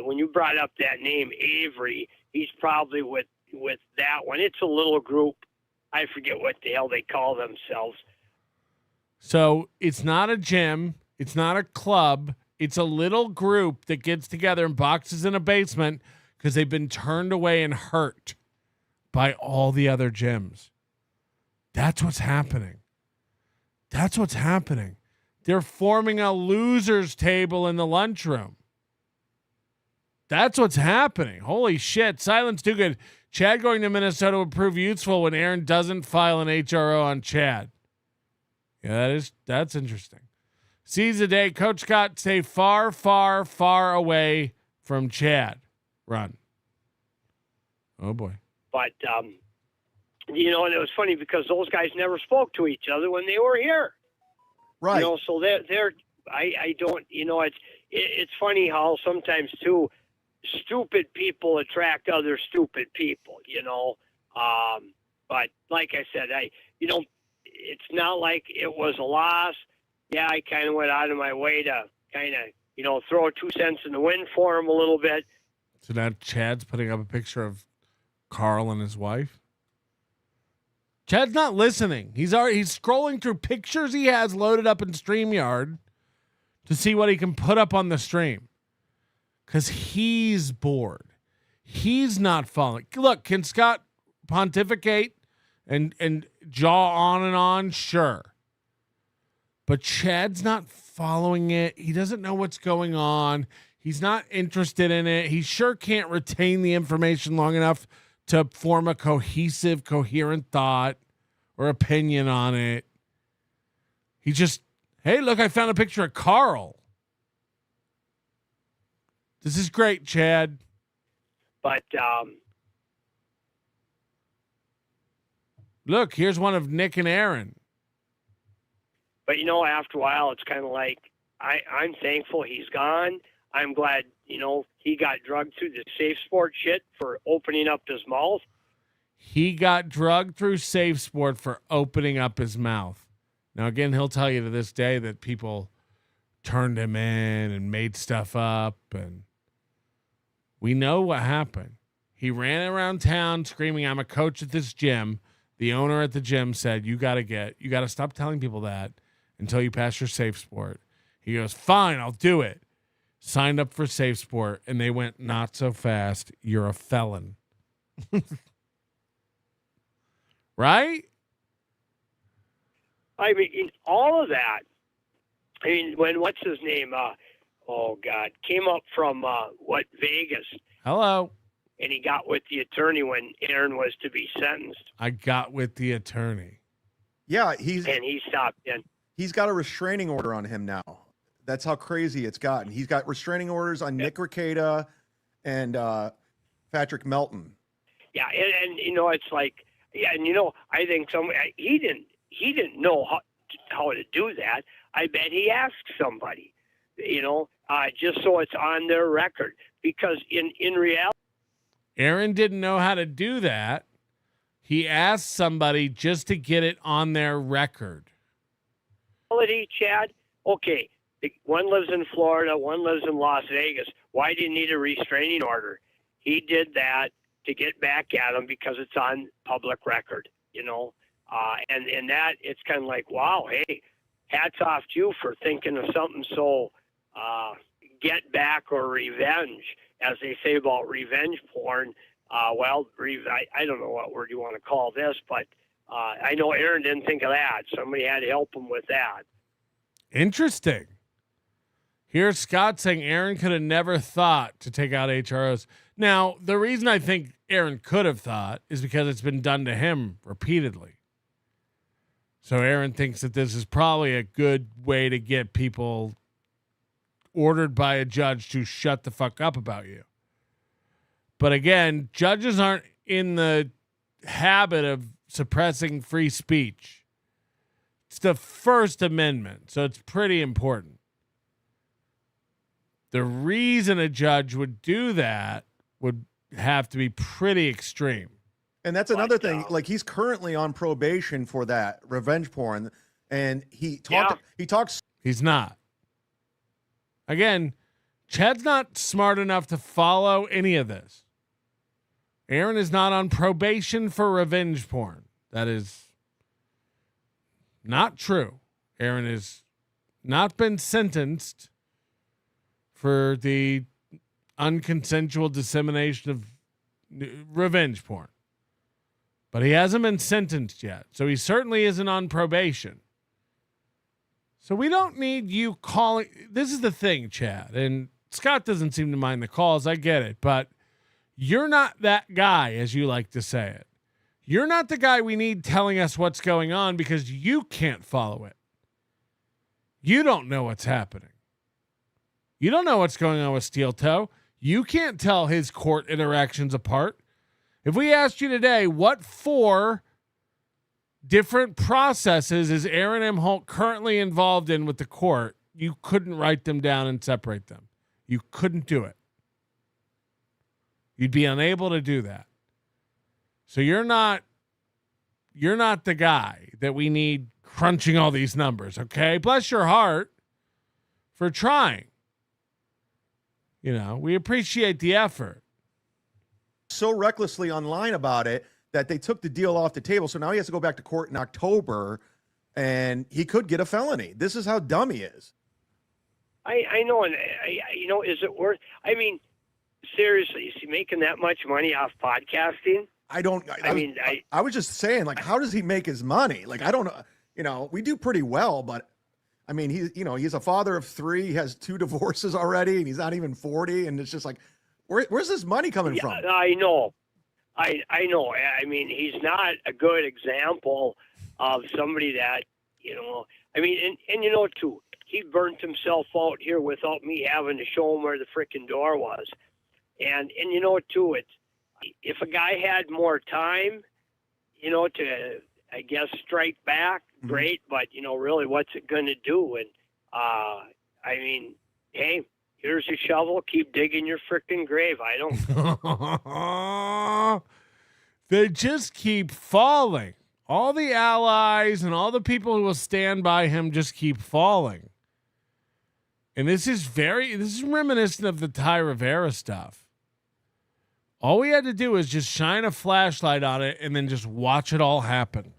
S13: When you brought up that name, Avery, he's probably with that one. It's a little group. I forget what the hell they call themselves.
S1: So it's not a gym. It's not a club. It's a little group that gets together and boxes in a basement because they've been turned away and hurt by all the other gyms. That's what's happening. That's what's happening. They're forming a loser's table in the lunchroom. That's what's happening. Holy shit. Silence Too Good. Chad going to Minnesota would prove useful when Aaron doesn't file an HRO on Chad. Yeah, that's interesting. Seize the day. Coach Scott, stay far, far, far away from Chad. Run. Oh boy.
S13: But and it was funny because those guys never spoke to each other when they were here.
S14: Right.
S13: So they're I don't, it's funny how sometimes too stupid people attract other stupid people, but like I said, it's not like it was a loss. Yeah, I kind of went out of my way to kind of, throw 2 cents in the wind for him a little bit.
S1: So now Chad's putting up a picture of Carl and his wife. Chad's not listening. He's scrolling through pictures he has loaded up in StreamYard to see what he can put up on the stream. Because he's bored. He's not following. Look, can Scott pontificate and jaw on and on? Sure. But Chad's not following it. He doesn't know what's going on. He's not interested in it. He sure can't retain the information long enough to form a cohesive, coherent thought or opinion on it. He just, hey, look, I found a picture of Carl. This is great, Chad.
S13: But
S1: look, here's one of Nick and Aaron.
S13: But after a while, it's kind of like I'm thankful he's gone. I'm glad he got drugged through the safe sport shit for opening up his mouth.
S1: He got drugged through safe sport for opening up his mouth. Now, again, he'll tell you to this day that people turned him in and made stuff up, and we know what happened. He ran around town screaming, "I'm a coach at this gym." The owner at the gym said, you got to stop telling people that until you pass your safe sport. He goes, fine, I'll do it. Signed up for safe sport, and they went, not so fast. You're a felon. Right?
S13: I mean, all of that. I mean, what's his name? Came up from Vegas.
S1: Hello.
S13: And he got with the attorney when Aaron was to be sentenced.
S1: I got with the attorney.
S14: Yeah,
S13: and he stopped in.
S14: He's got a restraining order on him now. That's how crazy it's gotten. He's got restraining orders on Nick Rekieta and Patrick Melton.
S13: Yeah, and it's like, I think he didn't know how to do that. I bet he asked somebody, just so it's on their record. Because in reality,
S1: Aaron didn't know how to do that. He asked somebody just to get it on their record.
S13: Chad, okay, one lives in Florida, one lives in Las Vegas. Why do you need a restraining order? He did that to get back at him because it's on public record, and that it's kind of like, wow, hey, hats off to you for thinking of something so get back or revenge, as they say about revenge porn. I don't know what word you want to call this, but I know Aaron didn't think of that. Somebody had to help him with that.
S1: Interesting. Here's Scott saying Aaron could have never thought to take out HROs. Now, the reason I think Aaron could have thought is because it's been done to him repeatedly. So Aaron thinks that this is probably a good way to get people ordered by a judge to shut the fuck up about you. But again, judges aren't in the habit of suppressing free speech. It's the First Amendment, so it's pretty important. The reason a judge would do that would have to be pretty extreme.
S14: And that's another thing. Like, he's currently on probation for that revenge porn, and he talks.
S1: He's not. Again, Chad's not smart enough to follow any of this. Aaron is not on probation for revenge porn. That is not true. Aaron has not been sentenced for the unconsensual dissemination of revenge porn. But he hasn't been sentenced yet. So he certainly isn't on probation. So we don't need you calling. This is the thing, Chad. And Scott doesn't seem to mind the calls. I get it. But You're not that guy, as you like to say it. You're not the guy we need telling us what's going on because you can't follow it. You don't know what's happening. You don't know what's going on with Steel Toe. You can't tell his court interactions apart. If we asked you today, what 4 different processes is Aaron Imholte currently involved in with the court, you couldn't write them down and separate them. You couldn't do it. You'd be unable to do that. So you're not the guy that we need crunching all these numbers, okay? Bless your heart for trying. You know, we appreciate the effort.
S14: So recklessly online about it that they took the deal off the table. So now he has to go back to court in October, and he could get a felony. This is how dumb he is.
S13: I know, and is it worth? I mean, seriously, is he making that much money off podcasting?
S14: I don't. I was just saying, like, how does he make his money? Like, I don't know. You know, we do pretty well, but I mean, he's a father of 3. He has 2 divorces already, and he's not even 40. And it's just like, where's this money coming from?
S13: I know. I know. I mean, he's not a good example of somebody that, I mean, and too, he burnt himself out here without me having to show him where the frickin' door was. And too, if a guy had more time, to, I guess, strike back, great, but, really, what's it going to do? And, I mean, hey, here's your shovel. Keep digging your frickin' grave. I don't.
S1: They just keep falling. All the allies and all the people who will stand by him just keep falling. And this is reminiscent of the Ty Rivera stuff. All we had to do is just shine a flashlight on it and then just watch it all happen.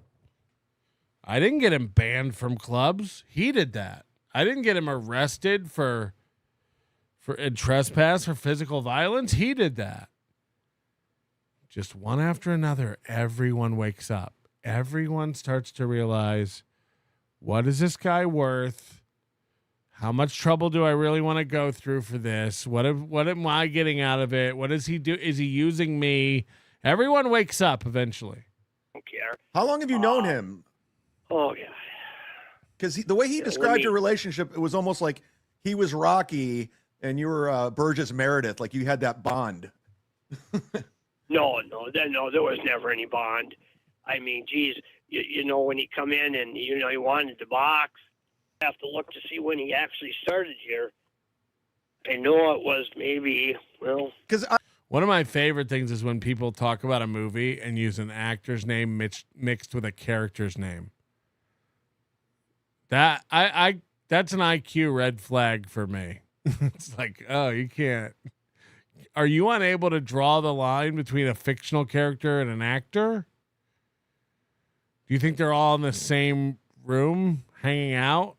S1: I didn't get him banned from clubs. He did that. I didn't get him arrested for trespass, for physical violence. He did that. Just one after another, everyone wakes up. Everyone starts to realize, what is this guy worth? How much trouble do I really want to go through for this? What am I getting out of it? What does he do? Is he using me? Everyone wakes up eventually.
S13: Don't care.
S14: How long have you known him?
S13: Oh, yeah.
S14: Because the way he described your relationship, it was almost like he was Rocky and you were Burgess Meredith, like you had that bond.
S13: No, there was never any bond. I mean, geez, when he come in and, he wanted to box, I have to look to see when he actually started here. I know it was maybe,
S1: one of my favorite things is when people talk about a movie and use an actor's name mixed with a character's name. That's an IQ red flag for me. It's like, oh, you can't. Are you unable to draw the line between a fictional character and an actor? Do you think they're all in the same room hanging out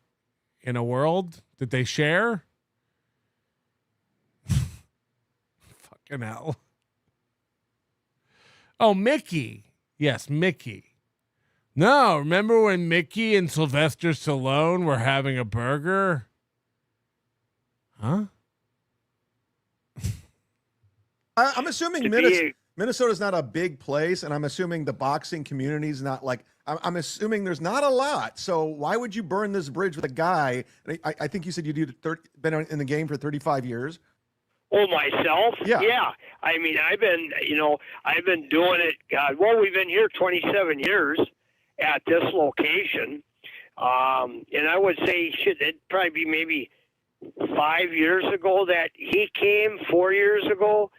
S1: in a world that they share? Fucking hell. Oh, Mickey. Yes, Mickey. No, remember when Mickey and Sylvester Stallone were having a burger? Huh?
S14: I'm assuming Minnesota's not a big place, and I'm assuming the boxing community is not like. I'm assuming there's not a lot. So why would you burn this bridge with a guy? I think you said you'd been in the game for 35 years.
S13: Oh, myself?
S14: Yeah.
S13: I mean, I've been doing it. God, well, we've been here 27 years at this location, and I would say it'd probably be maybe 5 years ago that he came. 4 years ago.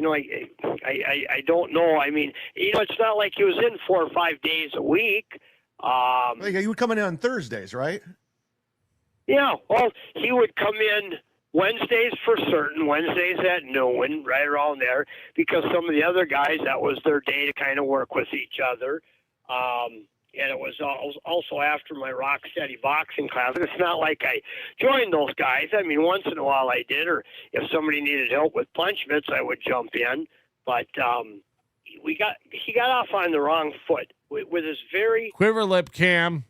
S13: I don't know. I mean, it's not like he was in 4 or 5 days a week.
S14: You would come in on Thursdays, right?
S13: Yeah. Well, he would come in Wednesdays for certain, Wednesdays at noon, right around there, because some of the other guys, that was their day to kind of work with each other. And it was also after my rock steady boxing class. It's not like I joined those guys. I mean, once in a while I did, or if somebody needed help with punch mitts, I would jump in. But he got off on the wrong foot with his very
S1: quiver lip Cam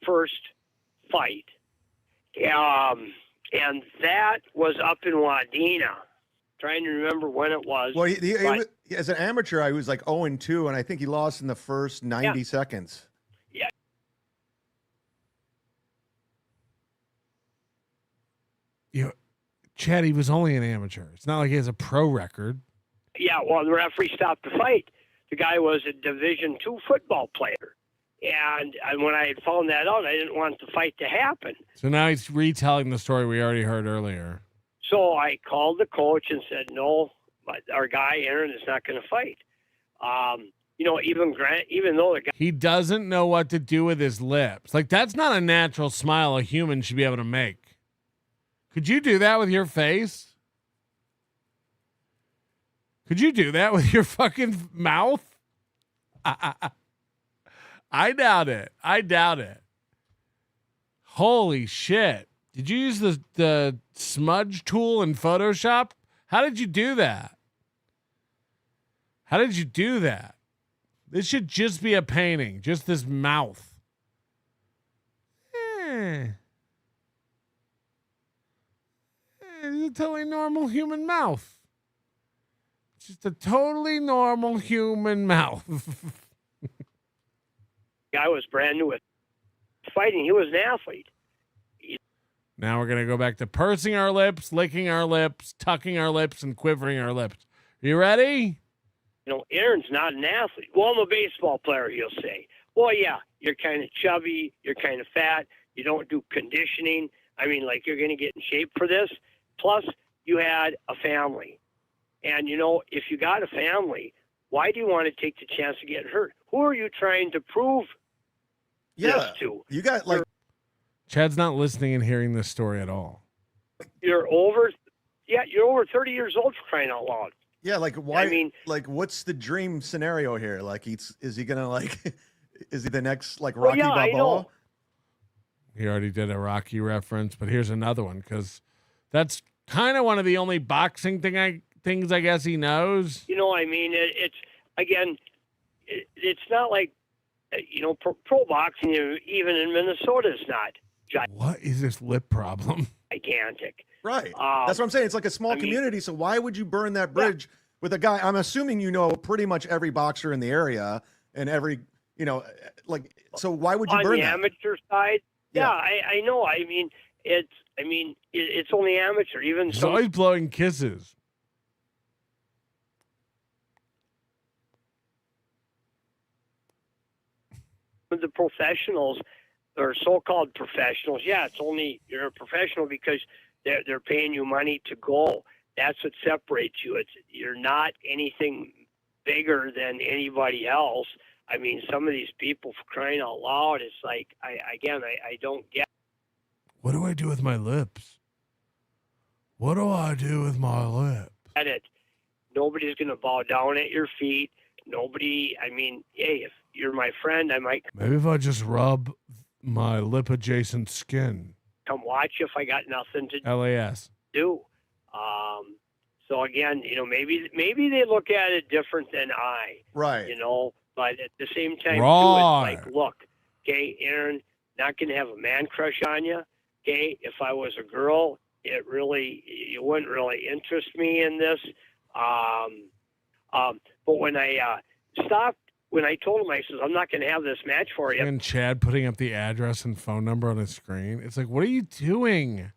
S13: first fight. And that was up in Wadena. trying to remember when it was.
S14: Well,
S13: but,
S14: as an amateur, I was like 0-2, and I think he lost in the first 90 seconds.
S13: yeah.
S1: Chad, he was only an amateur. It's not like he has a pro record.
S13: Yeah, well, the referee stopped the fight. The guy was a Division II football player. And when I had found that out, I didn't want the fight to happen.
S1: So now he's retelling the story we already heard earlier.
S13: So I called the coach and said, no, but our guy, Aaron, is not going to fight. Even though the guy...
S1: He doesn't know what to do with his lips. Like, that's not a natural smile a human should be able to make. Could you do that with your face? Could you do that with your fucking mouth? I doubt it. I doubt it. Holy shit. Did you use the smudge tool in Photoshop? How did you do that? How did you do that? This should just be a painting. Just this mouth. It's a totally normal human mouth. It's just a totally normal human mouth.
S13: Guy was brand new at fighting. He was an athlete.
S1: Now we're going to go back to pursing our lips, licking our lips, tucking our lips, and quivering our lips. You ready?
S13: Aaron's not an athlete. Well, I'm a baseball player, he'll say. Well, yeah, you're kind of chubby. You're kind of fat. You don't do conditioning. I mean, like, you're going to get in shape for this. Plus, you had a family. And, if you got a family, why do you want to take the chance to get hurt? Who are you trying to prove this to?
S14: You got,
S1: Chad's not listening and hearing this story at all.
S13: You're over 30 years old, for crying out loud.
S14: Yeah, why? I mean, what's the dream scenario here? Is he gonna is he the next Rocky Balboa?
S13: I know.
S1: He already did a Rocky reference, but here's another one because that's kind of one of the only boxing things I guess he knows.
S13: I mean, it's not like pro boxing, even in Minnesota, is not.
S1: What is this lip problem?
S13: Gigantic.
S14: Right. That's what I'm saying. It's like a small community. So why would you burn that bridge with a guy? I'm assuming pretty much every boxer in the area and every, so why would you burn that?
S13: On the amateur side? Yeah, I know. I mean, it's only amateur. Even
S1: he's always blowing kisses.
S13: The professionals or so-called professionals, you're a professional because they're paying you money to go. That's what separates you. You're not anything bigger than anybody else. I mean, some of these people, for crying out loud, it's like, I don't get.
S1: What do I do with my lips? What do I do with my lips?
S13: Nobody's going to bow down at your feet. Nobody, hey, if you're my friend, I might.
S1: Maybe if I just rub my lip adjacent skin.
S13: Come watch if I got nothing to
S1: LAS.
S13: do. So again, maybe they look at it different than I.
S14: Right.
S13: But at the same time,
S1: right.
S13: Too, it's like, look, okay, Aaron, not going to have a man crush on you. Okay, if I was a girl, you wouldn't really interest me in this. But when I stopped, when I told him, I said, I'm not going to have this match for you.
S1: And Chad putting up the address and phone number on his screen. It's like, what are you doing?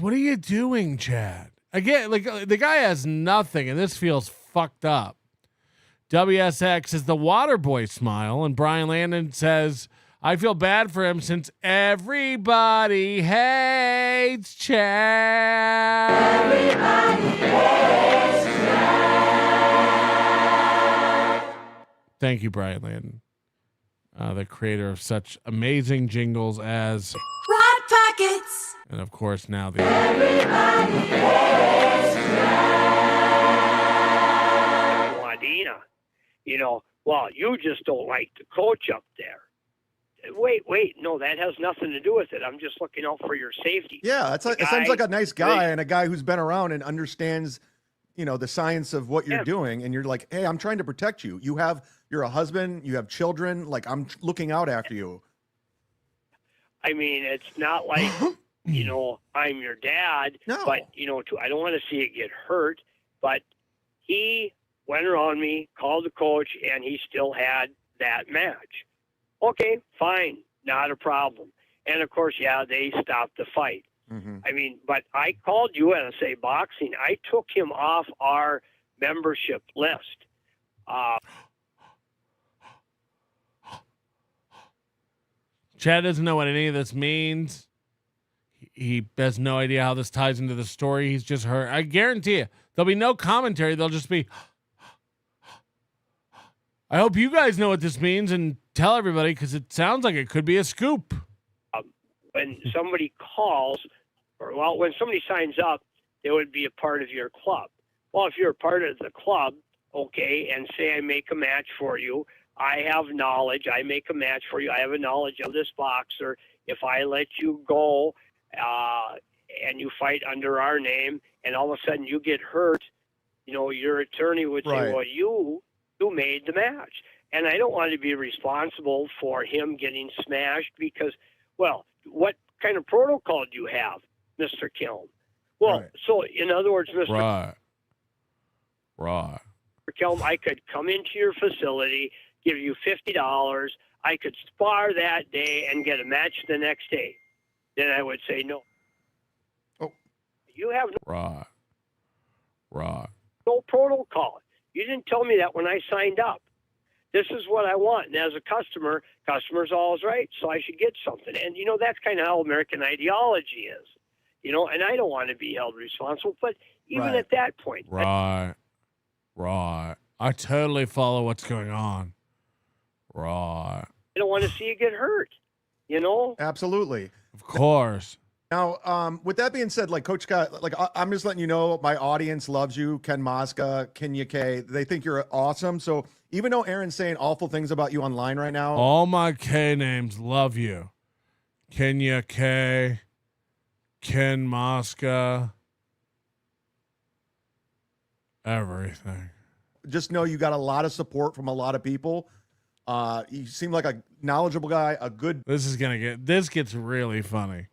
S1: What are you doing, Chad? Again, the guy has nothing, and this feels fucked up. WSX is the Waterboy smile, and Brian Landon says, I feel bad for him since everybody hates Chad. Everybody hates Chad. Thank you, Brian Landon, the creator of such amazing jingles as
S16: Rod Pockets.
S1: And of course, now the
S16: Everybody hates Chad.
S13: Ladina, well, you just don't like the coach up there. Wait, no, that has nothing to do with it. I'm just looking out for your safety.
S14: Yeah, it sounds like a nice guy and a guy who's been around and understands, the science of what you're doing. And you're like, hey, I'm trying to protect you. You're a husband, you have children. I'm looking out after you.
S13: I mean, it's not like you know, I'm your dad, but, you know, I don't want to see it get hurt. But he went around me, called the coach, and he still had that match. Okay, fine, not a problem. And, of course, yeah, they stopped the fight. I mean, but I called USA Boxing. I took him off our membership list.
S1: Chad doesn't know what any of this means. He has no idea how this ties into the story. He's just heard. I guarantee you, there'll be no commentary. They'll just be, I hope you guys know what this means and tell everybody, because it sounds like it could be a scoop.
S13: When somebody calls, when somebody signs up, they would be a part of your club. Well, if you're a part of the club, okay, and say I make a match for you, I have knowledge, I make a match for you, I have a knowledge of this boxer. If I let you go and you fight under our name and all of a sudden you get hurt, you know, your attorney would say, well, you made the match. And I don't want to be responsible for him getting smashed because, well, what kind of protocol do you have, Mr. Kilm? Well, so in other words, Mr.
S1: Right.
S13: Kilm, I could come into your facility, give you $50. I could spar that day and get a match the next day. Then I would say no.
S14: Oh,
S13: you have
S1: right.
S13: No protocol. You didn't tell me that when I signed up. This is what I want. And as a customer's always right, so I should get something. And, you know, that's kind of how American ideology is. You know, and I don't want to be held responsible. But even at that point.
S1: Right. I totally follow what's going on. Right.
S13: I don't want to see you get hurt, you know?
S14: Absolutely.
S1: Of course.
S14: Now, with that being said, like Coach Scott, like I'm just letting you know, my audience loves you, Ken Mosca, Kenya K. They think you're awesome. So even though Aaron's saying awful things about you online right now,
S1: all my K names love you. Kenya K, Ken Mosca, everything.
S14: Just know you got a lot of support from a lot of people. You seem like a knowledgeable guy, a good.
S1: This gets really funny.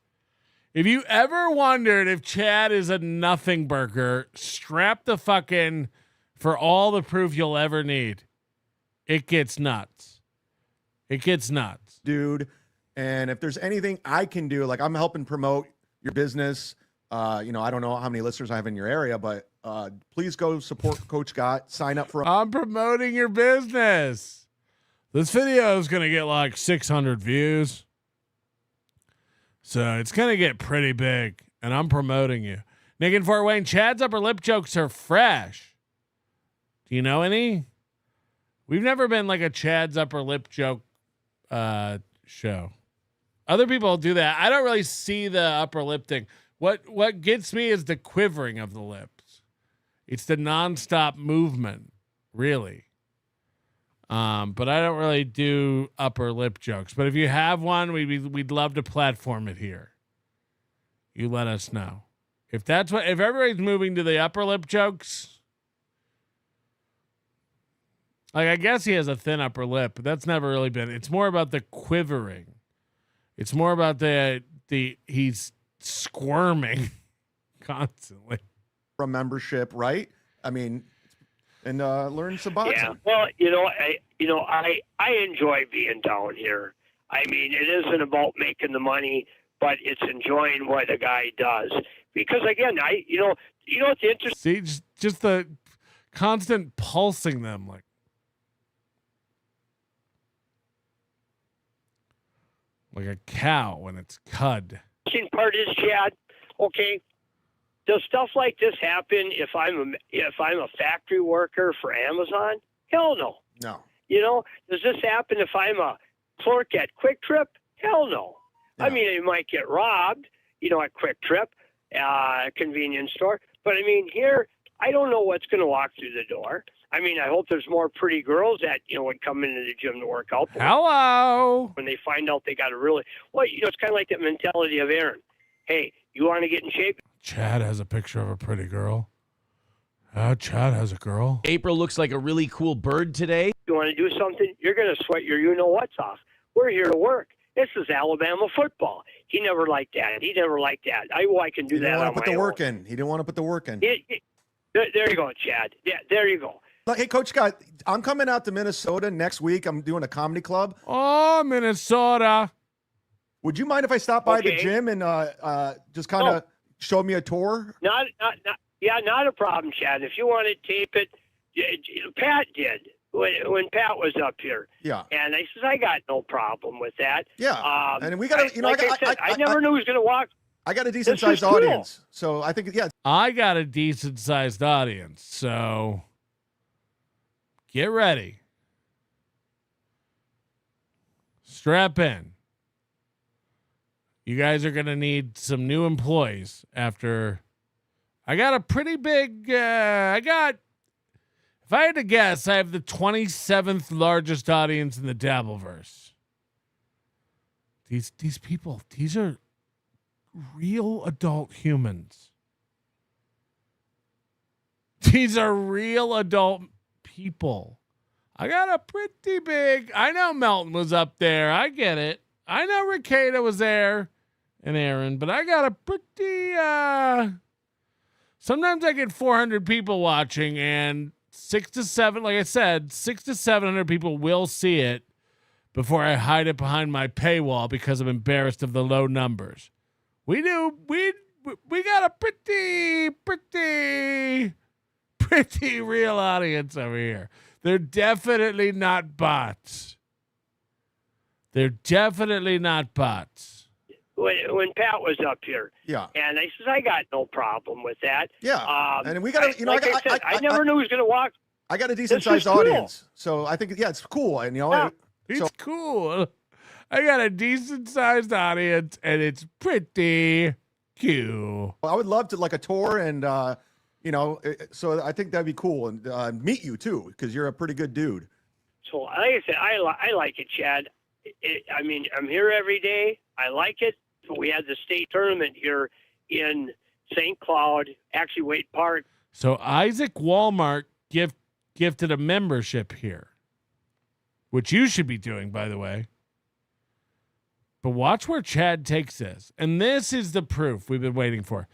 S1: If you ever wondered if Chad is a nothing burger, strap the fucking for all the proof you'll ever need. It gets nuts.
S14: Dude. And if there's anything I can do, like I'm helping promote your business. You know, I don't know how many listeners I have in your area, but please go support Coach Scott. Sign up for.
S1: I'm promoting your business. This video is going to get like 600 views. So it's going to get pretty big, and I'm promoting you. Nick and Fort Wayne, Chad's upper lip jokes are fresh. Do you know any? We've never been like a Chad's upper lip joke show. Other people do that. I don't really see the upper lip thing. What gets me is the quivering of the lips. It's the nonstop movement, really. But I don't really do upper lip jokes. But if you have one, we'd love to platform it here. You let us know. If everybody's moving to the upper lip jokes, like I guess he has a thin upper lip, but that's never really been. It's more about the quivering. It's more about he's squirming constantly.
S14: From membership, right? I mean, and learn some boxing.
S13: Yeah, well, I enjoy being down here. I mean, it isn't about making the money, but it's enjoying what a guy does. Because again, what's interesting?
S1: See, just the constant pulsing them like a cow when it's cud.
S13: Part is, Chad, okay. Does stuff like this happen if I'm a factory worker for Amazon? Hell no.
S14: No.
S13: You know, does this happen if I'm a clerk at Quick Trip? Hell no. I mean, you might get robbed, at Quick Trip, convenience store. But I mean, here, I don't know what's going to walk through the door. I mean, I hope there's more pretty girls that, would come into the gym to work out.
S1: Hello.
S13: When they find out they got to really, it's kind of like that mentality of Aaron. Hey, you want to get in shape?
S1: Chad has a picture of a pretty girl. Chad has a girl.
S5: April looks like a really cool bird today.
S13: You want to do something? You're going to sweat your you-know-what's off. We're here to work. This is Alabama football. He never liked that. He never liked that. I can do
S14: He didn't
S13: that
S14: want
S13: on
S14: to put
S13: my
S14: the
S13: own.
S14: work in. He didn't want to put the work in.
S13: There you go, Chad. Yeah, there you go.
S14: Look, hey, Coach Scott, I'm coming out to Minnesota next week. I'm doing a comedy club.
S1: Oh, Minnesota.
S14: Would you mind if I stop by the
S13: Okay.
S14: gym and just kind of show me a tour?
S13: Not a problem, Chad. If you want to tape it, Pat did when Pat was up here.
S14: Yeah.
S13: And I says, I got no problem with that.
S14: Yeah. And we got to,
S13: like I said, I never knew he was going to walk.
S14: I got a
S13: This
S14: decent
S13: is
S14: sized
S13: cool.
S14: audience. So I think, yeah.
S1: I got a decent sized audience, so get ready. Strap in. You guys are going to need some new employees after I got a pretty big, if I had to guess, I have the 27th largest audience in the Dabbleverse. These people, these are real adult humans. These are real adult people. I got a pretty big, I know Melton was up there. I get it. I know Ricada was there and Aaron, but I got a pretty, sometimes I get 400 people watching and 6 to 7, like I said, 6 to 700 people will see it before I hide it behind my paywall because I'm embarrassed of the low numbers. We got a pretty real audience over here. They're definitely not bots. They're definitely not bots.
S13: When Pat was up here.
S14: Yeah.
S13: And I says, I got no problem with that.
S14: Yeah. And we got to,
S13: I never knew he was going to walk.
S14: I got a decent
S13: This is
S14: sized
S13: cool.
S14: audience. So I think, yeah, it's cool. And,
S1: It's cool. I got a decent sized audience and it's pretty cute.
S14: I would love to like a tour and, so I think that'd be cool and meet you too, because you're a pretty good dude.
S13: So like I said, I like it, Chad. I mean, I'm here every day. I like it. We had the state tournament here in St. Cloud, actually Wade Park.
S1: So Isaac Walmart gifted a membership here, which you should be doing, by the way. But watch where Chad takes this. And this is the proof we've been waiting for.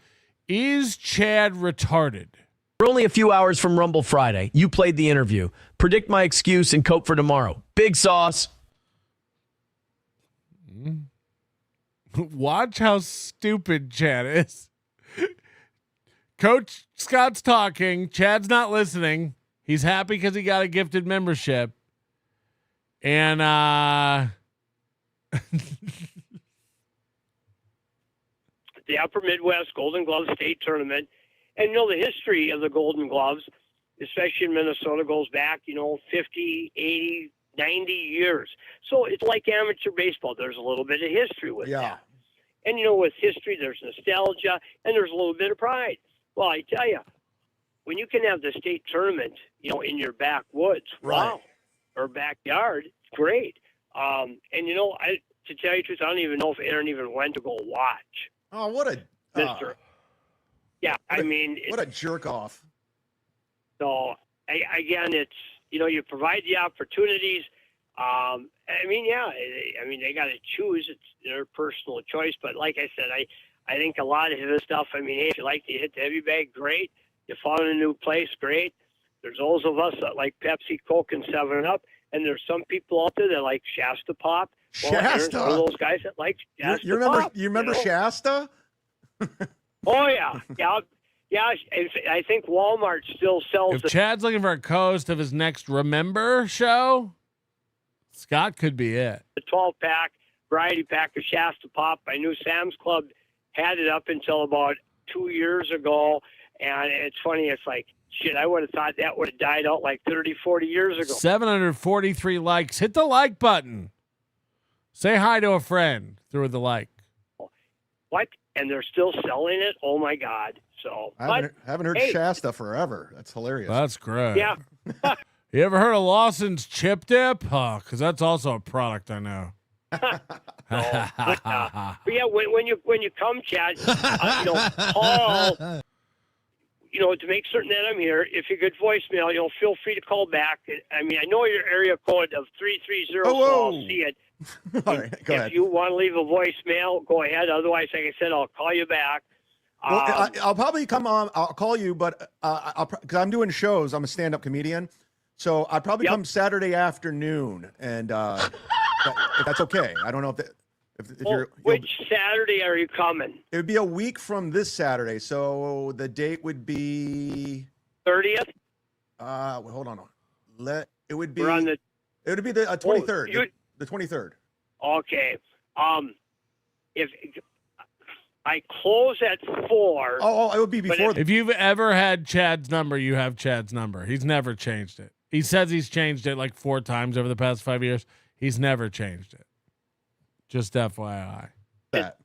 S1: Is Chad retarded?
S5: We're only a few hours from Rumble Friday. You played the interview. Predict my excuse and cope for tomorrow. Big sauce.
S1: Watch how stupid Chad is. Coach Scott's talking. Chad's not listening. He's happy because he got a gifted membership. And
S13: the Upper Midwest Golden Glove State Tournament. And, the history of the Golden Gloves, especially in Minnesota, goes back, 50, 80, 90 years. So it's like amateur baseball. There's a little bit of history with that. And, with history, there's nostalgia, and there's a little bit of pride. Well, I tell you, when you can have the state tournament, in your backwoods, wow, or backyard, it's great. And, to tell you the truth, I don't even know if Aaron even went to go watch.
S14: Oh, what a
S13: yeah,
S14: what a jerk off.
S13: So again, it's you provide the opportunities. They got to choose. It's their personal choice. But like I said, I think a lot of his stuff. Hey, if you like to hit the heavy bag, great. You found a new place, great. There's those of us that like Pepsi, Coke, and 7-Up, and there's some people out there that like Shasta Pop. Well, Aaron's one of those guys that like Shasta Pop.
S14: You remember Shasta?
S13: Oh yeah. I think Walmart still sells.
S1: if Chad's looking for a co-host of his next Remember show, Scott could be it.
S13: The 12-pack, variety pack of Shasta Pop. I knew Sam's Club had it up until about 2 years ago, and it's funny. It's like, shit, I would have thought that would have died out like 30, 40 years ago.
S1: 743 likes. Hit the like button. Say hi to a friend through the like.
S13: What? And they're still selling it? Oh, my God. So
S14: I haven't heard Shasta forever. That's hilarious.
S1: That's great.
S13: Yeah.
S1: You ever heard of Lawson's Chip Dip? Because that's also a product I know.
S13: But yeah, when you come, Chad, call. To make certain that I'm here. If you get voicemail, feel free to call back. I know your area code of 330, so I'll see it.
S14: All right, go ahead.
S13: If you want to leave a voicemail, go ahead. Otherwise, like I said, I'll call you back.
S14: Well, I'll probably come on. I'll call you, but because I'm doing shows. I'm a stand-up comedian, so I'll probably come Saturday afternoon, and if that's okay. I don't know if you're.
S13: Which Saturday are you coming?
S14: It would be a week from this Saturday, so the date would be
S13: 30th.
S14: Hold on. It would be.
S13: We're on the.
S14: It would be the 23rd. The 23rd.
S13: Okay. If I close at 4.
S14: Oh, it would be before.
S1: If you've ever had Chad's number, you have Chad's number. He's never changed it. He says he's changed it like 4 times over the past 5 years. He's never changed it. Just FYI.
S14: That.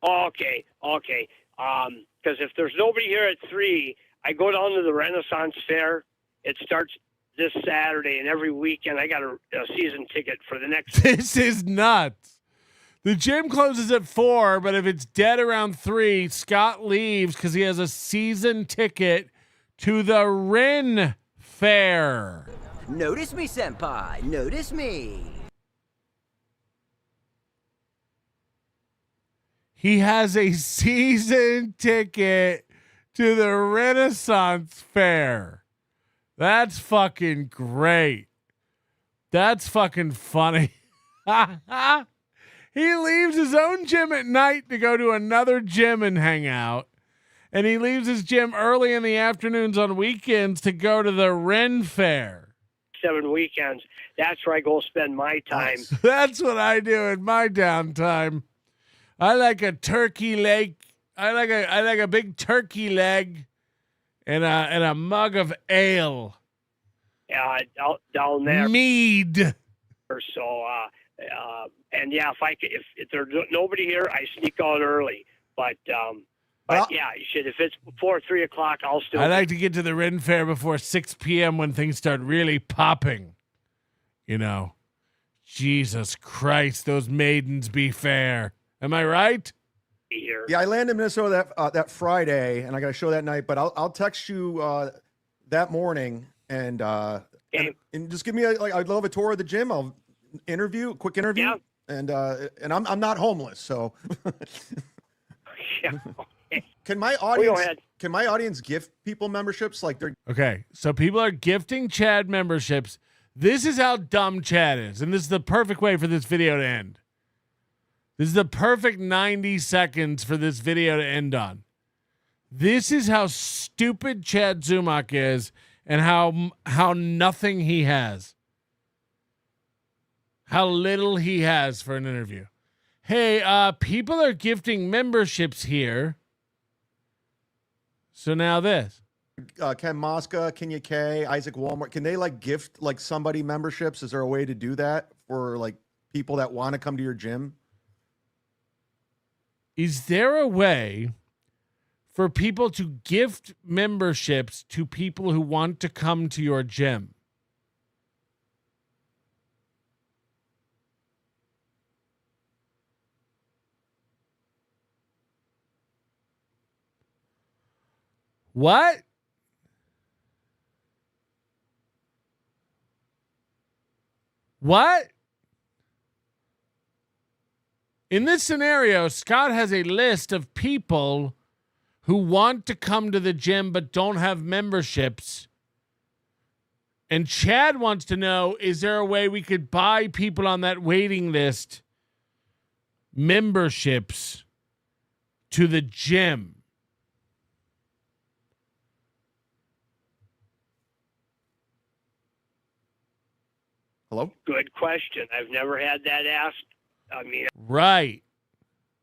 S13: Okay. Because if there's nobody here at 3, I go down to the Renaissance Fair. It starts this Saturday, and every weekend I got a season ticket for the next.
S1: This is nuts. The gym closes at 4, but if it's dead around 3, Scott leaves because he has a season ticket to the Ren Fair.
S12: Notice me, senpai. Notice me.
S1: He has a season ticket to the Renaissance Fair. That's fucking great. That's fucking funny. He leaves his own gym at night to go to another gym and hang out. And he leaves his gym early in the afternoons on weekends to go to the Ren Fair.
S13: 7 weekends. That's where I go spend my time.
S1: That's what I do in my downtime. I like a turkey leg. I like a big turkey leg and a mug of ale.
S13: Down there.
S1: Mead.
S13: So, and yeah, if there's nobody here, I sneak out early. But yeah, you should. If it's before 3 o'clock, I'll still.
S1: I like to get to the Ren Fair before 6 p.m. when things start really popping. You know, Jesus Christ, those maidens be fair. Am I right?
S13: Here.
S14: Yeah, I land in Minnesota that Friday, and I got a show that night. But I'll text you that morning, and just give me I'd love a tour of the gym. I'll interview, quick interview, and I'm not homeless, so. Can my audience gift people memberships like they're
S1: okay? So people are gifting Chad memberships. This is how dumb Chad is, and this is the perfect way for this video to end. This is the perfect 90 seconds for this video to end on. This is how stupid Chad Zumock is and how nothing he has. How little he has for an interview. Hey, people are gifting memberships here. So now this.
S14: Ken Mosca, Kenya K, Isaac Walmart, can they gift somebody memberships? Is there a way to do that for people that want to come to your gym?
S1: Is there a way for people to gift memberships to people who want to come to your gym? What? What? In this scenario, Scott has a list of people who want to come to the gym but don't have memberships. And Chad wants to know, is there a way we could buy people on that waiting list memberships to the gym?
S14: Hello?
S13: Good question. I've never had that asked. I mean,
S1: Right.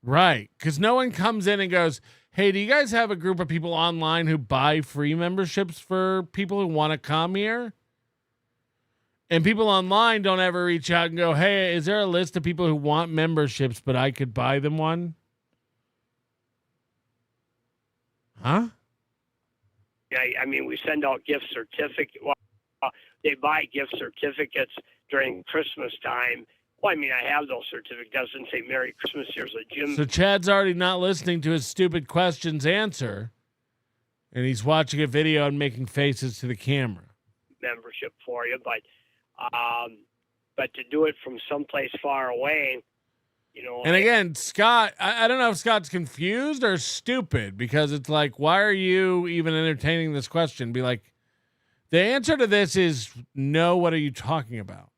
S1: Because no one comes in and goes, hey, do you guys have a group of people online who buy free memberships for people who want to come here? And people online don't ever reach out and go, hey, is there a list of people who want memberships, but I could buy them one? Huh?
S13: I mean, we send out gift certificates. Well, they buy gift certificates during Christmas time. Well, I mean, I have those certificates. It doesn't say Merry Christmas. Here's a gym.
S1: So Chad's already not listening to his stupid questions answer, and he's watching a video and making faces to the camera.
S13: Membership for you, but but to do it from someplace far away,
S1: And again, Scott, I don't know if Scott's confused or stupid, because it's like, why are you even entertaining this question? Be like, the answer to this is no. What are you talking about?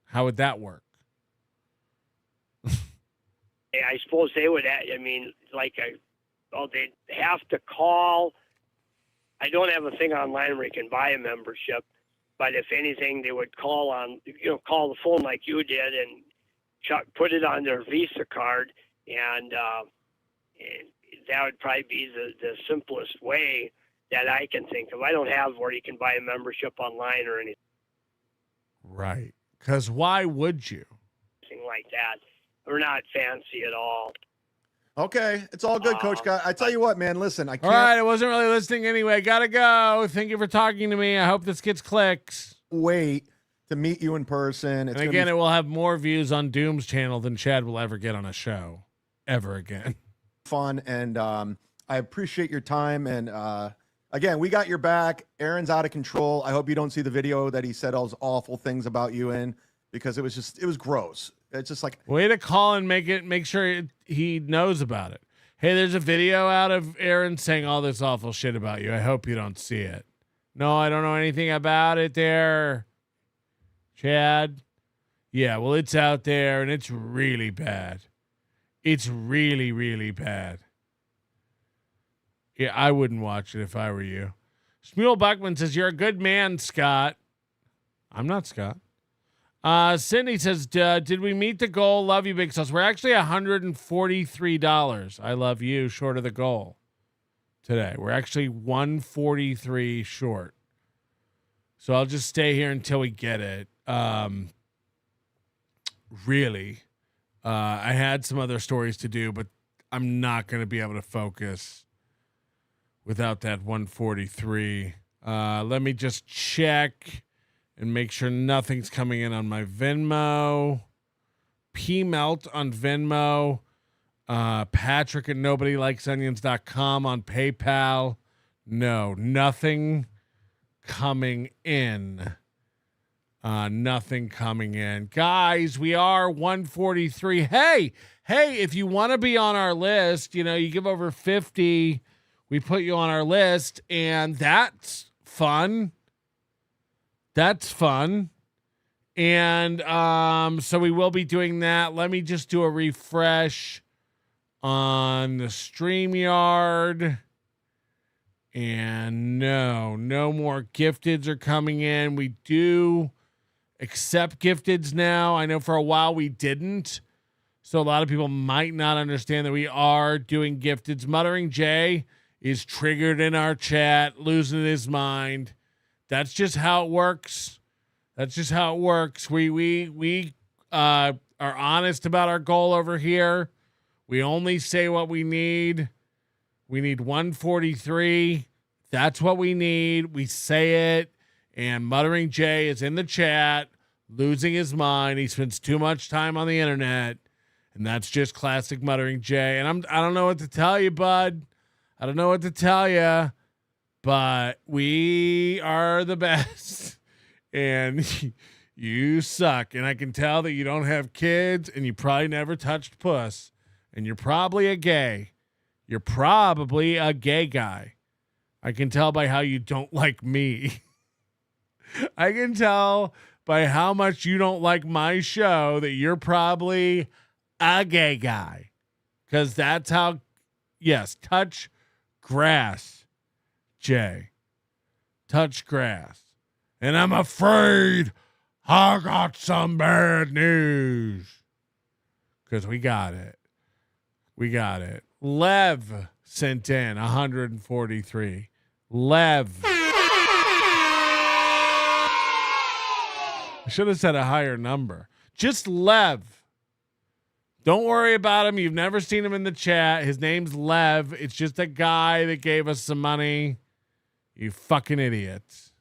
S1: How would that work?
S13: I suppose they would. I mean, they'd have to call. I don't have a thing online where you can buy a membership, but if anything, they would call the phone like you did and put it on their Visa card, and that would probably be the simplest way that I can think of. I don't have where you can buy a membership online or anything
S1: Right. Because why would you?
S13: like that. We're not fancy at all.
S14: Okay, it's all good, Coach Scott. I tell you what, man. Listen, I can't.
S1: All right, I wasn't really listening anyway. Gotta go. Thank you for talking to me. I hope this gets clicks.
S14: Wait to meet you in person.
S1: And again, it will have more views on Doom's channel than Chad will ever get on a show, ever again.
S14: Fun, and I appreciate your time. And again, we got your back. Aaron's out of control. I hope you don't see the video that he said all those awful things about you in, because it was gross. It's just like,
S1: way to call and make sure he knows about it. Hey, there's a video out of Aaron saying all this awful shit about you. I hope you don't see it. No, I don't know anything about it there, Chad. Yeah, well, it's out there, and it's really bad. It's really, really bad. Yeah, I wouldn't watch it if I were you. Shmuel Buckman says, you're a good man, Scott. I'm not Scott. Cindy says, did we meet the goal? Love you, Big Sauce. We're actually $143. I love you, short of the goal today. We're actually 143 short. So I'll just stay here until we get it. Really. I had some other stories to do, but I'm not going to be able to focus without that 143. Let me just check and make sure nothing's coming in on my Venmo. P-Melt on Venmo. Patrick at nobodylikesonions.com on PayPal. No, nothing coming in. Nothing coming in. Guys, we are 143. Hey, if you want to be on our list, you give over 50, we put you on our list, and that's fun. That's fun. And so we will be doing that. Let me just do a refresh on the StreamYard. And no more gifteds are coming in. We do accept gifteds now. I know for a while we didn't. So a lot of people might not understand that we are doing gifteds. Muttering Jay is triggered in our chat, losing his mind. That's just how it works. We are honest about our goal over here. We only say what we need. We need 143. That's what we need. We say it. And Muttering Jay is in the chat, losing his mind. He spends too much time on the internet. And that's just classic Muttering Jay. And I don't know what to tell you, bud. I don't know what to tell you. But we are the best, and you suck. And I can tell that you don't have kids, and you probably never touched puss, and you're probably a gay. You're probably a gay guy. I can tell by how you don't like me. I can tell by how much you don't like my show that you're probably a gay guy. Because that's how, yes, touch grass. Jay, touch grass. And I'm afraid I got some bad news. Because we got it. Lev sent in 143. Lev. I should have said a higher number. Just Lev. Don't worry about him. You've never seen him in the chat. His name's Lev. It's just a guy that gave us some money. You fucking idiots.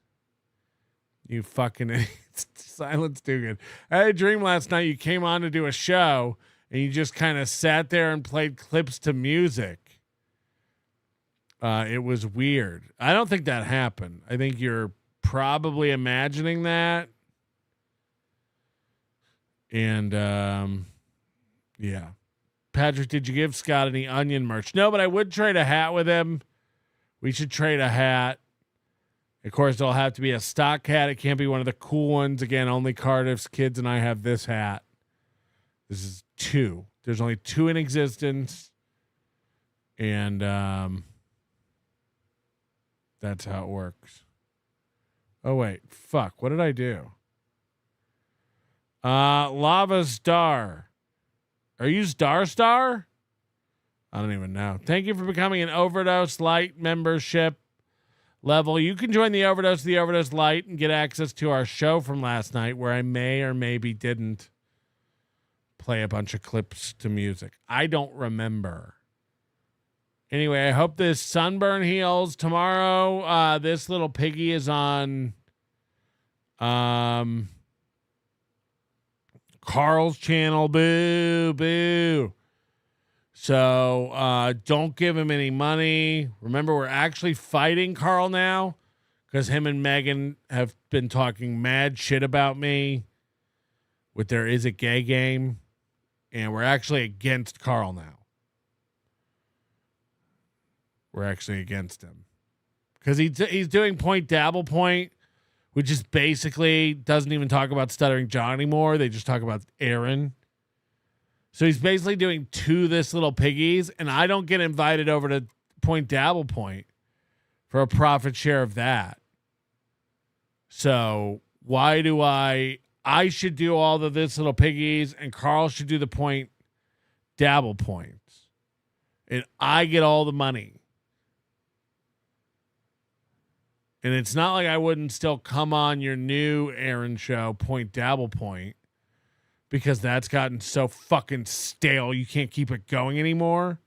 S1: Silence too good. I had a dream last night. You came on to do a show and you just kind of sat there and played clips to music. It was weird. I don't think that happened. I think you're probably imagining that. And yeah. Patrick, did you give Scott any onion merch? No, but I would trade a hat with him. We should trade a hat. Of course, it'll have to be a stock hat. It can't be one of the cool ones. Again, only Cardiff's kids and I have this hat. This is 2. There's only 2 in existence. And that's how it works. Oh, wait. Fuck. What did I do? Lava Star. Are you Star? I don't even know. Thank you for becoming an Overdose Light membership level. You can join the Overdose Light, and get access to our show from last night, where I may or maybe didn't play a bunch of clips to music. I don't remember. Anyway, I hope this sunburn heals tomorrow. This little piggy is on Carl's channel. Boo, boo. So don't give him any money. Remember, we're actually fighting Carl now because him and Megan have been talking mad shit about me with their Is It Gay game. And we're actually against Carl now. We're actually against him. Because he's doing Point Dabble Point, which is basically doesn't even talk about Stuttering John anymore. They just talk about Aaron. So he's basically doing 2 This Little Piggies, and I don't get invited over to Point Dabble Point for a profit share of that. So why do I should do all the This Little Piggies, and Carl should do the Point Dabble Points. And I get all the money. And it's not like I wouldn't still come on your new Aaron show, Point Dabble Point, because that's gotten so fucking stale you can't keep it going anymore.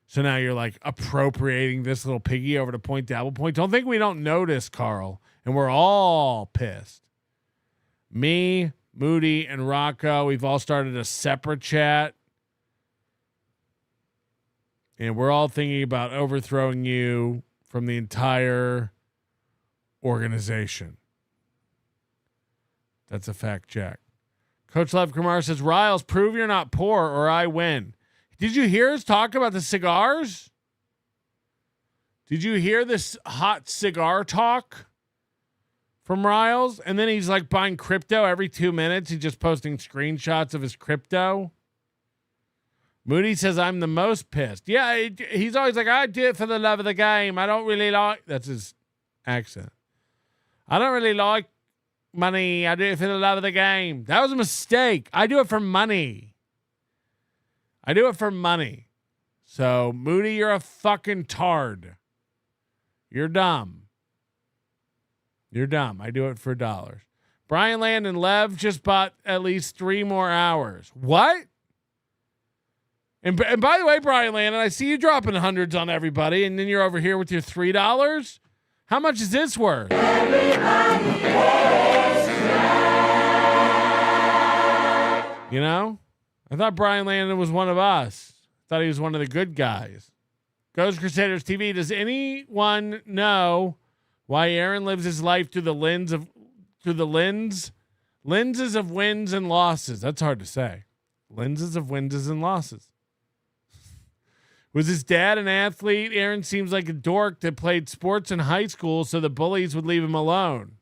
S1: So now you're like appropriating This Little Piggy over to Point Dabble Point. Don't think we don't notice, Carl. And we're all pissed. Me, Moody, and Rocco, we've all started a separate chat. And we're all thinking about overthrowing you from the entire organization. That's a fact check. Coach Lev Kumar says, Riles, prove you're not poor or I win. Did you hear us talk about the cigars? Did you hear this hot cigar talk from Riles? And then he's like buying crypto every 2 minutes. He's just posting screenshots of his crypto. Moody says, I'm the most pissed. Yeah, he's always like, I do it for the love of the game. I don't really like... That's his accent. I don't really like money. I do it for the love of the game. That was a mistake. I do it for money. I do it for money. So, Moody, you're a fucking tard. You're dumb. You're dumb. I do it for dollars. Brian Land and Lev just bought at least 3 more hours. What? And by the way, Brian Land, I see you dropping hundreds on everybody, and then you're over here with your $3. How much is this worth? You know? I thought Brian Landon was one of us. I thought he was one of the good guys. Ghost Crusaders TV. Does anyone know why Aaron lives his life through the lenses of wins and losses? That's hard to say. Lenses of wins and losses. Was his dad an athlete? Aaron seems like a dork that played sports in high school, so the bullies would leave him alone.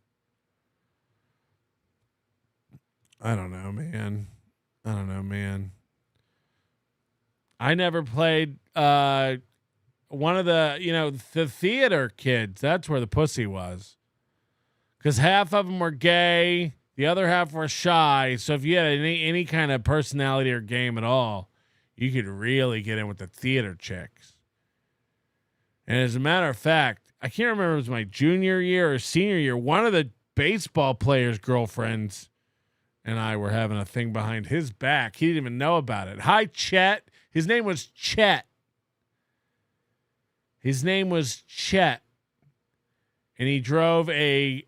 S1: I don't know, man. I never played one of the theater kids. That's where the pussy was. Because half of them were gay. The other half were shy. So if you had any kind of personality or game at all, you could really get in with the theater chicks. And as a matter of fact, I can't remember if it was my junior year or senior year, one of the baseball players' girlfriends and I were having a thing behind his back. He didn't even know about it. Hi, Chet. His name was Chet. And he drove a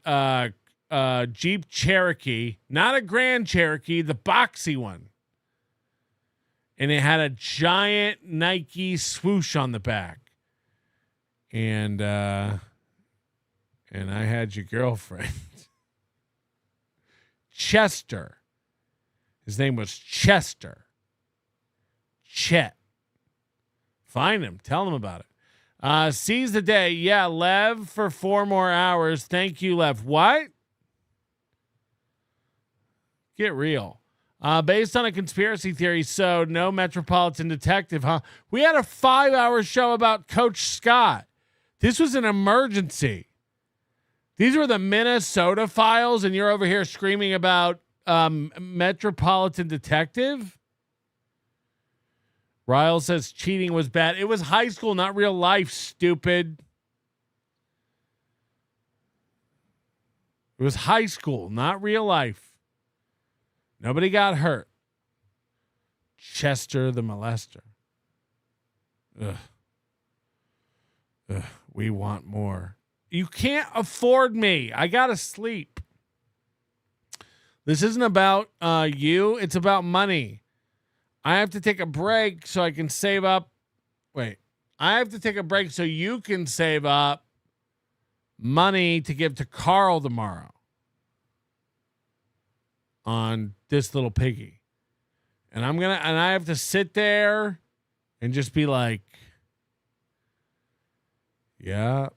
S1: Jeep Cherokee, not a Grand Cherokee, the boxy one. And it had a giant Nike swoosh on the back. And I had your girlfriend. Chester. His name was Chester. Chet. Find him. Tell him about it. Seize the day. Yeah, Lev for 4 more hours. Thank you, Lev. What? Get real. Based on a conspiracy theory, so no Metropolitan Detective, huh? We had a 5-hour show about Coach Scott. This was an emergency. These were the Minnesota files, and you're over here screaming about Metropolitan Detective? Ryle says cheating was bad. It was high school, not real life, stupid. It was high school, not real life. Nobody got hurt. Chester the molester. Ugh. We want more. You can't afford me. I gotta sleep. This isn't about you. It's about money. I have to take a break so I can save up. Wait. I have to take a break so you can save up money to give to Carl tomorrow on this little piggy. And I have to sit there and just be like, yeah,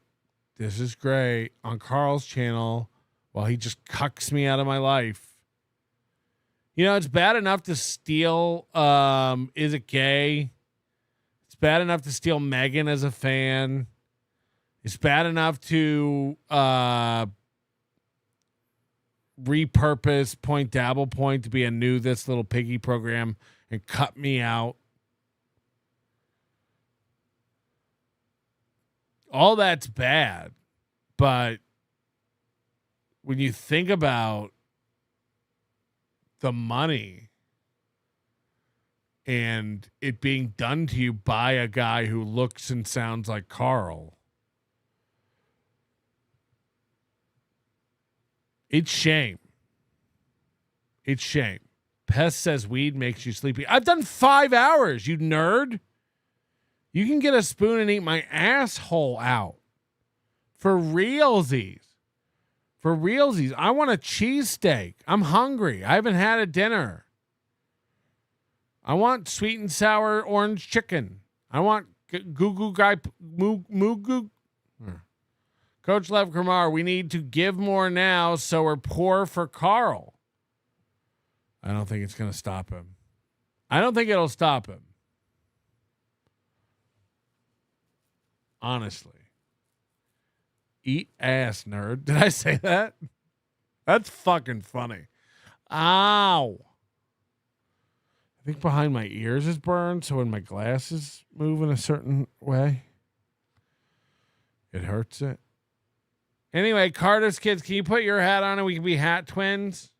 S1: this is great on Carl's channel while he just cucks me out of my life. You know, it's bad enough to steal Is It Gay? It's bad enough to steal Megan as a fan. It's bad enough to repurpose Point Dabble Point to be a new This Little Piggy program and cut me out. All that's bad, but when you think about the money and it being done to you by a guy who looks and sounds like Carl, it's shame. It's shame. Pest says weed makes you sleepy. I've done 5 hours, you nerd. You can get a spoon and eat my asshole out. For realsies. For realsies. I want a cheesesteak. I'm hungry. I haven't had a dinner. I want sweet and sour orange chicken. I want goo guy moo. Coach Lev Kramar, we need to give more now so we're poor for Carl. I don't think it's going to stop him. I don't think it'll stop him. Honestly. Eat ass, nerd. Did I say that? That's fucking funny. Ow. I think behind my ears is burned, so when my glasses move in a certain way, it hurts it. Anyway, Carter's kids, can you put your hat on and we can be hat twins?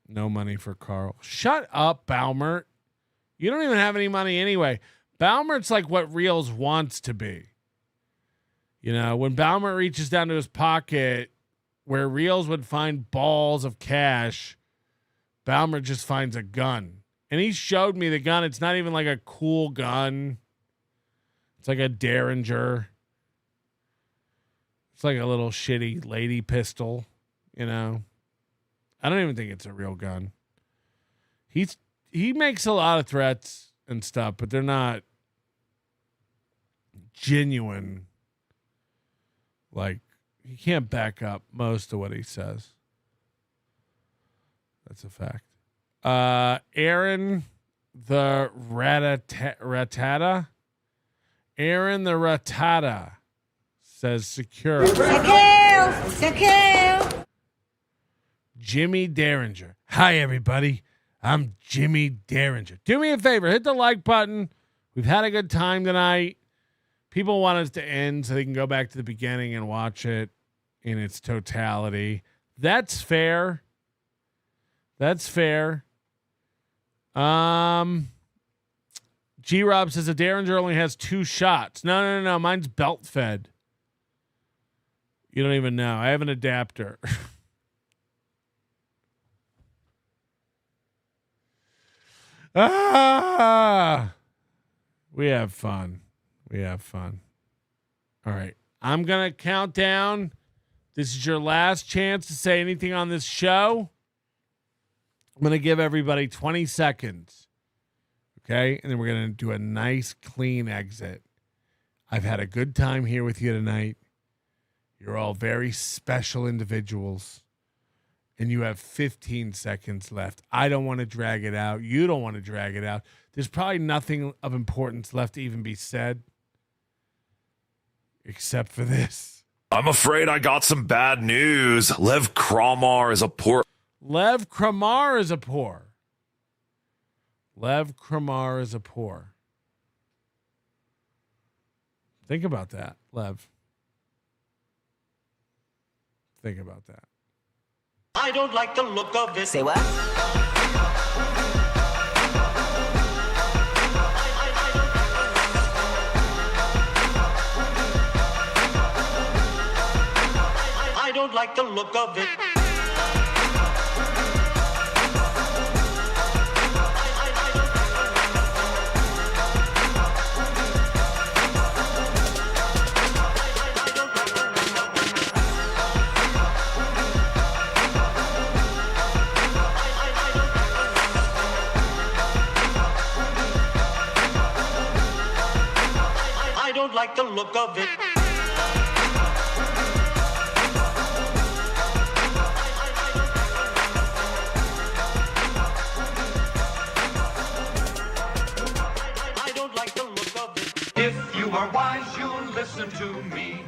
S1: No money for Carl. Shut up, Baumert. You don't even have any money anyway. Baumert's like what Reels wants to be. You know, when Baumert reaches down to his pocket where Reels would find balls of cash, Baumert just finds a gun. And he showed me the gun. It's not even like a cool gun. It's like a Derringer. It's like a little shitty lady pistol, you know. I don't even think it's a real gun. He makes a lot of threats and stuff, but they're not genuine. Like, he can't back up most of what he says. That's a fact. Aaron the Ratata. Aaron the Ratata says secure.
S16: Secure.
S1: Jimmy Derringer. Hi, everybody. I'm Jimmy Derringer. Do me a favor. Hit the like button. We've had a good time tonight. People want us to end so they can go back to the beginning and watch it in its totality. That's fair. That's fair. G-Rob says a Derringer only has 2 shots. No. Mine's belt fed. You don't even know. I have an adapter. We have fun. All right. I'm going to count down. This is your last chance to say anything on this show. I'm going to give everybody 20 seconds. Okay? And then we're going to do a nice, clean exit. I've had a good time here with you tonight. You're all very special individuals. And you have 15 seconds left. I don't want to drag it out. You don't want to drag it out. There's probably nothing of importance left to even be said. Except for this.
S6: I'm afraid I got some bad news. Lev Kramar is a poor.
S1: Lev Kramar is a poor. Lev Kramar is a poor. Think about that, Lev. Think about that.
S16: I don't like the look of it. Say what? I don't like the look of it. I don't like the look of it. I don't like the look of it. If you are wise, you'll listen to me.